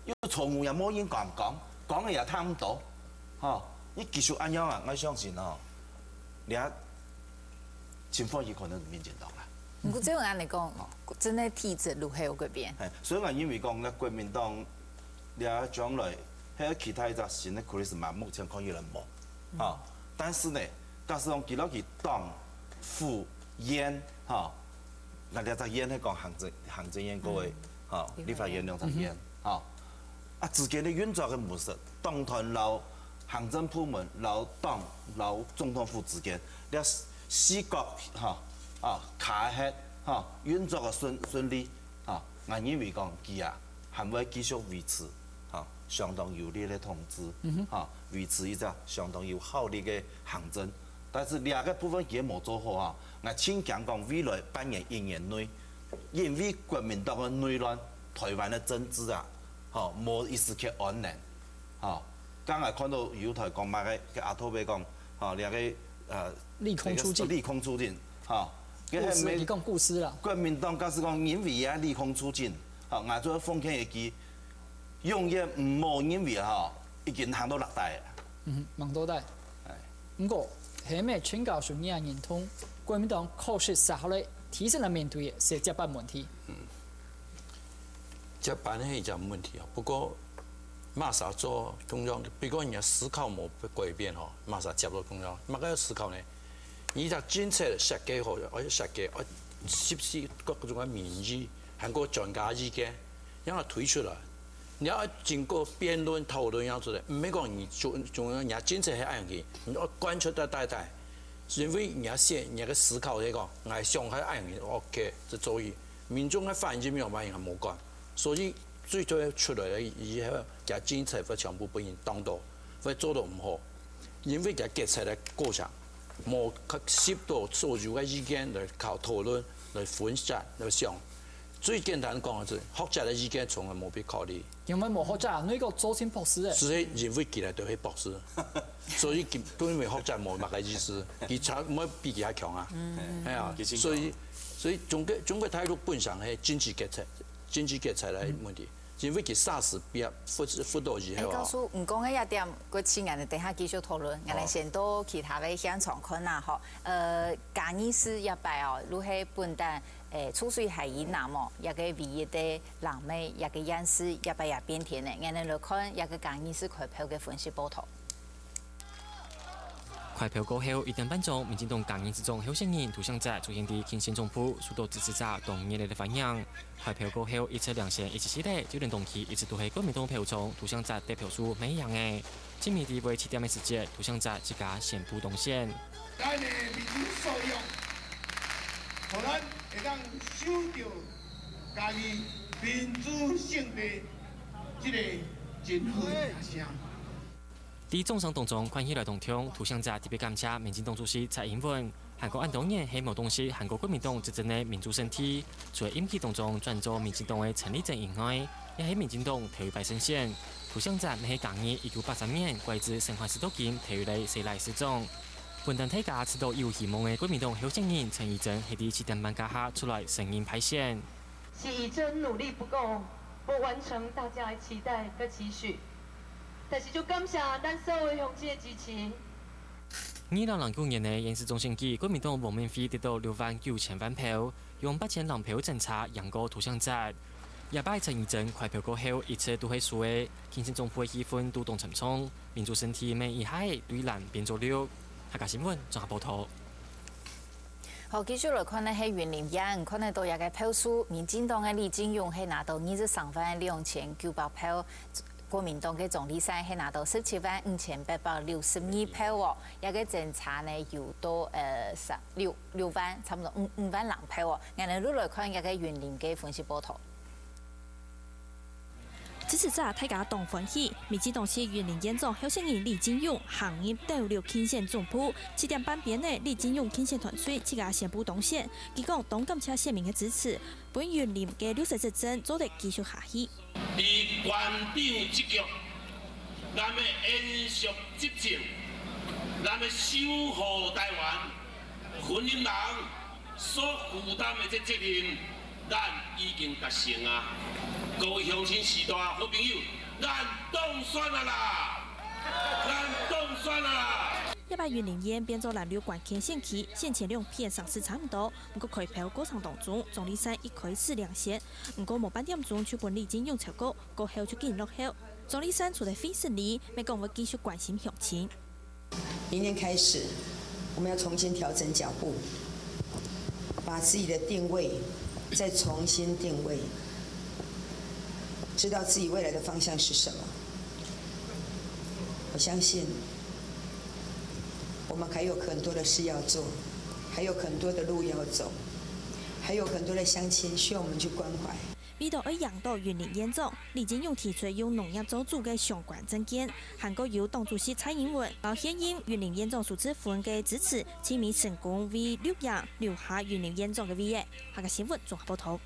因為錯誤也冇人講嘅也聽唔到，你繼續咁樣啊，我相信你情況有可能民進黨啦。不過這樣嚟講，真係體制如何有改變？所以我認為講咧，國民黨你將來喺其他一隻新嘅 charisma，目前可以人冇，但是呢，假使講記落去黨副院嗱你隻院係講行政院嗰位立法院兩隻院之間嘅運作嘅模式，黨團老行政部門老黨老總統府之間，你四角卡喺運作嘅順利我認為講佢還會繼續維持相當有利嘅統治維持一隻相當有效力嘅行政。但是兩個部分佢冇做好我請講未來半年1年內，因為國民黨嘅內亂，台灣嘅政治冇一時刻安寧剛才看到有台講埋嘅阿土伯講兩個利空出盡，佢係講故事啦。國民黨假使講因為利空出盡我做奉勸一句，永遠唔好因為已經行到落袋望到底。不過係咪請教說你也認同國民黨確實實後來提升了面對嘅是接班問題？接班係一個問題不過馬上做中央，不過人家思考冇改變馬上接到中央，乜嘢思考呢？你隻政策設計好，我設計我是不是各種嘅民意，韓國專家意見，讓佢推出來。你要經過辯論討論樣子的，唔係講你中央人家政策係按佢，你要關出得大，因為人家寫人家嘅思考嚟講，我想係按佢 OK， 就所以民眾嘅反應沒有冇關，所以最終出來嘅以後，嘅政策會全部俾人當到，會做到唔好，因為嘅決策嘅過程冇吸到所有嘅意見嚟靠討論嚟分析嚟想。最簡單講就係學者嘅意見從來冇被考慮。因為冇學者，呢個周先博士嘅。所以認為佢哋都係博士，所以根本學者冇乜嘅意思，佢差唔多比佢還強係啊，所以中國態度本身係經濟決策嘅問題，因为佢霎时变辅导以后告诉唔讲嘅一点，个请人哋等下继续讨论，我哋先到其他嘅现场看啦吼。假意思一摆哦，如係本單出水係以南哦，一個唯一的人美，一個樣式一擺也變天嘅，我哋來看一個假意思快票嘅分析報道。快票過後，1點半鐘，民進黨港營之中候選人圖像者出現喺慶縣總鋪，受到支持者同熱烈的反應。快票過後，一次兩線一起起就連動期一直都係國民黨票中，圖像者得票數每樣嘅。今年第為7點嘅時節，圖像者自家宣布動線。咱的民主素養，互咱會當守着家己民主性的這個真好嘅聲。喺總上當中，關於來動聽，圖像者特別感謝民進黨主席蔡英文，韓國按當年係冇東西韓國國民黨執政的民主身體，除了任期當中轉做民進黨的成立陣營外，也係民進黨頭一擺身選。圖像者係港議1983年歸自生還時代金體育類世來市長。本黨大家知道有希望的國民黨候選人陳怡貞喺第7點半假下出來聲音派選。是怡貞努力不夠，不完成大家的期待和期許。但是就感謝咱所有鄉親的支持。2009年的縣市長選舉，國民黨黃明輝得到69000萬票，用8000人票政策贏過圖像者。也擺陳怡貞快票過後，一切都係輸嘅，慶縣總鋪的氣氛都動沉重，民主身體每一海對藍變做綠。客家新聞綜合報道。好，繼續來看呢，係雲林縣，看得到一個票數，民進黨嘅李進勇係拿到23萬2900票。國民黨嘅總理山係拿到17萬5862票喎，一個政策呢有到6萬，差唔多5萬人票喎。我哋都來看一個雲林嘅分析報道。支持者大家同歡喜，民進黨是雲林縣長候選人李進勇行入到了慶縣總鋪，7點半邊呢，李進勇慶縣團隊自家宣布動線，佢講當感謝市民嘅支持，本雲林嘅綠色執政做得繼續下去。以縣長職局，咱要延續執政，咱要守護台灣，雲林人所負擔的這責任，咱已經達成啊！各位鄉親時代好朋友，咱當選啦！咱當選啦！一擺雲林縣變做藍綠關鍵選區，先前2片上市差唔多，不過開票過程當中，總理山一開始亮線，不過冇半點鐘就本李進勇超過，過後就見落後。總理山處得非順利，美國會繼續關心鄉親。明年開始，我們要重新調整腳步，把自己的定位再重新定位。知道自己未來的方向是什麼，我相信我們還有很多的事要做，還有很多的路要走，還有很多的鄉親需要我們去關懷。為到贏到雲林縣長，李進勇提出用農業做主嘅相關政見，韓國由黨主席蔡英文到現任雲林縣長蘇志芬嘅支持，親密成功為綠營留下雲林縣長嘅位置。客家新聞綜合報道。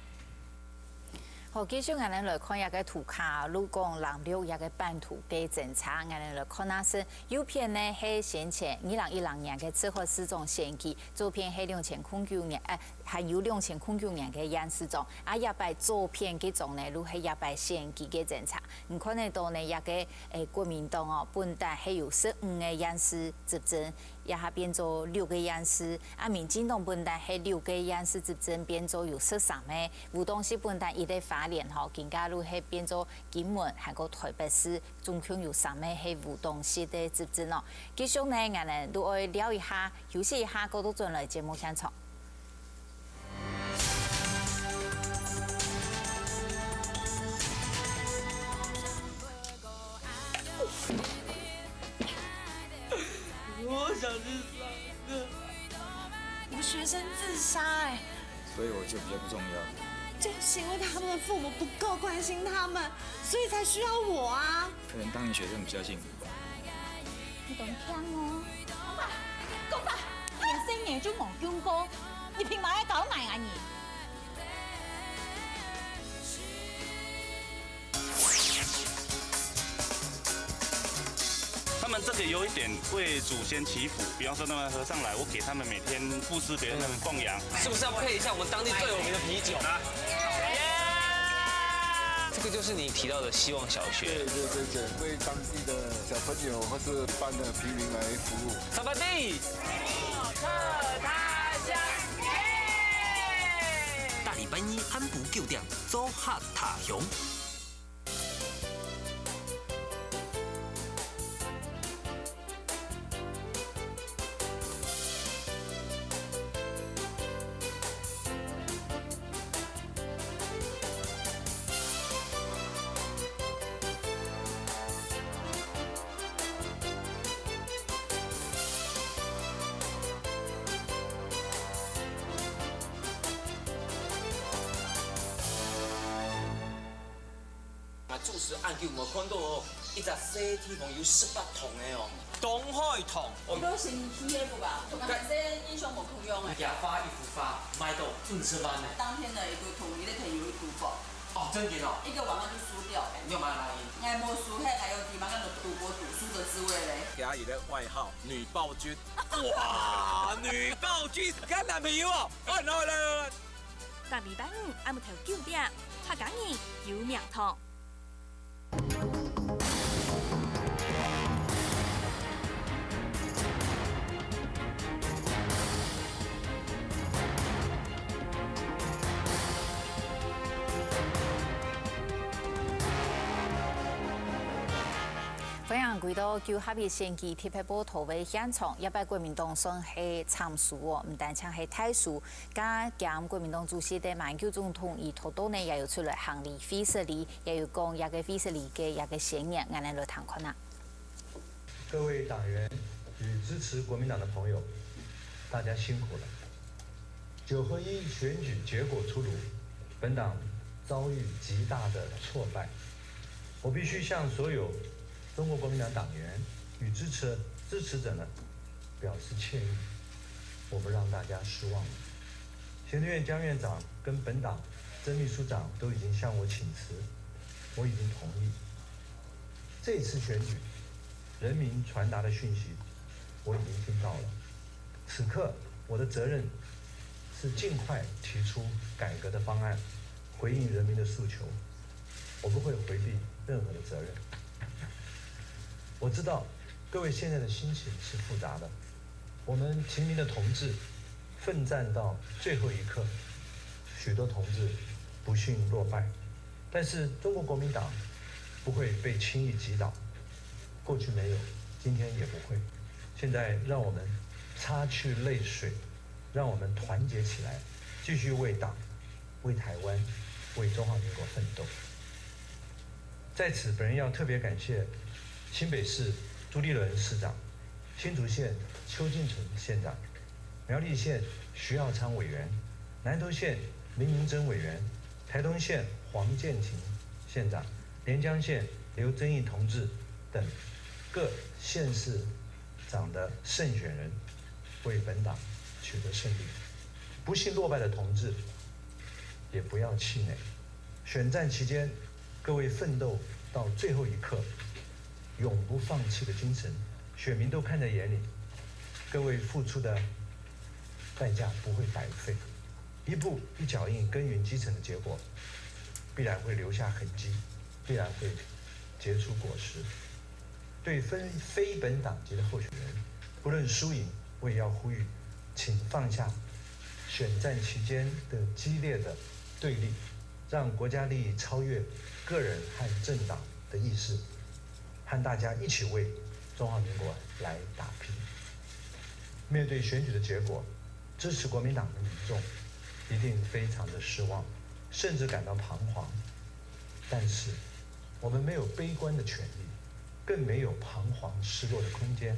好，繼續我哋來看一個圖卡，如講藍綠一個版圖嘅政策，我哋來看那是右邊呢係先前2010年嘅指揮市長選舉，左邊係2009年，還有2009年嘅縣市長，啊一擺左邊嗰種呢，如係一擺選舉嘅政策，你看得到呢一個國民黨哦，本來係有15個縣市執政。也下變做6個縣市，啊民進黨本來係6個縣市執政，變做有13個。有當時本來伊個花蓮吼，更加路係變做金門，還個台北市，總共有3個係有當時的執政咯。繼續呢，我哋都愛聊一下，休息一下，過到轉來節目現場。我想自杀，我学生自杀哎，所以我就比较不重要。就是因为他们的父母不够关心他们，所以才需要我啊。可能当你学生比较幸福吧。你懂聽哦？公爸，你連星爺都冇見過，你憑乜嘢搞埋啊你？他们这个有一点为祖先祈福，比方说他们和尚来，我给他们每天布施别人的供养，是不是要配一下我们当地最有名的啤酒呢？这就是你提到的希望小学。对，为当地的小朋友或是班的平民来服务。沙巴蒂，特他乡，大礼拜二安补9点，做客他乡。注视研究我看到哦，一只小铁棚有18桶的哦，东海桶。你都先起那个吧，我刚才这印象无可用诶。一发一幅发，卖到粪车般的。当天的一个桶，你咧摕有一赌博。哦，真的哦。一个晚上就输掉。你有买哪里？哎，无输，迄还有地方跟赌博赌输的滋味嘞。给阿姨的外号女暴君。哇，女暴君，干男朋友哦！来。大礼拜五暗晡头9点，客家人有名堂。欢迎回到9合一选举特别报道的现场，100国民党算是参数哦，唔单像是太数，加减国民党主席的马英九总统以头度呢，也有出来行李非实力，也有讲一个非实力嘅一个宣言，我哋来谈看啦。各位党员与支持国民党的朋友，大家辛苦了。9合1选举结果出炉，本党遭遇极大的挫败，我必须向所有中国国民党党员与支持者呢表示歉意，我不让大家失望了。行政院江院长跟本党曾秘书长都已经向我请辞，我已经同意。这次选举，人民传达的讯息我已经听到了。此刻我的责任是尽快提出改革的方案，回应人民的诉求，我不会回避任何的责任。我知道各位现在的心情是复杂的，我们提名的同志奋战到最后一刻，许多同志不幸落败，但是中国国民党不会被轻易击倒，过去没有，今天也不会。现在让我们擦去泪水，让我们团结起来，继续为党、为台湾、为中华民国奋斗。在此，本人要特别感谢新北市朱立伦市长、新竹县邱进成县长、苗栗县徐耀昌委员、南投县林明珍委员、台东县黄建庭县长、连江县刘增义同志等各县市长的胜选人，为本党取得胜利。不幸落败的同志也不要气馁，选战期间各位奋斗到最后一刻，永不放弃的精神，选民都看在眼里。各位付出的代价不会白费，一步一脚印耕耘基层的结果，必然会留下痕迹，必然会结出果实。对非本党籍的候选人，不论输赢，我也要呼吁，请放下选战期间的激烈的对立，让国家利益超越个人和政党的意识，和大家一起为中华民国来打拼。面对选举的结果，支持国民党的民众一定非常的失望，甚至感到彷徨。但是，我们没有悲观的权利，更没有彷徨失落的空间。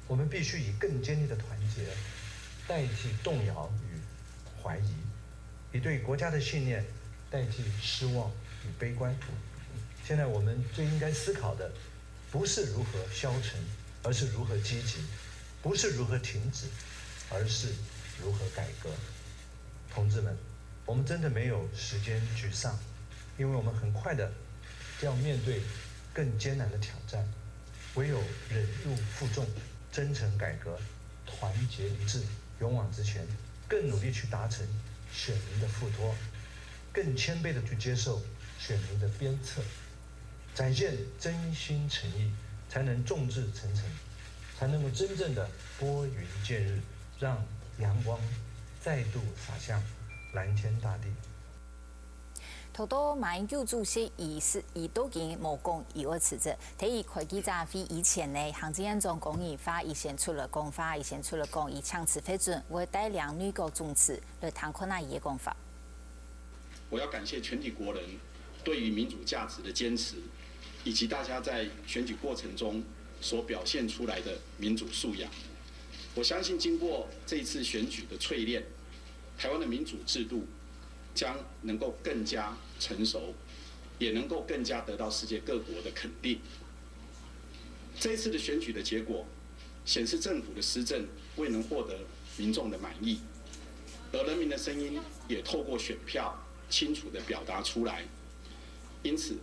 我们必须以更坚定的团结，代替动摇与怀疑，以对国家的信念代替失望与悲观。现在我们最应该思考的，不是如何消沉，而是如何积极；不是如何停止，而是如何改革。同志们，我们真的没有时间沮丧，因为我们很快的就要面对更艰难的挑战。唯有忍辱负重，真诚改革，团结一致，勇往直前，更努力去达成选民的付托，更谦卑的去接受选民的鞭策，展现真心诚意，才能众志成城，才能够真正的拨云见日，让阳光再度洒向蓝天大地。头到马英九主席已都已经无讲伊会辞职。提伊开记者会以前呢，行政院长龚义发以前出了讲法，以前出了讲伊强词批准，会带两女国宗祠来谈看那伊的讲法。我要感谢全体国人对于民主价值的坚持，以及大家在选举过程中所表现出来的民主素养。我相信经过这一次选举的淬炼，台湾的民主制度将能够更加成熟，也能够更加得到世界各国的肯定。这一次的选举的结果显示，政府的施政未能获得民众的满意，而人民的声音也透过选票清楚地表达出来。因此，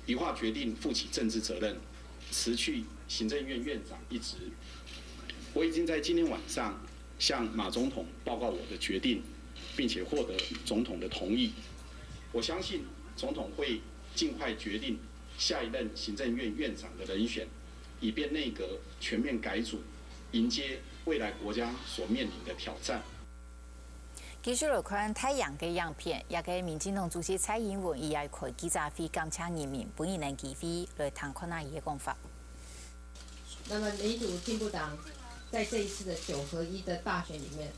宜化决定负起政治责任，辞去行政院院长一职。我已经在今天晚上向马总统报告我的决定，并且获得总统的同意。我相信总统会尽快决定下一任行政院院长的人选，以便内阁全面改组，迎接未来国家所面临的挑战。继续来看太阳嘅样片，也嘅民进党主席蔡英文伊也开记者会，感谢人民本意能机会来谈看那伊嘅讲法。那么民主进步党在这一次的9合1的大选里面，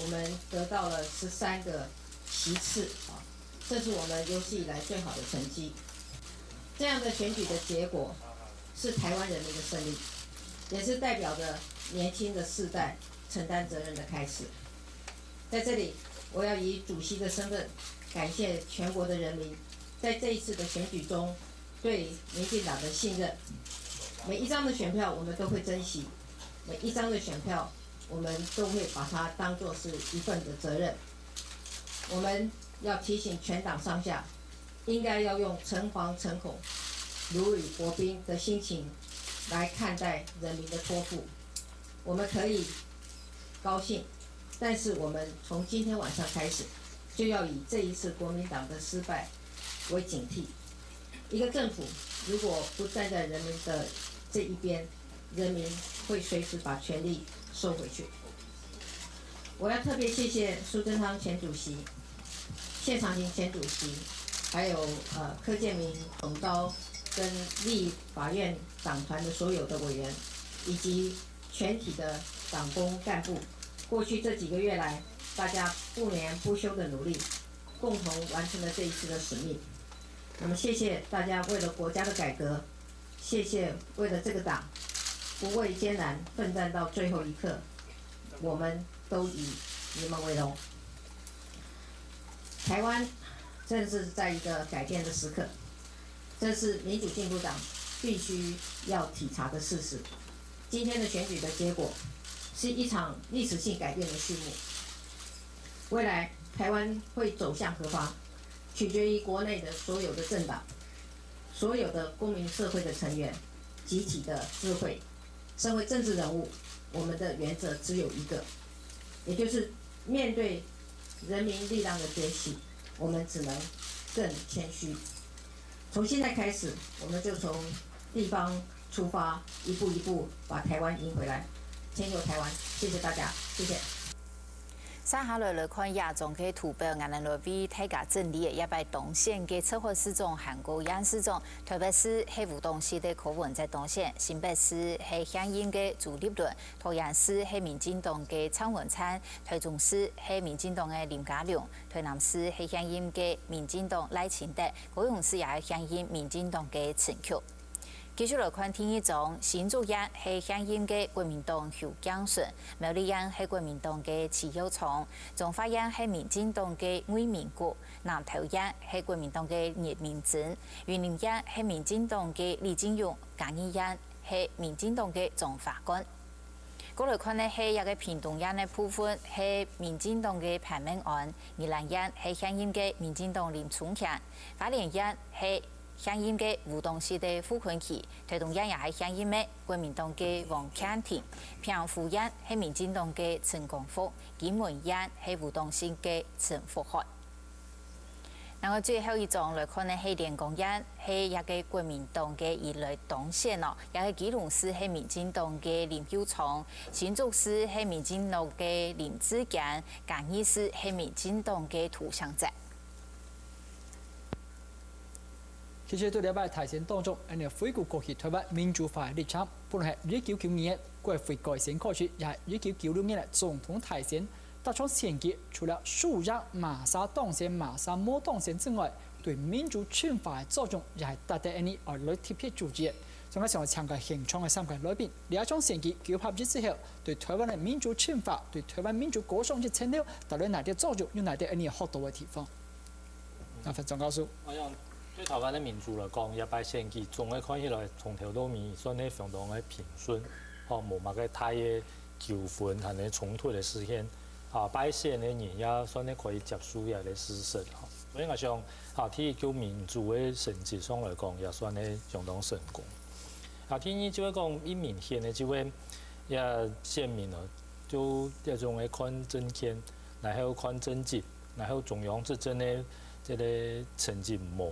我们得到了13个席次啊，这是我们有史以来最好的成绩。这样的选举的结果是台湾人民的胜利，也是代表着年轻的世代承担责任的开始。在这里，我要以主席的身份感谢全国的人民，在这一次的选举中对民进党的信任。每一张的选票我们都会珍惜，每一张的选票我们都会把它当作是一份的责任。我们要提醒全党上下，应该要用诚惶诚恐、如履薄冰的心情来看待人民的托付。我们可以高兴，但是我们从今天晚上开始，就要以这一次国民党的失败为警惕。一个政府如果不站在人民的这一边，人民会随时把权力收回去。我要特别谢谢苏贞昌前主席、谢长廷前主席，还有柯建铭总召跟立法院党团的所有的委员，以及全体的党工干部。过去这几个月来，大家不眠不休的努力，共同完成了这一次的使命。那么谢谢大家为了国家的改革，谢谢为了这个党不畏艰难奋战到最后一刻，我们都以你们为荣。台湾正是在一个改变的时刻，这是民主进步党必须要体察的事实。今天的选举的结果是一场历史性改变的序幕。未来台湾会走向何方，取决于国内的所有的政党、所有的公民社会的成员集体的智慧。身为政治人物，我们的原则只有一个，也就是面对人民力量的崛起，我们只能更谦虚。从现在开始，我们就从地方出发，一步一步把台湾赢回来，迁就台湾。谢谢大家，谢谢。接下来看亚中嘅图表，我们来为大家整理一摆动线嘅策划师中、韩国央视中，台北市系吴东市的柯文哲动线，新北市系响应嘅朱立伦，桃园市系民进党嘅蔡文灿，台中市系民进党嘅林佳龙，台南市系响应嘅民进党赖清德，高雄市也系响应民进党嘅陈菊。继续来看天一中，新竹县系响应嘅国民党侯江顺，苗栗县系国民党嘅齐友聪，中华县系民进党嘅魏明国，南投县系国民党嘅叶明珍，云林县系民进党嘅李金勇，嘉义县系民进党嘅钟法官。过来看呢，系一个屏东县的部分系民进党嘅潘明安，宜兰县系响应嘅民进党林聪强，花莲县系响应嘅吴东市的傅昆萁，台东县也系响应嘅国民党嘅王强庭，平湖县系民进党嘅陈光福，金门县系吴东市嘅陈福海。然后最后一种来看呢，是连公园，是一个国民党嘅一类党线哦，也是基隆市是民进党嘅林秀聪，新竹市是民进党嘅林志坚，嘉义市是民进党嘅涂湘仔。其實對禮拜提醒當中，喺回顧過去台灣民主化嘅歷程，無論係1992年國會改選開始，又係1996年嘅總統提選，大場選舉除了數讓馬沙當選、馬沙冇當選之外，對民主進化嘅作用，又係達到呢而來特別注意。仲加上參加現場嘅3屆來賓，呢一場選舉舉行之後，對台灣嘅民主進化、對台灣民主過上嘅成就，帶來哪啲作用，有哪啲呢學到嘅地方？阿份張教授。對台灣的民主來講，一擺選舉總嘅看起來從頭到尾算係相當嘅平順，冇乜嘅大嘅糾紛同埋衝突嘅事件。擺選嘅人也算係可以接受嘅事實。所以我想，喺叫民主嘅成績上來講，也算係相當成功。第二就係講，一明顯嘅就係也選民啊，就一種嘅看政見，然後看政績，然後中央執政嘅這個成績冇。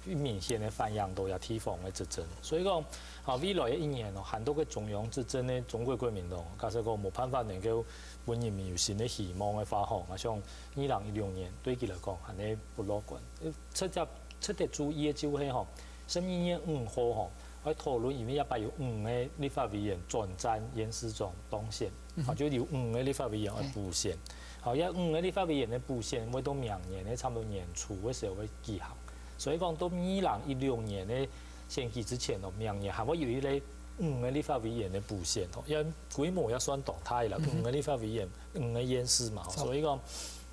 明顯嘅反映到有地方嘅執政，所以講未來嘅一年很多嘅中央執政咧，中國國民黨假設講冇辦法能夠本人民有新嘅希望嘅發行，我想2016年對佢嚟講係呢不樂觀。出得注意嘅就係12月5號我討論，因為一百有5個立法委員轉戰縣市長當選，就有5個立法委員去補選，有5個立法委員嘅補選會到明年咧差唔多年初嘅時候會舉行。所以講到2016年嘅選舉之前明年還會有一類5個立法委員嘅補選因為規模也算大態啦，5個立法委員5個縣市嘛，所以講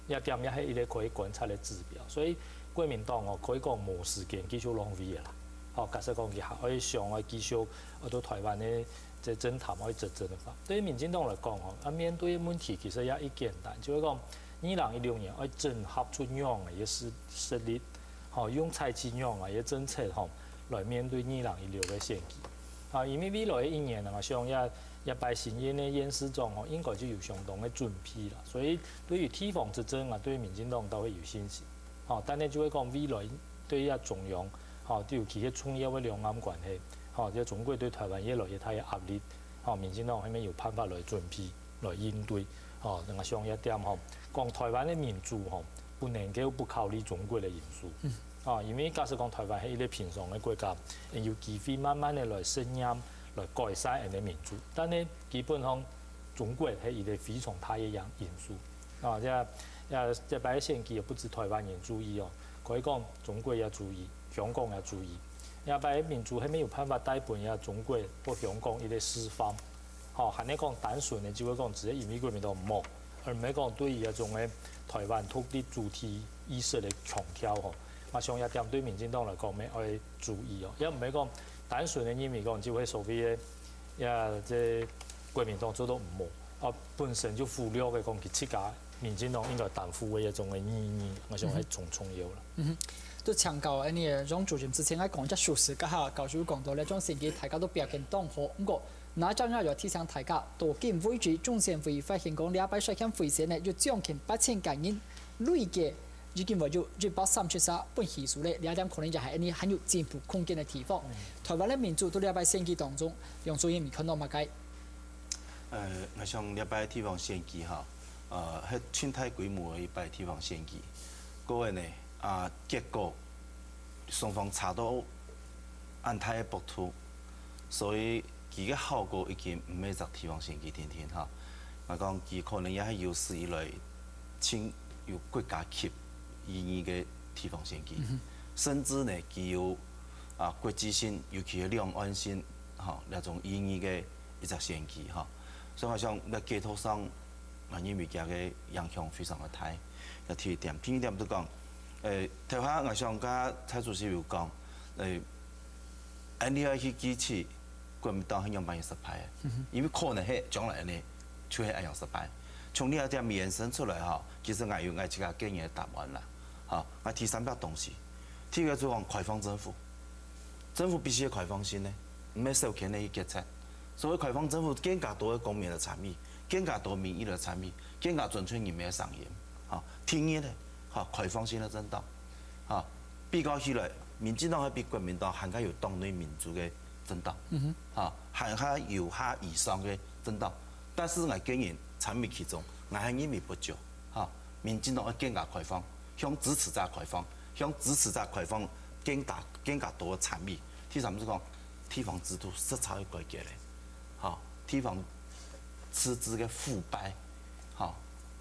一點也係一個可以觀察嘅指標。所以國民黨可以講冇時間繼續浪費啦。假設講佢可以上去繼續到台灣嘅即政壇可以執政嘅法。對於民進黨嚟講面對嘅問題其實也一簡單，就係講2016年可以整合出樣嘅實力。用採取樣嘅政策來面對2016嘅選舉。因為未來一年我想一擺新任嘅縣市長應該就有相當嘅準備啦。所以對於地方執政對於民進黨都會有信心。但係就會講未來對於中央尤其係重要嘅兩岸關係，即係中國對台灣越來越大嘅壓力，民進黨係咪有辦法來準備來應對？我想一點講台灣嘅民主不能夠不考慮中國嘅因素。因為假設講台灣係一個平常嘅國家，有機會慢慢嘅來適應、來改善人嘅民主。但係基本上中國係一個非常大嘅因素。即係擺喺選舉又不止台灣人注意可以講中國也注意，香港也注意。也擺喺民主係沒有辦法帶本也中國或香港一個釋放。係你講單純嘅就會講只係因為國民黨冇，而唔係講對於一種嘅台灣獨立主體意識嘅強調我想一點對民進黨嚟講，咩要注意因為唔係講單純嘅因為講只會所謂嘅即國民黨做到唔好，本身就忽略嘅講佢自家民進黨應該擔負嘅一種嘅意義，我想係重要啦。都強調呢個讓主任之前喺講一數時間下，教授講到呢種選舉大家都表現當好，不過那張要提醒大家，到今為止中選會發現講200歲間會選呢，要將近8000個人累計。已經為咗133本起訴咧，呢一點可能就係一啲很有進步空間嘅地方。台灣嘅民主到呢一擺選舉當中，用做嘢未看到乜計？我想呢一擺地方選舉係全體規模嘅一擺地方選舉，各位呢結果雙方差到按太嘅搏突，所以佢嘅效果已經唔係在地方選舉天我講佢可能也係有史以來清有國家級意義嘅地方選舉，甚至呢具有國際性，尤其係兩岸性那種意義嘅一隻選舉所以我想喺街頭上，因為佢嘅影響非常嘅大。第一點都講，台灣我想家蔡主席有講，你要去支持國民黨係樣扮演失敗嘅，因為可能係將來呢就係一樣失敗。從呢一點延伸出來其實我有我自己經驗嘅答案啦。我提3個東西，第一個就講開放政府，政府必須要開放性呢，唔係授權你去決策。所謂開放政府，更加多嘅公民嘅參與，更加多民意嘅參與，更加準確人民嘅聲音。第二呢，開放性嘅政黨，哈，比较起来，民进党还比国民党还较有党内民主的政党，哈，还较有下以上的政党。但是我建议参与其中，我还认为不足，哈，民进党要更加开放，向支持者开放，向支持者开放更加多的参与。第三是讲地方制度实在要改革嘞，哈，地方实质的腐败，哈，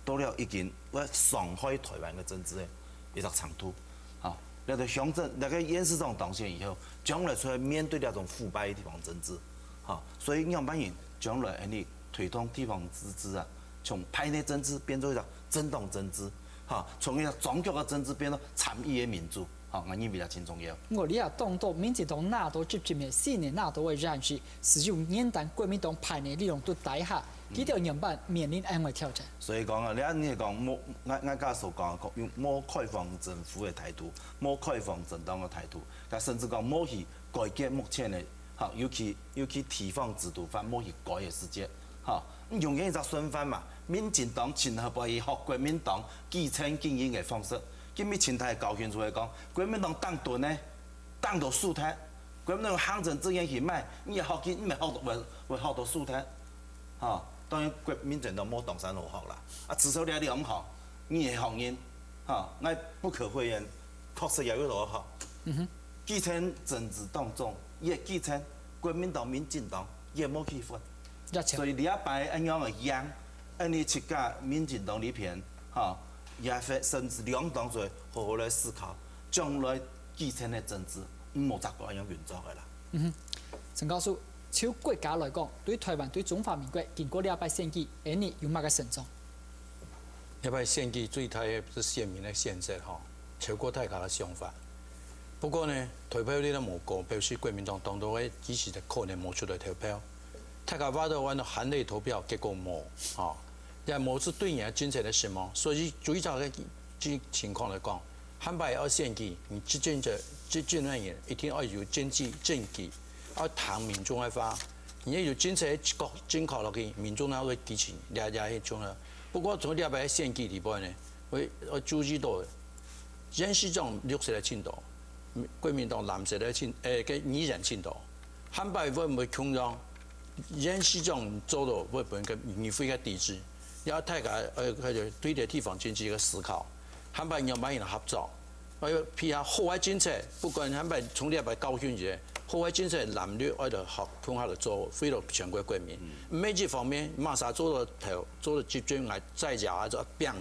到了已经要伤害台湾的政治的一个长度，哈，那个乡镇那个验市长当选以后，将来出来面对那种腐败的地方政治，哈，所以要扮演将来你推动地方自治啊，从派内政治变做一个政党政治，哈，从一个庄脚的政治变到参与的民主。好，我认为真重要。我哋啊，当到民进党纳多执政的4年纳多嘅人士，使用年代国民党派内力量都底下，几条人办面临安危挑战。所以讲啊，你讲我家所讲用more开放政府的态度，more开放政党的态度，甚至讲more去改革目前的，哈，尤其地方制度法more去改的时间，哈，用一个顺番嘛，民进党前后不以学国民党继承经营的方式。今日前台教训出来讲，国民党当盾呢，当到输摊，国民党用行政资源去买，你也学去，你咪学到会学到输摊，哈。当然国民党冇当山好学啦，啊至少你两学，你的学人，哈，我不可讳言，确实也有多学。继承政治当中，也继承国民党、民进党也冇去分，所以你一摆安样个样，安尼去甲民进党里边，哈。也甚至两党在好好来思考，将来继承的政治冇习惯样运作的啦。陈教授，就国家来讲，对台湾对中华民国经过2摆选举，你有乜个成长？2摆选举最大的是选民的选择吼，超过大家的想法。不过呢，投票率都冇高，表示国民党当中的支持者可能冇出来投票。大家挖到玩到含泪投票，结果冇，吼。也冇是对人政策的什么，所以最早的情况来讲，汉摆要选举，你执政人员一定要有政绩政绩，要谈民众的话，你要有政策正确落去，民众才会支持，也迄种啦。不过从2摆选举里边呢，我注意到，现市长绿色的青岛，国民党蓝色的个依然青岛，汉摆会唔会恐让现市长做到会本个议会个抵制？要大家对着地方经济个思考，汉摆要买人合作，譬如户外政策，不管汉摆从2摆高选者，户外政策蓝绿爱着合统合着做，为了全国国民。每这方面马上做到头，做到集中来再加做变。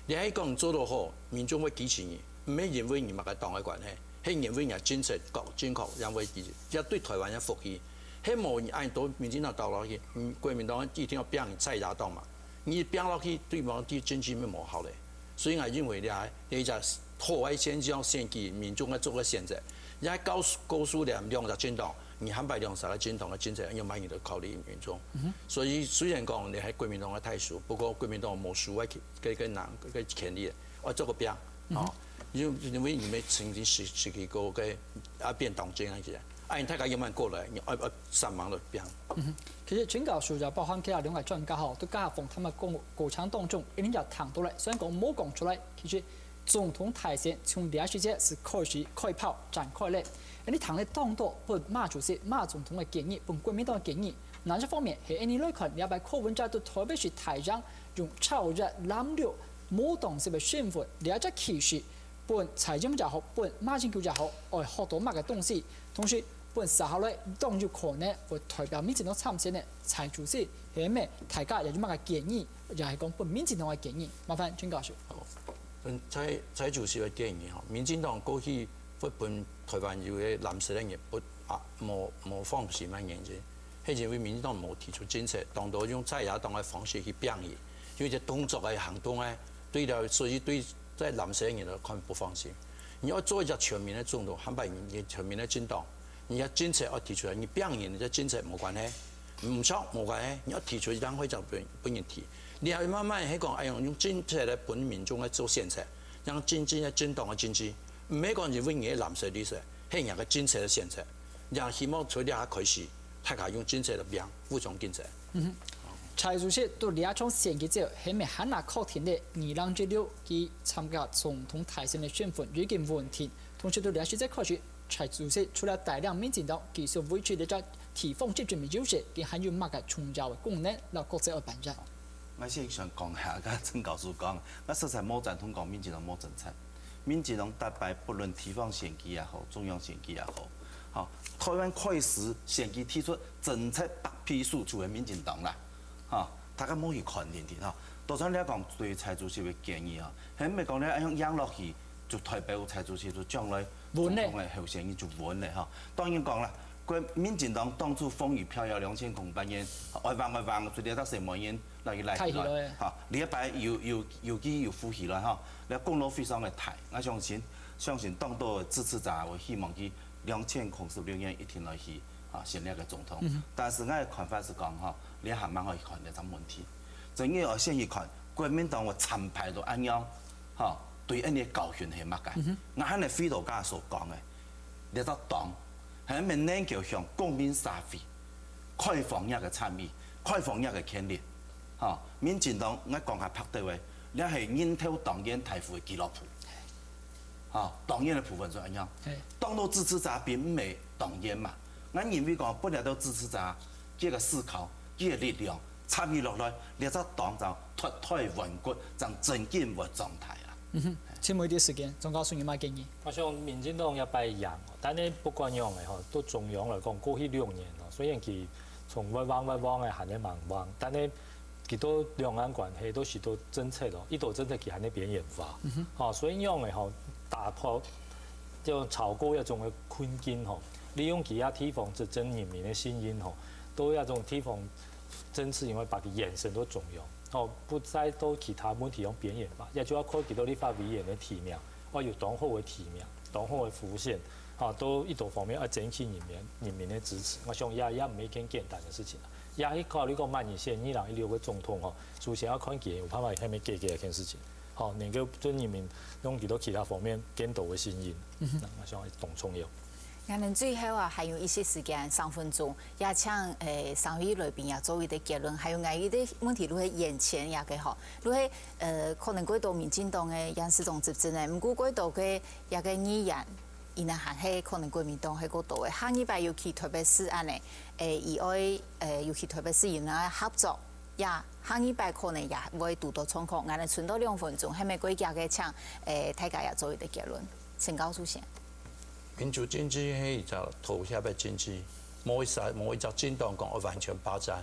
你喺讲做到好，民众会支持你，唔係認為你乜個黨嘅關係，係認為人政策正確，人會支持，也對台灣有福氣。係冇你按到民進黨倒落去，國民黨一定要變再加黨嘛。你变落去对某啲政治咪冇好咧，所以我认为你就破坏先将选举民众嘅做个选择，也高数量2个政党，你汉摆2个政党嘅政策要满意的考虑民众。所以虽然讲你係國民黨嘅太數，不過國民黨冇數位嘅權利，我做個變啊，因為你們曾經是個嘅變黨政嗰啲。哎，大家要慢過來，上忙的變。其實全教授就包含其他2位專家吼，都加封他們國強當中，一定要談到來。雖然講冇講出來，其實總統大選從2時節是開炮展開咧。你談咧當多本馬主席、馬總統嘅建議，本國民黨嘅建議，哪一方面係你來看200柯文哲都特別是台上用超越藍綠冇黨式嘅身份，2隻其實本財政也好，本馬政府也好，愛學到乜嘅東西，同時。本時候咧，當有可能會代表民進黨參選嘅財主席係咩？大家有啲乜嘅建議，又係講本民進黨嘅建議。麻煩專教授。財主席嘅建議嚇，民進黨過去會本台灣有嘅藍色人也不冇放棄乜嘢啫，係因為民進黨冇提出政策，當到用在野黨嘅方式去變異，因為隻動作嘅行動咧，對了，所以對在藍色人嚟看不放心。你要做一隻全面嘅總統，漢擺你全面嘅政黨。你要政策要提出來，你表現你嘅政策冇關係，唔錯冇關係，你要提出讓會就本人提。你要慢慢係講，哎用政策嚟本民眾嚟做選擇，讓經濟嘅政黨嘅經濟，唔係講認為你藍色綠色，係人嘅政策嘅選擇，讓希望隨啲下開始，大家用政策嚟變，互相競爭。蔡主席对两场选举之后，还没喊拿靠填的2016及参加总统大选的选份已经稳定，同时对两时在开始，蔡主席除了大量民进党继续维持的在提防执政的优势，亦还有马个重要的功能，让国际而办展。我先想讲下，甲陈教授讲，我实在冇赞同讲民进党冇政策。民进党打败不论地方选举也好，中央选举也好，好，台湾开始选举提出政策白皮书出的民进党啦，哈，大家冇去看认真哈。多少了讲对蔡主席的建议哈，还没讲咧，按样养落去，就代表蔡主席就将来总统的候选人就稳咧哈。当然讲啦。民进党当初风雨飘摇2000空半年，外望，最了到10万元来哈，礼拜又机又呼起来哈，了功劳非常的大，我相信党多支持者会希望佢2006年一天来去啊选那个总统，但是我的看法是讲哈，你还蛮可以看这种问题，正因我先去看国民党的参派都安样，哈，对因的教训係乜嘅？我喺你非道家所講嘅，你得黨。係咪能夠向公民社會開放一個參與、開放一個權利？嚇，民進黨我講下拍對位，你係認透黨員台府嘅紀錄簿，嚇，黨員嘅部分就一樣。當到支持者並唔係黨員嘛，我認為講不了到支持者這個思考、這個力量參與落來，你隻黨就脫胎換骨，就正經嘅狀態啦。請每啲時間，仲告訴你乜建議？我想民進黨一擺贏，但係不管樣嘅吼，對中央來講，過去6年咯，雖然佢從歪彎嘅行得蠻彎，但係佢都兩岸關係都是都政策咯，呢度政策佢行得變演化，吼，所以樣嘅吼打破就超過一種嘅困境吼，利用其他地方執政人民嘅聲音吼，都一種地方政治因為把佢延伸到中央。哦，不再到其他問題用邊緣化，也就要靠幾多立法委員的提名，我有黨後的提名、黨後的浮現，啊，都一多方面要爭取人民的支持。我想也唔係一件簡單的事情啦。也係考慮講萬年線2016個總統吼，首先要看佢有辦法係咪解決一件事情，好能夠對人民用幾多其他方面更多的聲音，我想係同重要。我們最後啊，還有一些時間3分鐘，也請3位來賓也做一啲結論，還有礙於啲問題，如果眼前也嘅吼，如果可能幾多民進黨嘅楊世忠執政嘅，唔過幾多嘅一個議員，伊呢還係可能國民黨喺嗰度嘅，下禮拜尤其特別是安尼，以外尤其特別是因為合作，也下禮拜可能也會拄到狀況，我哋剩到2分鐘，係咪幾家嘅請大家也做一啲結論，請告訴先。民主經濟係就投下嘅經濟，冇一隻政黨講我完全霸佔，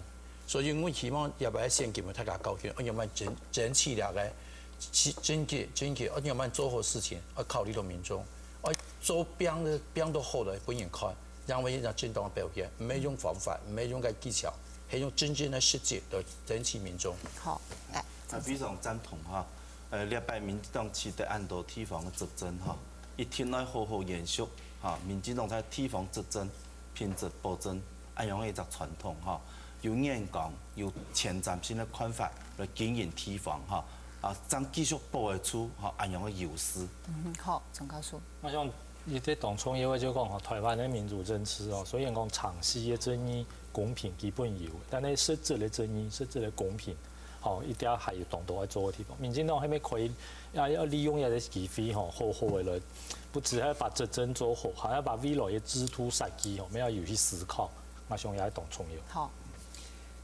所以我希望要不要先給大家高興，我要不爭取了嘅經濟，我要不做好事情，我考慮到民眾，我做邊都好的本人看，因為一政黨嘅表現，唔係用方法，唔係用嘅技巧，係用真正嘅實際嚟爭取民眾。好，我非常贊同哈，禮拜民進黨期待按到地方嘅執政哈，一天來好好延續。哈，民進黨在地方執政、品質保證，按樣一個傳統哈，有眼光、有前瞻性的看法來經營地方哈，啊，將繼續保衛出哈按樣嘅優勢。好，陳教授。我想，你對黨創業就講台灣的民主政治哦，雖然講長期嘅爭議公平基本有，但係實質嘅爭議、實質嘅公平，哦，一定要係要黨都喺做嘅地方。民進黨係咪可以要利用一啲機會吼，好好嘅來。不只係把執政做好，還要把未來嘅制度設計，我們要有去思考。我想也係當重要。好，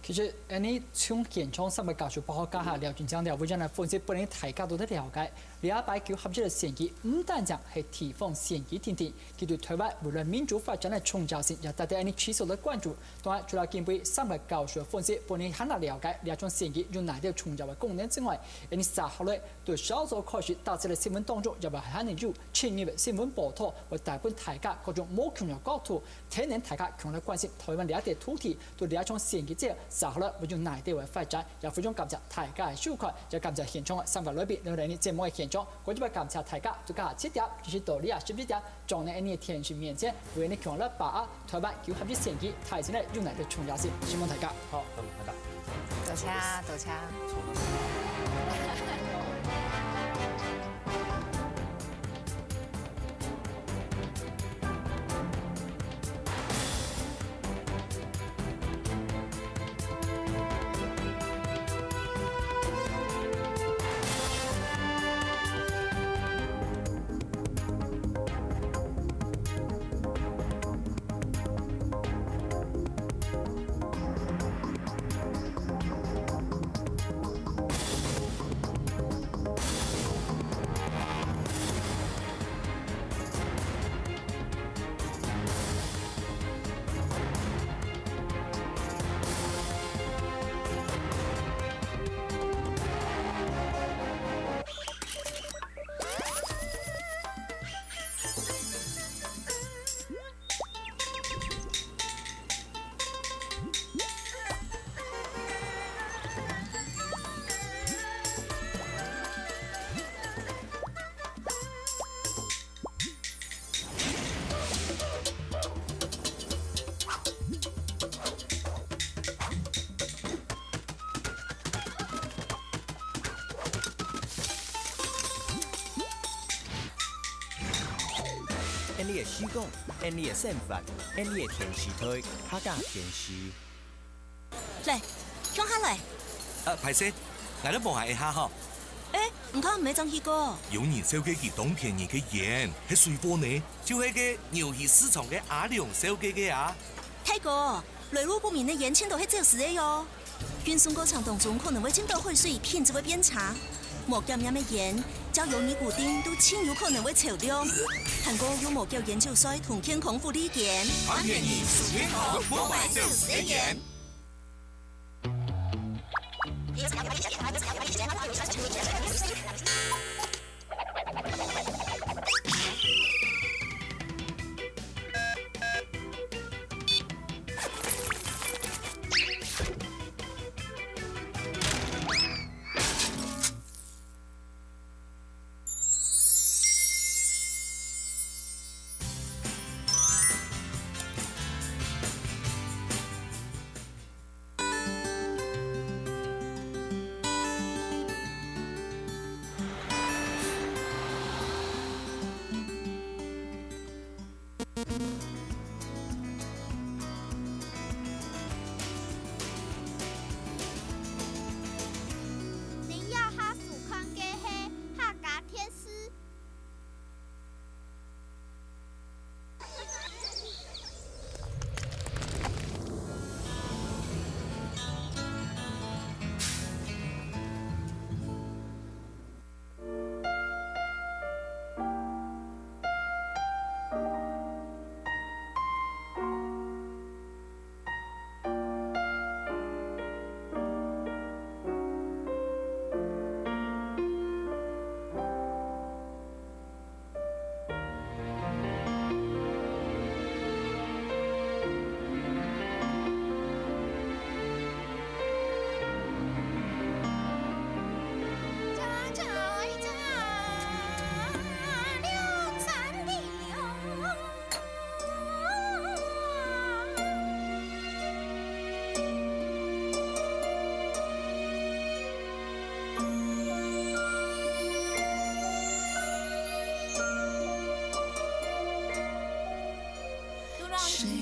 其實你從現場上面教授包括家下廖俊強廖會長嚟分析，本嚟大家都得了解。2拜9合作嘅選舉，唔單止係地方選舉天地，佢對台灣未來民主發展嘅重要性，也帶嚟你持續嘅關注。當然，除了見俾3個教授分析，本嚟很難了解兩種選舉有哪啲重要嘅功能之外，你稍後咧對稍早開始導致嘅新聞當中，又係很難有專業嘅新聞報道，或帶俾大家各種冇強嘅角度，體現大家強烈關心台灣兩地土地對兩種選舉之後，稍後咧會用哪啲嘅發展，也非常感謝大家嘅收看，也感謝現場嘅3個來賓，令到你節目嘅現場。我就要感謝大家，就加7點，就是到12點，將在你天氣面前，為你強烈把握台灣9合作選舉提升咧用來嘅重要性，希望大家好，多謝大家，多謝。你的手工，演你的剩饭，演你的甜食腿，客家甜食。来，向下来。歹势，来了望下一下吼。唔通唔系张去过？有人烧鸡鸡当便宜嘅盐，喺水果呢，就係個牛魚市場嘅阿良燒雞嘅啊。太哥，來路不明的鹽青都係照實嘅喲。運送過程當中可能會進到匯水，品質會變差。無檢驗嘅鹽，只要有尼古丁都輕有可能會超量。韓國有無叫研究所同健康福利鹽。還願意屬健康，我買就食鹽。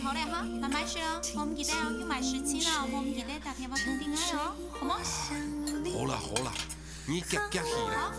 好嘞哈，慢慢吃哦，我唔記得哦，要買17啦，我唔記得打電話通電話哦，好冇？好啦好啦，你夾夾去啦，